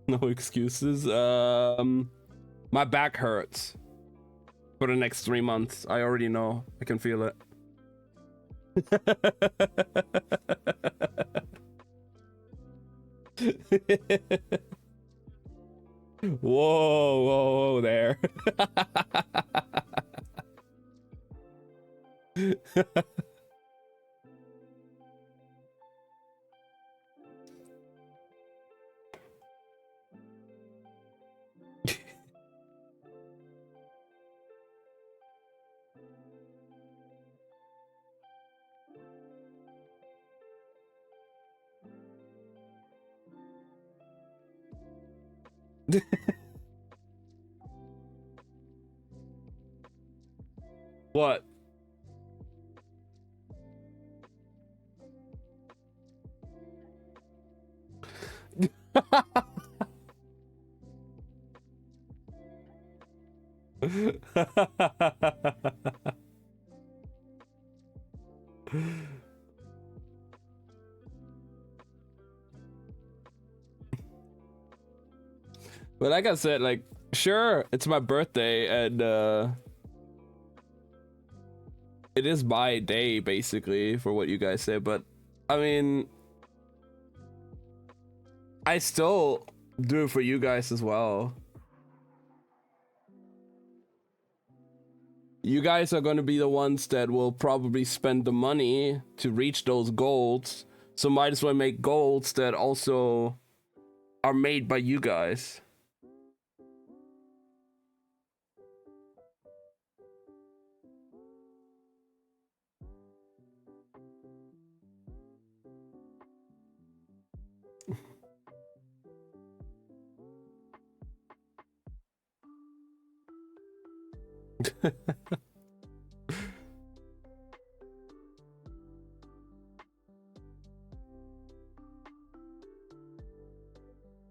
No excuses. My back hurts for the next 3 months. I already know. I can feel it. Whoa there. What? But like I said, like, sure, it's my birthday, and it is my day basically for what you guys say, but I mean, I still do it for you guys as well. You guys are going to be the ones that will probably spend the money to reach those goals, so might as well make goals that also are made by you guys.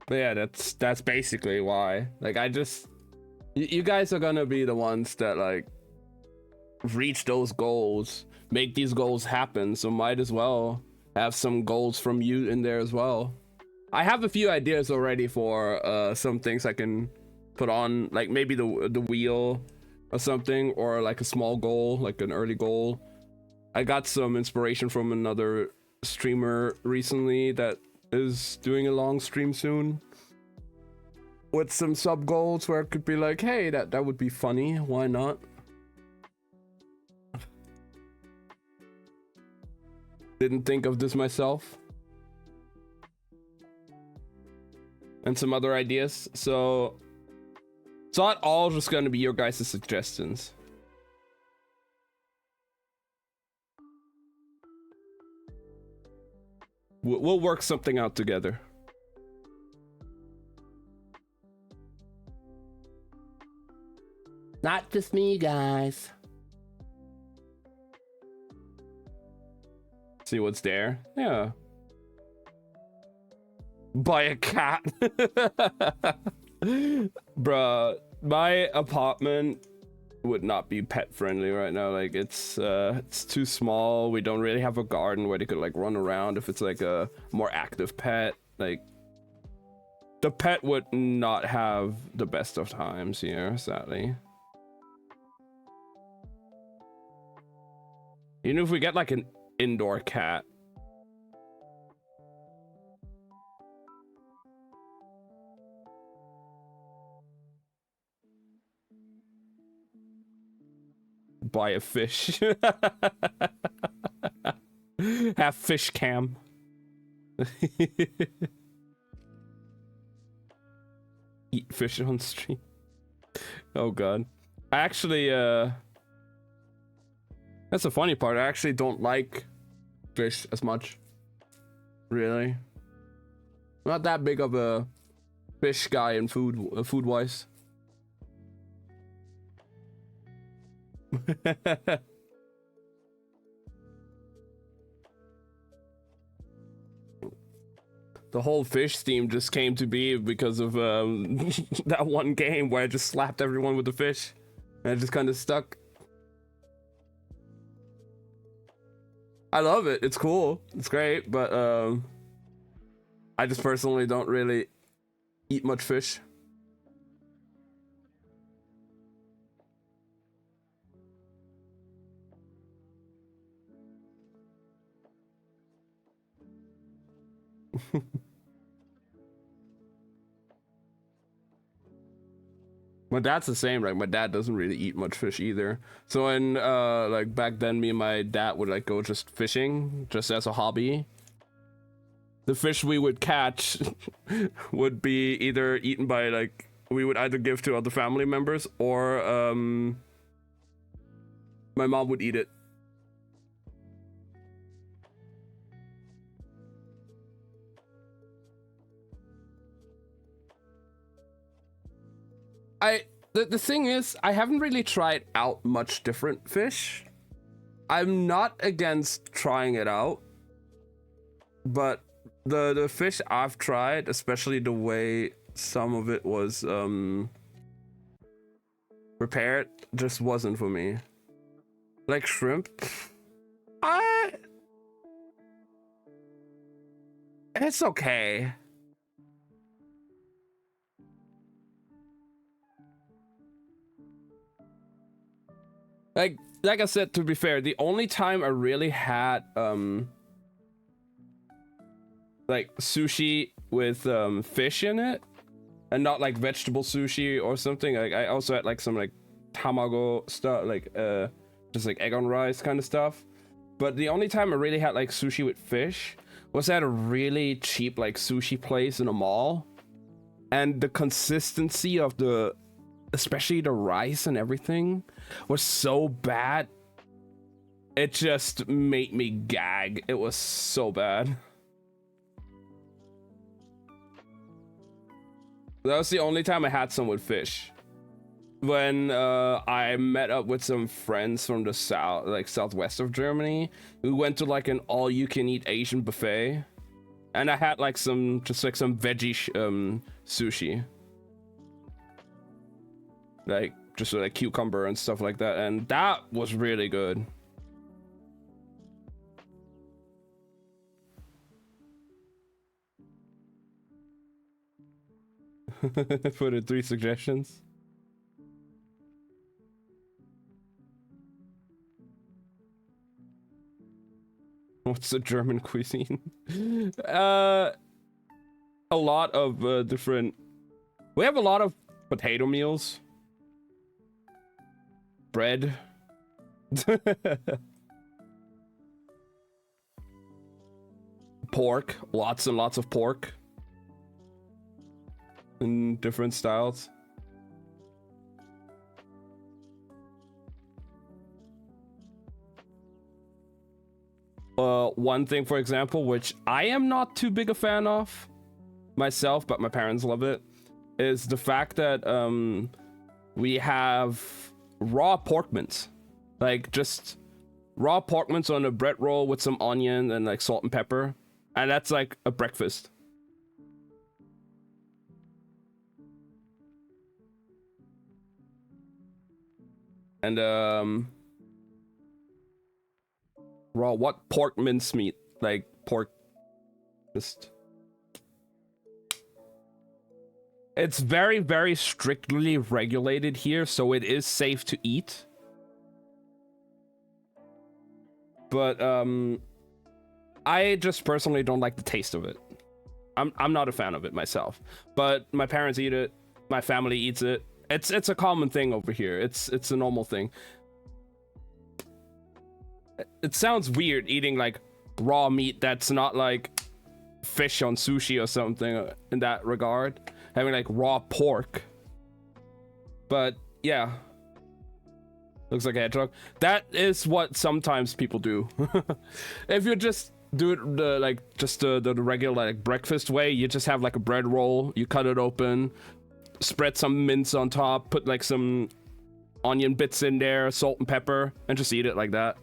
But yeah, that's basically why. Like, I just, you guys are gonna be the ones that like reach those goals, make these goals happen, so might as well have some goals from you in there as well. I have a few ideas already for some things I can put on, like maybe the wheel or something, or like a small goal, like an early goal. I got some inspiration from another streamer recently that is doing a long stream soon with some sub goals where it could be like, hey, that would be funny, why not? Didn't think of this myself. And some other ideas, so it's not all just gonna be your guys' suggestions. We'll work something out together. Not just me, guys. See what's there? Yeah. Buy a cat. Bruh, my apartment would not be pet friendly right now. Like, it's too small. We don't really have a garden where they could like run around if it's like a more active pet. Like, the pet would not have the best of times here, sadly. Even if we get like an indoor cat. Buy a fish. Have fish cam. Eat fish on stream. Oh god. I actually that's the funny part. I actually don't like fish as much. Really. Not that big of a fish guy in food wise. The whole fish theme just came to be because of that one game where I just slapped everyone with the fish and it just kind of stuck. I love it. It's cool. It's great, but I just personally don't really eat much fish. My dad's the same. Like, my dad doesn't really eat much fish either. So in like back then, me and my dad would like go just fishing just as a hobby. The fish we would catch would be either eaten by like, we would either give to other family members or my mom would eat it. The thing is, I haven't really tried out much different fish. I'm not against trying it out, but the fish I've tried, especially the way some of it was prepared, just wasn't for me. Like shrimp, It's okay. Like I said, to be fair, the only time I really had like sushi with fish in it and not like vegetable sushi or something, like I also had like some like tamago stuff, like just like egg on rice kind of stuff. But the only time I really had like sushi with fish was at a really cheap like sushi place in a mall, and the consistency of the, especially the rice and everything, was so bad it just made me gag. It was so bad. That was the only time I had some with fish. When I met up with some friends from the south, like southwest of Germany, we went to like an all-you-can-eat Asian buffet, and I had like some, just like some veggie sushi, like just like cucumber and stuff like that, and that was really good. Put in 3 suggestions. What's the German cuisine? A lot of different. We have a lot of potato meals, bread, pork, lots and lots of pork in different styles. One thing, for example, which I am not too big a fan of myself, but my parents love it, is the fact that we have raw pork mince, like just raw pork mince on a bread roll with some onion and like salt and pepper, and that's like a breakfast. And raw what? Pork mince meat, like pork, just. It's very, very strictly regulated here, so it is safe to eat. But I just personally don't like the taste of it. I'm not a fan of it myself. But my parents eat it, my family eats it. It's a common thing over here. It's a normal thing. It sounds weird eating like raw meat that's not like fish on sushi or something in that regard. Having like raw pork. But yeah. Looks like a hedgehog. That is what sometimes people do. If you just do it the regular like breakfast way, you just have like a bread roll, you cut it open, spread some mince on top, put like some onion bits in there, salt and pepper, and just eat it like that.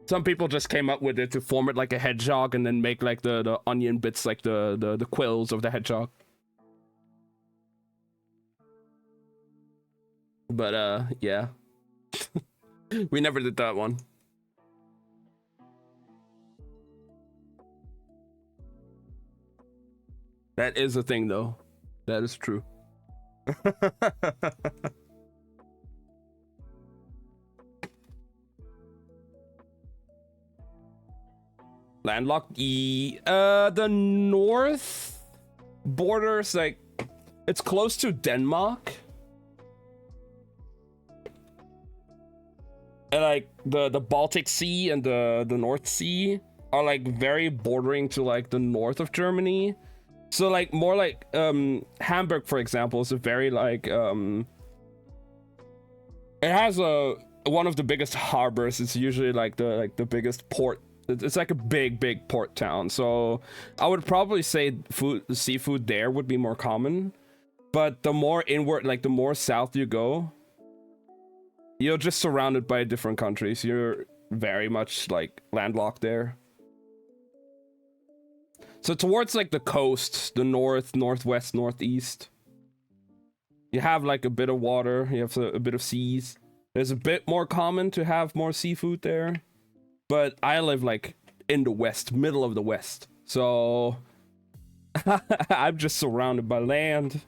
Some people just came up with it to form it like a hedgehog and then make like the onion bits like the quills of the hedgehog. But yeah. We never did that one. That is a thing though. That is true. Landlocked. The north borders, like, it's close to Denmark. And like the Baltic Sea and the North Sea are like very bordering to like the north of Germany. So like more like Hamburg, for example, is a very like it has one of the biggest harbors. It's usually like the biggest port. It's like a big port town. So I would probably say seafood there would be more common. But the more inward, like the more south you go, you're just surrounded by different countries. You're very much like landlocked there. So towards like the coast, the north, northwest, northeast, you have like a bit of water. You have a bit of seas. There's a bit more common to have more seafood there. But I live like in the west, middle of the west. So I'm just surrounded by land.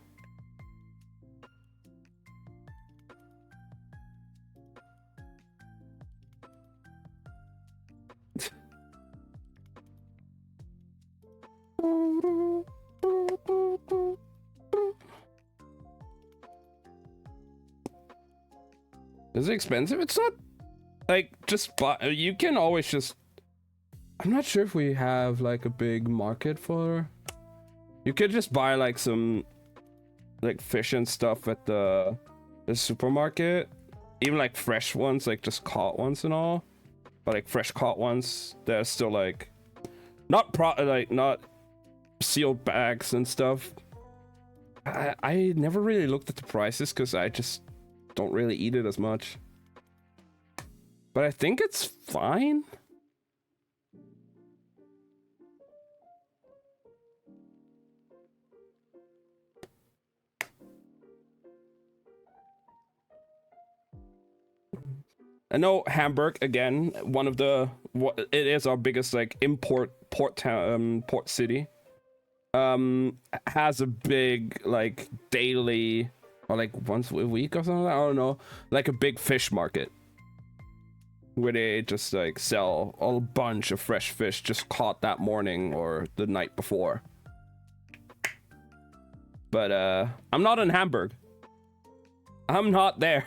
Is it expensive? It's not like just buy. You can always just. I'm not sure if we have like a big market for. You could just buy like some like fish and stuff at the supermarket, even like fresh ones, like just caught ones and all, but like fresh caught ones that are still like not not sealed bags and stuff. I never really looked at the prices because I just don't really eat it as much, but I think it's fine. I know Hamburg again, it is our biggest like port city. Has a big like daily or like once a week or something. I don't know, like a big fish market where they just like sell a bunch of fresh fish just caught that morning or the night before. But I'm not in Hamburg. I'm not there.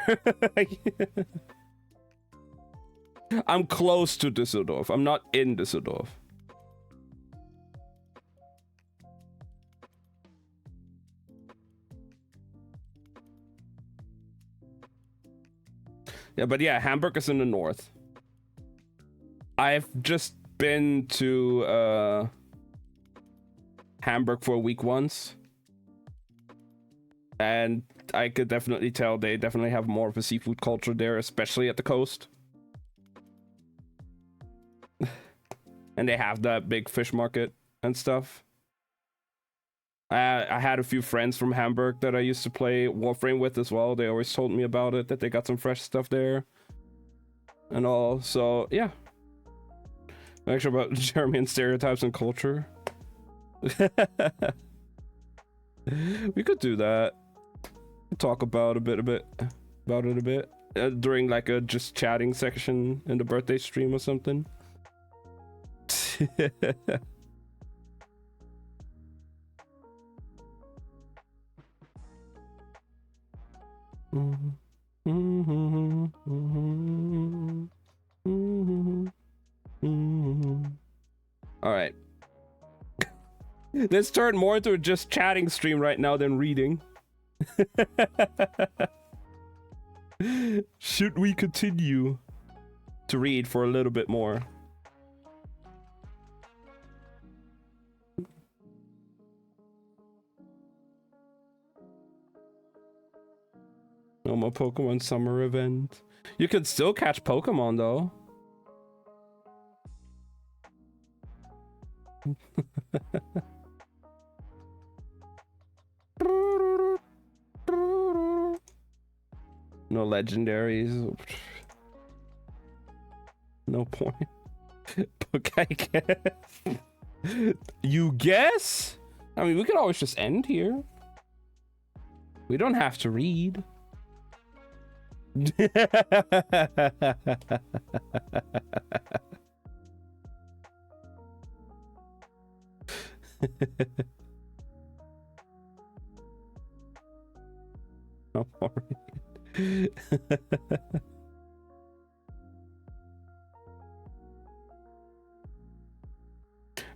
I'm close to Düsseldorf. I'm not in Düsseldorf. Yeah, but yeah, Hamburg is in the north. I've just been to Hamburg for a week once. And I could definitely tell they definitely have more of a seafood culture there, especially at the coast. And they have that big fish market and stuff. I had a few friends from Hamburg that I used to play Warframe with as well. They always told me about it, that they got some fresh stuff there and all. So yeah, actually about German stereotypes and culture. We could do that. Talk about about it a bit during like a just chatting section in the birthday stream or something. All right. This turned more into a just chatting stream right now than reading. Should we continue to read for a little bit more? No more Pokemon summer event. You could still catch Pokemon though. No legendaries. No point. Okay, guess. You guess? I mean, we could always just end here. We don't have to read.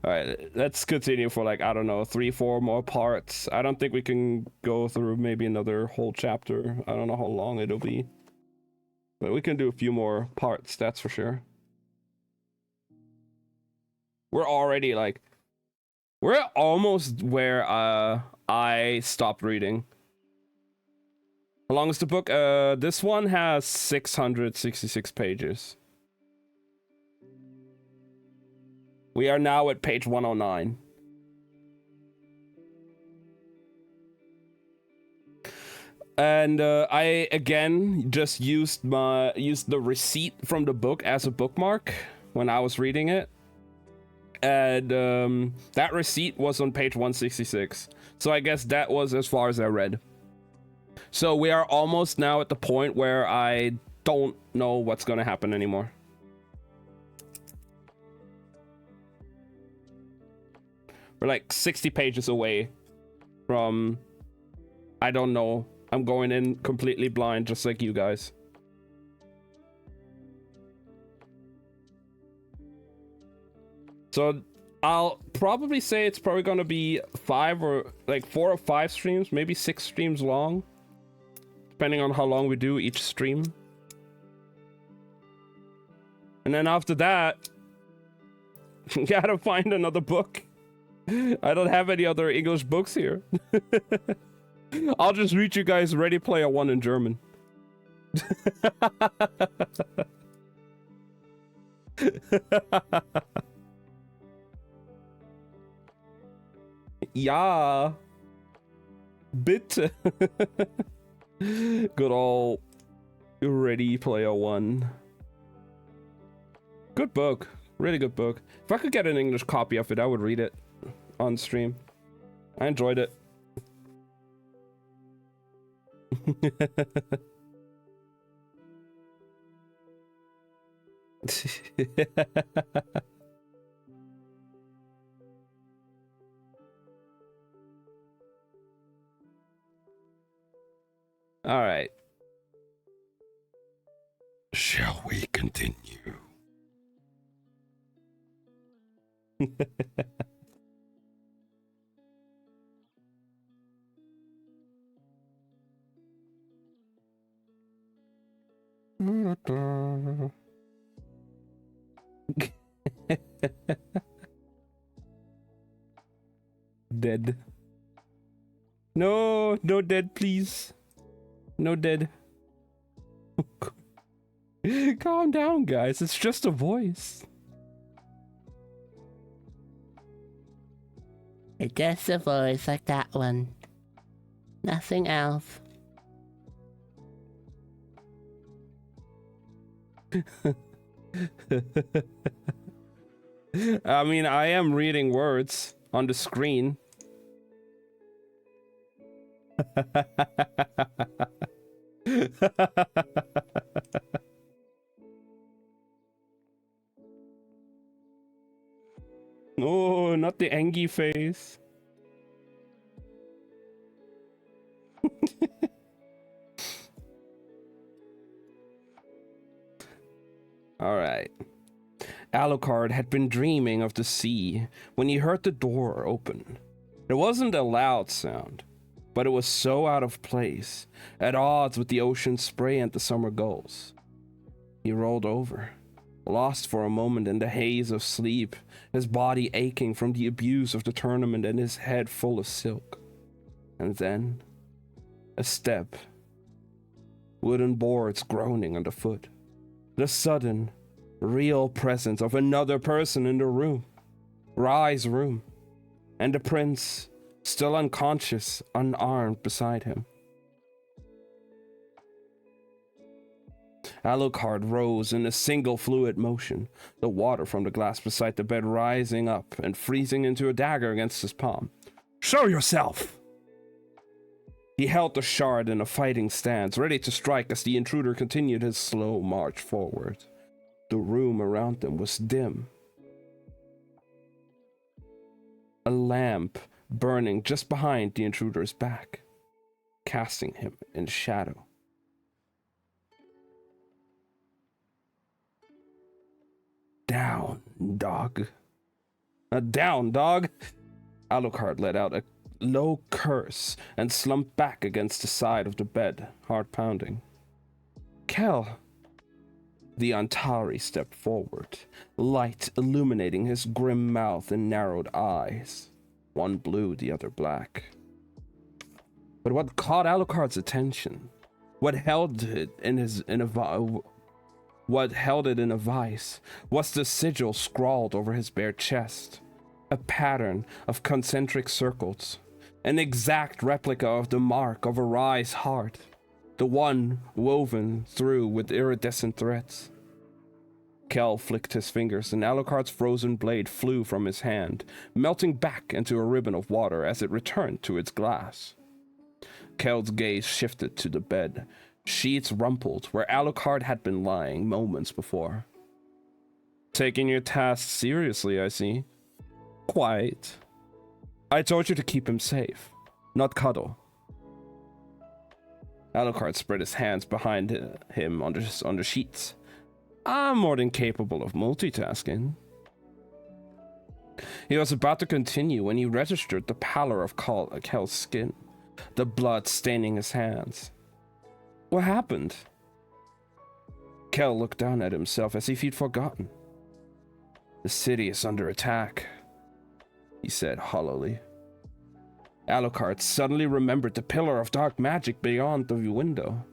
All right, let's continue for like, I don't know, 3-4 more parts. I don't think we can go through maybe another whole chapter. I don't know how long it'll be, but we can do a few more parts, that's for sure. We're already like, we're almost where I stopped reading. How long is the book? This one has 666 pages. We are now at page 109. And I again just used the receipt from the book as a bookmark when I was reading it. And that receipt was on page 166. So I guess that was as far as I read. So we are almost now at the point where I don't know what's going to happen anymore. We're like 60 pages away from, I don't know. I'm going in completely blind, just like you guys. So I'll probably say it's probably going to be 4 or 5 streams, maybe 6 streams long, depending on how long we do each stream. And then after that, gotta find another book. I don't have any other English books here. I'll just read you guys Ready Player One in German. Ja, bitte. Good old Ready Player One. Good book. Really good book. If I could get an English copy of it, I would read it on stream. I enjoyed it. All right. Shall we continue? Dead. No, no dead, please. No dead. Calm down, guys. It's just a voice. It's just a voice like that one. Nothing else. I mean, I am reading words on the screen. No, not the angry face. All right. Alucard had been dreaming of the sea when he heard the door open. It wasn't a loud sound, but it was so out of place, at odds with the ocean spray and the summer gulls. He rolled over, lost for a moment in the haze of sleep, his body aching from the abuse of the tournament and his head full of silk. And then, a step, wooden boards groaning underfoot, the sudden, real presence of another person in the room, Rai's room, and the prince, still unconscious, unarmed beside him. Alucard rose in a single fluid motion, the water from the glass beside the bed rising up and freezing into a dagger against his palm. Show yourself! He held the shard in a fighting stance, ready to strike as the intruder continued his slow march forward. The room around them was dim. A lamp burning just behind the intruder's back, casting him in shadow. Down, dog. Down, dog! Alucard let out a low curse and slumped back against the side of the bed, heart pounding. Kel! The Antari stepped forward, light illuminating his grim mouth and narrowed eyes. One blue, the other black. But what caught Alucard's attention, what held it in a vice, was the sigil scrawled over his bare chest, a pattern of concentric circles, an exact replica of the mark of Arai's heart, the one woven through with iridescent threads. Kel flicked his fingers, and Alucard's frozen blade flew from his hand, melting back into a ribbon of water as it returned to its glass. Kel's gaze shifted to the bed. Sheets rumpled where Alucard had been lying moments before. Taking your task seriously, I see. Quite. I told you to keep him safe, not cuddle. Alucard spread his hands behind him on the sheets. I'm more than capable of multitasking. He was about to continue when he registered the pallor of Kel's skin, the blood staining his hands. What happened? Kel looked down at himself as if he'd forgotten. The city is under attack, he said hollowly. Alucard suddenly remembered the pillar of dark magic beyond the window.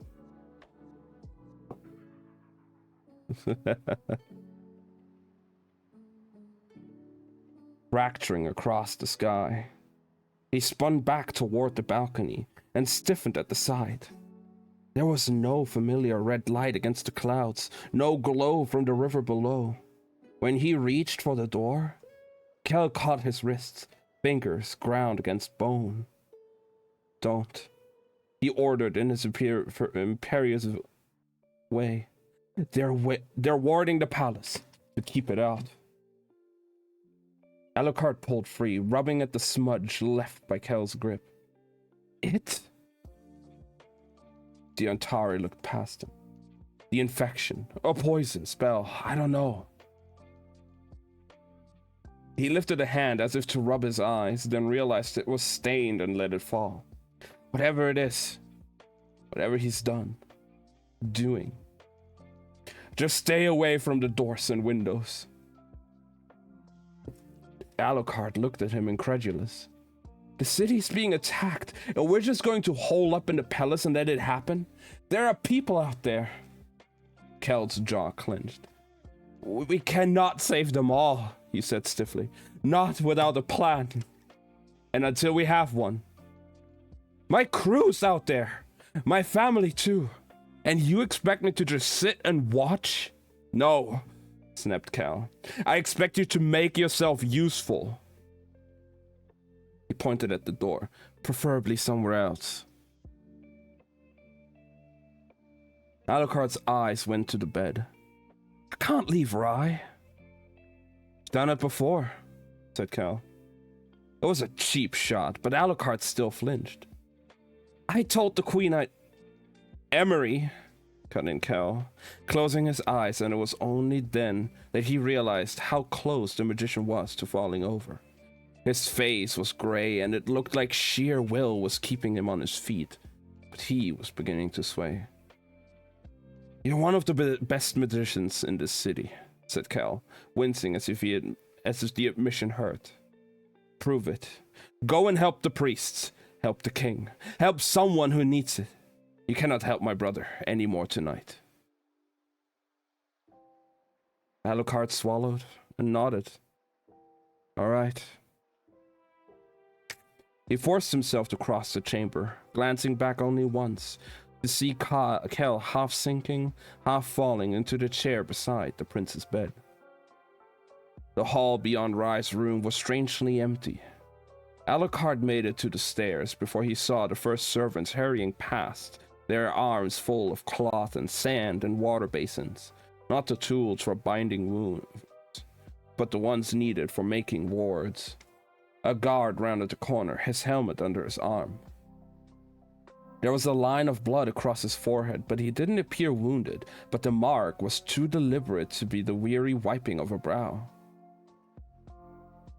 Fracturing across the sky, he spun back toward the balcony and stiffened at the side. There was no familiar red light against the clouds, no glow from the river below. When he reached for the door, Kel caught his wrists, fingers ground against bone. Don't, he ordered in his imperious way. They're warding the palace to keep it out. Alucard pulled free, rubbing at the smudge left by Kel's grip. It? The Antari looked past him. The infection, a poison spell, I don't know. He lifted a hand as if to rub his eyes, then realized it was stained and let it fall. Whatever it is, whatever he's doing. Just stay away from the doors and windows. Alucard looked at him incredulous. The city's being attacked, and we're just going to hole up in the palace and let it happen? There are people out there. Kel's jaw clenched. We cannot save them all, he said stiffly. Not without a plan. And until we have one. My crew's out there. My family too. And you expect me to just sit and watch? No, snapped Kel. I expect you to make yourself useful. He pointed at the door, preferably somewhere else. Alucard's eyes went to the bed. I can't leave Rye. Done it before, said Kel. It was a cheap shot, but Alucard still flinched. I told the Queen Emery, cut in Kel, closing his eyes, and it was only then that he realized how close the magician was to falling over. His face was gray, and it looked like sheer will was keeping him on his feet, but he was beginning to sway. You're one of the best magicians in this city, said Kel, wincing as if the admission hurt. Prove it. Go and help the priests, help the king, help someone who needs it. You cannot help my brother anymore tonight. Alucard swallowed and nodded. All right. He forced himself to cross the chamber, glancing back only once, to see Kel half sinking, half falling into the chair beside the prince's bed. The hall beyond Rye's room was strangely empty. Alucard made it to the stairs before he saw the first servants hurrying past, their arms full of cloth and sand and water basins, not the tools for binding wounds, but the ones needed for making wards. A guard rounded the corner, his helmet under his arm. There was a line of blood across his forehead, but he didn't appear wounded, but the mark was too deliberate to be the weary wiping of a brow.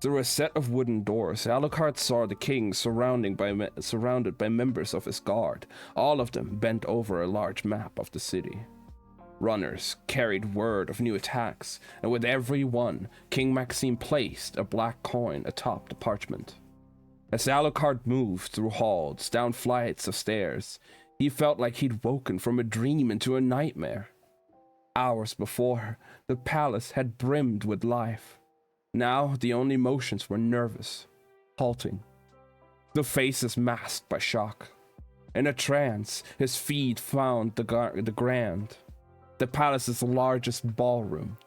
Through a set of wooden doors, Alucard saw the king surrounded by members of his guard, all of them bent over a large map of the city. Runners carried word of new attacks, and with every one, King Maxime placed a black coin atop the parchment. As Alucard moved through halls, down flights of stairs, he felt like he'd woken from a dream into a nightmare. Hours before, the palace had brimmed with life. Now, the only motions were nervous, halting. The faces masked by shock. In a trance, his feet found the grand, the palace's largest ballroom,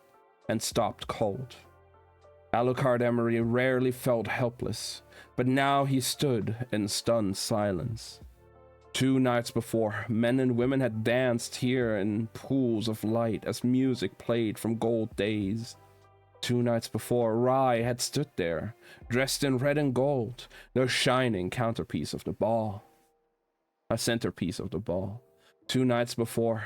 and stopped cold. Alucard Emery rarely felt helpless, but now he stood in stunned silence. 2 nights before, men and women had danced here in pools of light as music played from gold days. 2 nights before, Rye had stood there, dressed in red and gold, the shining counterpiece of the ball. A centerpiece of the ball. 2 nights before,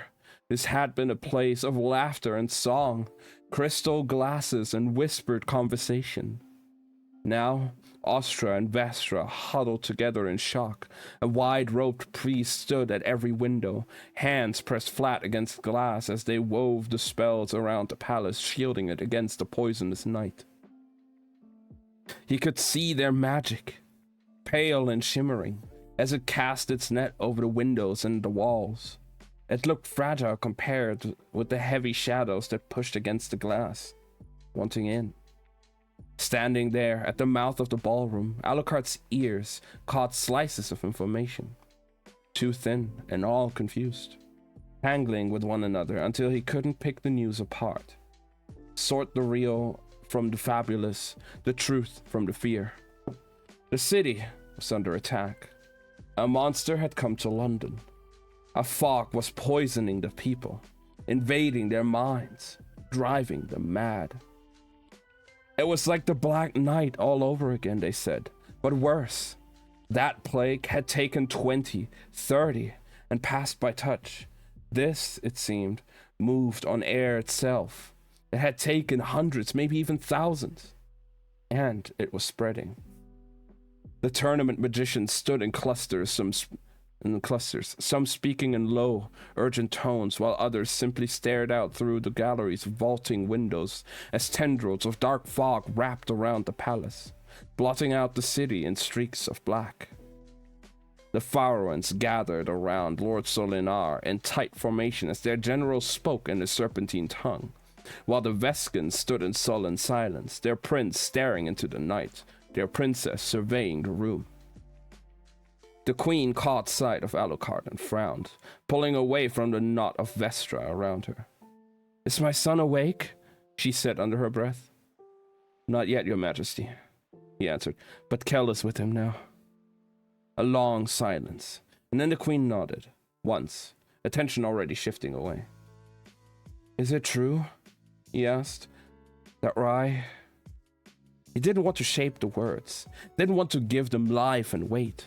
this had been a place of laughter and song, crystal glasses and whispered conversation. Now, Ostra and Vestra huddled together in shock. A wide-robed priest stood at every window, hands pressed flat against glass as they wove the spells around the palace, shielding it against the poisonous night. He could see their magic, pale and shimmering, as it cast its net over the windows and the walls. It looked fragile compared with the heavy shadows that pushed against the glass, wanting in. Standing there at the mouth of the ballroom, Alucard's ears caught slices of information, too thin and all confused, tangling with one another until he couldn't pick the news apart, sort the real from the fabulous, the truth from the fear. The city was under attack. A monster had come to London. A fog was poisoning the people, invading their minds, driving them mad. It was like the Black Night all over again, they said, but worse. That plague had taken 20, 30, and passed by touch. This, it seemed, moved on air itself. It had taken hundreds, maybe even thousands. And it was spreading. The tournament magicians stood in clusters, some speaking in low, urgent tones, while others simply stared out through the gallery's vaulting windows as tendrils of dark fog wrapped around the palace, blotting out the city in streaks of black. The Faroans gathered around Lord Solinar in tight formation as their general spoke in the serpentine tongue, while the Veskans stood in sullen silence, their prince staring into the night, their princess surveying the room. The queen caught sight of Alucard and frowned, pulling away from the knot of Vestra around her. "Is my son awake?" she said under her breath. "Not yet, your majesty," he answered, "but Kell is with him now." A long silence, and then the queen nodded, once, attention already shifting away. "Is it true?" he asked, "that Rye..." He didn't want to shape the words, didn't want to give them life and weight.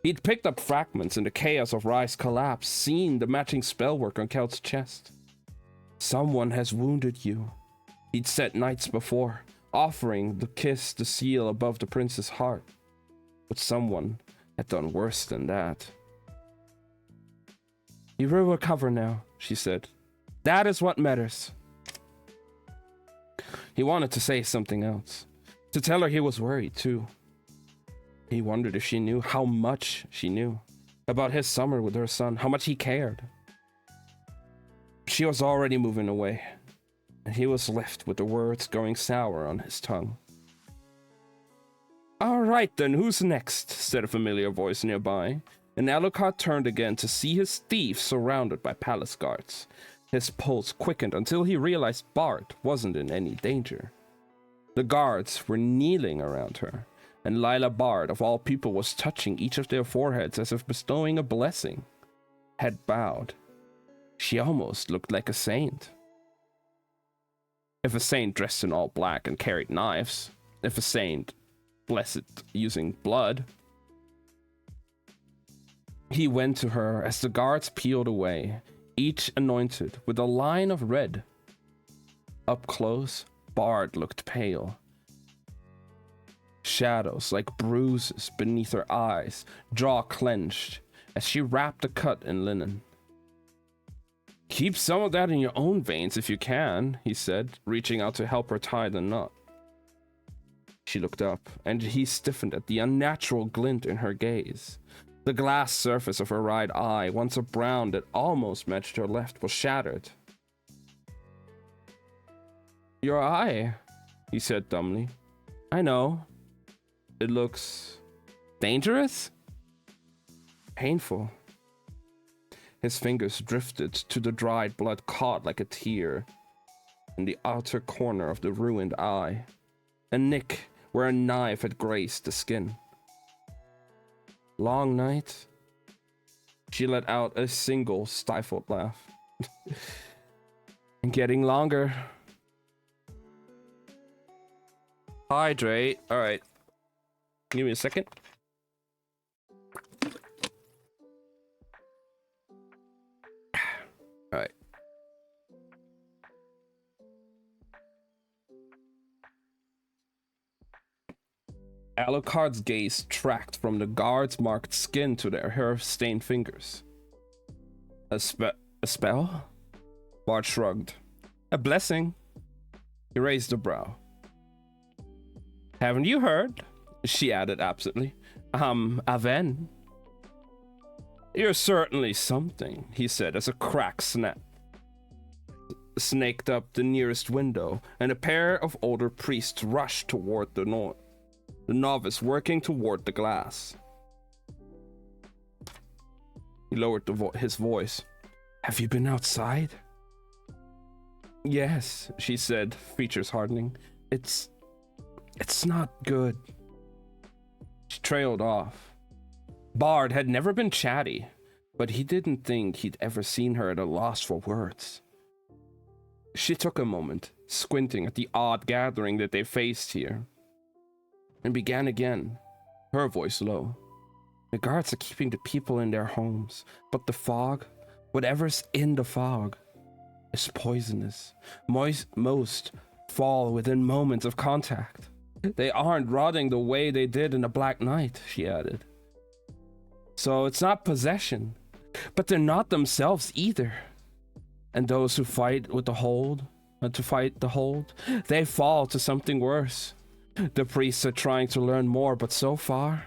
He'd picked up fragments in the chaos of Rye's collapse, seen the matching spellwork on Kelt's chest. "Someone has wounded you," he'd said nights before, offering the kiss the seal above the prince's heart. But someone had done worse than that. "You will recover now," she said. "That is what matters." He wanted to say something else, to tell her he was worried too. He wondered if she knew how much she knew about his summer with her son, how much he cared. She was already moving away, and he was left with the words going sour on his tongue. "All right then, who's next?" said a familiar voice nearby, and Alucard turned again to see his thief surrounded by palace guards. His pulse quickened until he realized Bart wasn't in any danger. The guards were kneeling around her, and Lila Bard, of all people, was touching each of their foreheads as if bestowing a blessing. Head bowed. She almost looked like a saint. If a saint dressed in all black and carried knives. If a saint blessed using blood. He went to her as the guards peeled away, each anointed with a line of red. Up close, Bard looked pale. Shadows like bruises beneath her eyes, jaw clenched, as she wrapped the cut in linen. "Keep some of that in your own veins if you can," he said, reaching out to help her tie the knot. She looked up, and he stiffened at the unnatural glint in her gaze. The glass surface of her right eye, once a brown that almost matched her left, was shattered. "Your eye," he said dumbly. "I know. It looks dangerous? Painful." His fingers drifted to the dried blood, caught like a tear. in the outer corner of the ruined eye, a nick where a knife had grazed the skin. Long night? She let out a single stifled laugh. And getting longer. Hydrate. Alright. Give me a second. Alright. Alucard's gaze tracked from the guard's marked skin to their hair-stained fingers. A spell? Bart shrugged. A blessing. He raised a brow. Haven't you heard? She added absently. Aven. You're certainly something, he said as a crack snaked up the nearest window, and a pair of older priests rushed toward the novice working toward the glass. He lowered his voice. Have you been outside? Yes, she said, features hardening. It's not good. She trailed off. Bard had never been chatty, but he didn't think he'd ever seen her at a loss for words. She took a moment, squinting at the odd gathering that they faced here, and began again, her voice low. The guards are keeping the people in their homes, but the fog, whatever's in the fog, is poisonous. Most fall within moments of contact. They aren't rotting the way they did in the Black Night, she added. So it's not possession, but they're not themselves either. And those who fight with the hold, they fall to something worse. The priests are trying to learn more, but so far...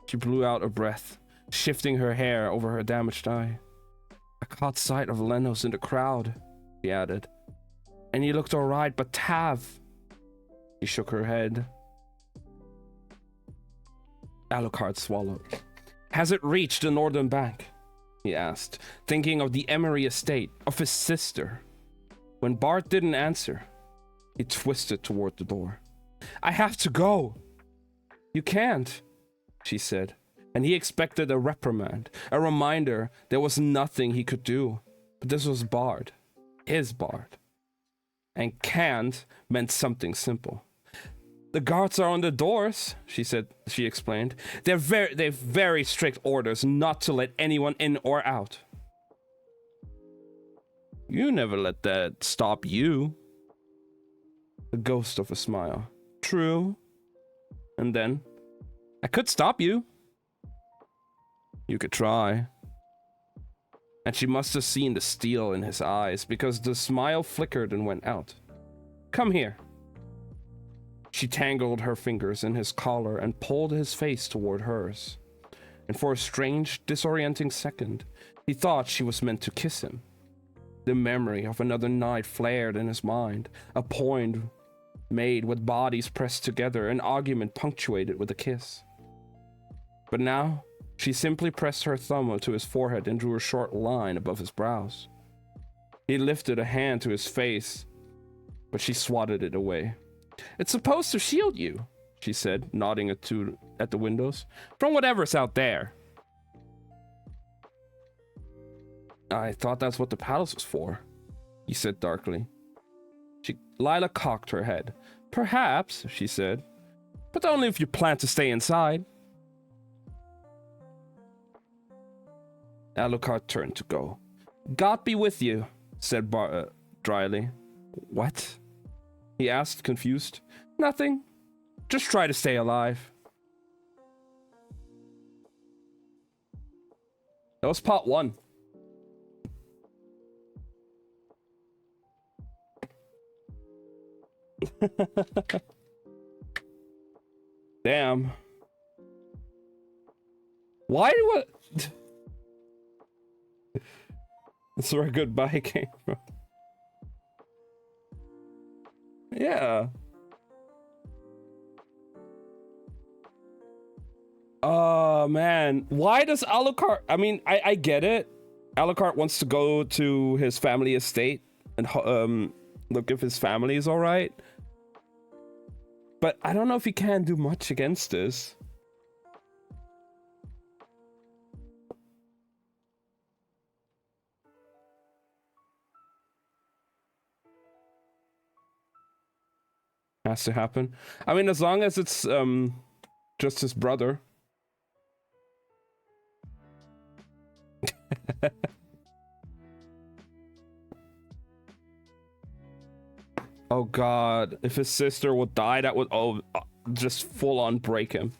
She blew out a breath, shifting her hair over her damaged eye. I caught sight of Lenos in the crowd, she added. And he looked alright, but Tav... She shook her head. Alucard swallowed. Has it reached the northern bank? He asked, thinking of the Emery estate, of his sister. When Bart didn't answer, he twisted toward the door. I have to go. You can't, she said, and he expected a reprimand, a reminder there was nothing he could do. But this was Bard, his Bard. And can't meant something simple. The guards are on the doors, she explained. They've very strict orders not to let anyone in or out. You never let that stop you. The ghost of a smile. True. And then, I could stop you. You could try. And she must have seen the steel in his eyes, because the smile flickered and went out. Come here. She tangled her fingers in his collar and pulled his face toward hers. And for a strange, disorienting second, he thought she was meant to kiss him. The memory of another night flared in his mind, a point made with bodies pressed together, an argument punctuated with a kiss. But now, she simply pressed her thumb onto his forehead and drew a short line above his brows. He lifted a hand to his face, but she swatted it away. It's supposed to shield you, she said, nodding at the windows, from whatever's out there. I thought that's what the palace was for, he said darkly. Lila cocked her head. Perhaps, she said, but only if you plan to stay inside. Alucard turned to go. God be with you, said dryly. What? He asked, confused. Nothing. Just try to stay alive. That was part 1. Damn. Why do I... That's where a goodbye came from. Yeah. Oh, man. Why does Alucard... I mean, I get it. Alucard wants to go to his family estate and look if his family is alright. But I don't know if he can do much against this. Has to happen. I mean, as long as it's just his brother. Oh god, if his sister would die, that would just full on break him.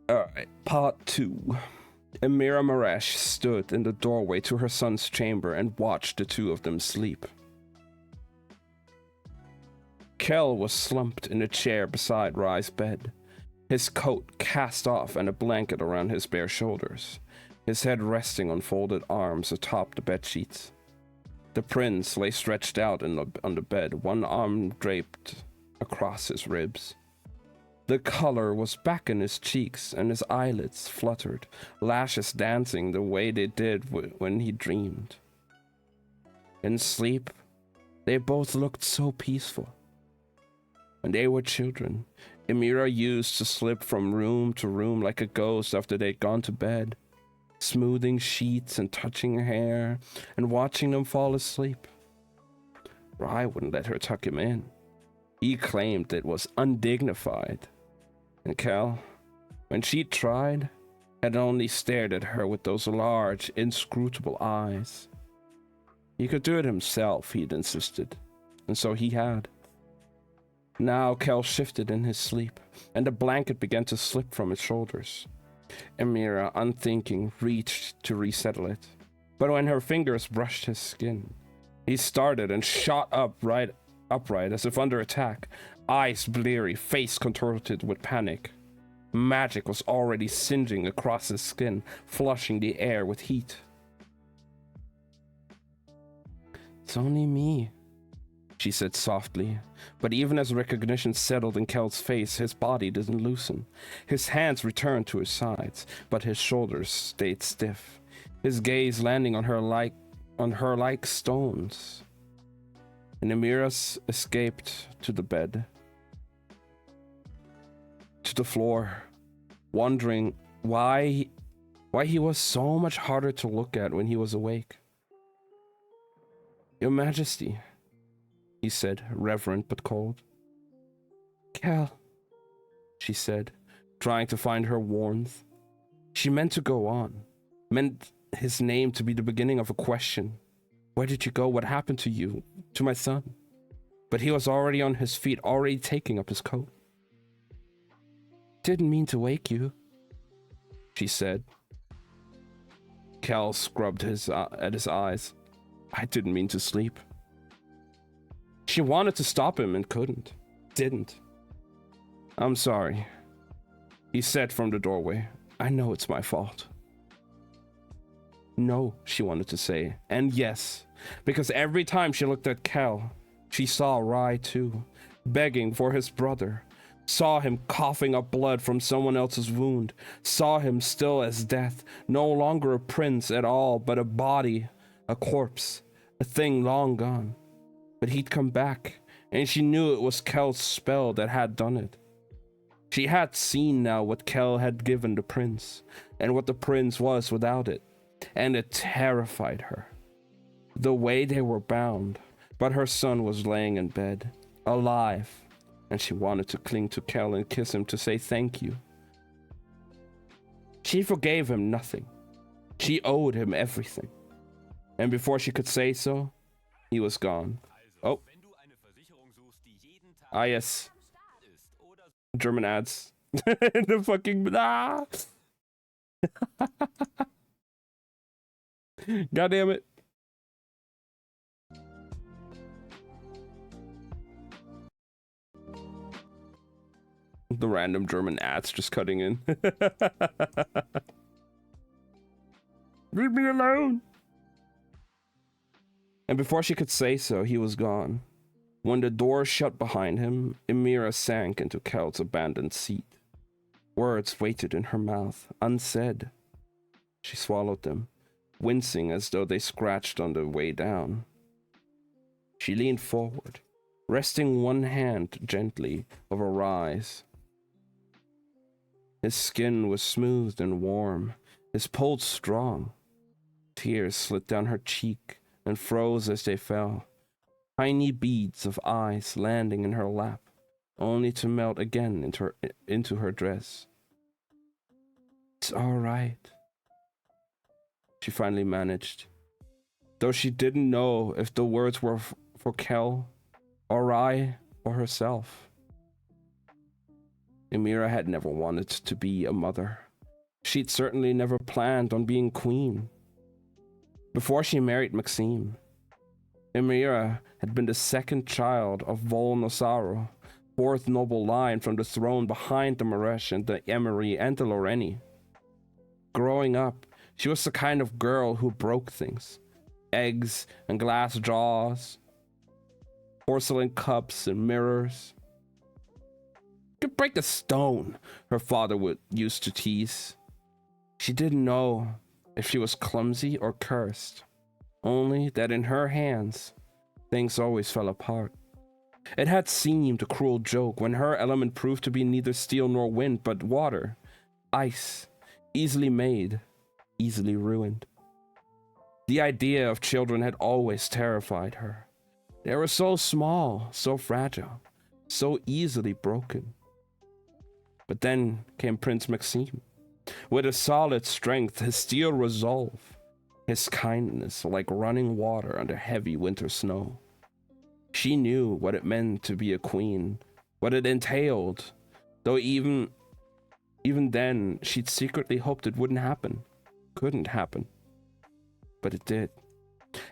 Alright, part 2. Amira Maresh stood in the doorway to her son's chamber and watched the two of them sleep. Kel was slumped in a chair beside Rai's bed, his coat cast off and a blanket around his bare shoulders, his head resting on folded arms atop the bedsheets. The prince lay stretched out on the bed, one arm draped across his ribs. The color was back in his cheeks and his eyelids fluttered, lashes dancing the way they did when he dreamed. In sleep, they both looked so peaceful. When they were children, Amira used to slip from room to room like a ghost after they'd gone to bed, smoothing sheets and touching hair and watching them fall asleep. Rai wouldn't let her tuck him in. He claimed it was undignified. And Kel, when she tried, had only stared at her with those large, inscrutable eyes. He could do it himself, he'd insisted, and so he had. Now Kel shifted in his sleep, and the blanket began to slip from his shoulders. Amira, unthinking, reached to resettle it, but when her fingers brushed his skin, he started and shot upright as if under attack, eyes bleary, face contorted with panic. Magic was already singeing across his skin, flushing the air with heat. "It's only me," she said softly, but even as recognition settled in Kel's face, his body didn't loosen. His hands returned to his sides, but his shoulders stayed stiff, his gaze landing on her like stones. And Amira escaped to the bed, to the floor, wondering why he was so much harder to look at when he was awake. "Your Majesty," he said, reverent but cold. "Kel," she said, trying to find her warmth. She meant to go on, meant his name to be the beginning of a question. Where did you go? What happened to you? To my son? But he was already on his feet, already taking up his coat. "Didn't mean to wake you," she said. Kel scrubbed at his eyes. "I didn't mean to sleep." She wanted to stop him and couldn't. Didn't. "I'm sorry," he said from the doorway. "I know it's my fault." No, she wanted to say, and yes, because every time she looked at Kel, she saw Rai too, begging for his brother, saw him coughing up blood from someone else's wound, saw him still as death, no longer a prince at all, but a body, a corpse, a thing long gone. But he'd come back, and she knew it was Kel's spell that had done it. She had seen now what Kel had given the prince, and what the prince was without it, and it terrified her. The way they were bound, but her son was laying in bed, alive, and she wanted to cling to Kel and kiss him to say thank you. She forgave him nothing. She owed him everything. And before she could say so, he was gone. Oh. Ah, yes. German ads. The fucking... Ah! God damn it. The random German ads just cutting in. Leave me alone. And before she could say so, he was gone. When the door shut behind him, Amira sank into Kel's abandoned seat. Words waited in her mouth, unsaid. She swallowed them, wincing as though they scratched on the way down. She leaned forward, resting one hand gently over Rye's. His skin was smooth and warm, his pulse strong. Tears slid down her cheek and froze as they fell, tiny beads of ice landing in her lap, only to melt again into her dress. It's all right, she finally managed, though she didn't know if the words were for Kel, or Rye, or herself. Emira had never wanted to be a mother. She'd certainly never planned on being queen. Before she married Maxime, Emira had been the second child of Volnosaro, fourth noble line from the throne behind the Maresh and the Emery and the Loreni. Growing up, she was the kind of girl who broke things. Eggs and glass jars, porcelain cups and mirrors. You could break a stone, her father would used to tease. She didn't know if she was clumsy or cursed, only that in her hands, things always fell apart. It had seemed a cruel joke when her element proved to be neither steel nor wind, but water, ice, easily made, easily ruined. The idea of children had always terrified her. They were so small, so fragile, so easily broken. But then came Prince Maxime, with his solid strength, his steel resolve, his kindness like running water under heavy winter snow. She knew what it meant to be a queen, what it entailed, though even then she'd secretly hoped it wouldn't happen, couldn't happen. But it did.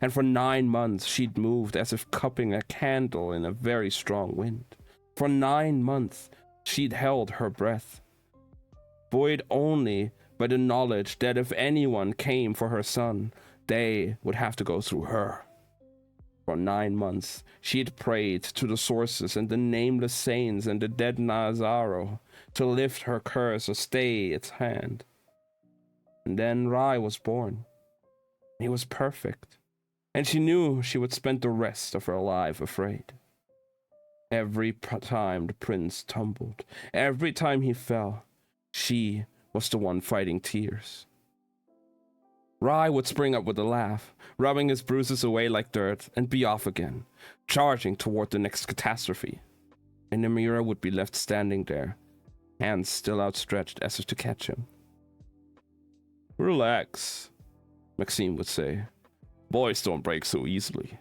And for 9 months she'd moved as if cupping a candle in a very strong wind. For 9 months she'd held her breath, buoyed only by the knowledge that if anyone came for her son, they would have to go through her. For 9 months she'd prayed to the sources and the nameless saints and the dead Nazaro to lift her curse or stay its hand. And then Rai was born. He was perfect, and she knew she would spend the rest of her life afraid. Every time the prince tumbled, every time he fell, she was the one fighting tears. Rai would spring up with a laugh, rubbing his bruises away like dirt, and be off again, charging toward the next catastrophe. And Emira would be left standing there, hands still outstretched as if to catch him. Relax, Maxime would say. Boys don't break so easily.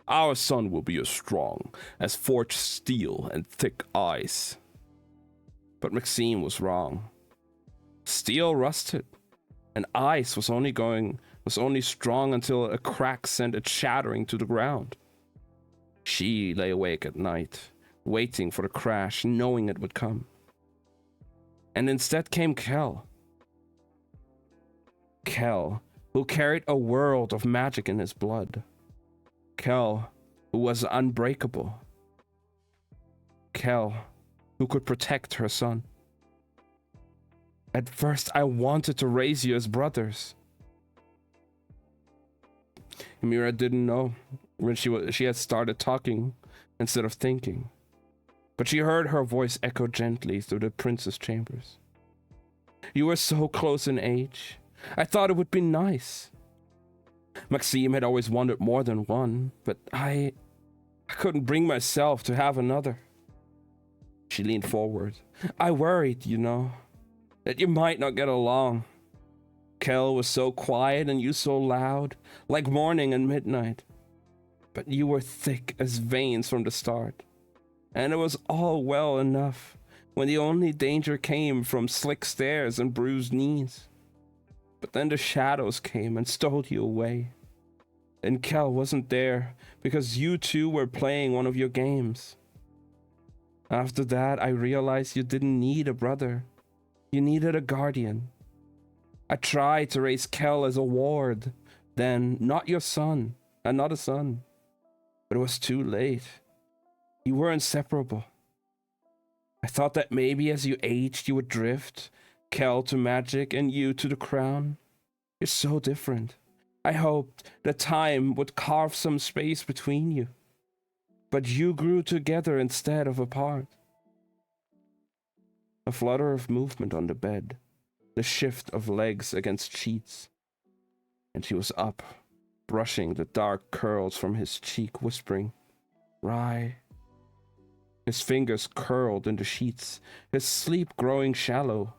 Our son will be as strong as forged steel and thick ice. But Maxime was wrong. Steel rusted, and ice was only strong until a crack sent it shattering to the ground. She lay awake at night, waiting for the crash, knowing it would come. And instead came Kel. Kel, who carried a world of magic in his blood. Kel, who was unbreakable. Kel, who could protect her son. At first, I wanted to raise you as brothers. Emira didn't know when she had started talking instead of thinking, but she heard her voice echo gently through the prince's chambers. You were so close in age. I thought it would be nice. Maxime had always wanted more than one, but I couldn't bring myself to have another. She leaned forward. I worried, that you might not get along. Kel was so quiet and you so loud, like morning and midnight. But you were thick as veins from the start. And it was all well enough when the only danger came from slick stairs and bruised knees. But then the shadows came and stole you away. And Kel wasn't there because you two were playing one of your games. After that, I realized you didn't need a brother. You needed a guardian. I tried to raise Kel as a ward, then not your son, and not a son. But it was too late. You were inseparable. I thought that maybe as you aged, you would drift, Kel to magic and you to the crown. You're so different. I hoped that time would carve some space between you. But you grew together instead of apart. A flutter of movement on the bed, the shift of legs against sheets. And she was up, brushing the dark curls from his cheek, whispering, "Rye." His fingers curled in the sheets, his sleep growing shallow,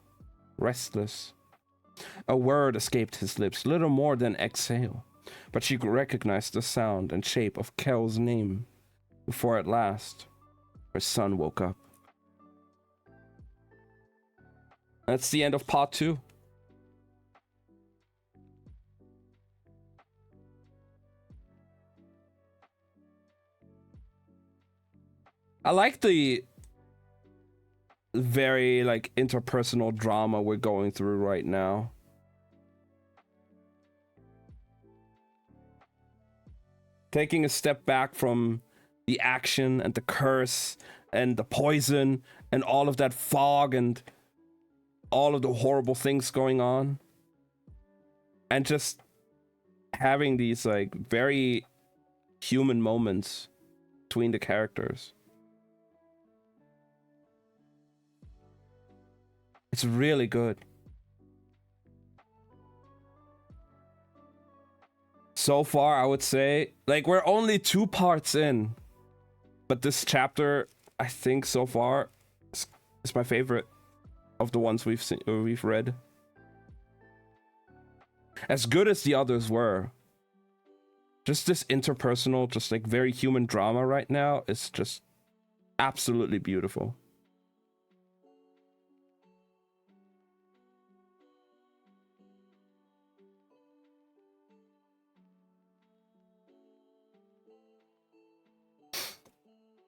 restless. A word escaped his lips, little more than exhale, but she recognized the sound and shape of Kel's name before at last her son woke up. That's the end of part 2. I like the very like interpersonal drama we're going through right now. Taking a step back from the action and the curse and the poison and all of that fog and all of the horrible things going on, and just having these like very human moments between the characters. It's really good. So far, I would say, like, we're only 2 parts in, but this chapter, I think so far, is my favorite of the ones we've read. As good as the others were, just this interpersonal, just like very human drama right now is just absolutely beautiful.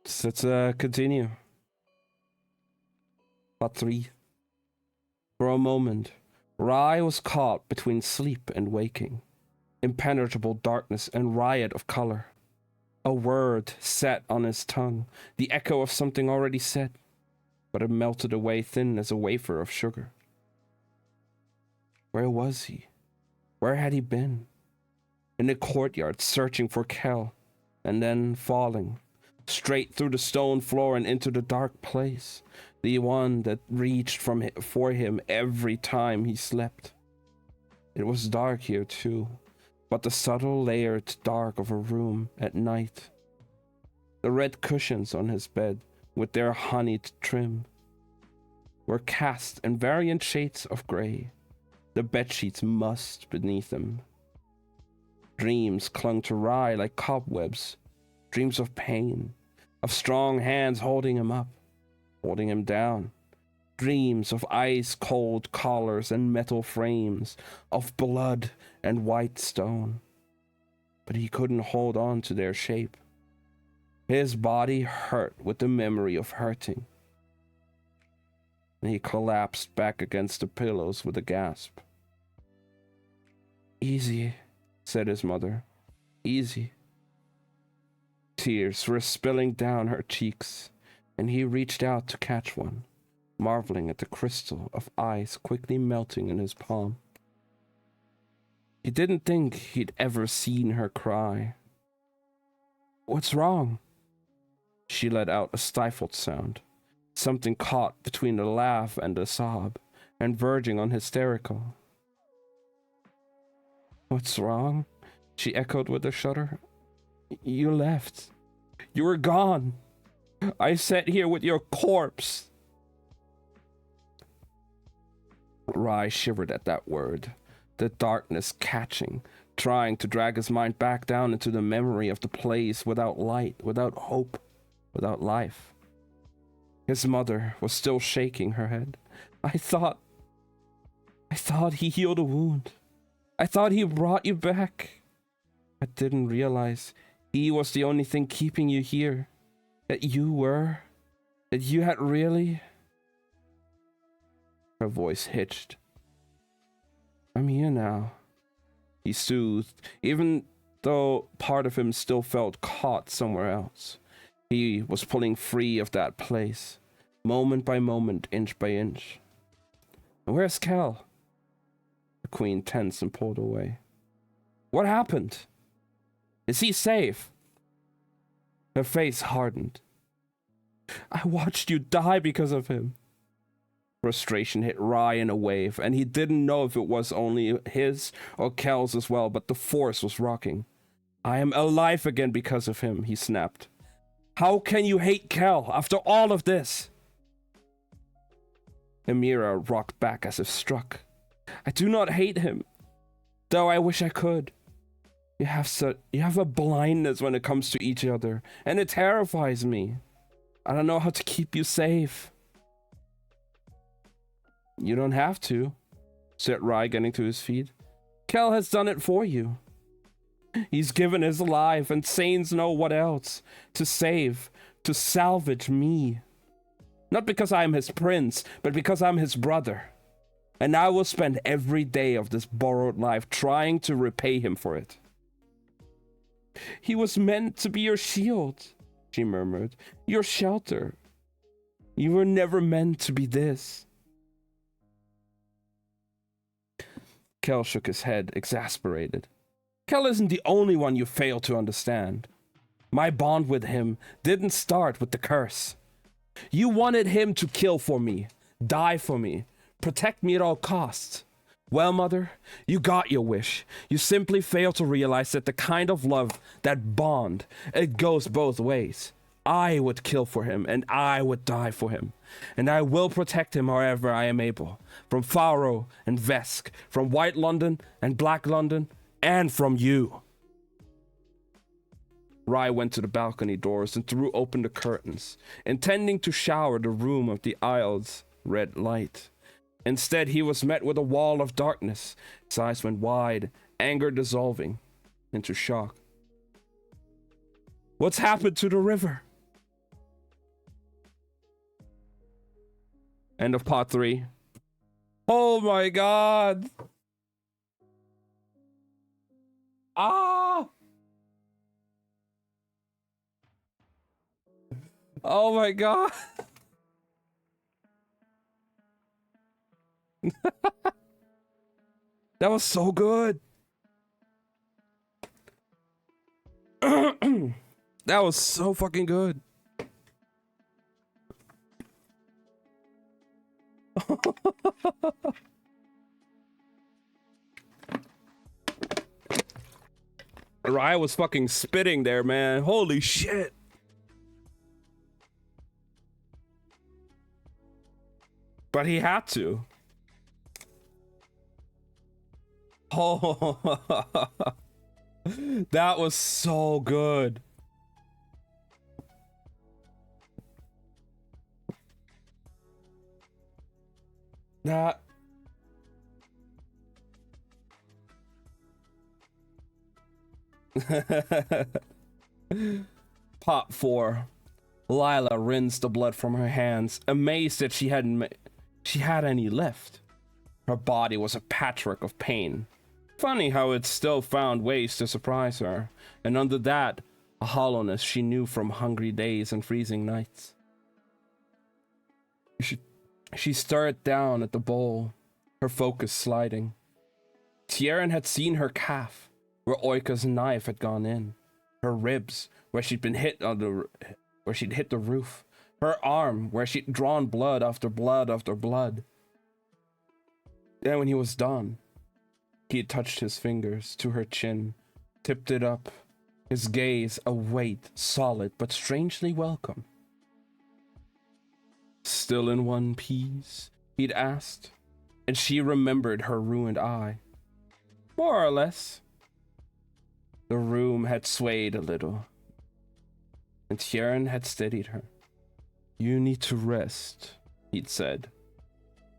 So let's continue. Part 3. For a moment, Rai was caught between sleep and waking, impenetrable darkness and riot of color. A word sat on his tongue, the echo of something already said, but it melted away thin as a wafer of sugar. Where was he? Where had he been? In the courtyard, searching for Kel, and then falling straight through the stone floor and into the dark place, the one that reached for him every time he slept. It was dark here too, but the subtle layered dark of a room at night. The red cushions on his bed, with their honeyed trim, were cast in variant shades of gray, the bedsheets mussed beneath them. Dreams clung to Rai like cobwebs, dreams of pain, of strong hands holding him up, holding him down. Dreams of ice-cold collars and metal frames, of blood and white stone. But he couldn't hold on to their shape. His body hurt with the memory of hurting. And he collapsed back against the pillows with a gasp. "Easy," said his mother. "Easy." Tears were spilling down her cheeks, and he reached out to catch one, marveling at the crystal of ice quickly melting in his palm. He didn't think he'd ever seen her cry. "What's wrong?" She let out a stifled sound, something caught between the laugh and the sob, and verging on hysterical. "What's wrong?" she echoed with a shudder. "You left. You were gone. I sat here with your corpse." Rai shivered at that word, the darkness catching, trying to drag his mind back down into the memory of the place without light, without hope, without life. His mother was still shaking her head. I thought he healed a wound. I thought he brought you back. I didn't realize he was the only thing keeping you here. That you had really..." Her voice hitched. "I'm here now," he soothed, even though part of him still felt caught somewhere else. He was pulling free of that place, moment by moment, inch by inch. And where's Kel? The queen tensed and pulled away. What happened? Is he safe? Her face hardened. I watched you die because of him. Frustration hit Rye in a wave, and he didn't know if it was only his or Kel's as well, but the force was rocking. I am alive again because of him, he snapped. How can you hate Kel after all of this? Amira rocked back as if struck. I do not hate him, though I wish I could. You have a blindness when it comes to each other, and it terrifies me. I don't know how to keep you safe. You don't have to, said Rye, getting to his feet. Kel has done it for you. He's given his life, and saints know what else, to save, to salvage me. Not because I am his prince, but because I'm his brother. And I will spend every day of this borrowed life trying to repay him for it. He was meant to be your shield, she murmured. Your shelter. You were never meant to be this. Kel shook his head, exasperated. Kel isn't the only one you fail to understand. My bond with him didn't start with the curse. You wanted him to kill for me, die for me, protect me at all costs. Well, Mother, you got your wish. You simply failed to realize that the kind of love, that bond, it goes both ways. I would kill for him, and I would die for him. And I will protect him however I am able. From Faro and Vesk, from White London and Black London, and from you. Rye went to the balcony doors and threw open the curtains, intending to shower the room of the Isles' red light. Instead, he was met with a wall of darkness. His eyes went wide, anger dissolving into shock. What's happened to the river? End of part 3. Oh my god! Ah! Oh my god! That was so good! That was so fucking good. Rye was fucking spitting there, man. Holy shit. But he had to. Oh, that was so good. That. Part 4. Lila rinsed the blood from her hands, amazed that she had any left. Her body was a patchwork of pain. Funny how it still found ways to surprise her, and under that, a hollowness she knew from hungry days and freezing nights. She stared down at the bowl, her focus sliding. Tieran had seen her calf, where Oika's knife had gone in, her ribs, where she'd hit the roof, her arm, where she'd drawn blood after blood after blood. Then when he was done, he had touched his fingers to her chin, tipped it up, his gaze a weight, solid but strangely welcome. Still in one piece? He'd asked, and she remembered her ruined eye. More or less. The room had swayed a little, and Tieran had steadied her. You need to rest, he'd said.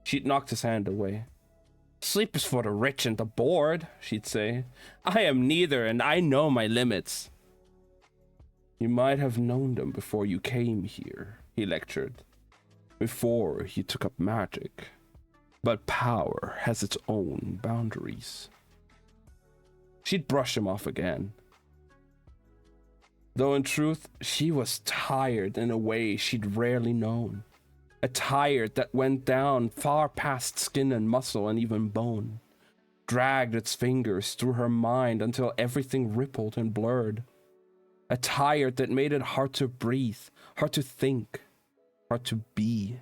She'd knocked his hand away. Sleep is for the rich and the bored, she'd say. I am neither, and I know my limits. You might have known them before you came here, he lectured. Before you took up magic. But power has its own boundaries. She'd brush him off again. Though in truth, she was tired in a way she'd rarely known. A tire that went down far past skin and muscle and even bone, dragged its fingers through her mind until everything rippled and blurred. A tire that made it hard to breathe, hard to think, hard to be.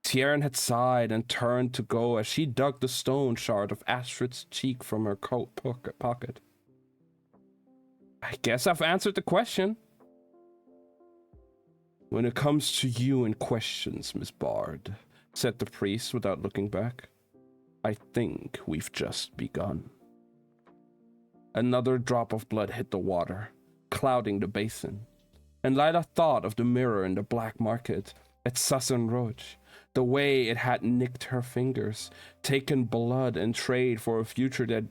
Tieran had sighed and turned to go as she dug the stone shard of Astrid's cheek from her coat pocket. I guess I've answered the question. When it comes to you and questions, Miss Bard, said the priest without looking back, I think we've just begun. Another drop of blood hit the water, clouding the basin, and Lila thought of the mirror in the black market at Sasson Roach, the way it had nicked her fingers, taken blood in trade for a future that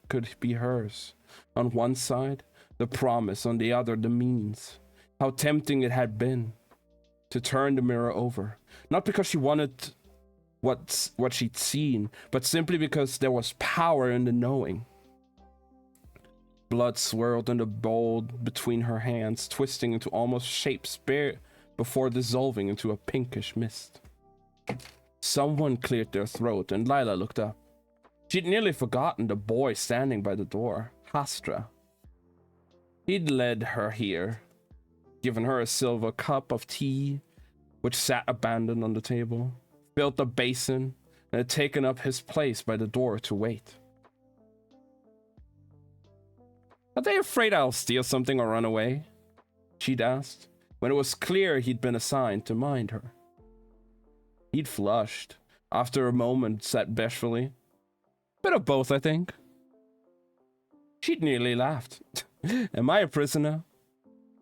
could be hers. On one side, the promise, on the other, the means. How tempting it had been to turn the mirror over, not because she wanted what she'd seen, but simply because there was power in the knowing. Blood swirled in the bowl between her hands, twisting into almost shapes before dissolving into a pinkish mist. Someone cleared their throat, and Lila looked up. She'd nearly forgotten the boy standing by the door, Hastra. He'd led her here, given her a silver cup of tea, which sat abandoned on the table, filled the basin, and had taken up his place by the door to wait. Are they afraid I'll steal something or run away? She'd asked, when it was clear he'd been assigned to mind her. He'd flushed, after a moment said bashfully, "Bit of both, I think." She'd nearly laughed. "Am I a prisoner?"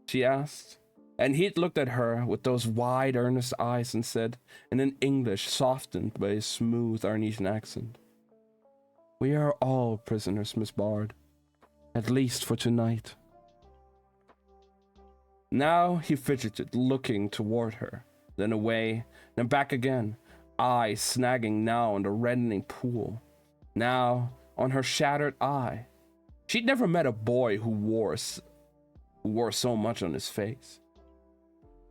she asked, and he'd looked at her with those wide, earnest eyes and said, in an English softened by a smooth Arnesian accent, "We are all prisoners, Miss Bard, at least for tonight." Now he fidgeted, looking toward her, then away, then back again, eyes snagging now on the reddening pool, now on her shattered eye. She'd never met a boy who wore so much on his face.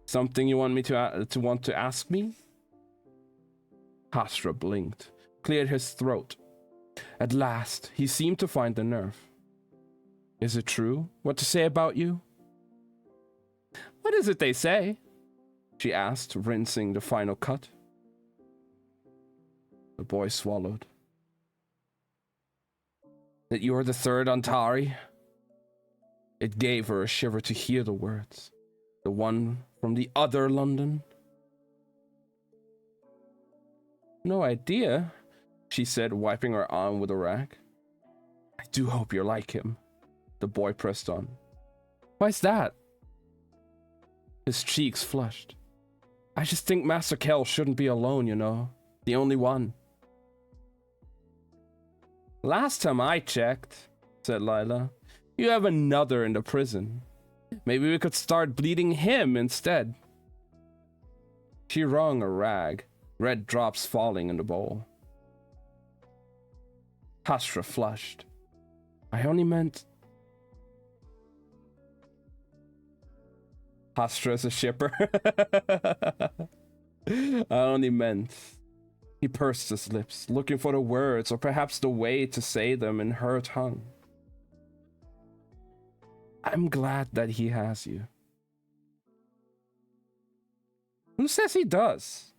"Something you want me to ask me?" Hastra blinked, cleared his throat. At last, he seemed to find the nerve. "Is it true what to say about you?" "What is it they say?" she asked, rinsing the final cut. The boy swallowed. "That you're the third Antari?" It gave her a shiver to hear the words. The one from the other London? "No idea," she said, wiping her arm with a rag. "I do hope you're like him," the boy pressed on. "Why's that?" His cheeks flushed. "I just think Master Kell shouldn't be alone, you know. The only one." "Last time I checked," said Lila, "you have another in the prison. Maybe we could start bleeding him instead." She wrung a rag, red drops falling in the bowl. Hastra flushed. "I only meant..." Hastra's a shipper. "I only meant..." He pursed his lips, looking for the words or perhaps the way to say them in her tongue. "I'm glad that he has you." "Who says he does?"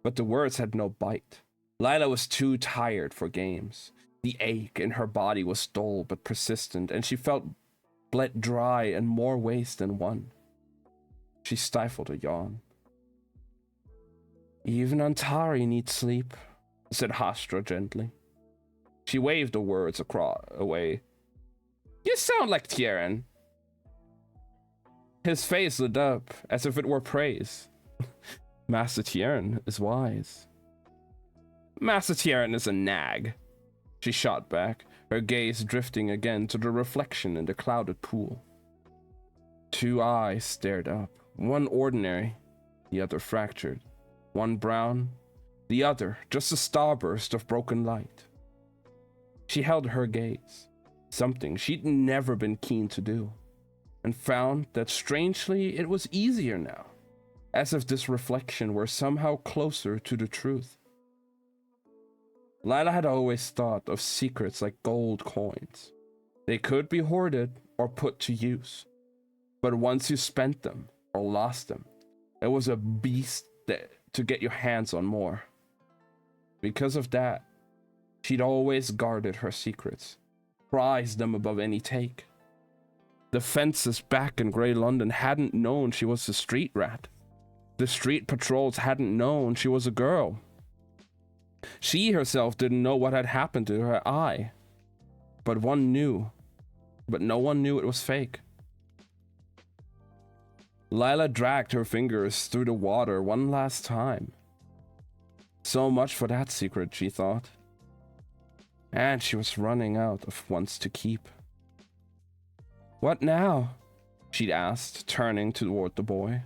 But the words had no bite. Lila was too tired for games. The ache in her body was dull but persistent, and she felt bled dry in more ways than one. She stifled a yawn. "Even Antari needs sleep," said Hastra gently. She waved the words away. "You sound like Tieran." His face lit up as if it were praise. "Master Tieran is wise." "Master Tieran is a nag," she shot back, her gaze drifting again to the reflection in the clouded pool. Two eyes stared up, one ordinary, the other fractured, one brown, the other just a starburst of broken light. She held her gaze, something she'd never been keen to do, and found that strangely it was easier now. as if this reflection were somehow closer to the truth. Lila had always thought of secrets like gold coins. They could be hoarded or put to use. But once you spent them or lost them, it was a beast to get your hands on more. Because of that, she'd always guarded her secrets, prized them above any take. The fences back in Grey London hadn't known she was a street rat. The street patrols hadn't known she was a girl. She herself didn't know what had happened to her eye. But one knew. But no one knew it was fake. Lila dragged her fingers through the water one last time. So much for that secret, she thought. And she was running out of ones to keep. What now? She'd asked, turning toward the boy.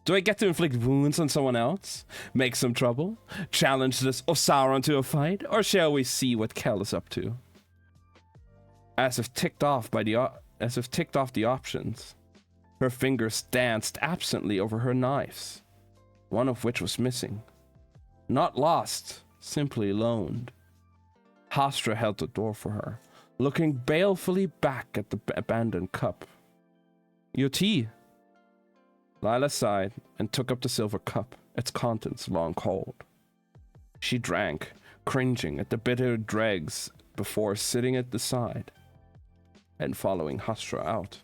Do I get to inflict wounds on someone else? Make some trouble? Challenge this Osauron to a fight? Or shall we see what Kel is up to? As if ticked off the options, her fingers danced absently over her knives, one of which was missing. Not lost, simply loaned. Hastra held the door for her, looking balefully back at the abandoned cup. Your tea. Lila sighed and took up the silver cup, its contents long cold. She drank, cringing at the bitter dregs before sitting at the side and following Hastra out.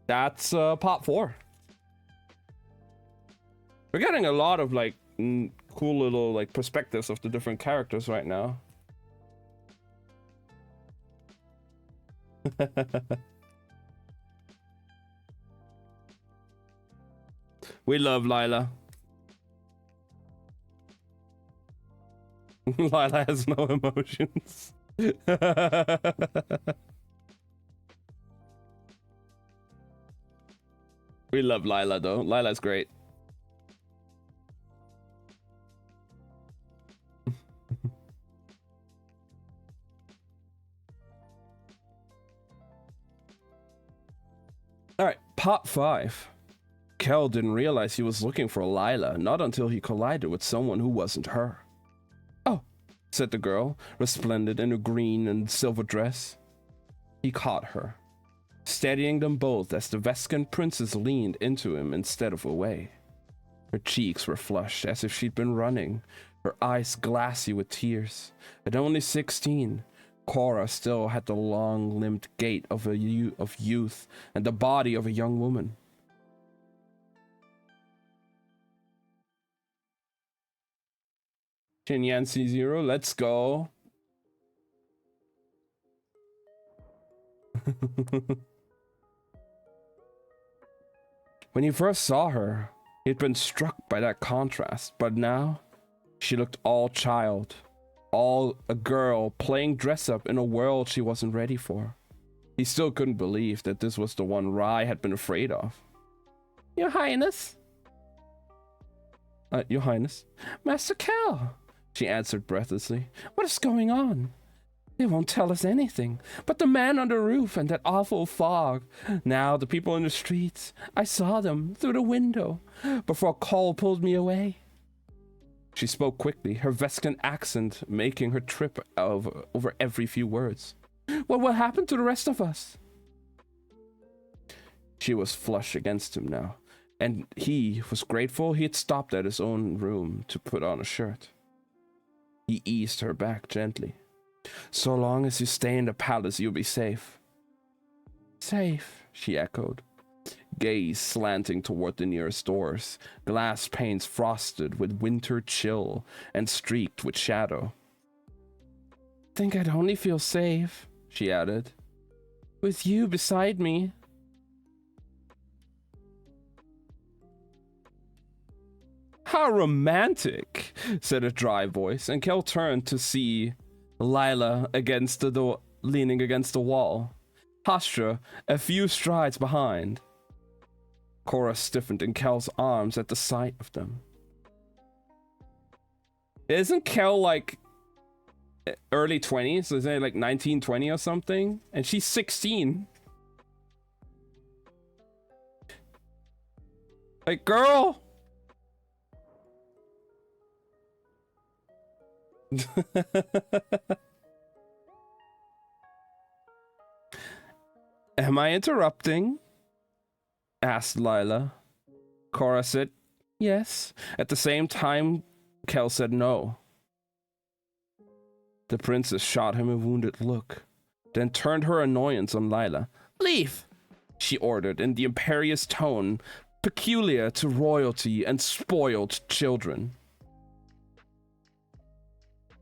That's part 4. We're getting a lot of like cool little like perspectives of the different characters right now. We love Lila. Lila has no emotions. We love Lila though. Lila's great. Alright, part 5. Kel didn't realize he was looking for Lila, not until he collided with someone who wasn't her. Oh, said the girl, resplendent in a green and silver dress. He caught her, steadying them both as the Vescan princess leaned into him instead of away. Her cheeks were flushed as if she'd been running, her eyes glassy with tears. At only 16, Cora still had the long-limbed gait of youth and the body of a young woman. Shin Yancy 0, let's go. When he first saw her, he'd been struck by that contrast, but now she looked all child, all a girl playing dress-up in a world she wasn't ready for. He still couldn't believe that this was the one Rai had been afraid of. Your Highness? Your Highness? Master Kel, she answered breathlessly. What is going on? They won't tell us anything, but the man on the roof and that awful fog. Now the people in the streets, I saw them through the window before Cole pulled me away. She spoke quickly, her Vescan accent making her trip over every few words. What will happen to the rest of us? She was flush against him now, and he was grateful he had stopped at his own room to put on a shirt. He eased her back gently. So long as you stay in the palace, you'll be safe. Safe, she echoed, gaze slanting toward the nearest doors, glass panes frosted with winter chill and streaked with shadow. Think I'd only feel safe, she added, with you beside me. How romantic, said a dry voice, and Kel turned to see Lila against the door, leaning against the wall. Hastra a few strides behind. Cora stiffened in Kel's arms at the sight of them. Isn't Kel like early 20s? Isn't it like 19, 20 or something? And she's 16. Like, girl! Am I interrupting? Asked Lila. Cora said yes. At the same time, Kel said no. The princess shot him a wounded look, then turned her annoyance on Lila. Leave, she ordered in the imperious tone peculiar to royalty and spoiled children.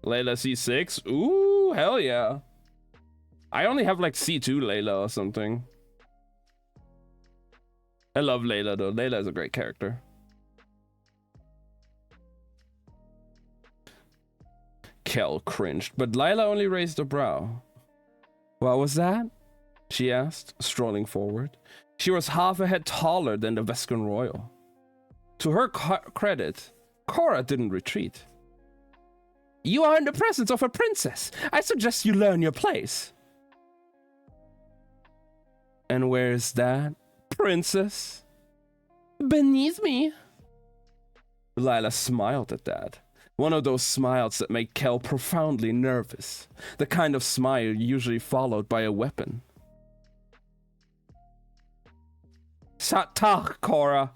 Layla C6? Ooh, hell yeah. I only have like C2 Layla or something. I love Layla though. Layla is a great character. Kel cringed, but Lila only raised a brow. What was that? She asked, strolling forward. She was half a head taller than the Vescan Royal. To her credit, Cora didn't retreat. You are in the presence of a princess. I suggest you learn your place. And where is that princess? Beneath me. Lila smiled at that. One of those smiles that make Kel profoundly nervous. The kind of smile usually followed by a weapon. Sat-tak, Cora!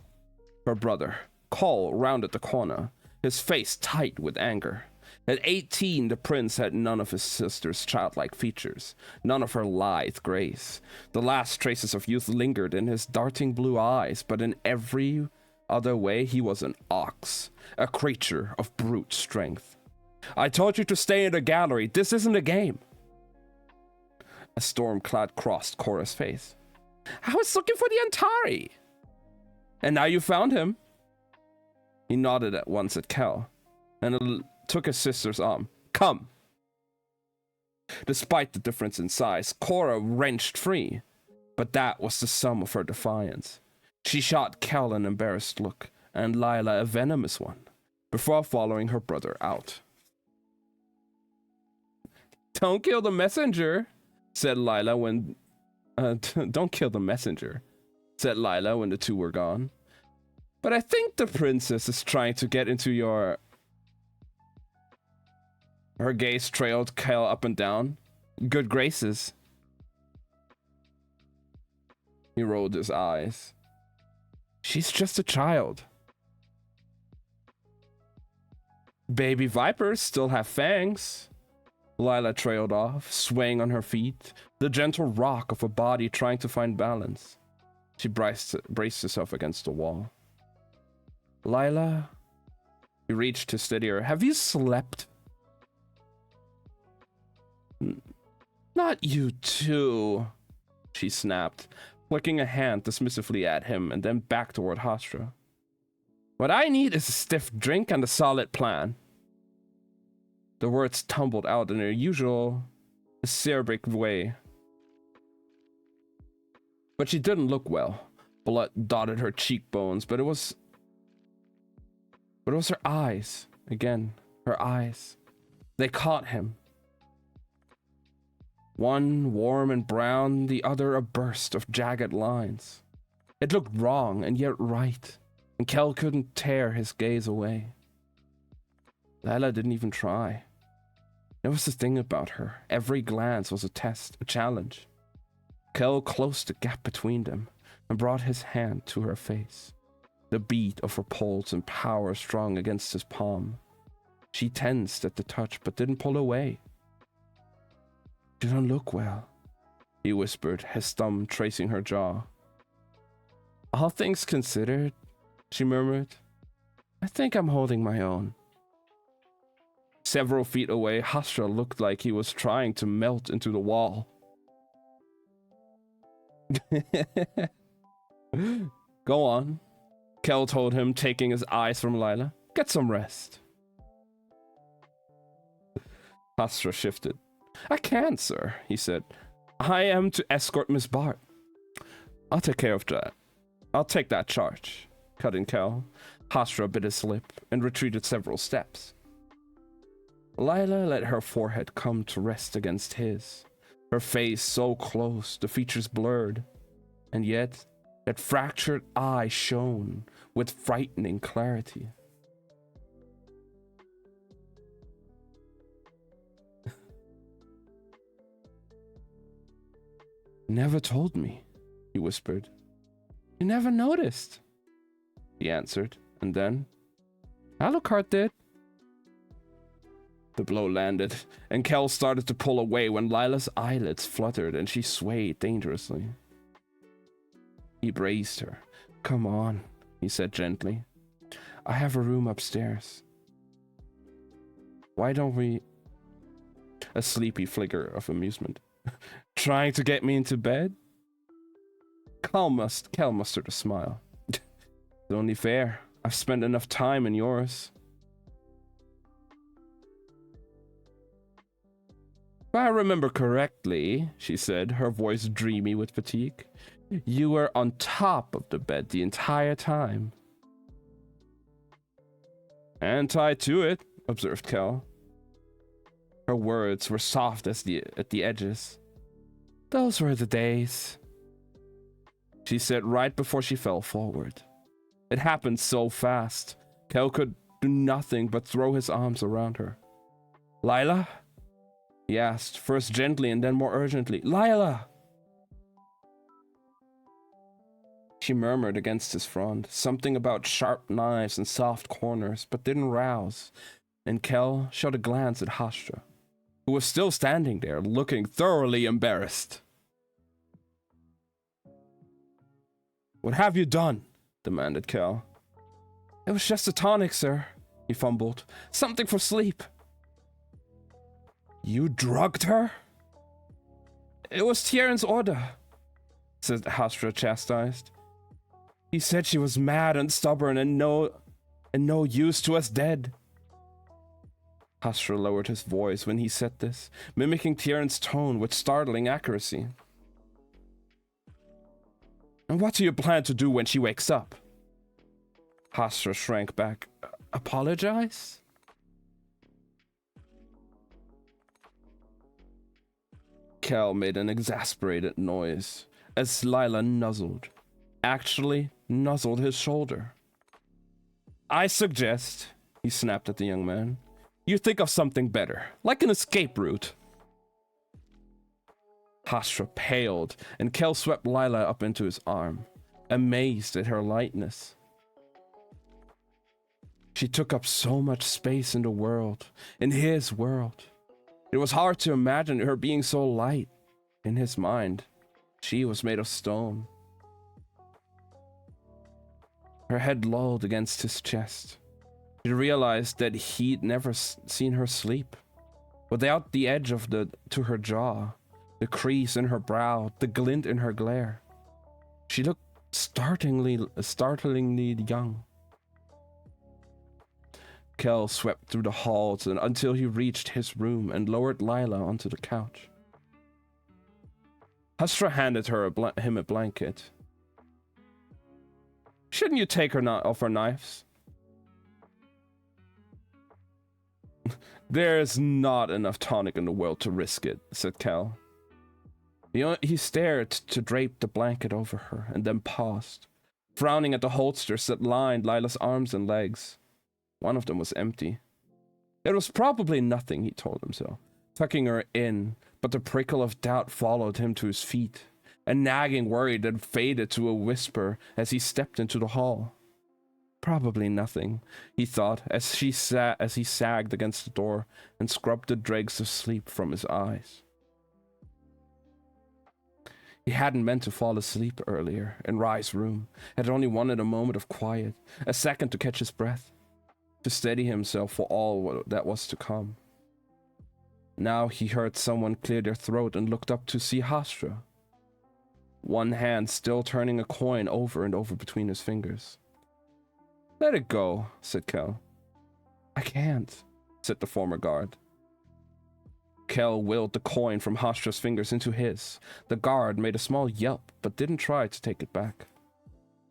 Her brother, Cole, rounded the corner, his face tight with anger. At 18, the prince had none of his sister's childlike features, none of her lithe grace. The last traces of youth lingered in his darting blue eyes, but in every other way he was an ox, a creature of brute strength. I told you to stay in the gallery. This isn't a game. A storm cloud crossed Cora's face. I was looking for the Antari. And now you found him. He nodded at once at Kel, and took his sister's arm. Come. Despite the difference in size, Cora wrenched free, but that was the sum of her defiance. She shot Kel an embarrassed look, and Lila a venomous one, before following her brother out. Don't kill the messenger, said Lila when... don't kill the messenger, said Lila when the two were gone. But I think the princess is trying to get into your... Her gaze trailed Kel up and down. Good graces. He rolled his eyes. She's just a child. Baby vipers still have fangs. Lila trailed off, swaying on her feet, the gentle rock of a body trying to find balance. She braced herself against the wall. Lila, he reached to steady her. Have you slept? Not you too, she snapped, flicking a hand dismissively at him and then back toward Hostra. What I need is a stiff drink and a solid plan. The words tumbled out in their usual acerbic way. But she didn't look well. Blood dotted her cheekbones, but it was her eyes. Again, her eyes. They caught him. One warm and brown, the other a burst of jagged lines. It looked wrong and yet right, and Kel couldn't tear his gaze away. Lila didn't even try. That was the thing about her. Every glance was a test, a challenge. Kel closed the gap between them and brought his hand to her face. The beat of her pulse and power strong against his palm. She tensed at the touch but didn't pull away. You don't look well, he whispered, his thumb tracing her jaw. All things considered, she murmured, I think I'm holding my own. Several feet away, Hostra looked like he was trying to melt into the wall. Go on, Kel told him, taking his eyes from Lila. Get some rest. Hostra shifted. I can't, sir, he said. I am to escort Miss Bart. I'll take care of that. I'll take that charge, cut in Kel. Hostra bit his lip and retreated several steps. Lila let her forehead come to rest against his, her face so close, the features blurred, and yet that fractured eye shone with frightening clarity. Never told me, he whispered. You never noticed, he answered, and then, Alucard did. The blow landed, and Kel started to pull away when Lila's eyelids fluttered and she swayed dangerously. He braced her. Come on, he said gently. I have a room upstairs. Why don't we... A sleepy flicker of amusement. Trying to get me into bed? Kel mustered a smile. It's only fair. I've spent enough time in yours. If I remember correctly, she said, her voice dreamy with fatigue, you were on top of the bed the entire time. And tied to it, observed Kel. Her words were soft at the edges. Those were the days, she said right before she fell forward. It happened so fast, Kel could do nothing but throw his arms around her. Lila? He asked, first gently and then more urgently. Lila! She murmured against his front, something about sharp knives and soft corners, but didn't rouse, and Kel shot a glance at Hashra, who was still standing there, looking thoroughly embarrassed. What have you done? Demanded Kel. It was just a tonic, sir, he fumbled. Something for sleep. You drugged her? It was Tieren's order, said Hashra, chastised. He said she was mad and stubborn and no use to us dead. Hashra lowered his voice when he said this, mimicking Tieren's tone with startling accuracy. And what do you plan to do when she wakes up? Hashra shrank back. Apologize? Kel made an exasperated noise as Lila nuzzled his shoulder. I suggest, he snapped at the young man, you think of something better, like an escape route. Hashra paled, and Kel swept Lila up into his arm, amazed at her lightness. She took up so much space in the world, in his world. It was hard to imagine her being so light. In his mind, she was made of stone. Her head lolled against his chest. He realized that he'd never seen her sleep. Without the edge to her jaw, the crease in her brow, the glint in her glare. She looked startlingly young. Kel swept through the halls until he reached his room and lowered Lila onto the couch. Hashra handed him a blanket. Shouldn't you take her off her knives? There's not enough tonic in the world to risk it, said Kel. He stared to drape the blanket over her and then paused, frowning at the holsters that lined Lila's arms and legs. One of them was empty. It was probably nothing, he told himself, tucking her in, but the prickle of doubt followed him to his feet, a nagging worry that faded to a whisper as he stepped into the hall. Probably nothing, he thought, as he sagged against the door and scrubbed the dregs of sleep from his eyes. He hadn't meant to fall asleep earlier in Rye's room, had only wanted a moment of quiet, a second to catch his breath, to steady himself for all that was to come. Now he heard someone clear their throat and looked up to see Hashra, one hand still turning a coin over and over between his fingers. Let it go, said Kel. I can't, said the former guard. Kel willed the coin from Hashra's fingers into his. The guard made a small yelp, but didn't try to take it back.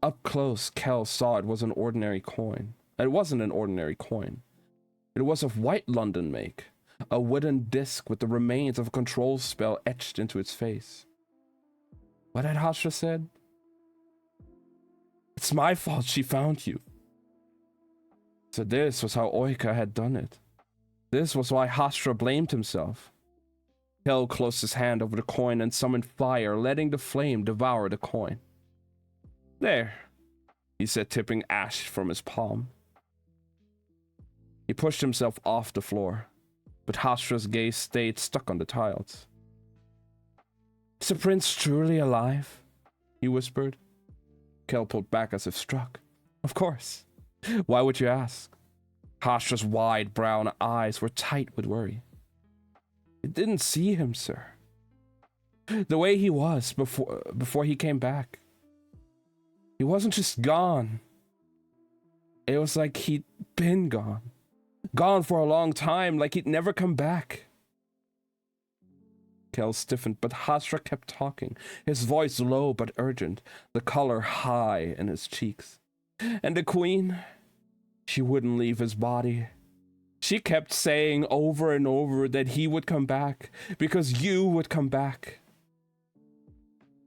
Up close, Kel saw it was an ordinary coin. It wasn't an ordinary coin. It was of white London make, a wooden disc with the remains of a control spell etched into its face. What had Hashra said? It's my fault she found you. So this was how Oika had done it. This was why Hastra blamed himself. Kel closed his hand over the coin and summoned fire, letting the flame devour the coin. There, he said, tipping ash from his palm. He pushed himself off the floor, but Hastra's gaze stayed stuck on the tiles. Is the prince truly alive? He whispered. Kel pulled back as if struck. Of course. Why would you ask? Hastra's wide brown eyes were tight with worry. You didn't see him, sir. The way he was before he came back. He wasn't just gone. It was like he'd been gone. Gone for a long time, like he'd never come back. Kel stiffened, but Hastra kept talking, his voice low but urgent, the color high in his cheeks. And the queen, she wouldn't leave his body. She kept saying over and over that he would come back, because you would come back.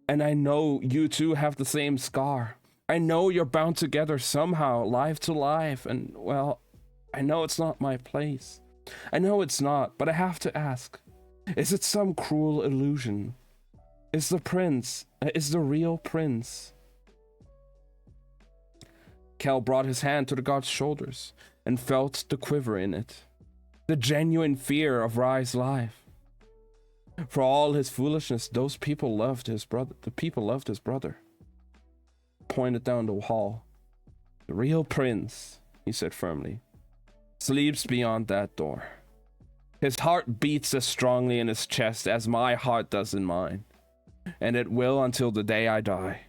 And I know you two have the same scar. I know you're bound together somehow, life to life, and, well, I know it's not my place. I know it's not, but I have to ask. Is it some cruel illusion? Is the real prince? Kel brought his hand to the guard's shoulders and felt the quiver in it. The genuine fear of Rai's life. For all his foolishness, those people loved his brother. The people loved his brother. Pointed down the hall. The real prince, he said firmly, sleeps beyond that door. His heart beats as strongly in his chest as my heart does in mine, and it will until the day I die.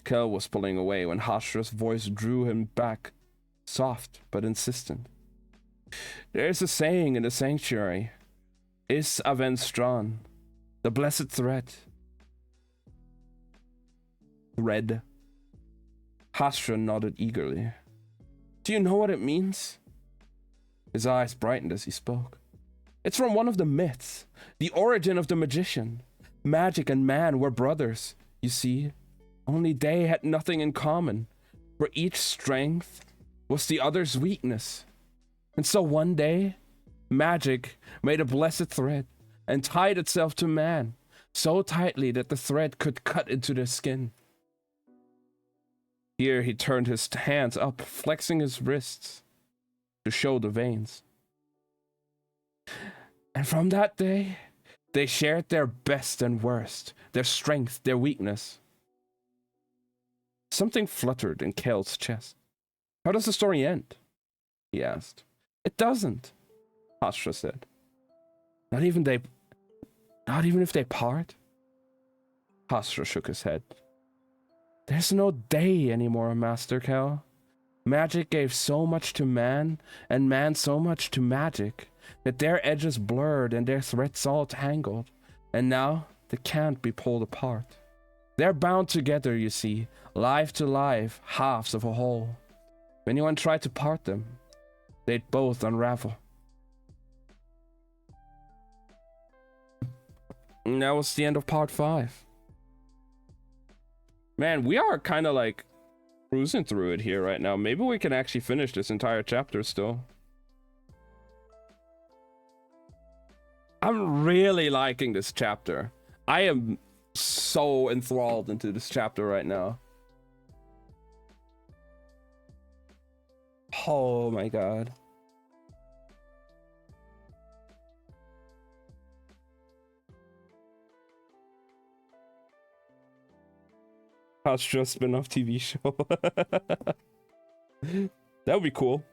Kel was pulling away when Hastra's voice drew him back, soft but insistent. There's a saying in the sanctuary, Is Avenstran, the blessed thread. Thread. Hastra nodded eagerly. Do you know what it means? His eyes brightened as he spoke. It's from one of the myths, the origin of the magician. Magic and man were brothers, you see. Only they had nothing in common, for each strength was the other's weakness. And so one day, magic made a blessed thread and tied itself to man, so tightly that the thread could cut into their skin. Here he turned his hands up, flexing his wrists to show the veins. And from that day, they shared their best and worst, their strength, their weakness. Something fluttered in Kel's chest. How does the story end? He asked. It doesn't, Hastra said. Not even if they part? Hastra shook his head. There's no day anymore, Master Kel. Magic gave so much to man, and man so much to magic, that their edges blurred and their threads all tangled, and now they can't be pulled apart. They're bound together, you see, life to life, halves of a whole. If anyone tried to part them, they'd both unravel. And that was the end of part 5. Man, we are kind of like cruising through it here right now. Maybe we can actually finish this entire chapter still. I'm really liking this chapter. I am so enthralled into this chapter right now. Oh my god. Hastra spin-off TV show. That would be cool.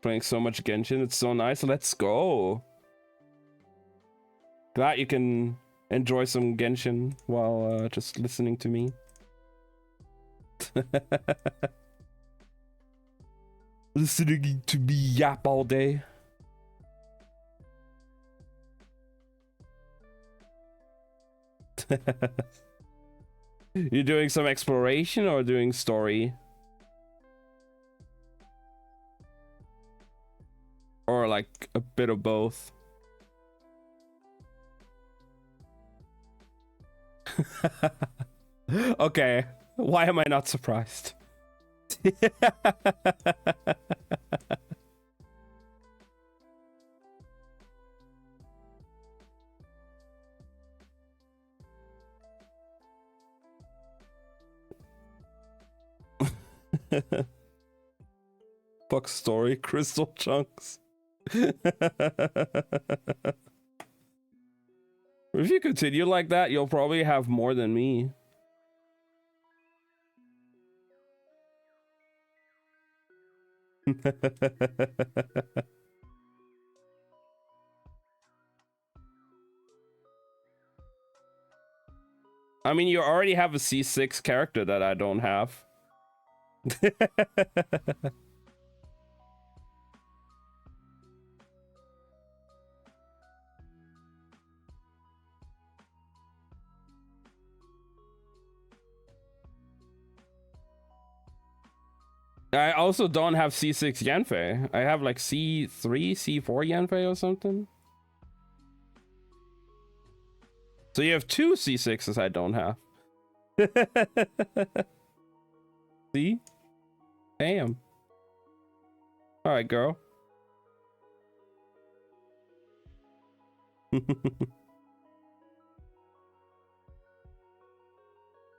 Playing so much Genshin, it's so nice. Let's go. Glad you can enjoy some Genshin while just listening to me. Listening to me yap all day. You're doing some exploration or doing story? A bit of both. Okay, why am I not surprised? Fuck story, crystal chunks. If you continue like that, you'll probably have more than me. I mean, you already have a C6 character that I don't have. I also don't have C6 Yanfei. I have like C3, C4 Yanfei or something. So you have two C6s I don't have. See? Damn. Alright, girl.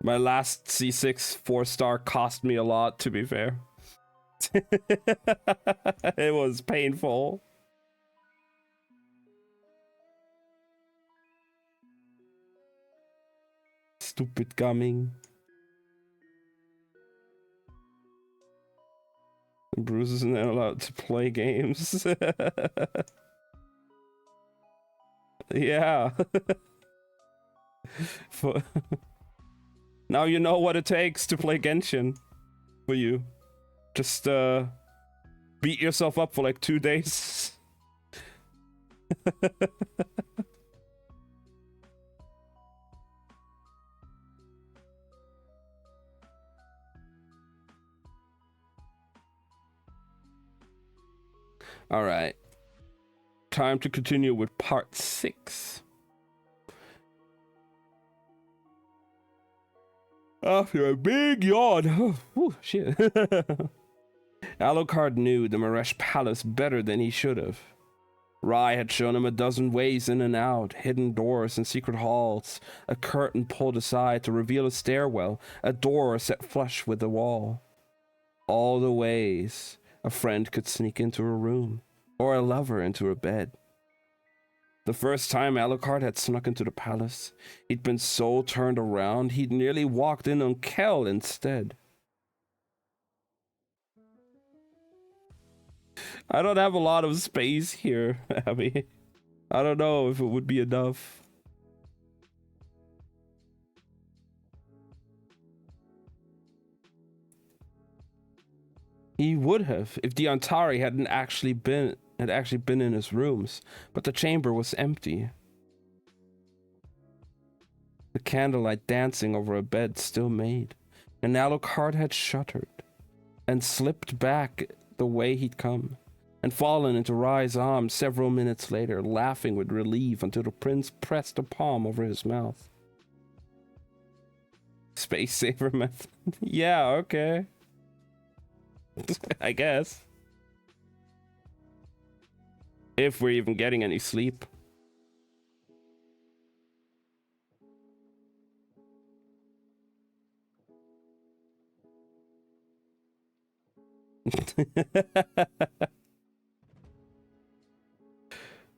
My last C6 4-star cost me a lot, to be fair. It was painful. Stupid coming. Bruce isn't allowed to play games. Yeah. Now you know what it takes to play Genshin. For you. Just beat yourself up for like 2 days. All right. Time to continue with part 6. After a big yawn. Oh, shit. Alucard knew the Maresh Palace better than he should have. Rai had shown him a dozen ways in and out, hidden doors and secret halls, a curtain pulled aside to reveal a stairwell, a door set flush with the wall. All the ways a friend could sneak into a room, or a lover into a bed. The first time Alucard had snuck into the palace, he'd been so turned around he'd nearly walked in on Kel instead. I don't have a lot of space here, Abby. I don't know if it would be enough. He would have if the Antari had actually been in his rooms, but the chamber was empty. The candlelight dancing over a bed still made, and Alucard had shuddered and slipped back the way he'd come, and fallen into Rai's arms several minutes later, laughing with relief until the prince pressed a palm over his mouth. Space saver method. Yeah, okay. I guess. If we're even getting any sleep.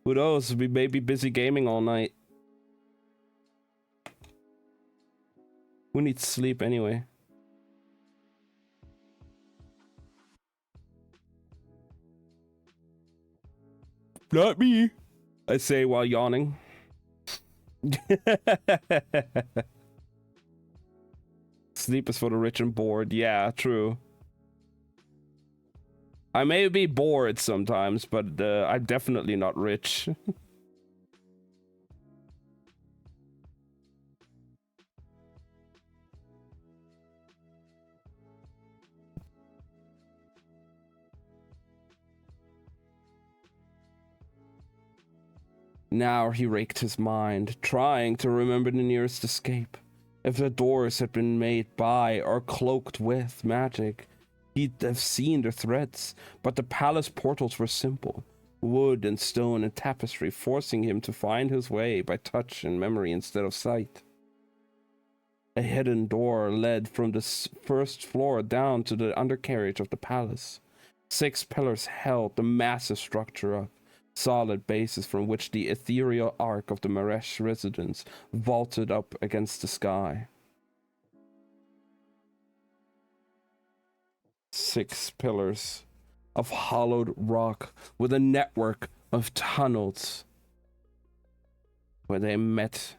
Who knows? We may be busy gaming all night. Who needs sleep anyway? Not me, I say while yawning. Sleep is for the rich and bored. Yeah, true. I may be bored sometimes, but I'm definitely not rich. Now he raked his mind, trying to remember the nearest escape. If the doors had been made by or cloaked with magic, he'd have seen the threads, but the palace portals were simple, wood and stone and tapestry, forcing him to find his way by touch and memory instead of sight. A hidden door led from the first floor down to the undercarriage of the palace. 6 pillars held the massive structure up, solid bases from which the ethereal arc of the Maresh residence vaulted up against the sky. 6 pillars of hollowed rock with a network of tunnels where they met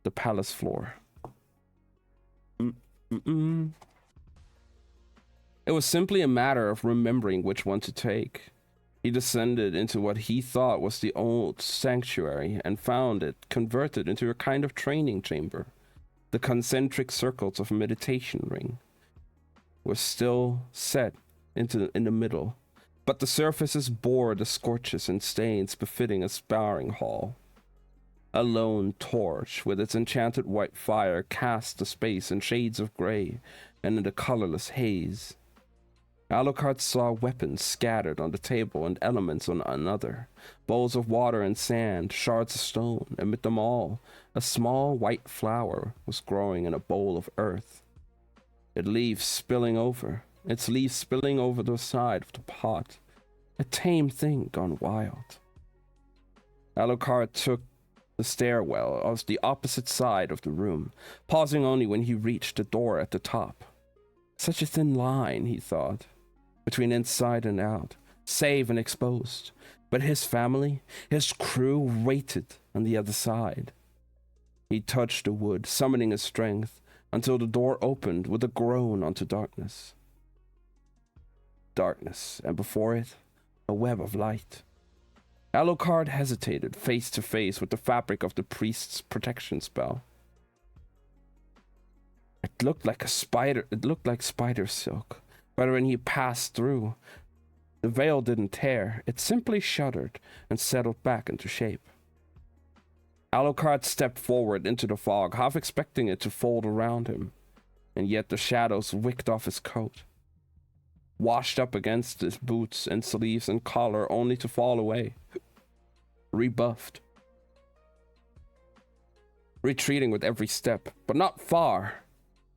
the palace floor. It was simply a matter of remembering which one to take. He descended into what he thought was the old sanctuary and found it converted into a kind of training chamber. The concentric circles of a meditation ring were still set in the middle, but the surfaces bore the scorches and stains befitting a sparring hall. A lone torch with its enchanted white fire cast the space in shades of gray and in the colorless haze. Alucard saw weapons scattered on the table and elements on another, bowls of water and sand, shards of stone. Amid them all, a small white flower was growing in a bowl of earth. Its leaves spilling over the side of the pot. A tame thing gone wild. Alucard took the stairwell of the opposite side of the room, pausing only when he reached the door at the top. Such a thin line, he thought, between inside and out, safe and exposed. But his family, his crew waited on the other side. He touched the wood, summoning his strength, until the door opened with a groan onto darkness. Darkness, and before it, a web of light. Alucard hesitated, face to face with the fabric of the priest's protection spell. It looked like spider silk, but when he passed through, the veil didn't tear. It simply shuddered and settled back into shape. Alucard stepped forward into the fog, half expecting it to fold around him, and yet the shadows wicked off his coat, washed up against his boots and sleeves and collar, only to fall away, rebuffed. Retreating with every step, but not far,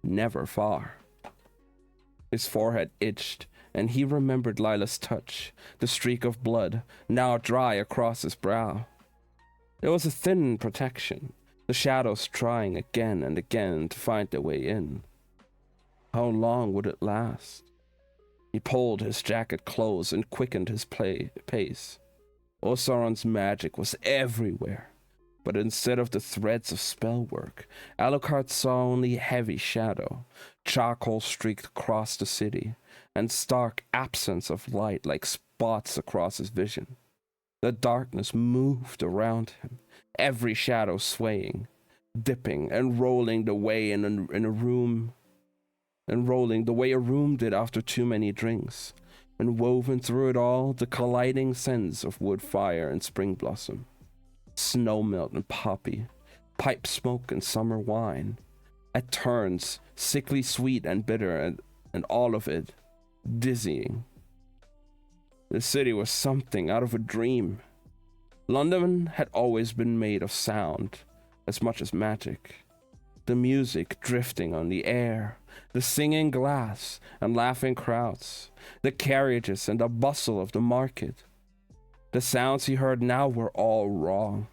never far. His forehead itched, and he remembered Lila's touch, the streak of blood, now dry across his brow. There was a thin protection, the shadows trying again and again to find their way in. How long would it last? He pulled his jacket close and quickened his pace. Osaron's magic was everywhere, but instead of the threads of spellwork, Alucard saw only heavy shadow, charcoal streaked across the city, and stark absence of light like spots across his vision. The darkness moved around him, every shadow swaying, dipping and rolling the way in a room, and rolling the way a room did after too many drinks. And woven through it all, the colliding scents of wood fire and spring blossom, snow melt and poppy, pipe smoke and summer wine, at turns sickly sweet and bitter, and all of it dizzying. The city was something out of a dream. London had always been made of sound as much as magic. The music drifting on the air, the singing glass and laughing crowds, the carriages and the bustle of the market. The sounds he heard now were all wrong.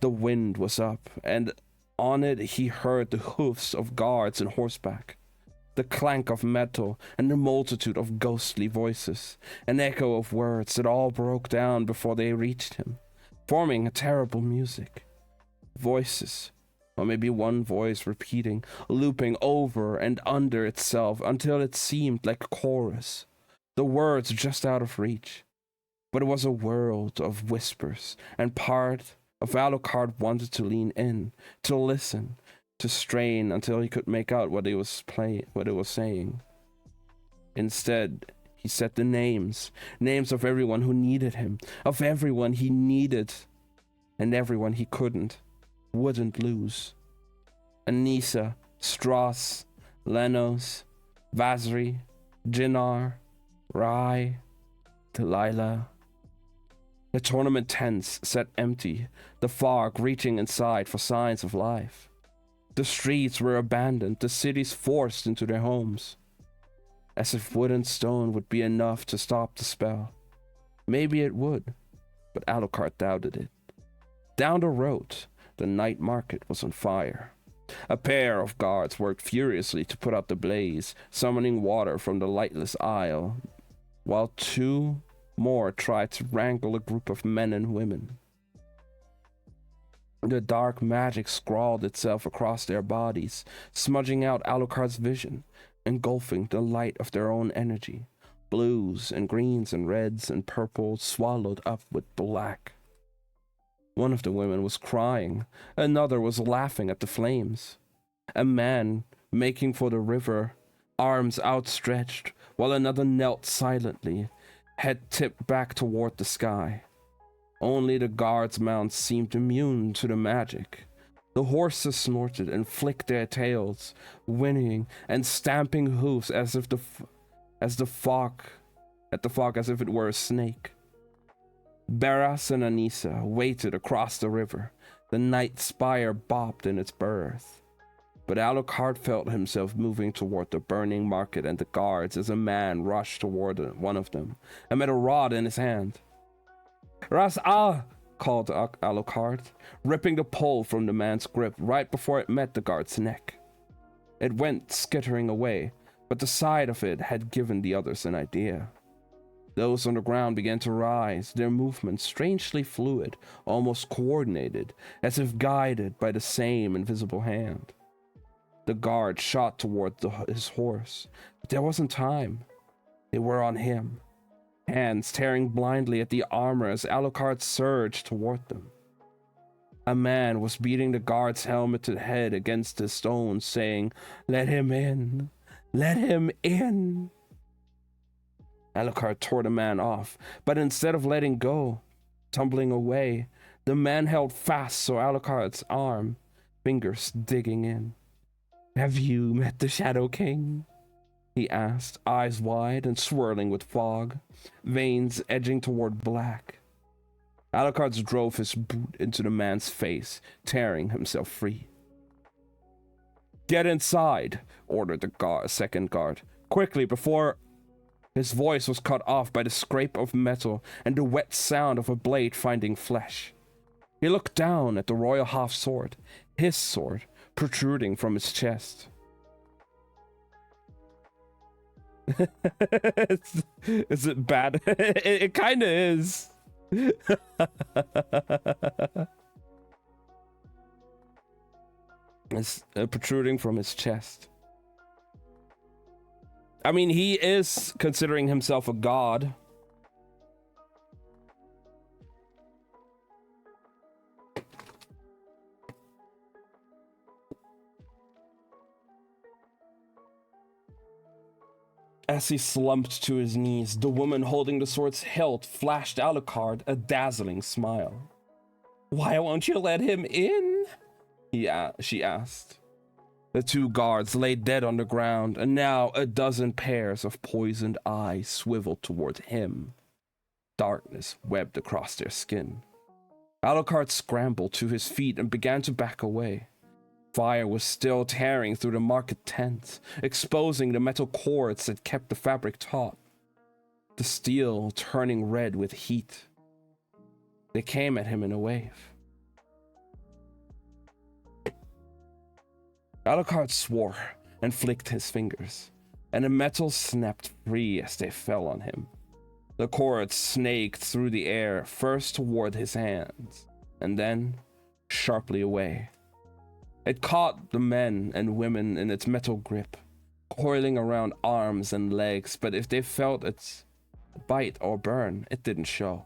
The wind was up, and on it he heard the hoofs of guards and horseback, the clank of metal and the multitude of ghostly voices, an echo of words that all broke down before they reached him, forming a terrible music. Voices, or maybe one voice repeating, looping over and under itself until it seemed like a chorus, the words just out of reach. But it was a world of whispers, and part of Alucard wanted to lean in, to listen, to strain until he could make out what it was saying. Instead, he said the names of everyone who needed him, of everyone he needed and everyone he wouldn't lose. Anissa, Strauss, Lenos, Vasri, Jinar, Rai, Delilah. The tournament tents sat empty, the fog reaching inside for signs of life. The streets were abandoned, the cities forced into their homes. As if wood and stone would be enough to stop the spell. Maybe it would, but Alucard doubted it. Down the road, the night market was on fire. A pair of guards worked furiously to put out the blaze, summoning water from the lightless isle, while two more tried to wrangle a group of men and women. The dark magic scrawled itself across their bodies, smudging out Alucard's vision, engulfing the light of their own energy. Blues and greens and reds and purples swallowed up with black. One of the women was crying, another was laughing at the flames. A man making for the river, arms outstretched, while another knelt silently, head tipped back toward the sky. Only the guards' mounts seemed immune to the magic. The horses snorted and flicked their tails, whinnying and stamping hoofs as if the fog as if it were a snake. Barras and Anissa waited across the river. The night spire bobbed in its berth. But Alucard felt himself moving toward the burning market and the guards as a man rushed toward one of them and met a rod in his hand. "Ras-ah!" called Alucard, ripping the pole from the man's grip right before it met the guard's neck. It went skittering away, but the sight of it had given the others an idea. Those on the ground began to rise, their movements strangely fluid, almost coordinated, as if guided by the same invisible hand. The guard shot toward his horse, but there wasn't time. They were on him, hands tearing blindly at the armor as Alucard surged toward them. A man was beating the guard's helmeted head against the stones, saying, "Let him in! Let him in!" Alucard tore the man off, but instead of letting go, tumbling away, the man held fast so Alucard's arm, fingers digging in. "Have you met the Shadow King?" he asked, eyes wide and swirling with fog, veins edging toward black. Alucard drove his boot into the man's face, tearing himself free. "Get inside," ordered the second guard, quickly before his voice was cut off by the scrape of metal and the wet sound of a blade finding flesh. He looked down at the royal half-sword, his sword, protruding from his chest. Is it bad? It kind of is. It's protruding from his chest. I mean, he is considering himself a god. As he slumped to his knees, the woman holding the sword's hilt flashed Alucard a dazzling smile. "Why won't you let him in?" she asked. The two guards lay dead on the ground, and now a dozen pairs of poisoned eyes swiveled toward him. Darkness webbed across their skin. Alucard scrambled to his feet and began to back away. Fire was still tearing through the market tent, exposing the metal cords that kept the fabric taut, the steel turning red with heat. They came at him in a wave. Alucard swore and flicked his fingers, and the metal snapped free as they fell on him. The cords snaked through the air, first toward his hands, and then sharply away. It caught the men and women in its metal grip, coiling around arms and legs, but if they felt its bite or burn, it didn't show.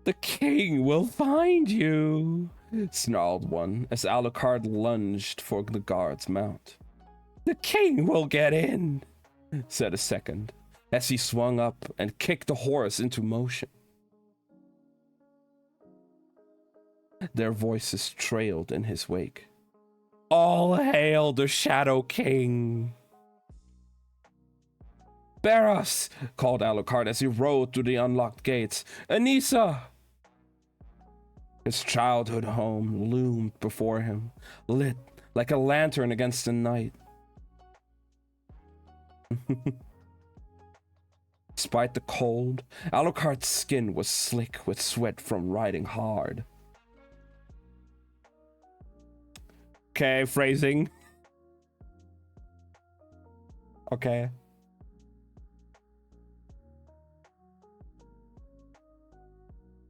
"The king will find you," snarled one as Alucard lunged for the guard's mount. The king will get in, said a second, as he swung up and kicked the horse into motion. Their voices trailed in his wake. All hail the Shadow King! Barras! Called Alucard as he rode through the unlocked gates. Anissa! His childhood home loomed before him, lit like a lantern against the night. Despite the cold, Alucard's skin was slick with sweat from riding hard. Okay, phrasing. Okay.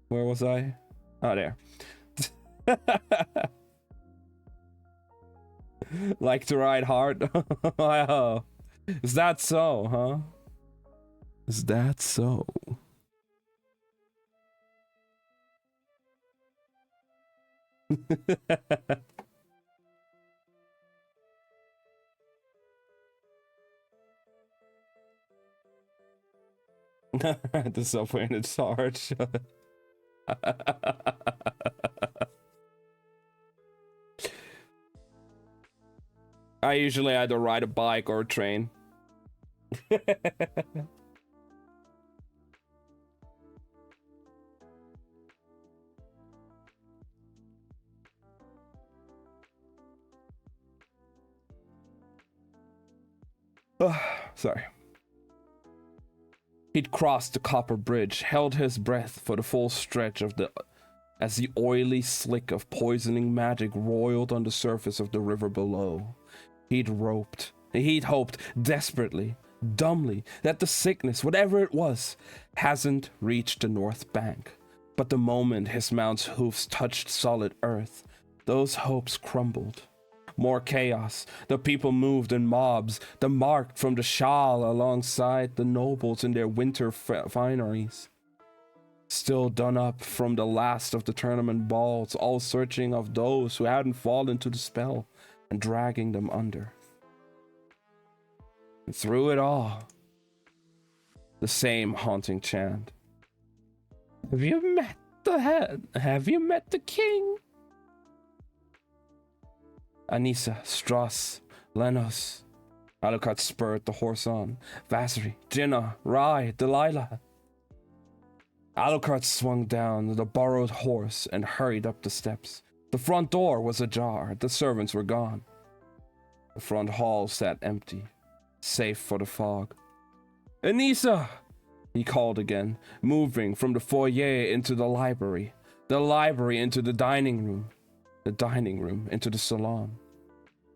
Where was I? Oh, there. Like to ride hard? Oh, is that so, huh? Is that so? The subway and it's hard. I usually either ride a bike or a train. Sorry. He'd crossed the copper bridge, held his breath for the full stretch of the as the oily slick of poisoning magic roiled on the surface of the river below. He'd hoped desperately, dumbly, that the sickness, whatever it was, hasn't reached the north bank. But the moment his mount's hoofs touched solid earth, those hopes crumbled. More chaos. The people moved in mobs, the marked from the Shal alongside the nobles in their winter fineries. Still done up from the last of the tournament balls, all searching of those who hadn't fallen to the spell and dragging them under. And through it all, the same haunting chant. Have you met the head? Have you met the king? Anissa, Strass, Lenos. Alucard spurred the horse on. Vasri, Jinnah, Rai, Delilah. Alucard swung down the borrowed horse and hurried up the steps. The front door was ajar. The servants were gone. The front hall sat empty, safe for the fog. Anissa! He called again, moving from the foyer into the library into the dining room into the salon.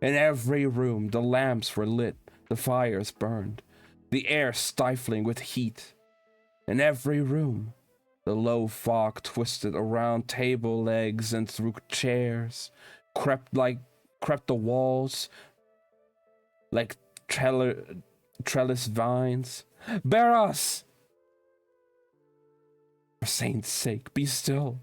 In every room, the lamps were lit, the fires burned, the air stifling with heat. In every room, the low fog twisted around table legs and through chairs, crept the walls like trellis vines. Barras! For saint's sake, be still.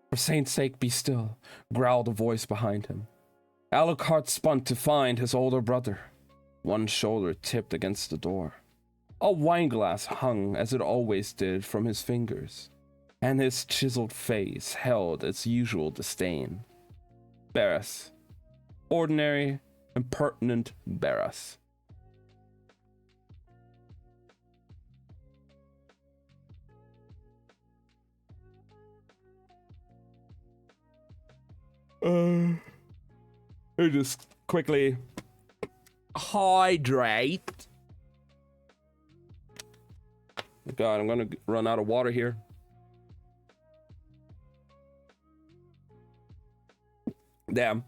For saint's sake, be still, growled a voice behind him. Alucard spun to find his older brother, one shoulder tipped against the door. A wineglass hung as it always did from his fingers, and his chiseled face held its usual disdain. Barras. Ordinary, impertinent Barras. Just quickly hydrate. God, I'm gonna run out of water here. Damn.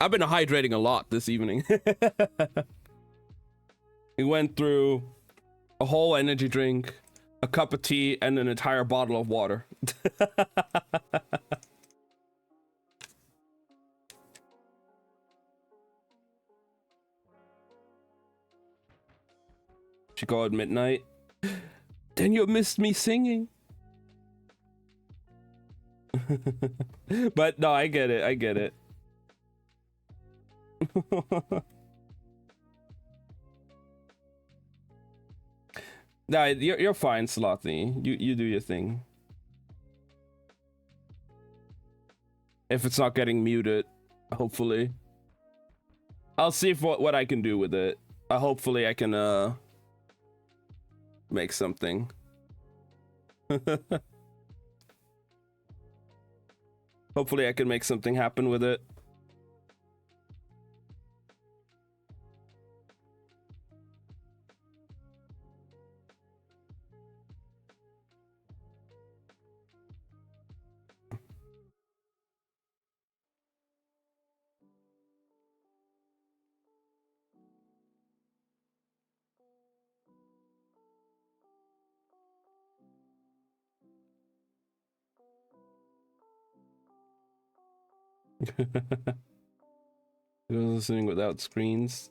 I've been hydrating a lot this evening. We went through a whole energy drink, a cup of tea, and an entire bottle of water. Should go at midnight. Then you missed me singing. But no, I get it. I get it. Nah, you're fine, Slothy. You do your thing. If it's not getting muted, hopefully. I'll see if what I can do with it. Hopefully I can make something. Hopefully I can make something happen with it. I was listening without screens.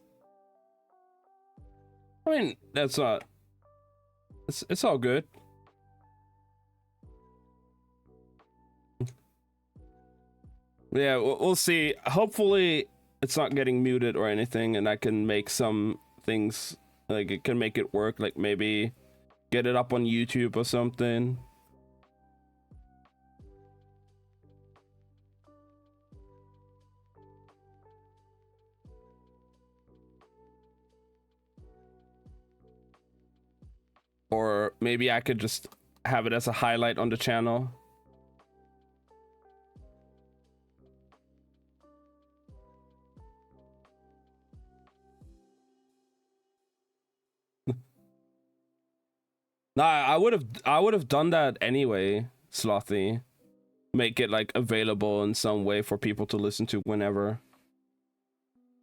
I mean, that's not. It's all good. Yeah, we'll see. Hopefully, it's not getting muted or anything, and I can make some things like it can make it work. Like maybe get it up on YouTube or something. Or maybe I could just have it as a highlight on the channel. Nah, I would have done that anyway, Slothy. Make it like available in some way for people to listen to whenever.